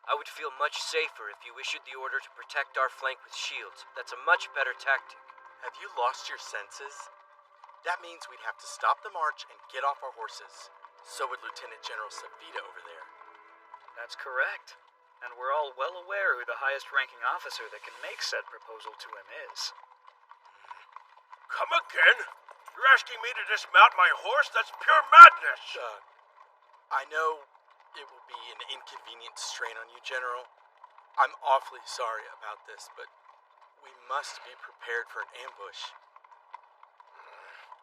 I would feel much safer if you issued the order to protect our flank with shields. That's a much better tactic. Have you lost your senses? That means we'd have to stop the march and get off our horses. So would Lieutenant General Safita over there. That's correct. And we're all well aware who the highest-ranking officer that can make said proposal to him is. Come again? You're asking me to dismount my horse? That's pure madness! I know it will be an inconvenient strain on you, General. I'm awfully sorry about this, but we must be prepared for an ambush.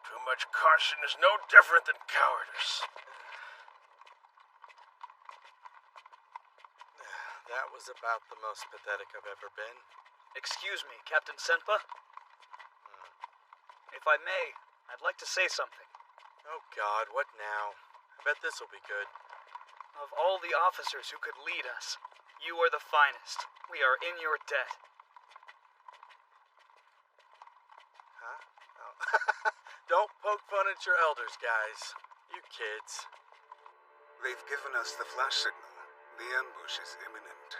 Too much caution is no different than cowardice. That was about the most pathetic I've ever been. Excuse me, Captain Senpa? If I may, I'd like to say something. Oh God, what now? I bet this'll be good. Of all the officers who could lead us, you are the finest. We are in your debt. Huh? Oh. Don't poke fun at your elders, guys. You kids. They've given us the flash signal. The ambush is imminent.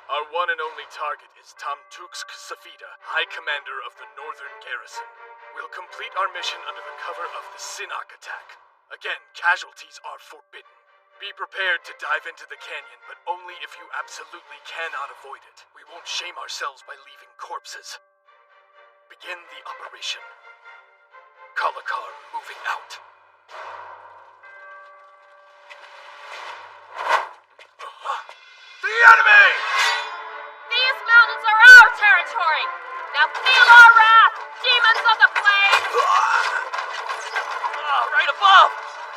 Our one and only target is Tamtuksk Safida, High Commander of the Northern Garrison. We'll complete our mission under the cover of the Sinnock attack. Again, casualties are forbidden. Be prepared to dive into the canyon, but only if you absolutely cannot avoid it. We won't shame ourselves by leaving corpses. Begin the operation. Kalakar moving out. The enemy! These mountains are our territory! Now feel our wrath, demons of the plain! Right above!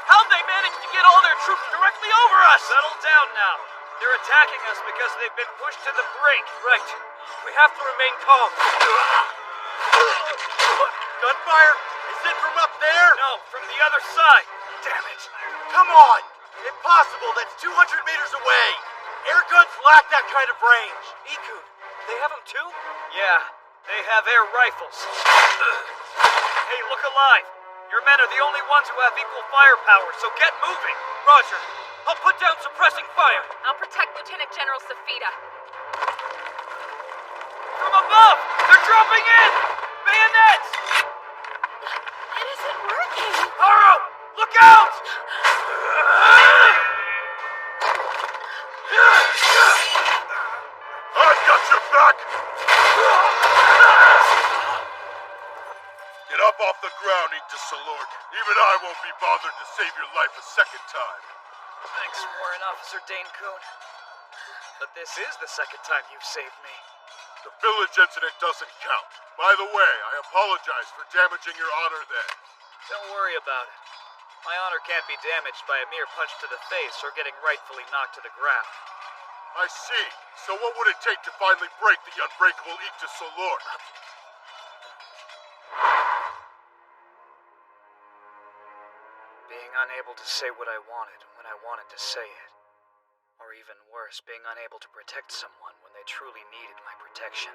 How'd they manage to get all their troops directly over us? Settle down now. They're attacking us because they've been pushed to the brink. Right. We have to remain calm. Gunfire? Is it from up there? No, from the other side. Damn it. Come on! Impossible, that's 200 meters away! Air guns lack that kind of range. Ikun, they have them too? Yeah, they have air rifles. Hey, look alive. Your men are the only ones who have equal firepower, so get moving. Roger. I'll put down suppressing fire. I'll protect Lieutenant General Safida. From above! They're dropping in! Bayonets! It isn't working. Haru! Look out! I've got your back! Get up off the ground, Aegis Salord. Even I won't be bothered to save your life a second time. Thanks, Warrant Officer Dane Coon. But this is the second time you've saved me. The village incident doesn't count. By the way, I apologize for damaging your honor then. Don't worry about it. My honor can't be damaged by a mere punch to the face or getting rightfully knocked to the ground. I see. So what would it take to finally break the unbreakable Aegis Salord? Being unable to say what I wanted when I wanted to say it. Or even worse, being unable to protect someone when they truly needed my protection.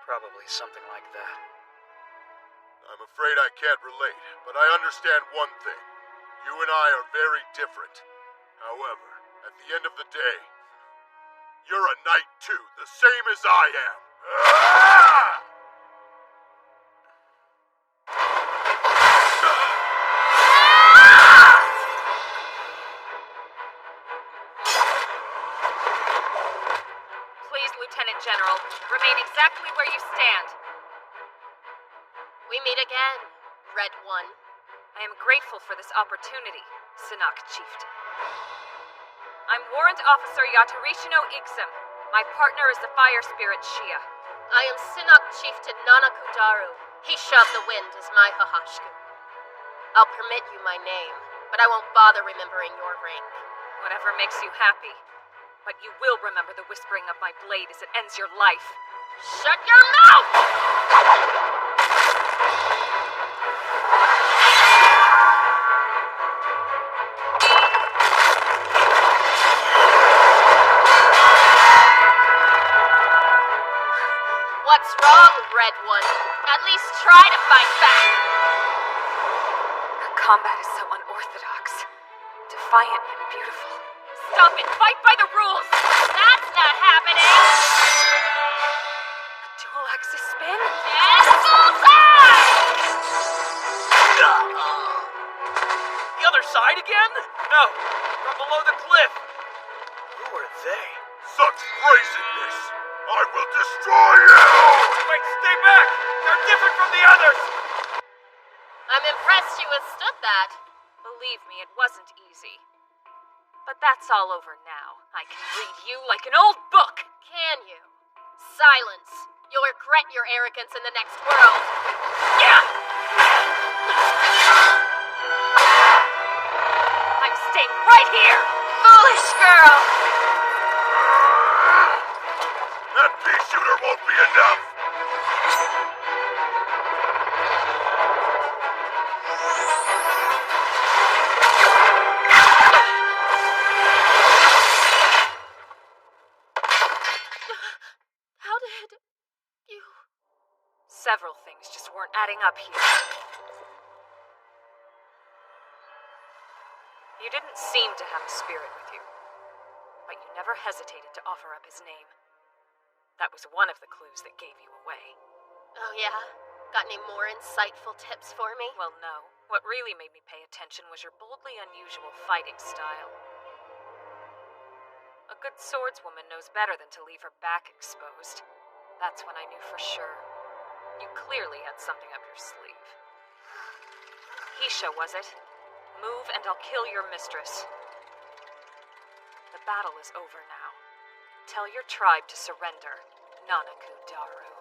Probably something like that. I'm afraid I can't relate, but I understand one thing. You and I are very different. However, at the end of the day, you're a knight too, the same as I am. Please, Lieutenant General, remain exactly where you stand. We meet again, Red One. I am grateful for this opportunity, Sinak Chieftain. I'm Warrant Officer Yatarishino Ixim. My partner is the Fire Spirit Shia. I am Sinak Chieftain Nanakudaru. Hisha of the Wind is my Hahashku. I'll permit you my name, but I won't bother remembering your rank. Whatever makes you happy. But you will remember the whispering of my blade as it ends your life. Shut your mouth! What's wrong, Red One? At least try to fight back. Her combat is so unorthodox, defiant and beautiful. Stop it! Fight by the rules! That's not happening! A dual axis spin? And bullseye! The other side again? No, from below the cliff. Who are they? Such brazenness! I will destroy you! Wait, stay back! They're different from the others! I'm impressed you withstood that. Believe me, it wasn't easy. But that's all over now. I can read you like an old book! Can you? Silence. You'll regret your arrogance in the next world. Yeah! I'm staying right here! Foolish girl! That pea shooter won't be enough! How did you... Several things just weren't adding up here. You didn't seem to have a spirit with you, but you never hesitated to offer up his name. That was one of the clues that gave you away. Oh yeah? Got any more insightful tips for me? Well, no. What really made me pay attention was your boldly unusual fighting style. A good swordswoman knows better than to leave her back exposed. That's when I knew for sure. You clearly had something up your sleeve. Hisha, was it? Move and I'll kill your mistress. The battle is over now. Tell your tribe to surrender, Nanakudaru.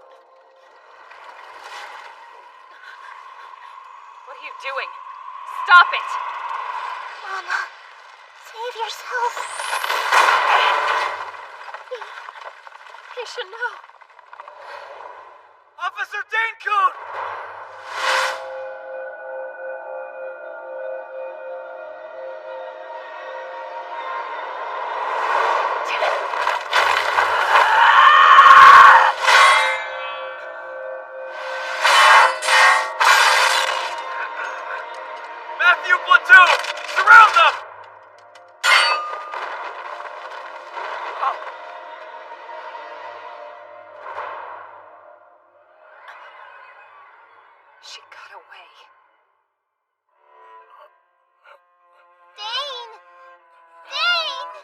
What are you doing? Stop it! Mama, save yourself. Hisha, no. Officer Dane-kun! Matthew, platoon! Surround them! She got away. Dane! Dane!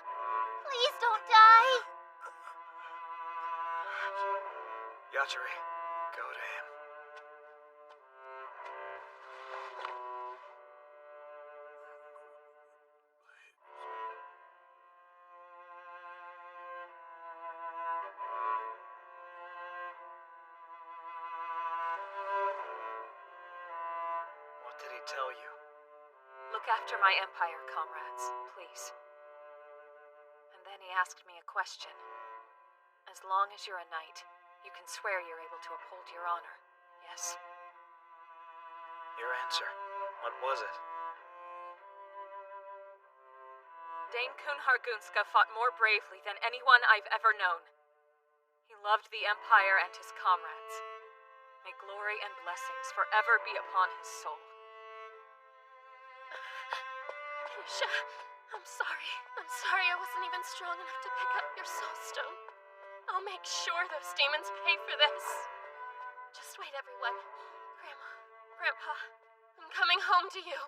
Please don't die. Yachiri, go to him. What did he tell you? Look after my Empire comrades, please. And then he asked me a question. As long as you're a knight, you can swear you're able to uphold your honor, yes? Your answer. What was it? Dane-kun Hargunska fought more bravely than anyone I've ever known. He loved the Empire and his comrades. May glory and blessings forever be upon his soul. Misha, I'm sorry. I'm sorry I wasn't even strong enough to pick up your soul stone. I'll make sure those demons pay for this. Just wait, everyone. Grandma, Grandpa, I'm coming home to you.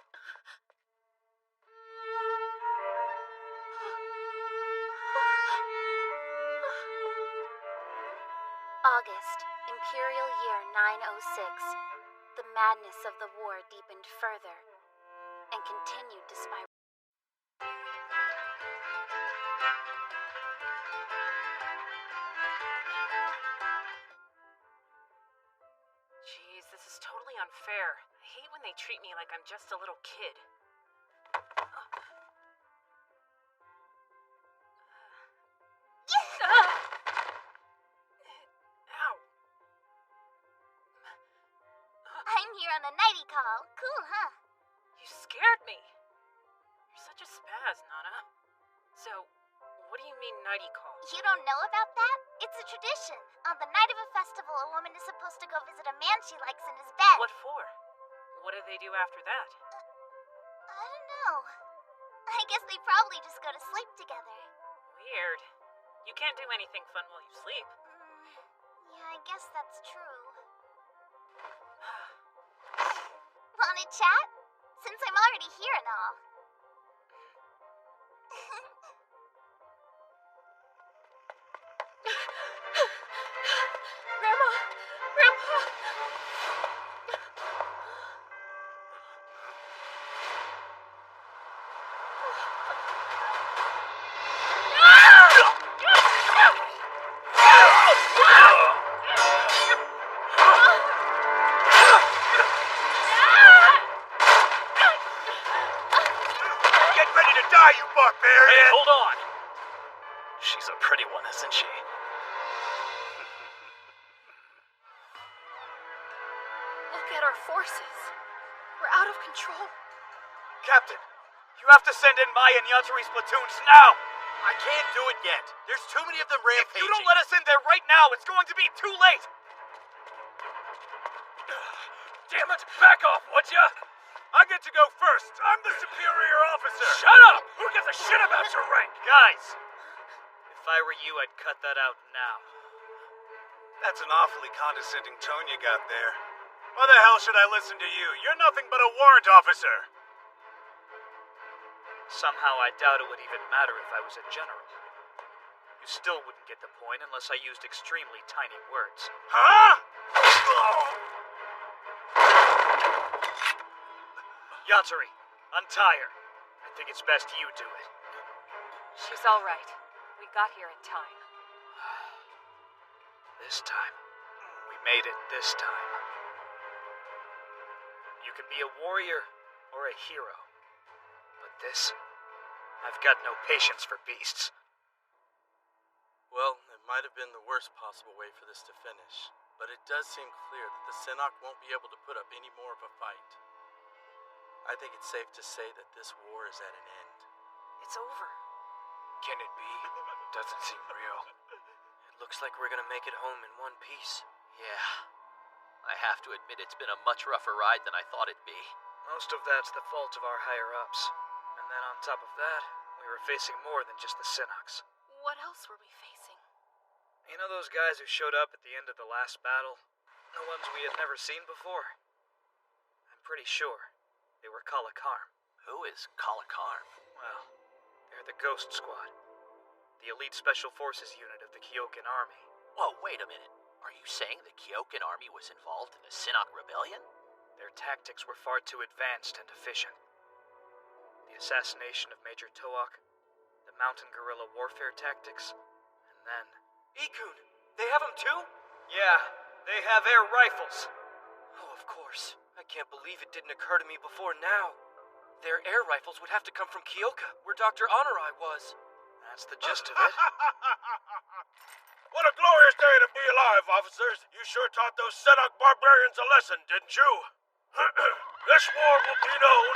August, Imperial Year 906. The madness of the war deepened further and continued to spiral. Jeez, this is totally unfair. I hate when they treat me like I'm just a little kid. I'm here on a nighty call. Cool, huh? You scared me. You're such a spaz, Nana. So, what do you mean nighty call? You don't know about that? It's a tradition. On the night of a festival, a woman is supposed to go visit a man she likes in his bed. What for? What do they do after that? I don't know. I guess they probably just go to sleep together. Weird. You can't do anything fun while you sleep. Yeah, I guess that's true. Wanna chat? Since I'm already here and all. Grandma! Grandpa! Get ready to die, you barbarian! Hey, hold on! She's a pretty one, isn't she? Look at our forces. We're out of control. Captain, you have to send in Mai and Yachiri's platoons now! I can't do it yet. There's too many of them rampaging. If you don't let us in there right now, it's going to be too late! Damn it! Back off, would ya? I get to go first! I'm the superior officer! Shut up! Who gives a shit about your rank? Guys! If I were you, I'd cut that out now. That's an awfully condescending tone you got there. Why the hell should I listen to you? You're nothing but a warrant officer! Somehow I doubt it would even matter if I was a general. You still wouldn't get the point unless I used extremely tiny words. Huh? Yachiri, untie her. I think it's best you do it. She's all right. We got here in time. This time. We made it this time. You can be a warrior or a hero. But this, I've got no patience for beasts. Well, it might have been the worst possible way for this to finish. but it does seem clear that the Synok won't be able to put up any more of a fight. I think it's safe to say that this war is at an end. It's over. Can it be? Doesn't seem real. It looks like we're gonna make it home in one piece. Yeah. I have to admit it's been a much rougher ride than I thought it'd be. Most of that's the fault of our higher-ups. And then on top of that, we were facing more than just the Synoks. What else were we facing? You know those guys who showed up at the end of the last battle? The ones we had never seen before? I'm pretty sure they were Kala Karm. Who is Kala Karm? Well, they're the Ghost Squad. The elite special forces unit of the Kyokan army. Whoa, wait a minute. Are you saying the Kyokan army was involved in the Synok rebellion? Their tactics were far too advanced and efficient. The assassination of Major Toak, the mountain guerrilla warfare tactics, and then... Ikun! They have them too? Yeah, they have air rifles. Oh, of course. I can't believe it didn't occur to me before now. Their air rifles would have to come from Kyoka, where Dr. Honorai was. That's the gist of it. What a glorious day to be alive, officers! You sure taught those Synok barbarians a lesson, didn't you? This war will be known...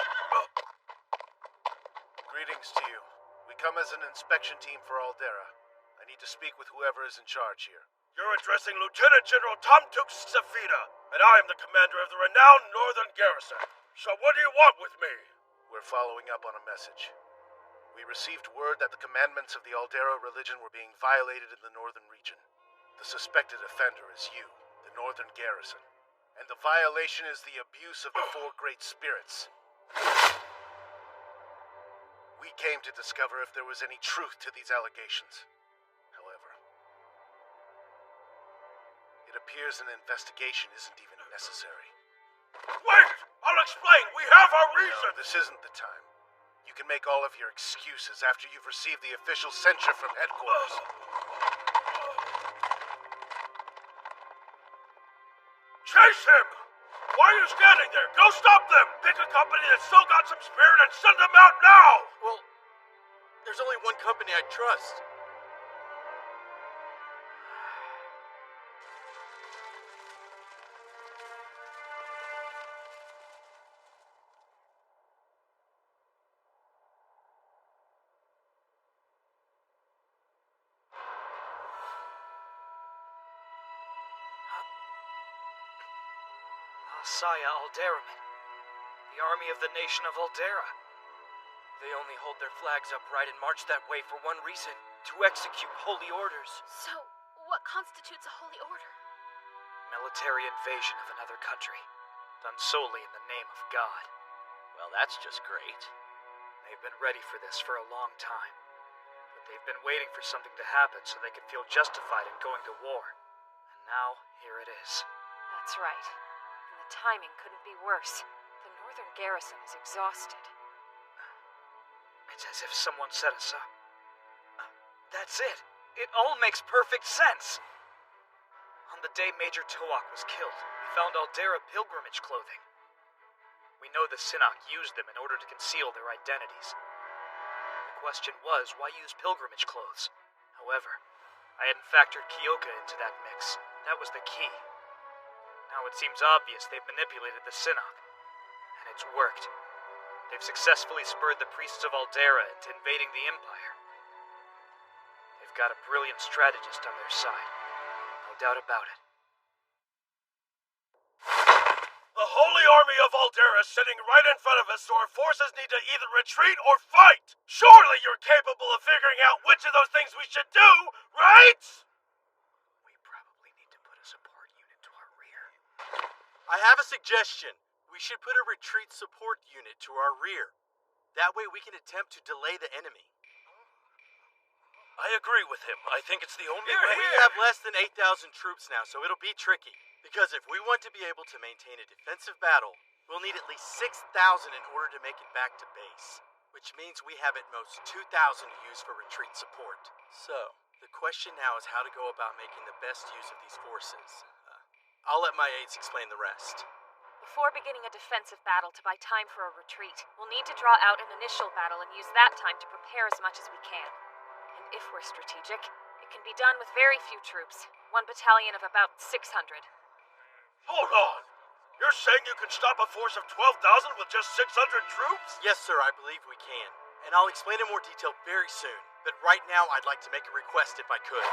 Greetings to you. We come as an inspection team for Aldera. I need to speak with whoever is in charge here. You're addressing Lieutenant General Tomtuk Safida, and I am the commander of the renowned Northern Garrison. So what do you want with me? We're following up on a message. We received word that the commandments of the Aldera religion were being violated in the northern region. The suspected offender is you, the Northern Garrison. And the violation is the abuse of the four great spirits. We came to discover if there was any truth to these allegations. However, it appears an investigation isn't even necessary. Wait! I'll explain! We have our reason! No, this isn't the time. You can make all of your excuses after you've received the official censure from headquarters. Chase him! Why are you standing there? Go stop them! Pick a company that's still got some spirit and send them out now! Well, there's only one company I trust. Saya Alderaman, the army of the nation of Aldera. They only hold their flags upright and march that way for one reason, to execute holy orders. So, what constitutes a holy order? Military invasion of another country, done solely in the name of God. Well, that's just great. They've been ready for this for a long time, but they've been waiting for something to happen so they could feel justified in going to war. And now, here it is. That's right. And the timing couldn't be worse. The Northern Garrison is exhausted. It's as if someone set us up. That's it. It all makes perfect sense. On the day Major Toak was killed, we found Aldera pilgrimage clothing. We know the Synok used them in order to conceal their identities. The question was, why use pilgrimage clothes? However, I hadn't factored Kyoka into that mix. That was the key. Now it seems obvious they've manipulated the Synok. And it's worked. They've successfully spurred the priests of Aldera into invading the Empire. They've got a brilliant strategist on their side. No doubt about it. The Holy Army of Aldera is sitting right in front of us, so our forces need to either retreat or fight! Surely you're capable of figuring out which of those things we should do, right? We probably need to put a support unit to our rear. I have a suggestion. We should put a retreat support unit to our rear. That way we can attempt to delay the enemy. I agree with him. I think it's the only way. We have less than 8,000 troops now, so it'll be tricky. Because if we want to be able to maintain a defensive battle, we'll need at least 6,000 in order to make it back to base. Which means we have at most 2,000 to use for retreat support. So, the question now is how to go about making the best use of these forces. I'll let my aides explain the rest. Before beginning a defensive battle to buy time for a retreat, we'll need to draw out an initial battle and use that time to prepare as much as we can. And if we're strategic, it can be done with very few troops. 1 battalion of about 600. Hold on! You're saying you can stop a force of 12,000 with just 600 troops? Yes, sir, I believe we can. And I'll explain in more detail very soon. But right now, I'd like to make a request if I could.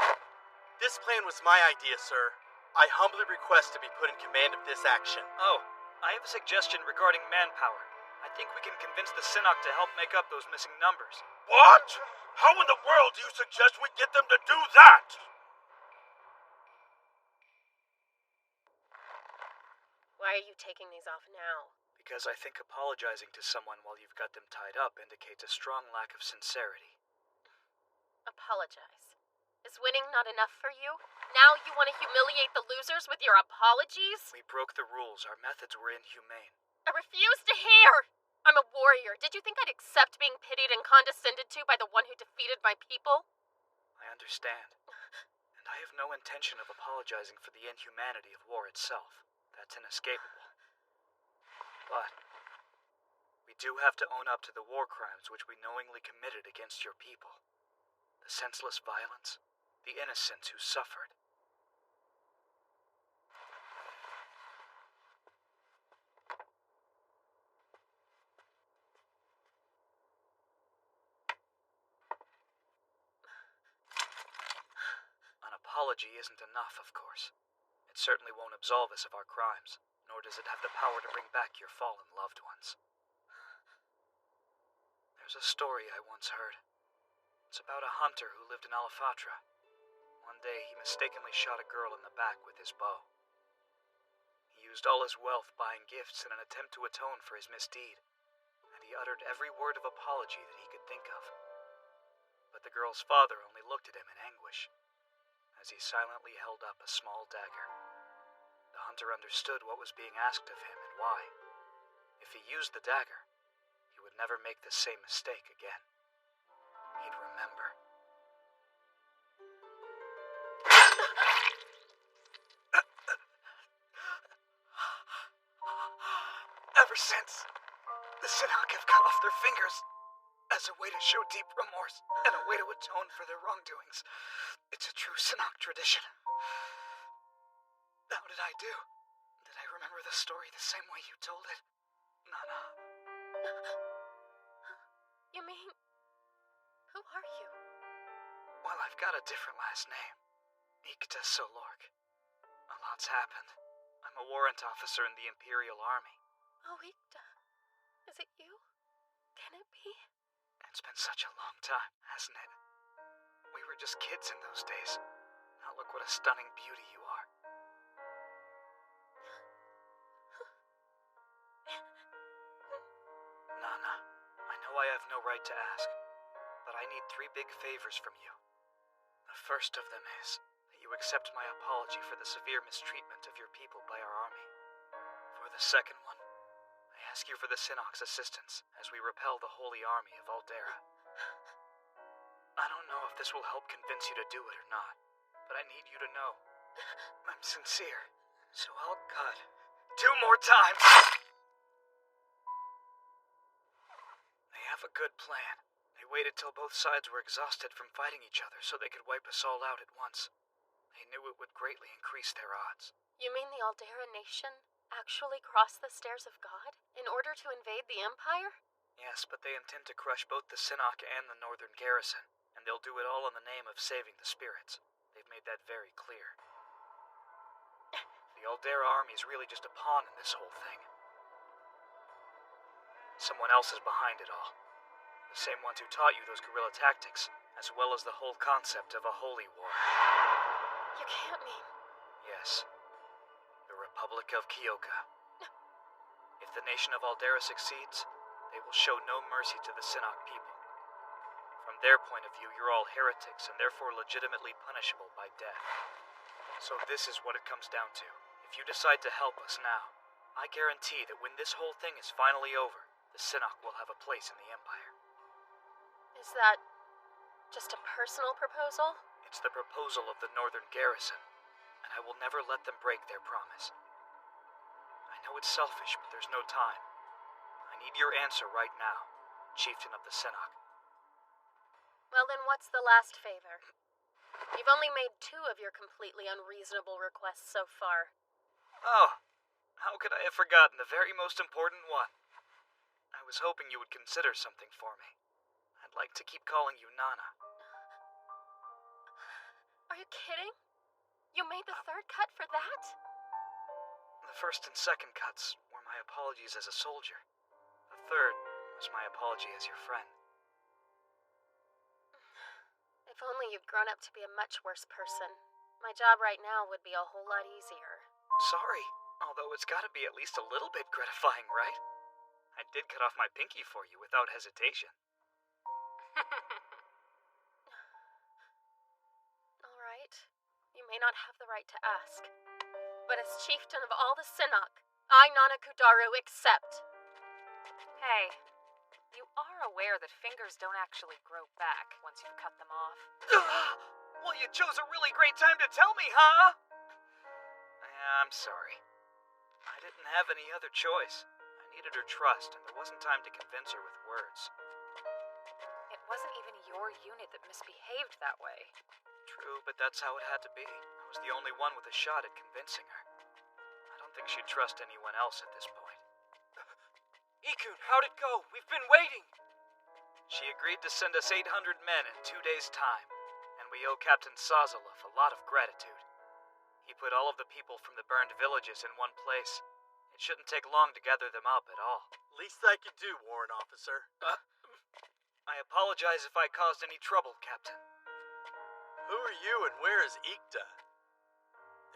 This plan was my idea, sir. I humbly request to be put in command of this action. Oh, I have a suggestion regarding manpower. I think we can convince the Synod to help make up those missing numbers. What? How in the world do you suggest we get them to do that? Why are you taking these off now? Because I think apologizing to someone while you've got them tied up indicates a strong lack of sincerity. Apologize. Is winning not enough for you? Now you want to humiliate the losers with your apologies? We broke the rules. Our methods were inhumane. I refuse to hear! I'm a warrior. Did you think I'd accept being pitied and condescended to by the one who defeated my people? I understand. And I have no intention of apologizing for the inhumanity of war itself. That's inescapable. But we do have to own up to the war crimes which we knowingly committed against your people. The senseless violence, the innocents who suffered. An apology isn't enough, of course. It certainly won't absolve us of our crimes, nor does it have the power to bring back your fallen loved ones. There's a story I once heard. It's about a hunter who lived in Alefatra. One day, he mistakenly shot a girl in the back with his bow. He used all his wealth buying gifts in an attempt to atone for his misdeed, and he uttered every word of apology that he could think of. But the girl's father only looked at him in anguish, as he silently held up a small dagger. The hunter understood what was being asked of him and why. If he used the dagger, he would never make the same mistake again. He'd remember. Ever since, the Synod have cut off their fingers as a way to show deep remorse and a way to atone for their wrongdoings. It's a true Synod tradition. How did I do? Did I remember the story the same way you told it? Nana. You mean... who are you? Well, I've got a different last name. Ikta Solork. A lot's happened. I'm a warrant officer in the Imperial Army. Oh, Ikta. Is it you? Can it be? It's been such a long time, hasn't it? We were just kids in those days. Now look what a stunning beauty you are. Nana, I know I have no right to ask, but I need 3 big favors from you. The first of them is that you accept my apology for the severe mistreatment of your people by our army. For the second one, I ask you for the Synod's assistance as we repel the Holy Army of Aldera. I don't know if this will help convince you to do it or not, but I need you to know I'm sincere, so I'll cut 2 more times. They have a good plan. They waited till both sides were exhausted from fighting each other so they could wipe us all out at once. They knew it would greatly increase their odds. You mean the Aldera nation actually crossed the stairs of God in order to invade the Empire? Yes, but they intend to crush both the Synod and the Northern Garrison, and they'll do it all in the name of saving the spirits. They've made that very clear. The Aldera army is really just a pawn in this whole thing. Someone else is behind it all. The same ones who taught you those guerrilla tactics, as well as the whole concept of a holy war. You can't mean... Yes. The Republic of Kyoka. If the nation of Aldera succeeds, they will show no mercy to the Synod people. From their point of view, you're all heretics and therefore legitimately punishable by death. So this is what it comes down to. If you decide to help us now, I guarantee that when this whole thing is finally over, the Synod will have a place in the Empire. Is that just a personal proposal? It's the proposal of the Northern Garrison, and I will never let them break their promise. I know it's selfish, but there's no time. I need your answer right now, Chieftain of the Synod. Well, then what's the last favor? You've only made 2 of your completely unreasonable requests so far. Oh, how could I have forgotten the very most important one? I was hoping you would consider something for me. I'd like to keep calling you Nana. Are you kidding? You made the 3rd cut for that? The 1st and 2nd cuts were my apologies as a soldier. The 3rd was my apology as your friend. If only you'd grown up to be a much worse person. My job right now would be a whole lot easier. Sorry, although it's gotta be at least a little bit gratifying, right? I did cut off my pinky for you without hesitation. All right. You may not have the right to ask, but as chieftain of all the Sinnock, I, Nana Kudaru, accept. Hey, you are aware that fingers don't actually grow back once you've cut them off. Well, you chose a really great time to tell me, huh? Yeah, I'm sorry. I didn't have any other choice. I needed her trust, and there wasn't time to convince her with words. It wasn't even your unit that misbehaved that way. True, but that's how it had to be. I was the only one with a shot at convincing her. I don't think she'd trust anyone else at this point. Ikun, how'd it go? We've been waiting! She agreed to send us 800 men in 2 days' time, and we owe Captain Sazalov a lot of gratitude. He put all of the people from the burned villages in one place. It shouldn't take long to gather them up at all. Least I could do, Warrant Officer. I apologize if I caused any trouble, Captain. Who are you and where is Ikta?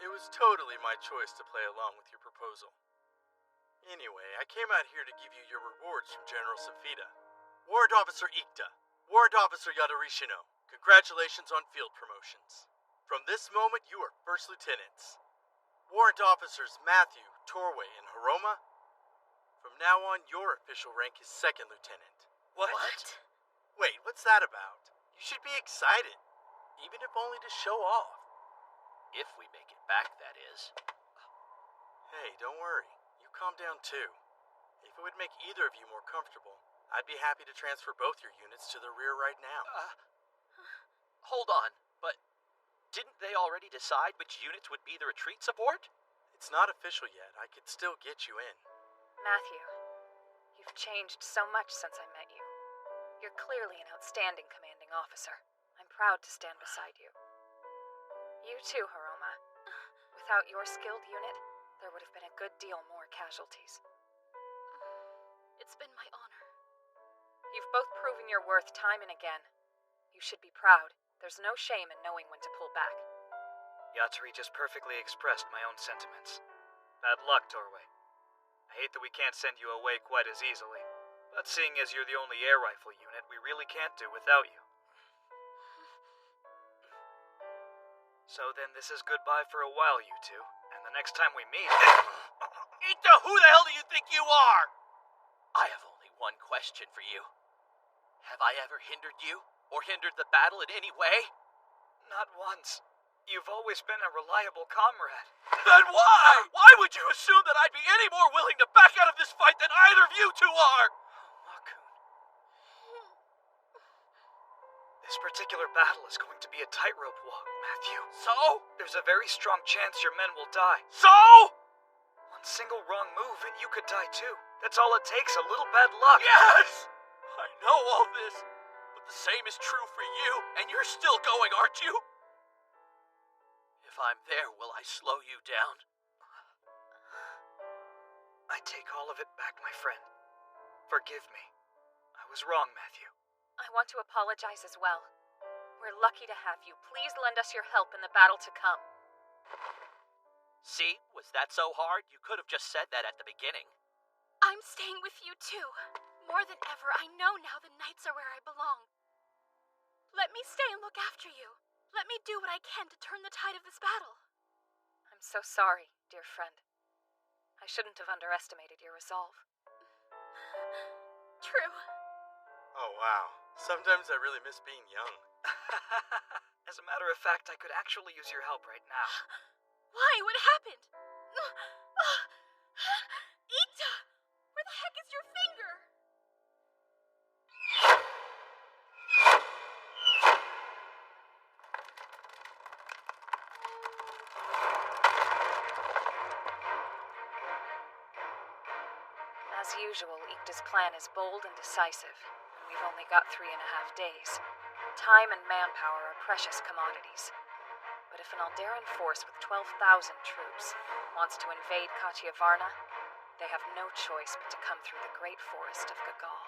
It was totally my choice to play along with your proposal. Anyway, I came out here to give you your rewards from General Safida. Warrant Officer Ikta, Warrant Officer Yadarishino, congratulations on field promotions. From this moment, you are First Lieutenants. Warrant Officers Matthew, Torway, and Haroma, from now on, your official rank is Second Lieutenant. What? Wait, what's that about? You should be excited, even if only to show off. If we make it back, that is. Hey, don't worry. You calm down too. If it would make either of you more comfortable, I'd be happy to transfer both your units to the rear right now. Hold on, but didn't they already decide which units would be the retreat support? It's not official yet. I could still get you in. Matthew, you've changed so much since I met you. You're clearly an outstanding commanding officer. I'm proud to stand beside you. You too, Haroma. Without your skilled unit, there would have been a good deal more casualties. It's been my honor. You've both proven your worth time and again. You should be proud. There's no shame in knowing when to pull back. Yatsuri just perfectly expressed my own sentiments. Bad luck, Torway. I hate that we can't send you away quite as easily, but seeing as you're the only air rifle unit, we really can't do without you. So then this is goodbye for a while, you two, and the next time we meet... Ikta, who the hell do you think you are? I have only one question for you. Have I ever hindered you, or hindered the battle in any way? Not once. You've always been a reliable comrade. Then why? Why would you assume that I'd be any more willing to back out of this fight than either of you two are? This particular battle is going to be a tightrope walk, Matthew. So? There's a very strong chance your men will die. So? One single wrong move and you could die too. That's all it takes, a little bad luck. Yes! I know all this, but the same is true for you, and you're still going, aren't you? If I'm there, will I slow you down? I take all of it back, my friend. Forgive me. I was wrong, Matthew. I want to apologize as well. We're lucky to have you. Please lend us your help in the battle to come. See? Was that so hard? You could have just said that at the beginning. I'm staying with you too. More than ever, I know now the Knights are where I belong. Let me stay and look after you. Let me do what I can to turn the tide of this battle. I'm so sorry, dear friend. I shouldn't have underestimated your resolve. True. Oh, wow. Sometimes I really miss being young. As a matter of fact, I could actually use your help right now. Why? What happened? Ikta! Where the heck is your finger? As usual, Ikta's plan is bold and decisive, and we've only got 3.5 days. Time and manpower are precious commodities. But if an Alderan force with 12,000 troops wants to invade Katya Varna, they have no choice but to come through the great forest of Gagal.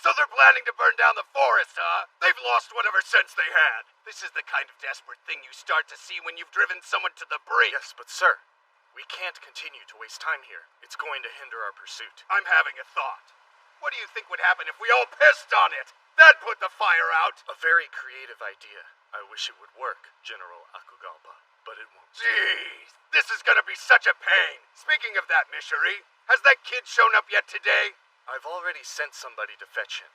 So they're planning to burn down the forest, huh? They've lost whatever sense they had. This is the kind of desperate thing you start to see when you've driven someone to the brink. Yes, but sir, we can't continue to waste time here. It's going to hinder our pursuit. I'm having a thought. What do you think would happen if we all pissed on it? That'd put the fire out. A very creative idea. I wish it would work, General Akugalpa, but it won't. Jeez, this is gonna be such a pain. Speaking of that, Mishari, has that kid shown up yet today? I've already sent somebody to fetch him.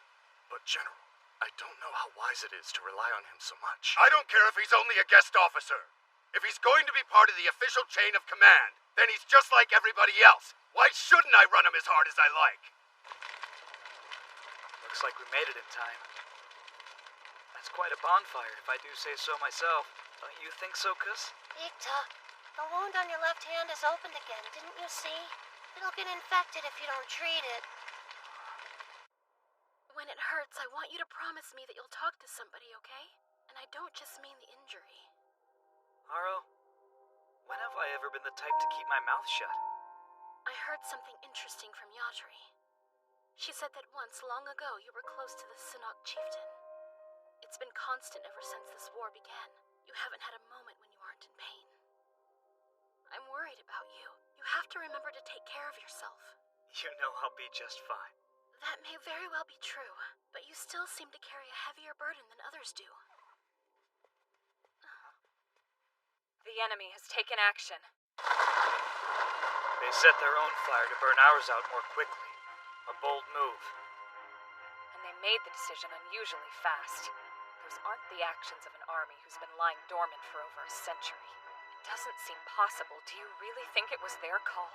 But General, I don't know how wise it is to rely on him so much. I don't care if he's only a guest officer. If he's going to be part of the official chain of command, then he's just like everybody else. Why shouldn't I run him as hard as I like? Looks like we made it in time. That's quite a bonfire, if I do say so myself. Don't you think so, Kus? Ikta, the wound on your left hand is opened again, didn't you see? It'll get infected if you don't treat it. When it hurts, I want you to promise me that you'll talk to somebody, okay? And I don't just mean the injury. Aro, when have I ever been the type to keep my mouth shut? I heard something interesting from Yatri. She said that once, long ago, you were close to the Sinnock chieftain. It's been constant ever since this war began. You haven't had a moment when you aren't in pain. I'm worried about you. You have to remember to take care of yourself. You know I'll be just fine. That may very well be true, but you still seem to carry a heavier burden than others do. The enemy has taken action. They set their own fire to burn ours out more quickly. A bold move. And they made the decision unusually fast. Those aren't the actions of an army who's been lying dormant for over a century. It doesn't seem possible. Do you really think it was their call?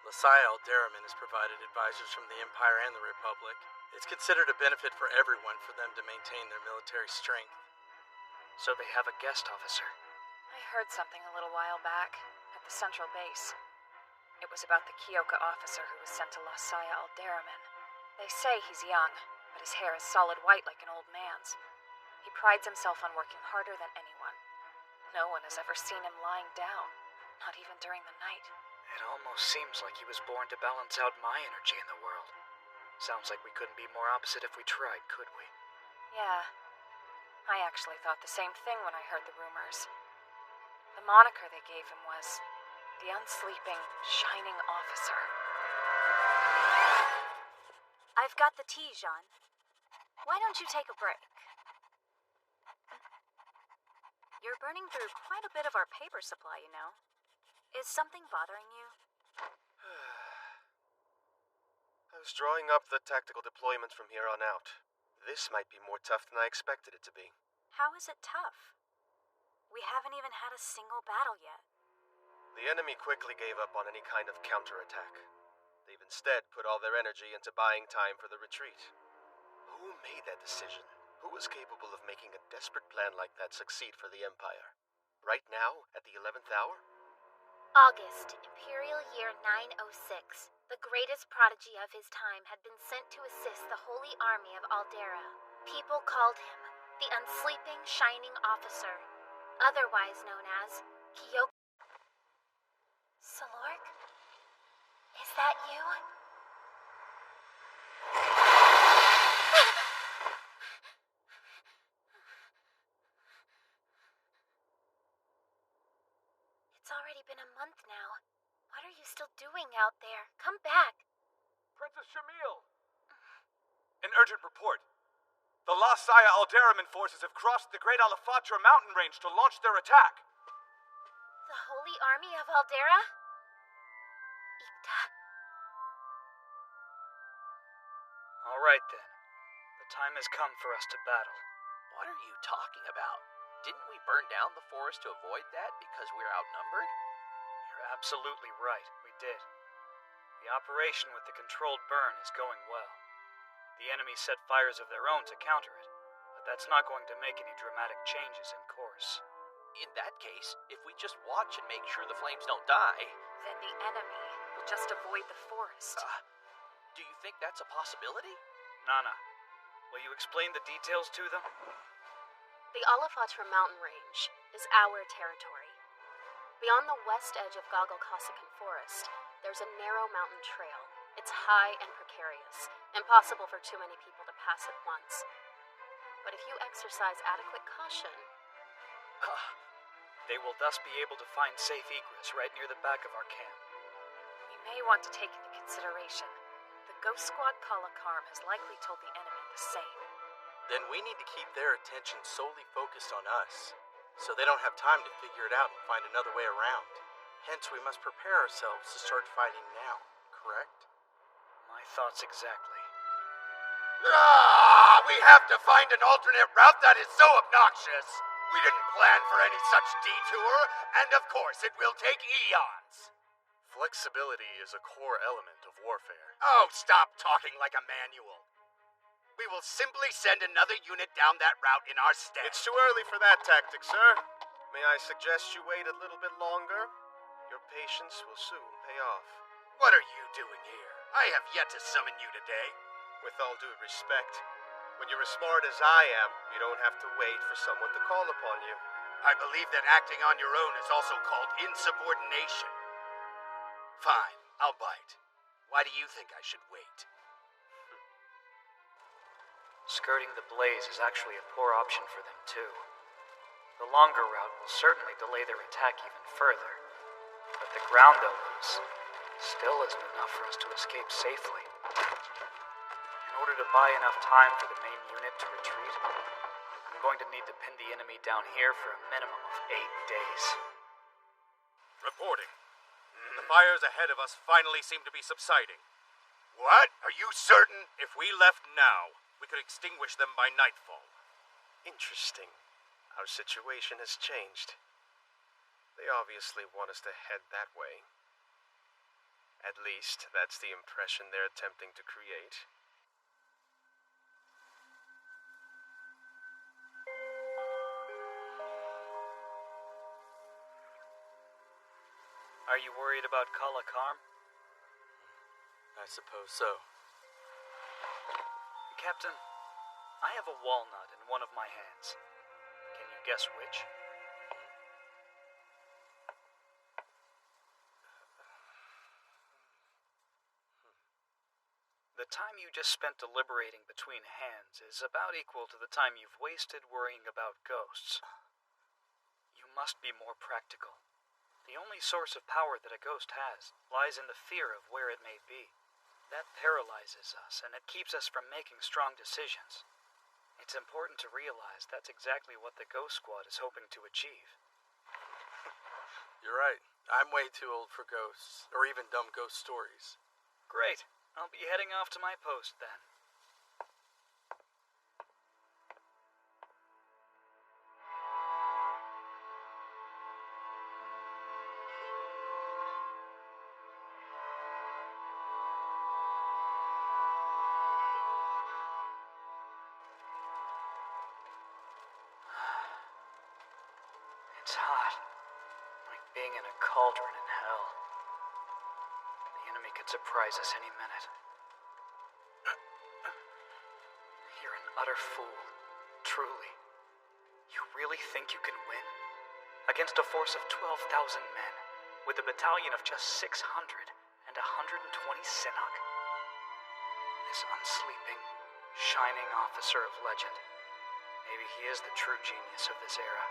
Lasai Alderamin has provided advisors from the Empire and the Republic. It's considered a benefit for everyone for them to maintain their military strength. So they have a guest officer. I heard something a little while back, at the central base. It was about the Kyoka officer who was sent to Lasaya Alderamin. They say he's young, but his hair is solid white like an old man's. He prides himself on working harder than anyone. No one has ever seen him lying down, not even during the night. It almost seems like he was born to balance out my energy in the world. Sounds like we couldn't be more opposite if we tried, could we? Yeah. I actually thought the same thing when I heard the rumors. The moniker they gave him was the Unsleeping Shining Officer. I've got the tea, Jean. Why don't you take a break? You're burning through quite a bit of our paper supply, you know. Is something bothering you? I was drawing up the tactical deployments from here on out. This might be more tough than I expected it to be. How is it tough? We haven't even had a single battle yet. The enemy quickly gave up on any kind of counterattack. They've instead put all their energy into buying time for the retreat. Who made that decision? Who was capable of making a desperate plan like that succeed for the Empire? Right now, at the 11th hour? August, Imperial Year 906. The greatest prodigy of his time had been sent to assist the Holy Army of Aldera. People called him the Unsleeping Shining Officer, otherwise known as Kyoka. Salork? Is that you? It's already been a month now. What are you still doing out there? Come back. Princess Shamil! An urgent report. The Lasaya Alderamin forces have crossed the Great Alafatra mountain range to launch their attack. The Holy Army of Aldera? Ikta. All right then. The time has come for us to battle. What are you talking about? Didn't we burn down the forest to avoid that because we're outnumbered? You're absolutely right. We did. The operation with the controlled burn is going well. The enemy set fires of their own to counter it, but that's not going to make any dramatic changes in course. In that case, if we just watch and make sure the flames don't die... Then the enemy will just avoid the forest. Do you think that's a possibility? Nana, will you explain the details to them? The Alafatra mountain range is our territory. Beyond the west edge of Gogol-Kosakin Forest, there's a narrow mountain trail. It's high and precarious, impossible for too many people to pass at once. But if you exercise adequate caution... They will thus be able to find safe egress right near the back of our camp. We may want to take into consideration the Ghost Squad Kalakarm has likely told the enemy the same. Then we need to keep their attention solely focused on us, so they don't have time to figure it out and find another way around. Hence, we must prepare ourselves to start fighting now, correct? My thoughts exactly. We have to find an alternate route. That is so obnoxious. We didn't plan for any such detour, and of course it will take eons. Flexibility is a core element of warfare. Oh, stop talking like a manual. We will simply send another unit down that route in our stead. It's too early for that tactic, sir. May I suggest you wait a little bit longer? Your patience will soon pay off. What are you doing here? I have yet to summon you today. With all due respect, when you're as smart as I am, you don't have to wait for someone to call upon you. I believe that acting on your own is also called insubordination. Fine, I'll bite. Why do you think I should wait? Skirting the blaze is actually a poor option for them, too. The longer route will certainly delay their attack even further, but the ground they'll lose still isn't enough for us to escape safely. In order to buy enough time for the main unit to retreat, I'm going to need to pin the enemy down here for a minimum of 8 days. Reporting. The fires ahead of us finally seem to be subsiding. What? Are you certain? If we left now, we could extinguish them by nightfall. Interesting. Our situation has changed. They obviously want us to head that way. At least, that's the impression they're attempting to create. Are you worried about Kalakarm? I suppose so. Captain, I have a walnut in one of my hands. Can you guess which? The time you just spent deliberating between hands is about equal to the time you've wasted worrying about ghosts. You must be more practical. The only source of power that a ghost has lies in the fear of where it may be. That paralyzes us, and it keeps us from making strong decisions. It's important to realize that's exactly what the Ghost Squad is hoping to achieve. You're right. I'm way too old for ghosts, or even dumb ghost stories. Great. I'll be heading off to my post then. It's hot, like being in a cauldron in hell. The enemy could surprise us any minute. You're an utter fool, truly. You really think you can win? Against a force of 12,000 men, with a battalion of just 600 and 120 Sinnock? This unsleeping, shining officer of legend. Maybe he is the true genius of this era.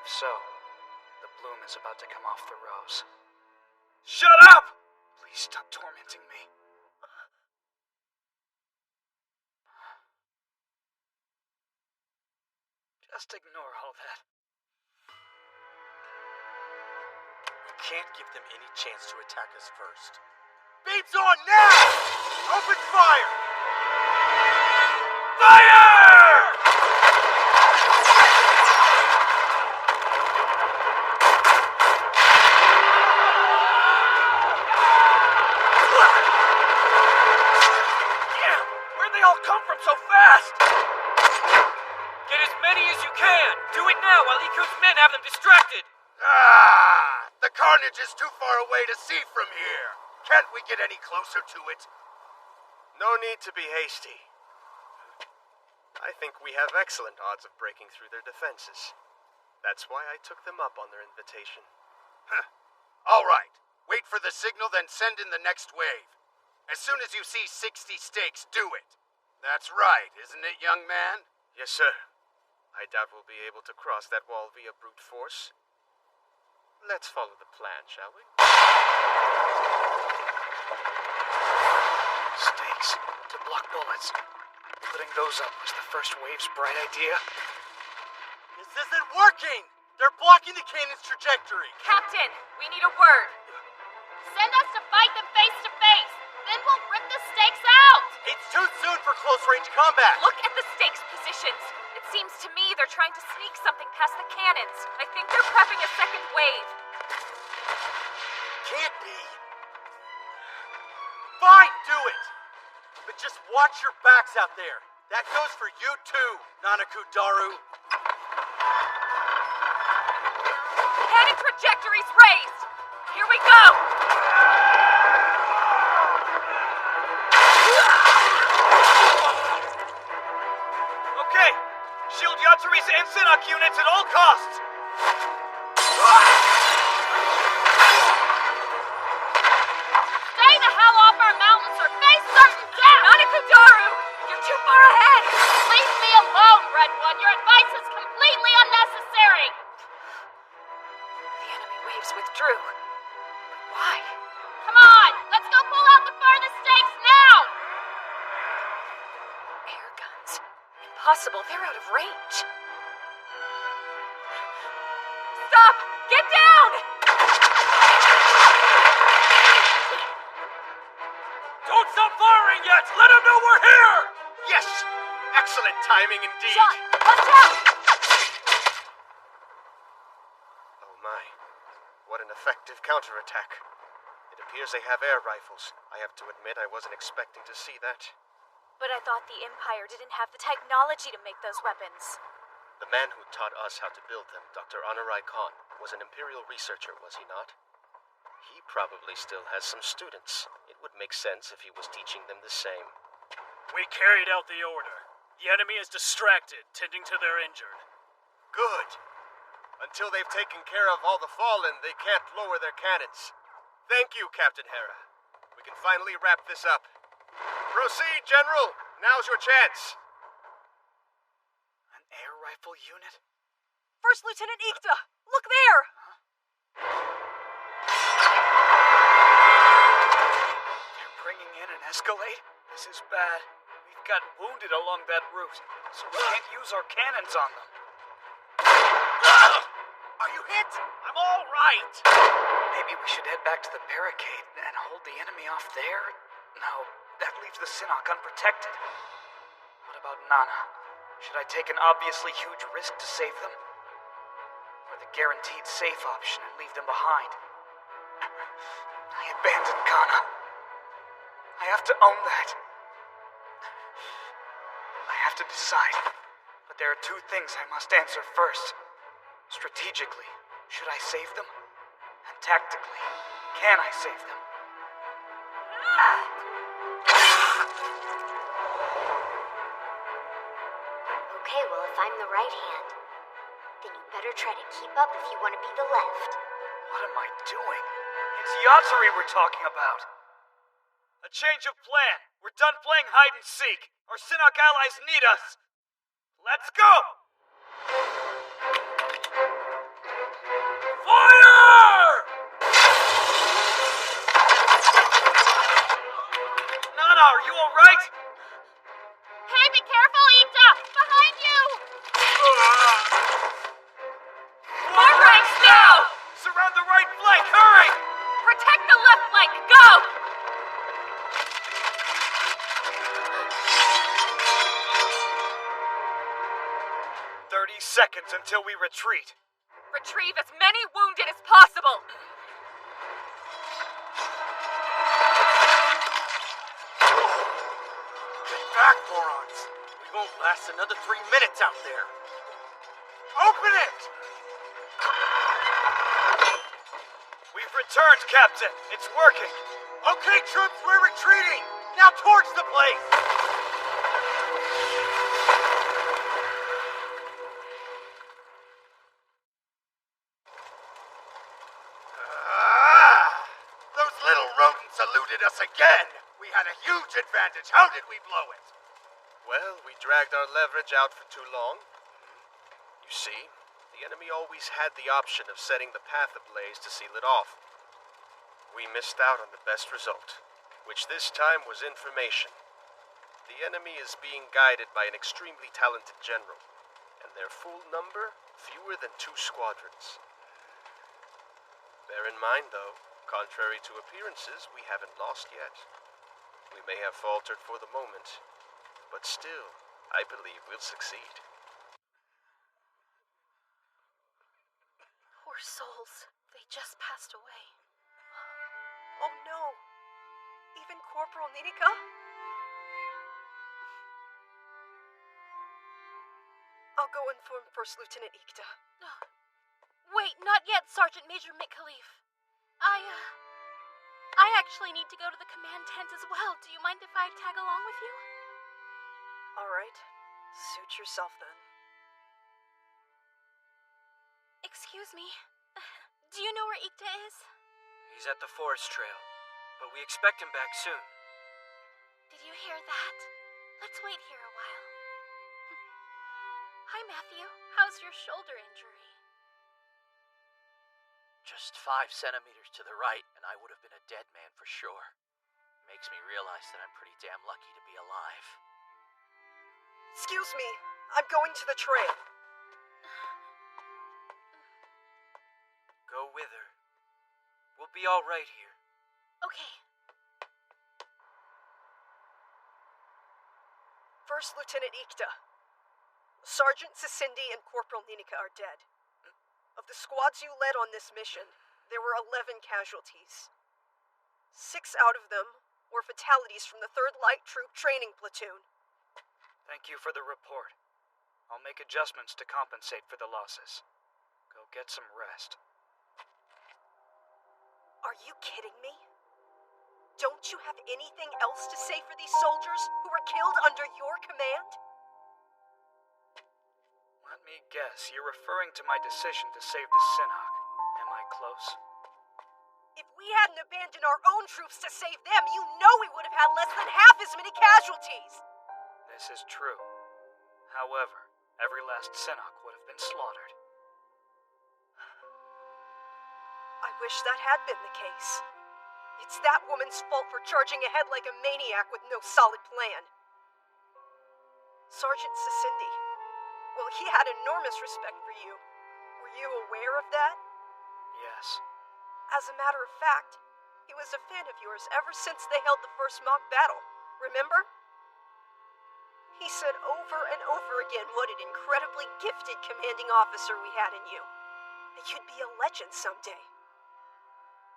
If so, the bloom is about to come off the rose. Shut up! Please stop tormenting me. Just ignore all that. We can't give them any chance to attack us first. Beams on now! Open fire! Fire! Where'd they all come from so fast? Get as many as you can. Do it now while Dankun's men have them distracted! Ah! The carnage is too far away to see from here. Can't we get any closer to it? No need to be hasty. I think we have excellent odds of breaking through their defenses. That's why I took them up on their invitation. Huh. All right. Wait for the signal, then send in the next wave. As soon as you see 60 stakes, do it. That's right, isn't it, young man? Yes, sir. I doubt we'll be able to cross that wall via brute force. Let's follow the plan, shall we? Stakes to block bullets. Putting those up was the first wave's bright idea. This isn't working! They're blocking the cannon's trajectory! Captain, we need a word. Send us to fight them face to face. Then we'll rip the stakes out. It's too soon for close-range combat! Look at the stakes positions. It seems to me they're trying to sneak something past the cannons. I think they're prepping a second wave. Can't be. Fine, do it! But just watch your backs out there. That goes for you too, Nanakudaru. Cannon trajectories raised. Here we go! Okay, shield Yatsuris and Sinnoh units at all costs! Stay the hell off our mountains or face certain death! Nanakudaru! You're too far ahead! Leave me alone, Red One. Your advice is completely unnecessary. The enemy waves withdrew. Why? Come on, let's go pull out the farthest stakes now! Air guns. Impossible, they're out of range. Stop! Get down! Don't stop firing yet! Let them know we're here! Yes! Excellent timing indeed! John, watch out! Oh my. What an effective counterattack. It appears they have air rifles. I have to admit I wasn't expecting to see that. But I thought the Empire didn't have the technology to make those weapons. The man who taught us how to build them, Dr. Honorai Khan, was an Imperial researcher, was he not? He probably still has some students. It would make sense if he was teaching them the same. We carried out the order. The enemy is distracted, tending to their injured. Good. Until they've taken care of all the fallen, they can't lower their cannons. Thank you, Captain Hera. We can finally wrap this up. Proceed, General. Now's your chance. An air rifle unit? First Lieutenant Ikta! Look there! They're bringing in an Escalade? This is bad. We've got wounded along that route, so we can't use our cannons on them. Are you hit? I'm all right. Maybe we should head back to the barricade and hold the enemy off there? No, that leaves the Sinnoh unprotected. What about Nana? Should I take an obviously huge risk to save them? Or the guaranteed safe option and leave them behind? I abandoned Kana. I have to own that. I have to decide. But there are two things I must answer first. Strategically, should I save them? And tactically, can I save them? Okay, well, if I'm the right hand, then you better try to keep up if you want to be the left. What am I doing? It's Yatsuri we're talking about. A change of plan. We're done playing hide and seek. Our Sinnoh allies need us. Let's go! Fire! Nana, are you alright? Hey, be careful, Ikta! Behind you! More ranks now! Surround the right flank, hurry! Protect the left flank, go! Seconds until we retreat. Retrieve as many wounded as possible. Get back, morons. We won't last another 3 minutes out there. Open it! turned, Captain. It's working. Okay, troops, we're retreating. Now towards the place. Those little rodents eluded us again. We had a huge advantage. How did we blow it? Well, we dragged our leverage out for too long. You see, the enemy always had the option of setting the path ablaze to seal it off. We missed out on the best result, which this time was information. The enemy is being guided by an extremely talented general, and their full number, fewer than 2 squadrons. Bear in mind, though, contrary to appearances, we haven't lost yet. We may have faltered for the moment, but still, I believe we'll succeed. Poor souls. They just passed away. Oh no. Even Corporal Ninika? I'll go inform First Lieutenant Ikta. Wait, not yet, Sergeant Major Mikhalif. I actually need to go to the command tent as well. Do you mind if I tag along with you? Alright. Suit yourself then. Excuse me. Do you know where Ikta is? He's at the forest trail, but we expect him back soon. Did you hear that? Let's wait here a while. Hi, Matthew. How's your shoulder injury? Just 5 centimeters to the right, and I would have been a dead man for sure. Makes me realize that I'm pretty damn lucky to be alive. Excuse me. I'm going to the trail. Go with her. We'll be all right here. Okay. First Lieutenant Ikta. Sergeant Sisindi and Corporal Ninika are dead. Of the squads you led on this mission, there were 11 casualties. 6 out of them were fatalities from the 3rd Light Troop Training Platoon. Thank you for the report. I'll make adjustments to compensate for the losses. Go get some rest. Are you kidding me? Don't you have anything else to say for these soldiers who were killed under your command? Let me guess, you're referring to my decision to save the Synok. Am I close? If we hadn't abandoned our own troops to save them, you know we would have had less than half as many casualties! This is true. However, every last Synok would have been slaughtered. I wish that had been the case. It's that woman's fault for charging ahead like a maniac with no solid plan. Sergeant Sisindi, well, he had enormous respect for you. Were you aware of that? Yes. As a matter of fact, he was a fan of yours ever since they held the first mock battle. Remember? He said over and over again what an incredibly gifted commanding officer we had in you. That you'd be a legend someday.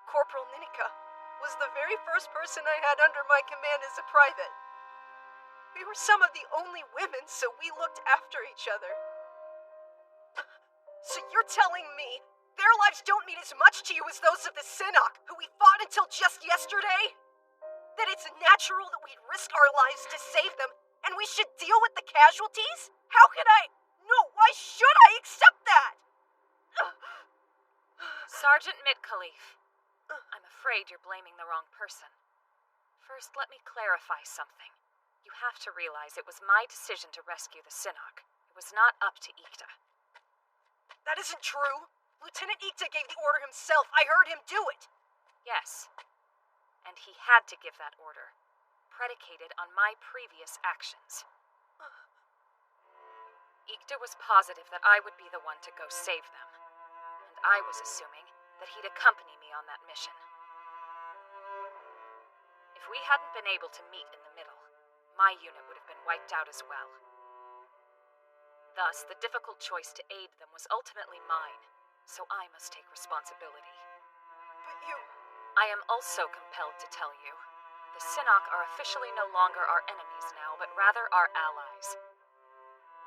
Corporal Ninika was the very first person I had under my command as a private. We were some of the only women, so we looked after each other. So you're telling me their lives don't mean as much to you as those of the Synok, who we fought until just yesterday? That it's natural that we'd risk our lives to save them, and we should deal with the casualties? How can I... No, why should I accept that? Sergeant Mitkalif, I'm afraid you're blaming the wrong person. First, let me clarify something. You have to realize it was my decision to rescue the Synok. It was not up to Ikta. That isn't true. Lieutenant Ikta gave the order himself. I heard him do it. Yes. And he had to give that order, predicated on my previous actions. Ikta was positive that I would be the one to go save them, and I was assuming that he'd accompany me on that mission. If we hadn't been able to meet in the middle, my unit would have been wiped out as well. Thus, the difficult choice to aid them was ultimately mine, so I must take responsibility. But you... I am also compelled to tell you, the Synok are officially no longer our enemies now, but rather our allies.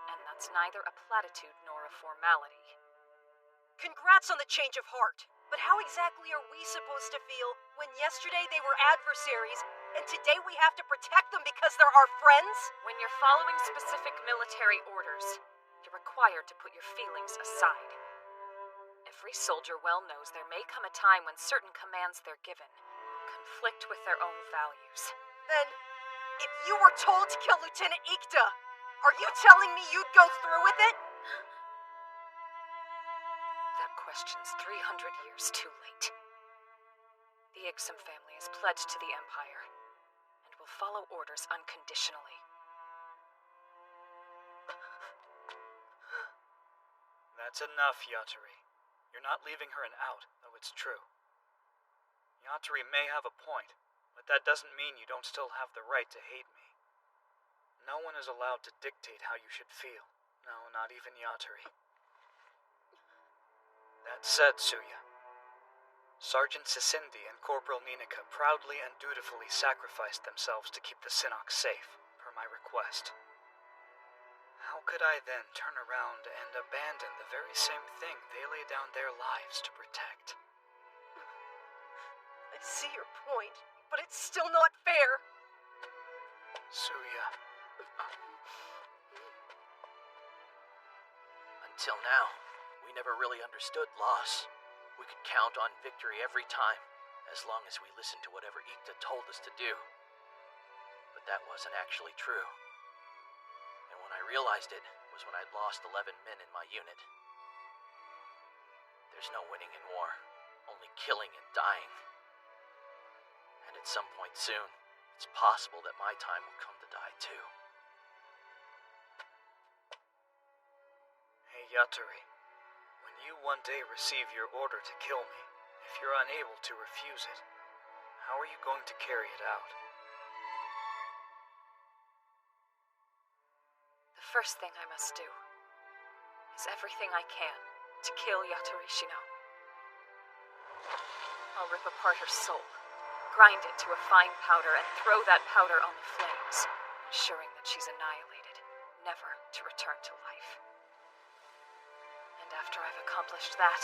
And that's neither a platitude nor a formality. Congrats on the change of heart. But how exactly are we supposed to feel when yesterday they were adversaries and today we have to protect them because they're our friends? When you're following specific military orders, you're required to put your feelings aside. Every soldier well knows there may come a time when certain commands they're given conflict with their own values. Then, if you were told to kill Lieutenant Ikta, are you telling me you'd go through with it? That question's 300 years too late. The Igsum family is pledged to the Empire, and will follow orders unconditionally. That's enough, Yatari. You're not leaving her an out, though it's true. Yatari may have a point, but that doesn't mean you don't still have the right to hate me. No one is allowed to dictate how you should feel. No, not even Yatari. That said, Suya, Sergeant Sisindi and Corporal Ninika proudly and dutifully sacrificed themselves to keep the Sinnoh safe, per my request. How could I then turn around and abandon the very same thing they lay down their lives to protect? I see your point, but it's still not fair. Suya. Until now, we never really understood loss. We could count on victory every time, as long as we listened to whatever Ikta told us to do. But that wasn't actually true. And when I realized it was when I'd lost 11 men in my unit. There's no winning in war, only killing and dying. And at some point soon, it's possible that my time will come to die too. Hey, Yatari. When you one day receive your order to kill me, if you're unable to refuse it, how are you going to carry it out? The first thing I must do is everything I can to kill Yatari Shino. I'll rip apart her soul, grind it to a fine powder, and throw that powder on the flames, ensuring that she's annihilated, never to return to life. And after I've accomplished that,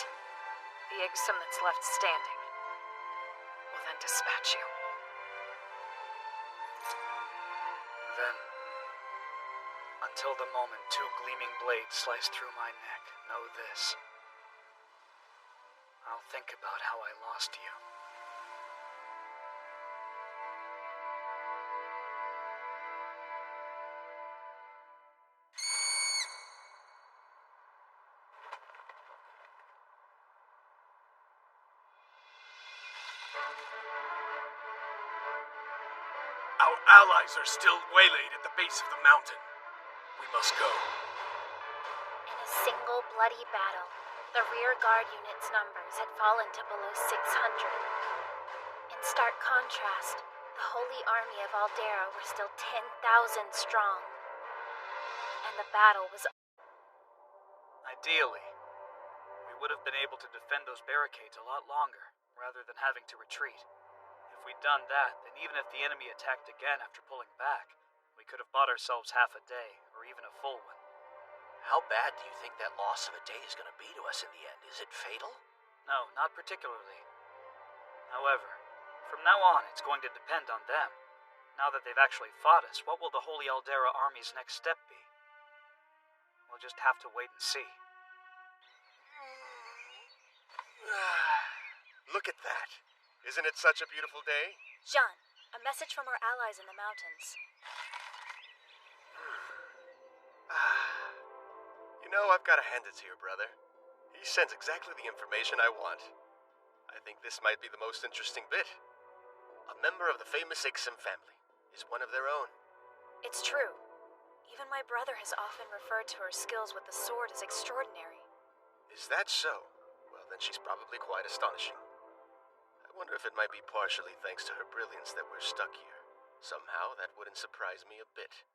the Igsum that's left standing will then dispatch you. Then, until the moment two gleaming blades slice through my neck, know this. I'll think about how I lost you. Our allies are still waylaid at the base of the mountain. We must go. In a single bloody battle, the rear guard unit's numbers had fallen to below 600. In stark contrast, the Holy Army of Aldera were still 10,000 strong. And the battle was... Ideally, we would have been able to defend those barricades a lot longer, rather than having to retreat. If we'd done that, then even if the enemy attacked again after pulling back, we could have bought ourselves half a day, or even a full one. How bad do you think that loss of a day is going to be to us in the end? Is it fatal? No, not particularly. However, from now on, it's going to depend on them. Now that they've actually fought us, what will the Holy Aldera Army's next step be? We'll just have to wait and see. Look at that. Isn't it such a beautiful day? Jean, a message from our allies in the mountains. You know, I've got to hand it to your brother. He sends exactly the information I want. I think this might be the most interesting bit. A member of the famous Igsum family is one of their own. It's true. Even my brother has often referred to her skills with the sword as extraordinary. Is that so? Well, then she's probably quite astonishing. I wonder if it might be partially thanks to her brilliance that we're stuck here. Somehow, that wouldn't surprise me a bit.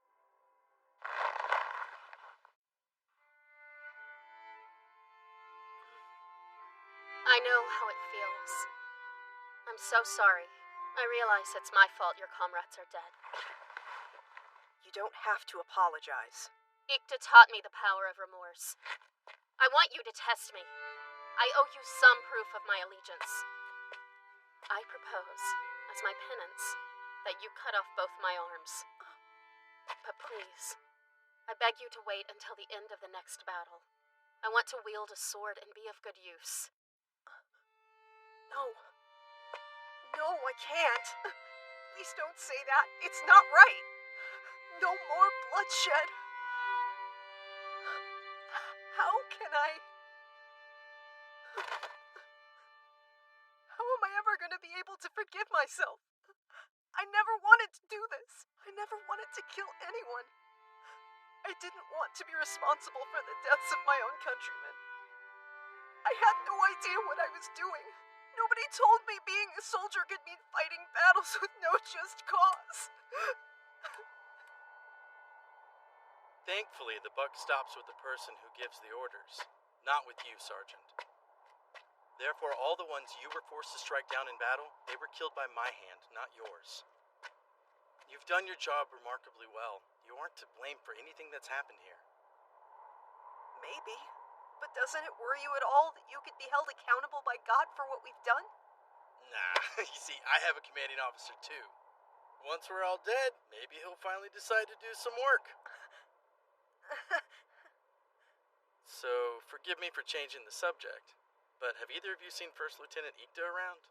I know how it feels. I'm so sorry. I realize it's my fault your comrades are dead. You don't have to apologize. Ikta taught me the power of remorse. I want you to test me. I owe you some proof of my allegiance. I propose, as my penance, that you cut off both my arms. But please, I beg you to wait until the end of the next battle. I want to wield a sword and be of good use. No. No, I can't. Please don't say that. It's not right. No more bloodshed. How can I... How am I ever going to be able to forgive myself? I never wanted to do this. I never wanted to kill anyone. I didn't want to be responsible for the deaths of my own countrymen. I had no idea what I was doing. Nobody told me being a soldier could mean fighting battles with no just cause. Thankfully, the buck stops with the person who gives the orders, not with you, Sergeant. Therefore, all the ones you were forced to strike down in battle, they were killed by my hand, not yours. You've done your job remarkably well. You aren't to blame for anything that's happened here. Maybe. But doesn't it worry you at all that you could be held accountable by God for what we've done? Nah, you see, I have a commanding officer too. Once we're all dead, maybe he'll finally decide to do some work. So, forgive me for changing the subject, but have either of you seen First Lieutenant Ikta around?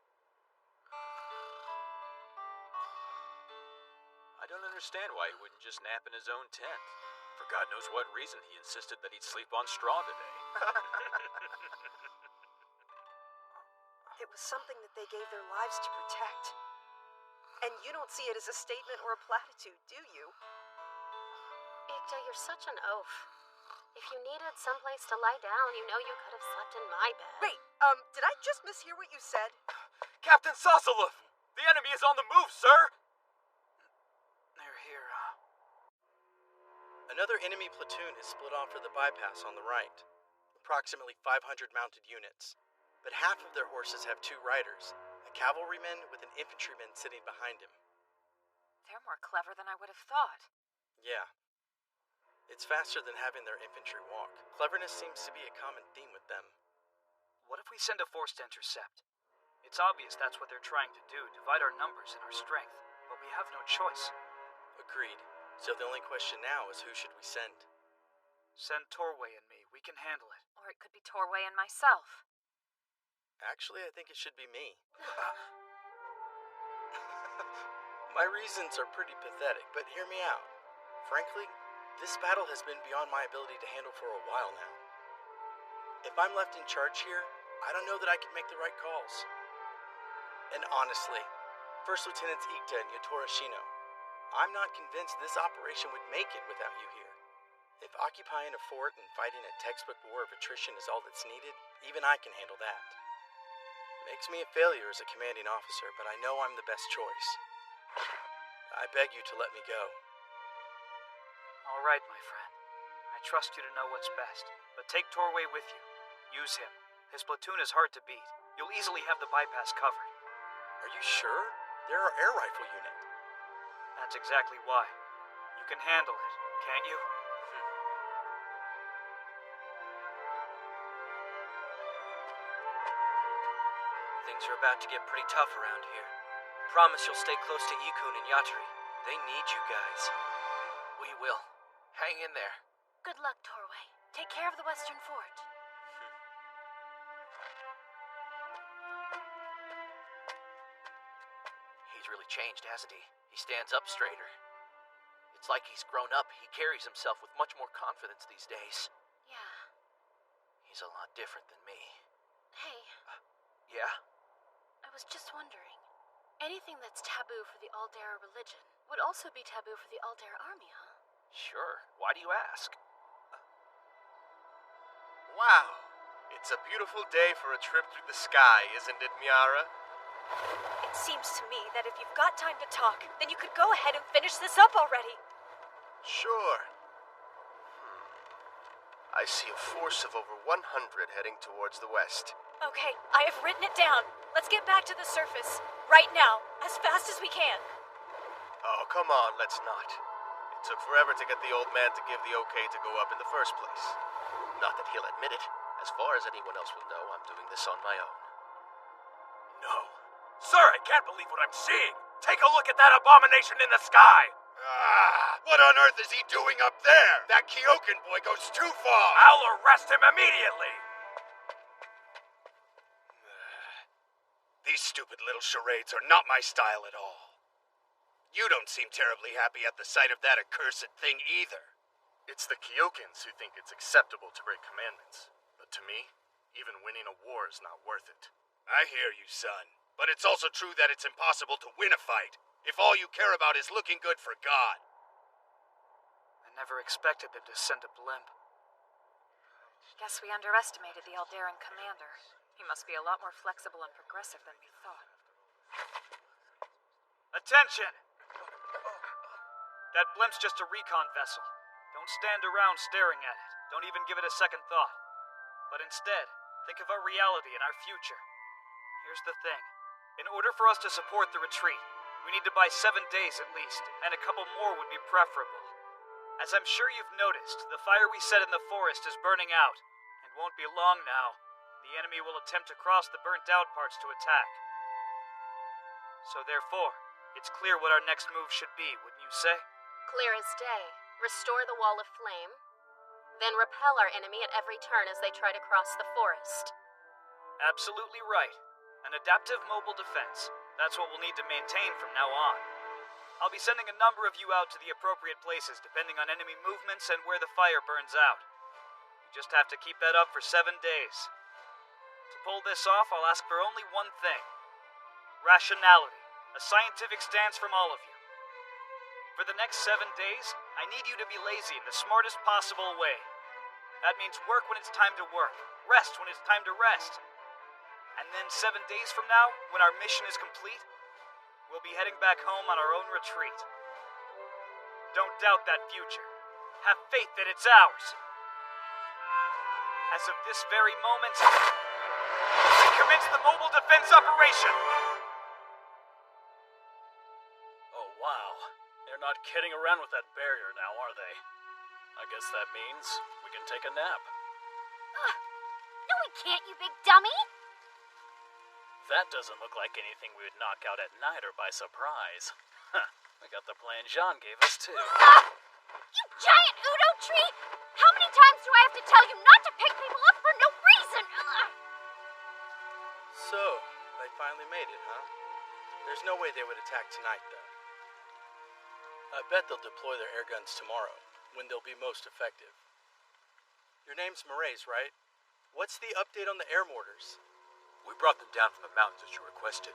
I don't understand why he wouldn't just nap in his own tent. For God knows what reason he insisted that he'd sleep on straw today. It was something that they gave their lives to protect. And you don't see it as a statement or a platitude, do you? Ikta, you're such an oaf. If you needed someplace to lie down, you know you could have slept in my bed. Wait, did I just mishear what you said? Captain Sazalov! The enemy is on the move, sir! They're here, Another enemy platoon is split off for the bypass on the right. Approximately 500 mounted units. But half of their horses have two riders, a cavalryman with an infantryman sitting behind him. They're more clever than I would have thought. Yeah. It's faster than having their infantry walk. Cleverness seems to be a common theme with them. What if we send a force to intercept? It's obvious that's what they're trying to do, divide our numbers and our strength. But we have no choice. Agreed. So the only question now is who should we send? Send Torway and me. We can handle it. Or it could be Torway and myself. Actually, I think it should be me. My reasons are pretty pathetic, but hear me out. Frankly, this battle has been beyond my ability to handle for a while now. If I'm left in charge here, I don't know that I can make the right calls. And honestly, First Lieutenants Ikta and Yatora Shino, I'm not convinced this operation would make it without you here. If occupying a fort and fighting a textbook war of attrition is all that's needed, even I can handle that. Makes me a failure as a commanding officer, but I know I'm the best choice. I beg you to let me go. All right, my friend. I trust you to know what's best. But take Torway with you. Use him. His platoon is hard to beat. You'll easily have the bypass covered. Are you sure? They're our air rifle unit. That's exactly why. You can handle it, can't you? Things are about to get pretty tough around here. Promise you'll stay close to Ikun and Yatri. They need you guys. We will. Hang in there. Good luck, Torway. Take care of the Western Fort. He's really changed, hasn't he? He stands up straighter. It's like he's grown up. He carries himself with much more confidence these days. Yeah. He's a lot different than me. Hey. Yeah? I was just wondering. Anything that's taboo for the Aldera religion would also be taboo for the Aldera army, huh? Sure. Why do you ask? Wow. It's a beautiful day for a trip through the sky, isn't it, Miara? It seems to me that if you've got time to talk, then you could go ahead and finish this up already. Sure. I see a force of over 100 heading towards the west. Okay, I have written it down. Let's get back to the surface. Right now. As fast as we can. Oh, come on, let's not. It took forever to get the old man to give the okay to go up in the first place. Not that he'll admit it. As far as anyone else will know, I'm doing this on my own. No. Sir, I can't believe what I'm seeing! Take a look at that abomination in the sky! What on earth is he doing up there? That Kyokan boy goes too far! I'll arrest him immediately! These stupid little charades are not my style at all. You don't seem terribly happy at the sight of that accursed thing either. It's the Kyokans who think it's acceptable to break commandments. But to me, even winning a war is not worth it. I hear you, son. But it's also true that it's impossible to win a fight if all you care about is looking good for God. I never expected them to send a blimp. Guess we underestimated the Alderan commander. He must be a lot more flexible and progressive than we thought. Attention! That blimp's just a recon vessel. Don't stand around staring at it. Don't even give it a second thought. But instead, think of our reality and our future. Here's the thing. In order for us to support the retreat, we need to buy 7 days at least, and a couple more would be preferable. As I'm sure you've noticed, the fire we set in the forest is burning out, and won't be long now. The enemy will attempt to cross the burnt-out parts to attack. So therefore, it's clear what our next move should be, wouldn't you say? Clear as day. Restore the wall of flame, then repel our enemy at every turn as they try to cross the forest. Absolutely right. An adaptive mobile defense. That's what we'll need to maintain from now on. I'll be sending a number of you out to the appropriate places depending on enemy movements and where the fire burns out. You just have to keep that up for 7 days. To pull this off, I'll ask for only one thing. Rationality. A scientific stance from all of you. For the next 7 days, I need you to be lazy in the smartest possible way. That means work when it's time to work, rest when it's time to rest. And then 7 days from now, when our mission is complete, we'll be heading back home on our own retreat. Don't doubt that future. Have faith that it's ours. As of this very moment, we commence the mobile defense operation! Oh, wow. They're not kidding around with that barrier now, are they? I guess that means we can take a nap. No, we can't, you big dummy! That doesn't look like anything we would knock out at night or by surprise. Huh, we got the plan Jean gave us, too. You giant Udo tree! How many times do I have to tell you not to pick people up for no reason? So, they finally made it, huh? There's no way they would attack tonight, though. I bet they'll deploy their air guns tomorrow, when they'll be most effective. Your name's Moraes, right? What's the update on the air mortars? We brought them down from the mountains as you requested.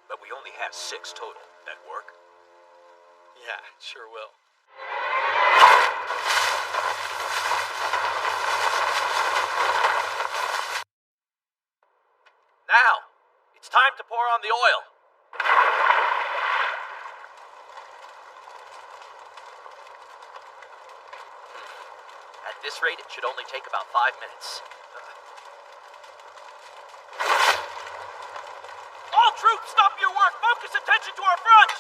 But we only have 6 total. That work? Yeah, it sure will. Now, it's time to pour on the oil. At this rate, it should only take about 5 minutes. All troops, stop your work! Focus attention to our front!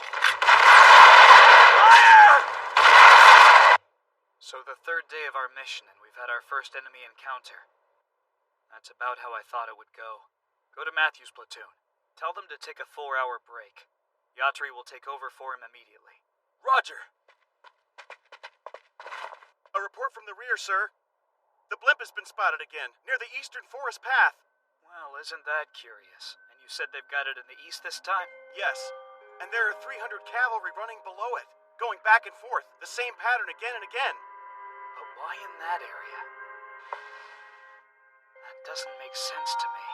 Fire! So the 3rd day of our mission, and we've had our first enemy encounter. That's about how I thought it would go. Go to Matthew's platoon. Tell them to take a 4-hour break. Yatri will take over for him immediately. Roger. A report from the rear, sir. The blimp has been spotted again, near the eastern forest path. Well, isn't that curious? And you said they've got it in the east this time? Yes, and there are 300 cavalry running below it, going back and forth, the same pattern again and again. But why in that area? That doesn't make sense to me.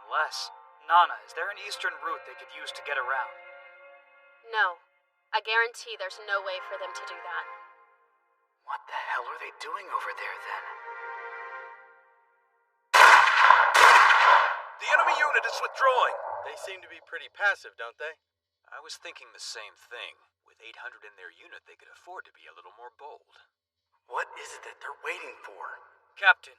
Unless, Nana, is there an eastern route they could use to get around? No. I guarantee there's no way for them to do that. What the hell are they doing over there, then? The enemy unit is withdrawing. They seem to be pretty passive, don't they? I was thinking the same thing. With 800 in their unit, they could afford to be a little more bold. What is it that they're waiting for? Captain.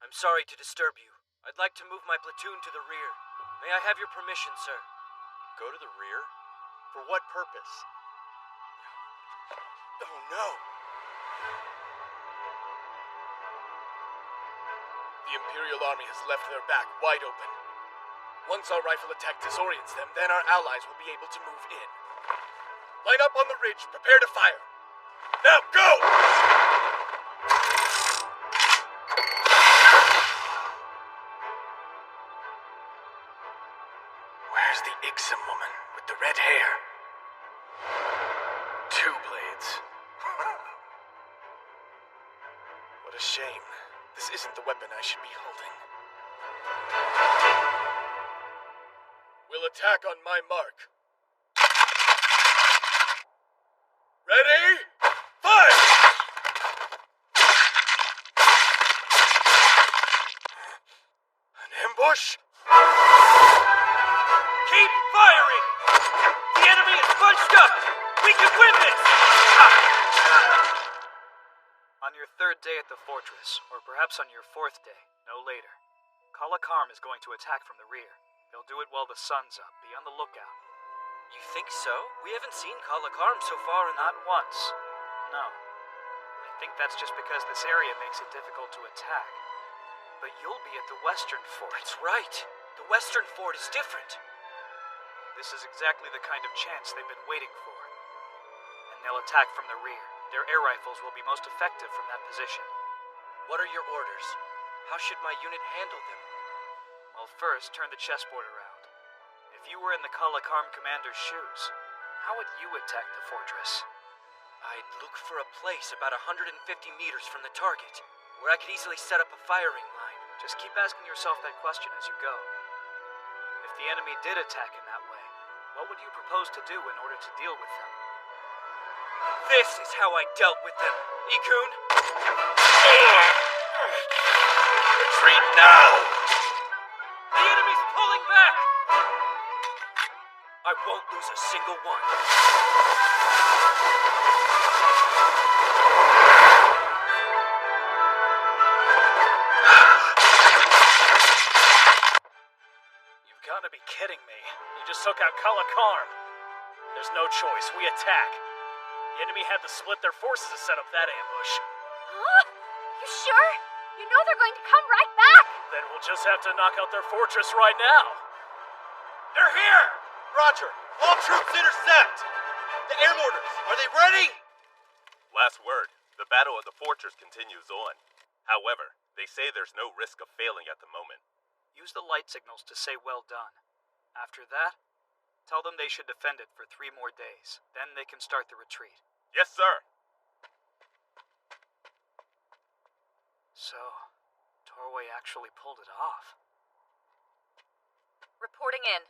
I'm sorry to disturb you. I'd like to move my platoon to the rear. May I have your permission, sir? Go to the rear? For what purpose? Oh no! The Imperial Army has left their back wide open. Once our rifle attack disorients them, then our allies will be able to move in. Line up on the ridge, prepare to fire. Now, go! Where's the Ixum woman with the red hair? 2 blades. What a shame. This isn't the weapon I should be holding. We'll attack on my mark. Ready? Fire! An ambush? Keep firing! The enemy is bunched up! We can win this! On your 3rd day at the fortress, or perhaps on your 4th day, no later, Kala Karm is going to attack from the rear. He'll do it while the sun's up. Be on the lookout. You think so? We haven't seen Kala Karm so far in Not once. No. I think that's just because this area makes it difficult to attack. But you'll be at the western fort. That's right. The western fort is different. This is exactly the kind of chance they've been waiting for. And they'll attack from the rear. Their air rifles will be most effective from that position. What are your orders? How should my unit handle them? Well, first, turn the chessboard around. If you were in the Kala Karm commander's shoes, how would you attack the fortress? I'd look for a place about 150 meters from the target, where I could easily set up a firing line. Just keep asking yourself that question as you go. If the enemy did attack in that way, what would you propose to do in order to deal with them? This is how I dealt with them, Ikun. Retreat now! The enemy's pulling back! I won't lose a single one. You've got to be kidding me. You just took out Kala Karm. There's no choice. We attack. The enemy had to split their forces to set up that ambush. Huh? You sure? You know they're going to come right back! Then we'll just have to knock out their fortress right now. They're here! Roger. All troops intercept! The air mortars, are they ready? Last word. The battle of the fortress continues on. However, they say there's no risk of failing at the moment. Use the light signals to say well done. After that, tell them they should defend it for 3 more days. Then they can start the retreat. Yes, sir. So, Torway actually pulled it off. Reporting in.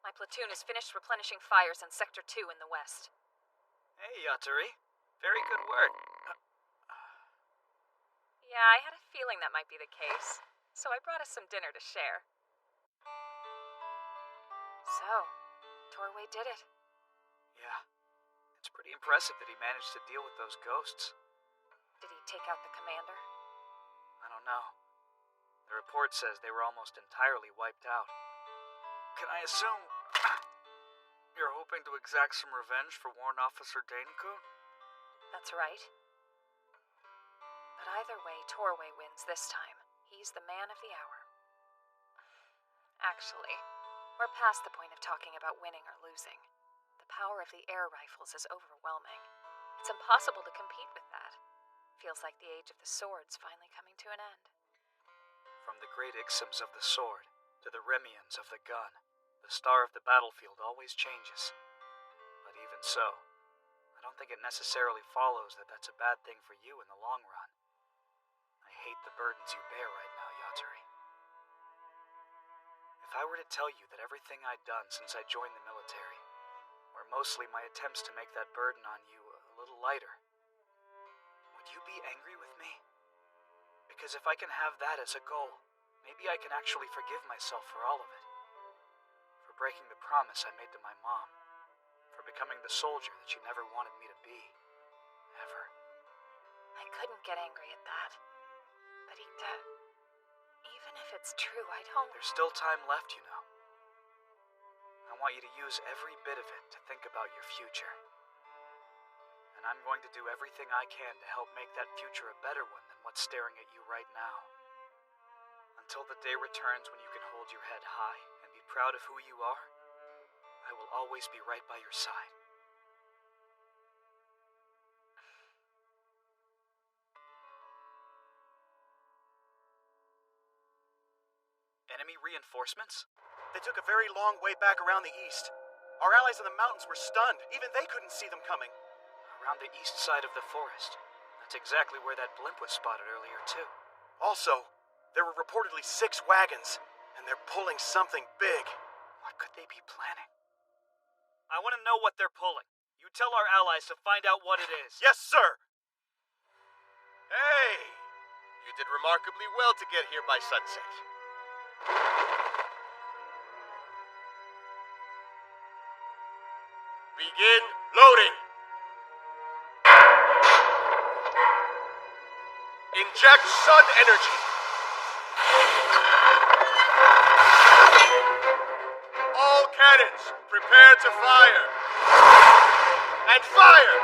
My platoon is finished replenishing fires in Sector 2 in the west. Hey, Yatari. Very good work. Yeah, I had a feeling that might be the case, so I brought us some dinner to share. So, Torway did it. Yeah. It's pretty impressive that he managed to deal with those ghosts. Did he take out the commander? I don't know. The report says they were almost entirely wiped out. Can I assume you're hoping to exact some revenge for Warrant Officer Dane-kun? That's right. But either way, Torway wins this time. He's the man of the hour. Actually, we're past the point of talking about winning or losing. The power of the air rifles is overwhelming. It's impossible to compete with that. Feels like the age of the sword's finally coming to an end. From the great Ixums of the sword to the Remians of the gun, the star of the battlefield always changes. But even so, I don't think it necessarily follows that that's a bad thing for you in the long run. I hate the burdens you bear right now, Yatari. If I were to tell you that everything I'd done since I joined the military were mostly my attempts to make that burden on you a little lighter, would you be angry with me? Because if I can have that as a goal, maybe I can actually forgive myself for all of it. For breaking the promise I made to my mom. For becoming the soldier that she never wanted me to be. Ever. I couldn't get angry at that. But even if it's true, I don't... There's still time left, you know. I want you to use every bit of it to think about your future. And I'm going to do everything I can to help make that future a better one than what's staring at you right now. Until the day returns when you can hold your head high and be proud of who you are, I will always be right by your side. Enemy reinforcements? They took a very long way back around the east. Our allies in the mountains were stunned. Even they couldn't see them coming. Around the east side of the forest. That's exactly where that blimp was spotted earlier, too. Also, there were reportedly 6 wagons, and they're pulling something big. What could they be planning? I want to know what they're pulling. You tell our allies to find out what it is. Yes, sir! Hey! You did remarkably well to get here by sunset. Begin loading! Inject sun energy! All cannons, prepare to fire! And fire!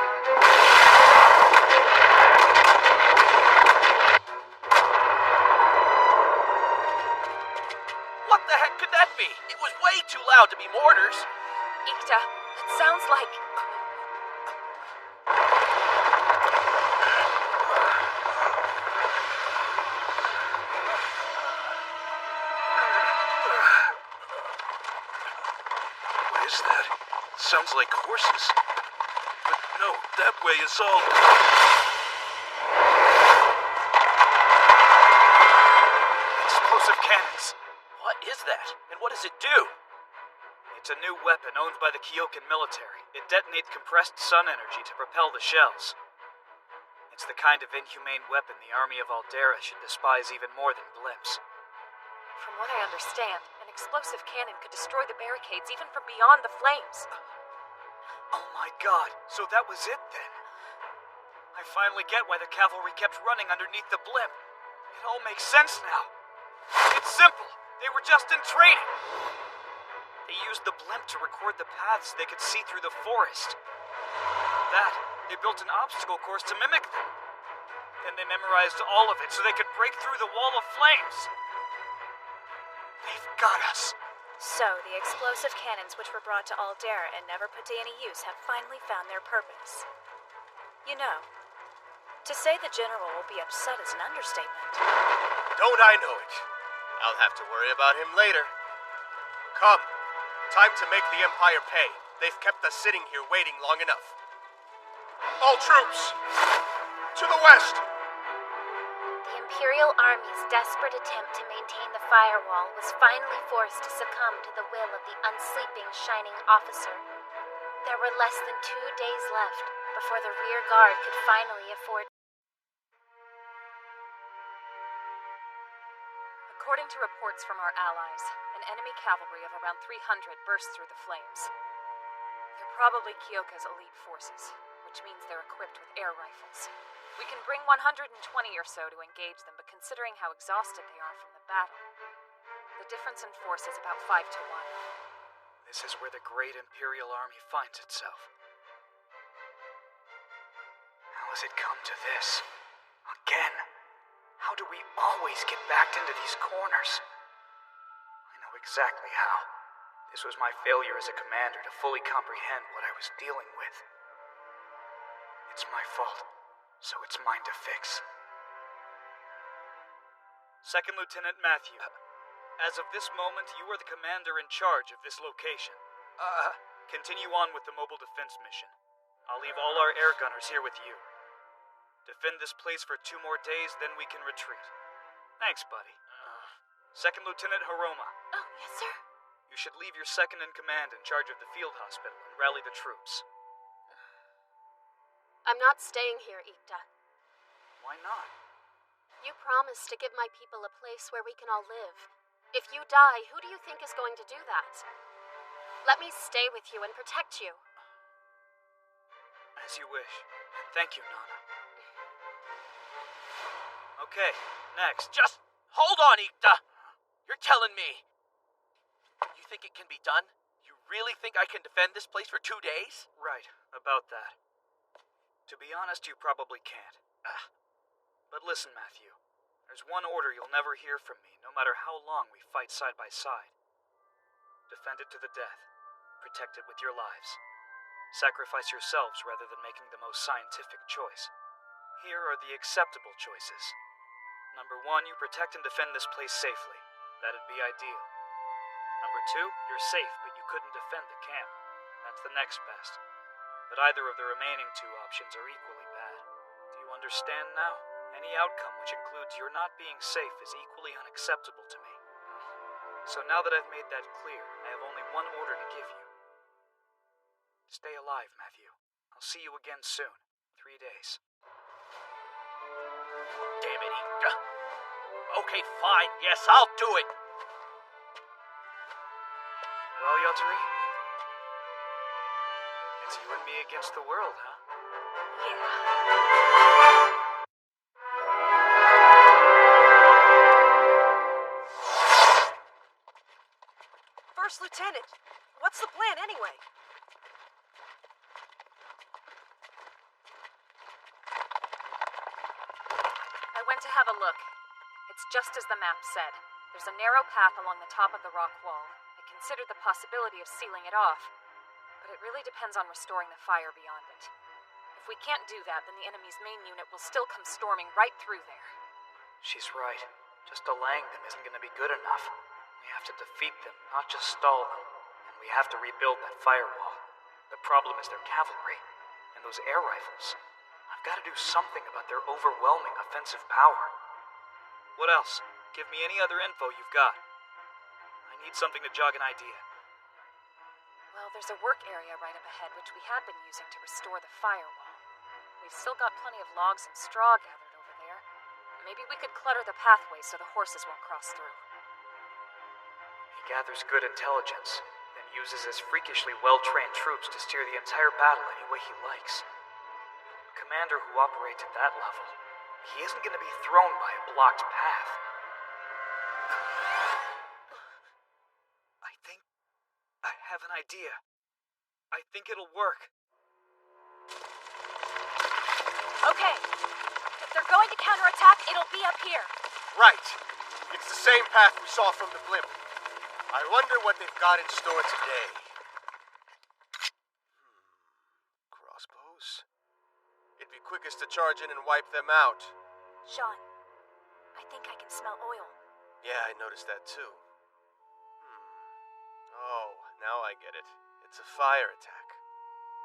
What the heck could that be? It was way too loud to be mortars. Ikta, that sounds like... What is that? Sounds like horses. But no, that way is all... Explosive cannons. What is that? And what does it do? It's a new weapon owned by the Kyokan military. It detonates compressed sun energy to propel the shells. It's the kind of inhumane weapon the army of Aldera should despise even more than blimps. From what I understand, an explosive cannon could destroy the barricades even from beyond the flames. Oh my god, so that was it then? I finally get why the cavalry kept running underneath the blimp. It all makes sense now. It's simple. They were just in training. They used the blimp to record the paths they could see through the forest. That, they built an obstacle course to mimic them. Then they memorized all of it so they could break through the wall of flames. They've got us. So, the explosive cannons which were brought to Aldera and never put to any use have finally found their purpose. You know, to say the general will be upset is an understatement. Don't I know it? I'll have to worry about him later. Come, time to make the Empire pay. They've kept us sitting here waiting long enough. All troops, to the west! The Imperial Army's desperate attempt to maintain the firewall was finally forced to succumb to the will of the unsleeping Shining Officer. There were less than 2 days left before the rear guard could finally afford. According to reports from our allies, an enemy cavalry of around 300 burst through the flames. They're probably Kyoka's elite forces, which means they're equipped with air rifles. We can bring 120 or so to engage them, but considering how exhausted they are from the battle, the difference in force is about 5 to 1. This is where the great Imperial Army finds itself. How has it come to this? Again? How do we always get backed into these corners? I know exactly how. This was my failure as a commander to fully comprehend what I was dealing with. It's my fault, so it's mine to fix. Second Lieutenant Matthew, as of this moment, you are the commander in charge of this location. Continue on with the mobile defense mission. I'll leave all our air gunners here with you. Defend this place for 2 more days, then we can retreat. Thanks, buddy. Second Lieutenant Hiroma. Oh, yes, sir? You should leave your second in command in charge of the field hospital and rally the troops. I'm not staying here, Ikta. Why not? You promised to give my people a place where we can all live. If you die, who do you think is going to do that? Let me stay with you and protect you. As you wish. Thank you, Nana. Okay, next. Just hold on, Ikta. You're telling me you think it can be done? You really think I can defend this place for 2 days? Right, about that. To be honest, you probably can't. But listen, Matthew. There's one order you'll never hear from me, no matter how long we fight side by side. Defend it to the death. Protect it with your lives. Sacrifice yourselves rather than making the most scientific choice. Here are the acceptable choices. Number 1, you protect and defend this place safely. That'd be ideal. Number 2, you're safe, but you couldn't defend the camp. That's the next best. But either of the remaining 2 options are equally bad. Do you understand now? Any outcome which includes your not being safe is equally unacceptable to me. So now that I've made that clear, I have only one order to give you. Stay alive, Matthew. I'll see you again soon. 3 days. Damn it, Okay, fine. Yes, I'll do it. Well, Yotari? It's you and me against the world, huh? First Lieutenant, what's the plan anyway? I went to have a look. It's just as the map said. There's a narrow path along the top of the rock wall. I considered the possibility of sealing it off, but it really depends on restoring the fire beyond it. If we can't do that, then the enemy's main unit will still come storming right through there. She's right. Just delaying them isn't going to be good enough. We have to defeat them, not just stall them. And we have to rebuild that firewall. The problem is their cavalry, and those air rifles. I've got to do something about their overwhelming offensive power. What else? Give me any other info you've got. I need something to jog an idea. Well, there's a work area right up ahead which we had been using to restore the firewall. We've still got plenty of logs and straw gathered over there. Maybe we could clutter the pathway so the horses won't cross through. He gathers good intelligence, then uses his freakishly well-trained troops to steer the entire battle any way he likes. A commander who operates at that level, he isn't going to be thrown by a blocked path. I think I have an idea. I think it'll work. Okay. If they're going to counterattack, it'll be up here. Right. It's the same path we saw from the blimp. I wonder what they've got in store today. Crossbows? It'd be quickest to charge in and wipe them out. Sean, I think I can smell oil. Yeah, I noticed that too. Oh, now I get it. It's a fire attack.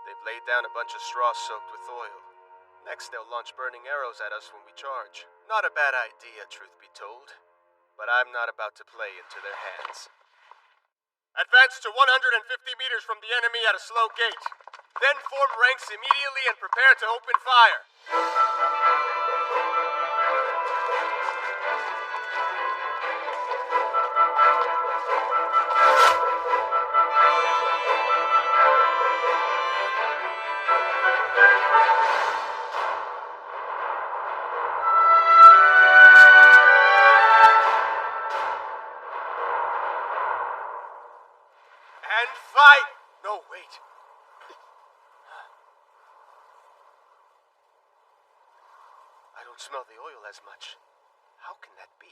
They've laid down a bunch of straw soaked with oil. Next, they'll launch burning arrows at us when we charge. Not a bad idea, truth be told. But I'm not about to play into their hands. Advance to 150 meters from the enemy at a slow gait. Then form ranks immediately and prepare to open fire. And fight! No, wait. I don't smell the oil as much. How can that be?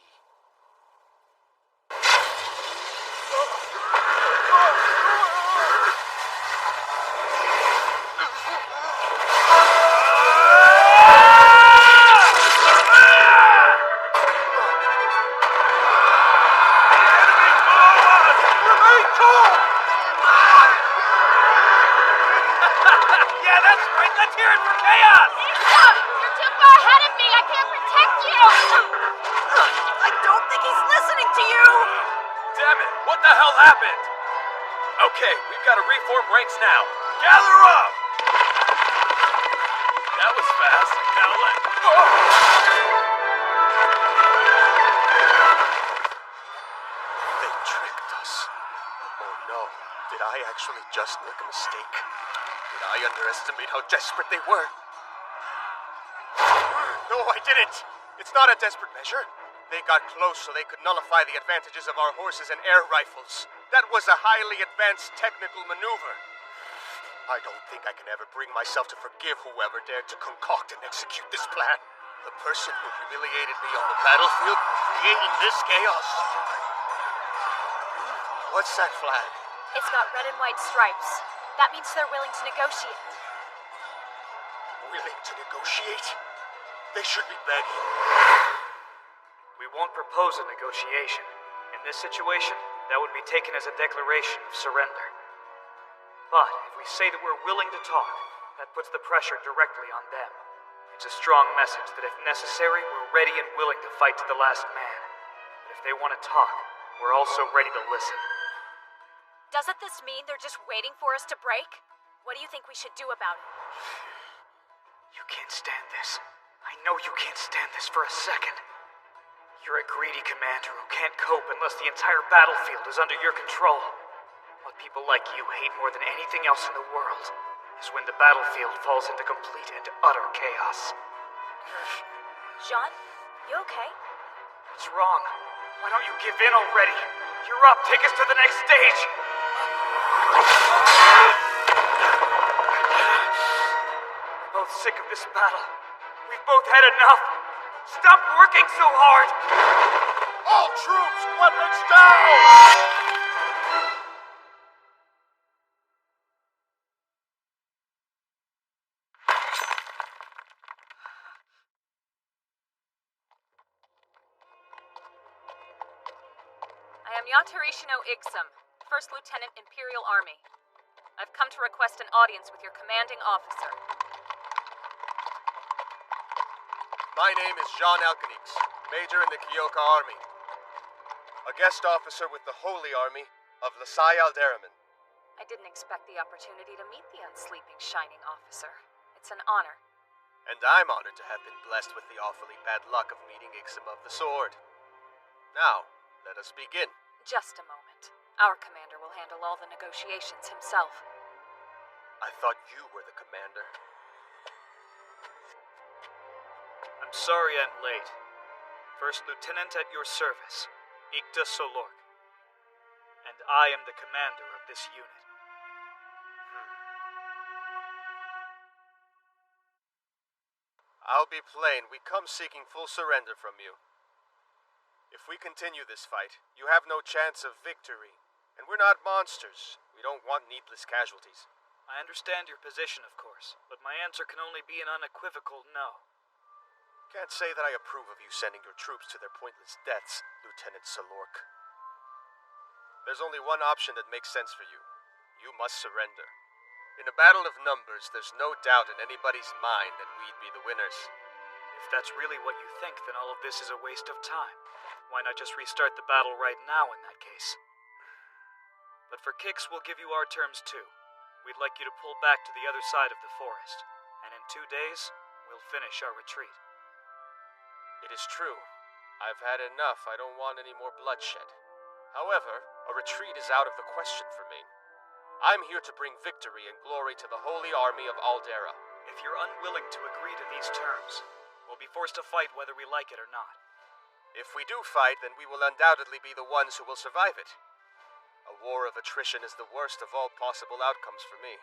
Yeah, that's right. Let's hear it for chaos! You're too far ahead of me. I can't protect you. I don't think he's listening to you. Damn it! What the hell happened? Okay, we've got to reform ranks now. Gather up! That was fast. Now let... They tricked us. Oh no. Did I actually just make a mistake? Did I underestimate how desperate they were? No, I didn't. It's not a desperate measure. They got close so they could nullify the advantages of our horses and air rifles. That was a highly advanced technical maneuver. I don't think I can ever bring myself to forgive whoever dared to concoct and execute this plan. The person who humiliated me on the battlefield creating this chaos. What's that flag? It's got red and white stripes. That means they're willing to negotiate. Willing to negotiate? They should be begging. We won't propose a negotiation. In this situation, that would be taken as a declaration of surrender. But if we say that we're willing to talk, that puts the pressure directly on them. It's a strong message that if necessary, we're ready and willing to fight to the last man. But if they want to talk, we're also ready to listen. Doesn't this mean they're just waiting for us to break? What do you think we should do about it? You can't stand this. I know you can't stand this for a second. You're a greedy commander who can't cope unless the entire battlefield is under your control. What people like you hate more than anything else in the world is when the battlefield falls into complete and utter chaos. Jean, you okay? What's wrong? Why don't you give in already? You're up. Take us to the next stage. We're both sick of this battle. We've both had enough. Stop working so hard! All troops, weapons down! I am Yatarishino Igsum, First Lieutenant, Imperial Army. I've come to request an audience with your commanding officer. My name is Jean Alkanix, Major in the Kyoka Army. A guest officer with the Holy Army of Lasai Alderamin. I didn't expect the opportunity to meet the unsleeping Shining Officer. It's an honor. And I'm honored to have been blessed with the awfully bad luck of meeting Igsum of the Sword. Now, let us begin. Just a moment. Our commander will handle all the negotiations himself. I thought you were the commander. I'm sorry I'm late. First Lieutenant at your service, Ikta Solork. And I am the commander of this unit. I'll be plain, we come seeking full surrender from you. If we continue this fight, you have no chance of victory. And we're not monsters. We don't want needless casualties. I understand your position, of course, but my answer can only be an unequivocal no. Can't say that I approve of you sending your troops to their pointless deaths, Lieutenant Solork. There's only one option that makes sense for you. You must surrender. In a battle of numbers, there's no doubt in anybody's mind that we'd be the winners. If that's really what you think, then all of this is a waste of time. Why not just restart the battle right now in that case? But for kicks, we'll give you our terms too. We'd like you to pull back to the other side of the forest, and in 2 days, we'll finish our retreat. It is true. I've had enough. I don't want any more bloodshed. However, a retreat is out of the question for me. I'm here to bring victory and glory to the Holy Army of Aldera. If you're unwilling to agree to these terms, we'll be forced to fight whether we like it or not. If we do fight, then we will undoubtedly be the ones who will survive it. A war of attrition is the worst of all possible outcomes for me.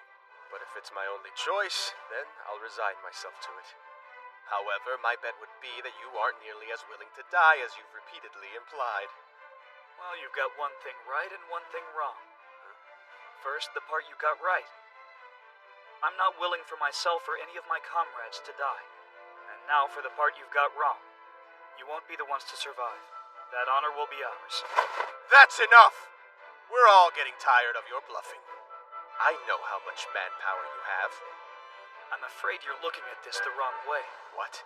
But if it's my only choice, then I'll resign myself to it. However, my bet would be that you aren't nearly as willing to die as you've repeatedly implied. Well, you've got one thing right and one thing wrong. First, the part you got right. I'm not willing for myself or any of my comrades to die. And now for the part you've got wrong. You won't be the ones to survive. That honor will be ours. That's enough! We're all getting tired of your bluffing. I know how much manpower you have. I'm afraid you're looking at this the wrong way. What?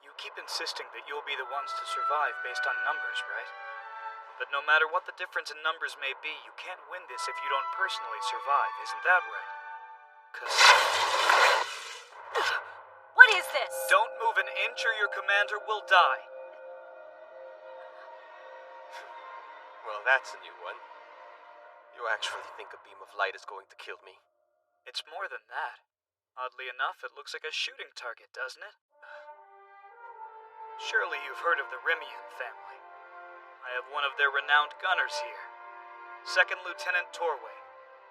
You keep insisting that you'll be the ones to survive based on numbers, right? But no matter what the difference in numbers may be, you can't win this if you don't personally survive. Isn't that right? 'Cause... What is this? Don't move an inch or your commander will die. Well, that's a new one. You actually think a beam of light is going to kill me? It's more than that. Oddly enough, it looks like a shooting target, doesn't it? Surely you've heard of the Rimian family. I have one of their renowned gunners here. Second Lieutenant Torway.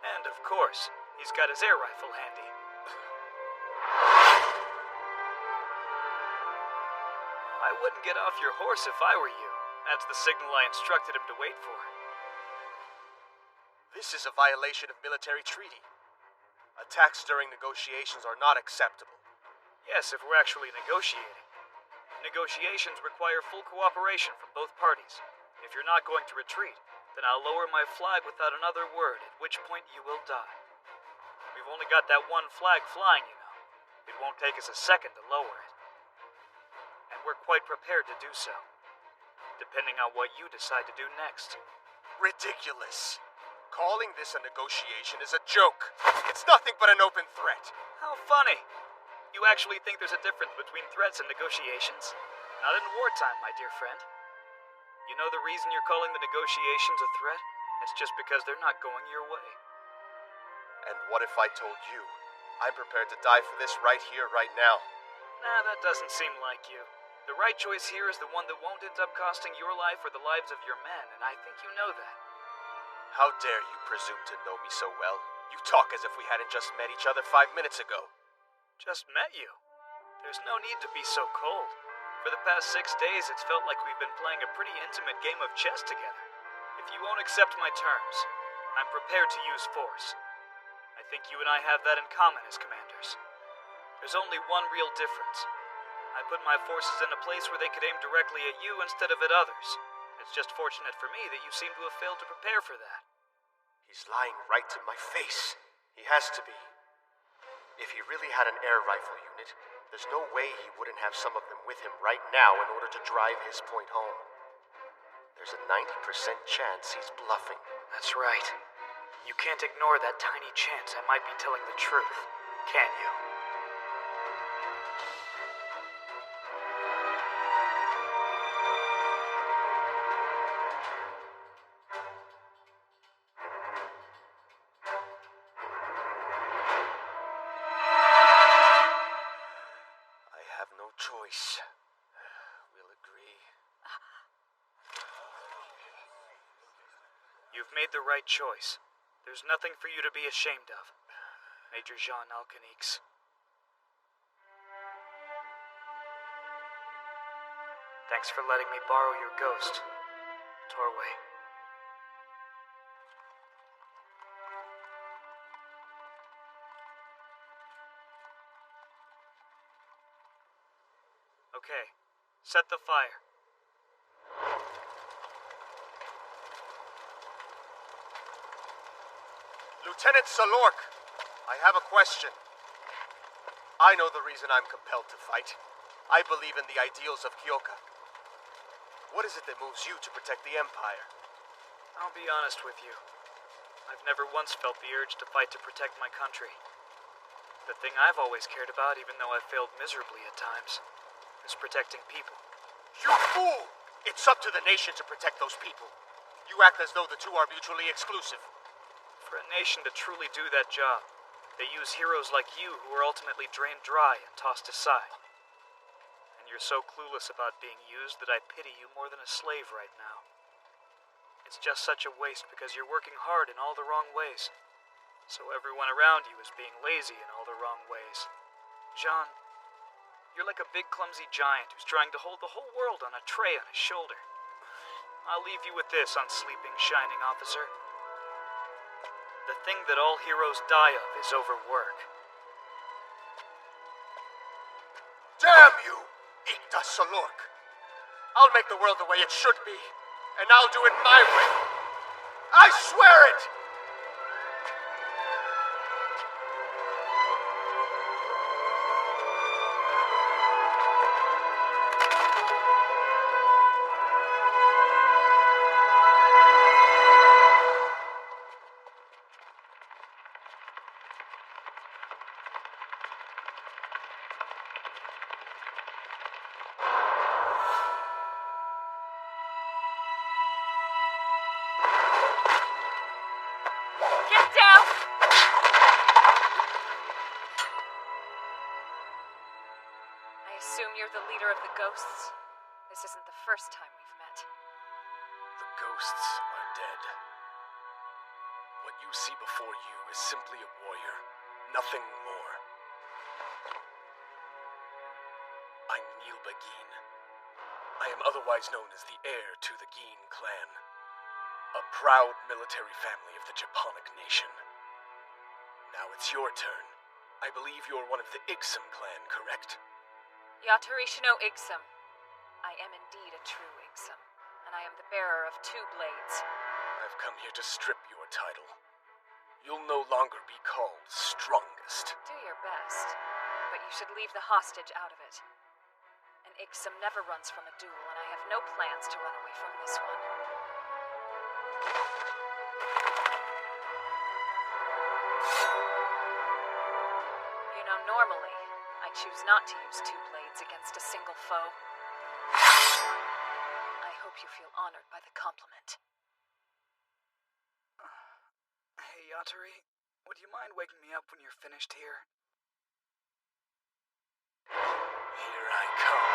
And, of course, he's got his air rifle handy. I wouldn't get off your horse if I were you. That's the signal I instructed him to wait for. This is a violation of military treaty. Attacks during negotiations are not acceptable. Yes, if we're actually negotiating. Negotiations require full cooperation from both parties. If you're not going to retreat, then I'll lower my flag without another word, at which point you will die. We've only got that one flag flying, you know. It won't take us a second to lower it. And we're quite prepared to do so, depending on what you decide to do next. Ridiculous. Calling this a negotiation is a joke. It's nothing but an open threat. How funny. You actually think there's a difference between threats and negotiations? Not in wartime, my dear friend. You know the reason you're calling the negotiations a threat? It's just because they're not going your way. And what if I told you I'm prepared to die for this right here, right now? Nah, that doesn't seem like you. The right choice here is the one that won't end up costing your life or the lives of your men, and I think you know that. How dare you presume to know me so well? You talk as if we hadn't just met each other 5 minutes ago. Just met you? There's no need to be so cold. For the past 6 days, it's felt like we've been playing a pretty intimate game of chess together. If you won't accept my terms, I'm prepared to use force. I think you and I have that in common as commanders. There's only one real difference. I put my forces in a place where they could aim directly at you instead of at others. It's just fortunate for me that you seem to have failed to prepare for that. He's lying right to my face. He has to be. If he really had an air rifle unit, there's no way he wouldn't have some of them with him right now in order to drive his point home. There's a 90% chance he's bluffing. That's right. You can't ignore that tiny chance I might be telling the truth, can you? Choice. We'll agree. You've made the right choice. There's nothing for you to be ashamed of, Major Jean Alcanix. Thanks for letting me borrow your ghost, Torway. Okay, set the fire. Lieutenant Salork, I have a question. I know the reason I'm compelled to fight. I believe in the ideals of Kyoka. What is it that moves you to protect the Empire? I'll be honest with you. I've never once felt the urge to fight to protect my country. The thing I've always cared about, even though I've failed miserably at times, is protecting people. You fool! It's up to the nation to protect those people. You act as though the two are mutually exclusive. For a nation to truly do that job, they use heroes like you who are ultimately drained dry and tossed aside. And you're so clueless about being used that I pity you more than a slave right now. It's just such a waste because you're working hard in all the wrong ways. So everyone around you is being lazy in all the wrong ways. John, you're like a big clumsy giant who's trying to hold the whole world on a tray on his shoulder. I'll leave you with this, unsleeping, shining officer. The thing that all heroes die of is overwork. Damn you, Ikta Salork! I'll make the world the way it should be, and I'll do it my way. I swear it! Ghosts. This isn't the first time we've met. The ghosts are dead. What you see before you is simply a warrior, nothing more. I'm Neil Begin, I am otherwise known as the heir to the Geen clan, a proud military family of the Japonic nation. Now it's your turn. I believe you're one of the Ixum clan, correct? Yatarishino Ixum. I am indeed a true Ixum, and I am the bearer of 2 blades. I've come here to strip your title. You'll no longer be called strongest. Do your best, but you should leave the hostage out of it. An Ixum never runs from a duel, and I have no plans to run away from this one. You know, normally, I choose not to use 2 blades against a single foe. I hope you feel honored by the compliment. Hey, Yatari, would you mind waking me up when you're finished here? Here I come.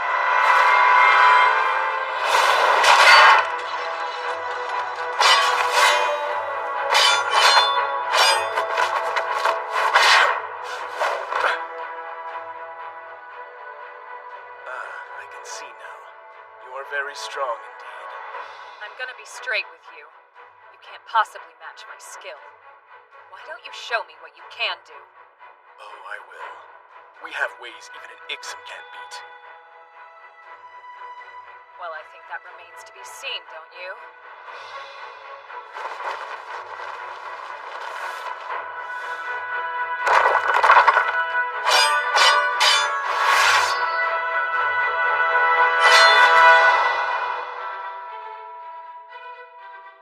I can see now. You are very strong indeed. I'm gonna be straight with you. You can't possibly match my skill. Why don't you show me what you can do? Oh, I will. We have ways even an Ixum can't beat. Well, I think that remains to be seen, don't you?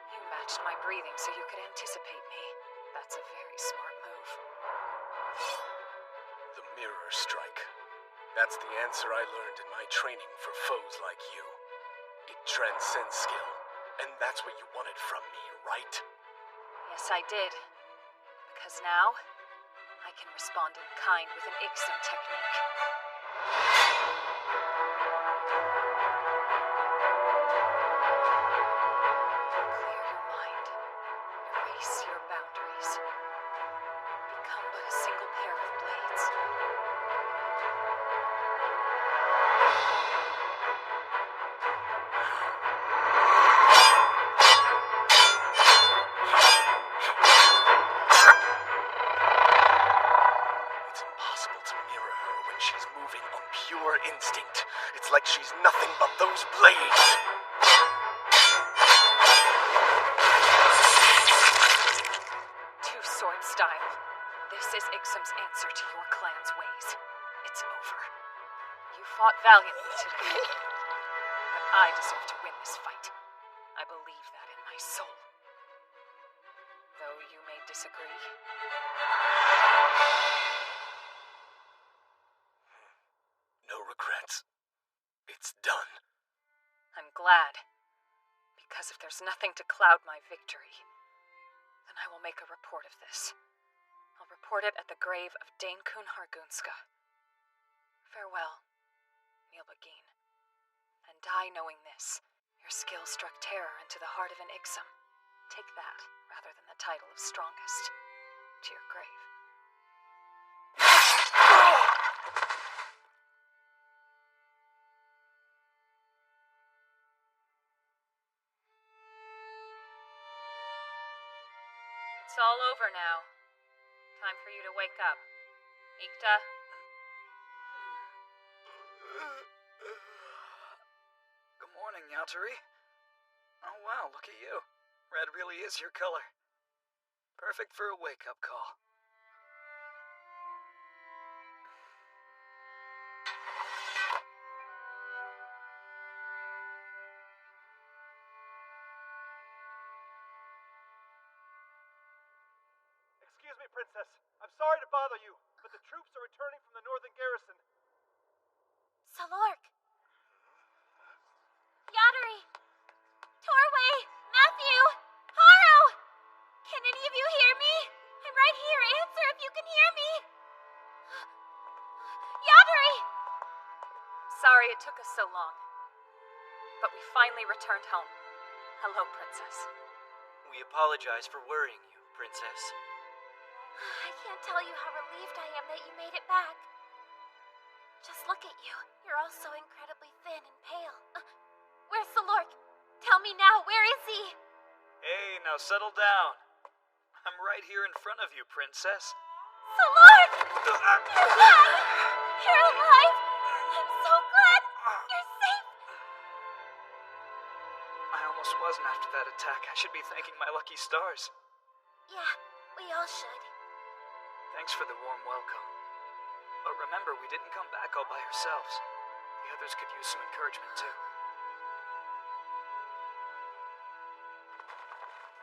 You matched my breathing so you could anticipate me. That's a very smart move. The mirror strike. That's the answer I learned in my training for foes like you. It transcends skill, and that's what you wanted from me, right? Yes, I did. Because now, I can respond in kind with an Ixum technique. Clear your mind. Erase your boundaries. Become but a single pair of blades. It's impossible to mirror her when she's moving on pure instinct. It's like she's nothing but those blades. Two-sword style. This is Ixum's answer to your clan's ways. It's over. You fought valiantly today. But I deserve to win this fight. I believe that in my soul. Though you may disagree. No regrets. It's done. I'm glad. Because if there's nothing to cloud my victory, then I will make a report of this. I'll report it at the grave of Dainkun Hargunska. Farewell, Nilbagin. And die knowing this. Your skill struck terror into the heart of an Ixum. Take that, rather than the title of strongest, to your grave. It's all over now. Time for you to wake up. Ikta? Good morning, Yatari. Oh wow, look at you. Red really is your color. Perfect for a wake-up call. Excuse me, Princess. I'm sorry to bother you, but the troops are returning from the northern garrison. Salork! Yatari! Torway! Matthew! Haro! Can any of you hear me? I'm right here. Answer if you can hear me. Yatari! I'm sorry it took us so long. But we finally returned home. Hello, Princess. We apologize for worrying you, Princess. I can't tell you how relieved I am that you made it back. Just look at you. You're all so incredibly thin and pale. Where's Salork? Tell me now, where is he? Hey, now settle down. I'm right here in front of you, Princess. Salork! You're alive! You're alive! I'm so glad! You're safe! I almost wasn't after that attack. I should be thanking my lucky stars. Yeah, we all should. Thanks for the warm welcome. But remember, we didn't come back all by ourselves. The others could use some encouragement, too.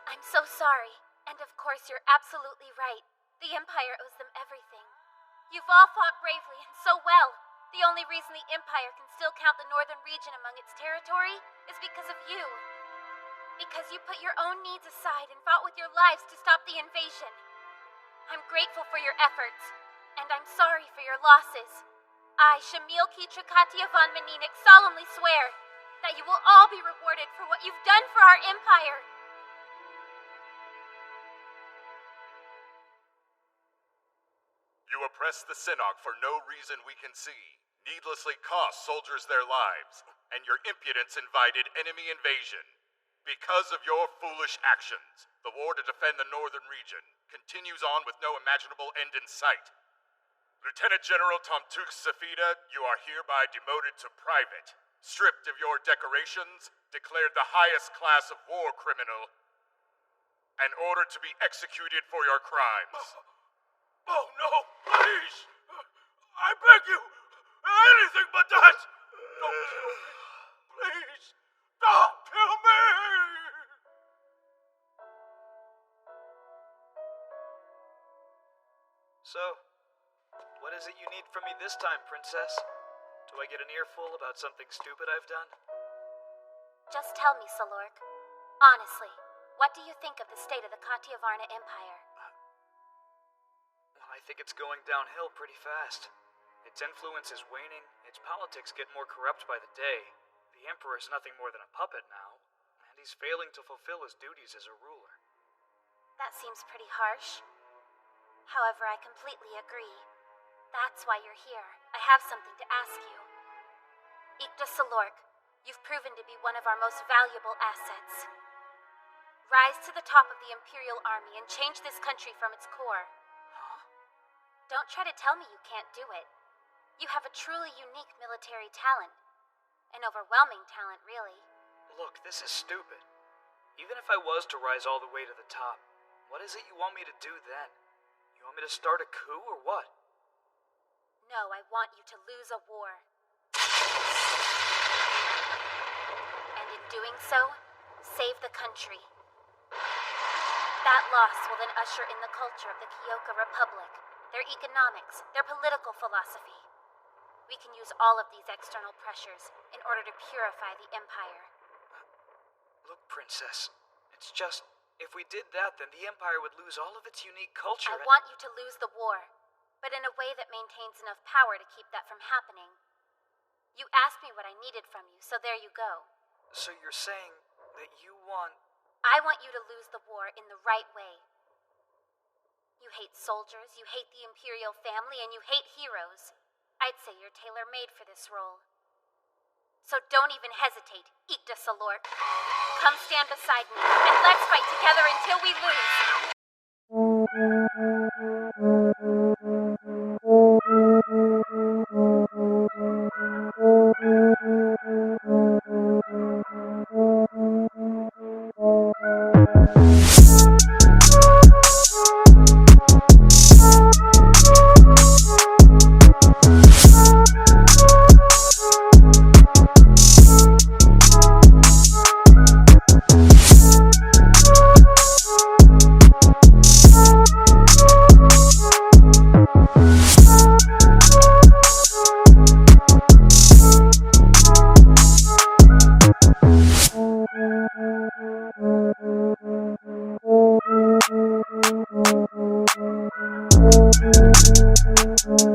I'm so sorry. And of course, you're absolutely right. The Empire owes them everything. You've all fought bravely and so well. The only reason the Empire can still count the northern region among its territory is because of you. Because you put your own needs aside and fought with your lives to stop the invasion. I'm grateful for your efforts, and I'm sorry for your losses. I, Shamil Kitrakatia von Meninik, solemnly swear that you will all be rewarded for what you've done for our Empire. You oppress the Synod for no reason we can see, needlessly cost soldiers their lives, and your impudence invited enemy invasion. Because of your foolish actions, the war to defend the northern region continues on with no imaginable end in sight. Lieutenant General Tomtuk Safida, you are hereby demoted to private, stripped of your decorations, declared the highest class of war criminal, and ordered to be executed for your crimes. Oh no, please! I beg you! Anything but that! Don't kill me! Please! Don't kill me! So, what is it you need from me this time, Princess? Do I get an earful about something stupid I've done? Just tell me, Salork. Honestly, what do you think of the state of the Katyavarna Empire? I think it's going downhill pretty fast. Its influence is waning, its politics get more corrupt by the day. The Emperor is nothing more than a puppet now, and he's failing to fulfill his duties as a ruler. That seems pretty harsh. However, I completely agree. That's why you're here. I have something to ask you. Ikta Salork, you've proven to be one of our most valuable assets. Rise to the top of the Imperial Army and change this country from its core. Don't try to tell me you can't do it. You have a truly unique military talent. An overwhelming talent, really. Look, this is stupid. Even if I was to rise all the way to the top, what is it you want me to do then? You want me to start a coup or what? No, I want you to lose a war. And in doing so, save the country. That loss will then usher in the culture of the Kyoka Republic. Their economics, their political philosophy. We can use all of these external pressures in order to purify the Empire. Look, Princess, it's just, if we did that, then the Empire would lose all of its unique culture. I want you to lose the war, but in a way that maintains enough power to keep that from happening. You asked me what I needed from you, so there you go. So you're saying that you want... I want you to lose the war in the right way. You hate soldiers, you hate the Imperial family, and you hate heroes. I'd say you're tailor-made for this role. So don't even hesitate, Ikta Salork. Come stand beside me, and let's fight together until we lose. Thank you.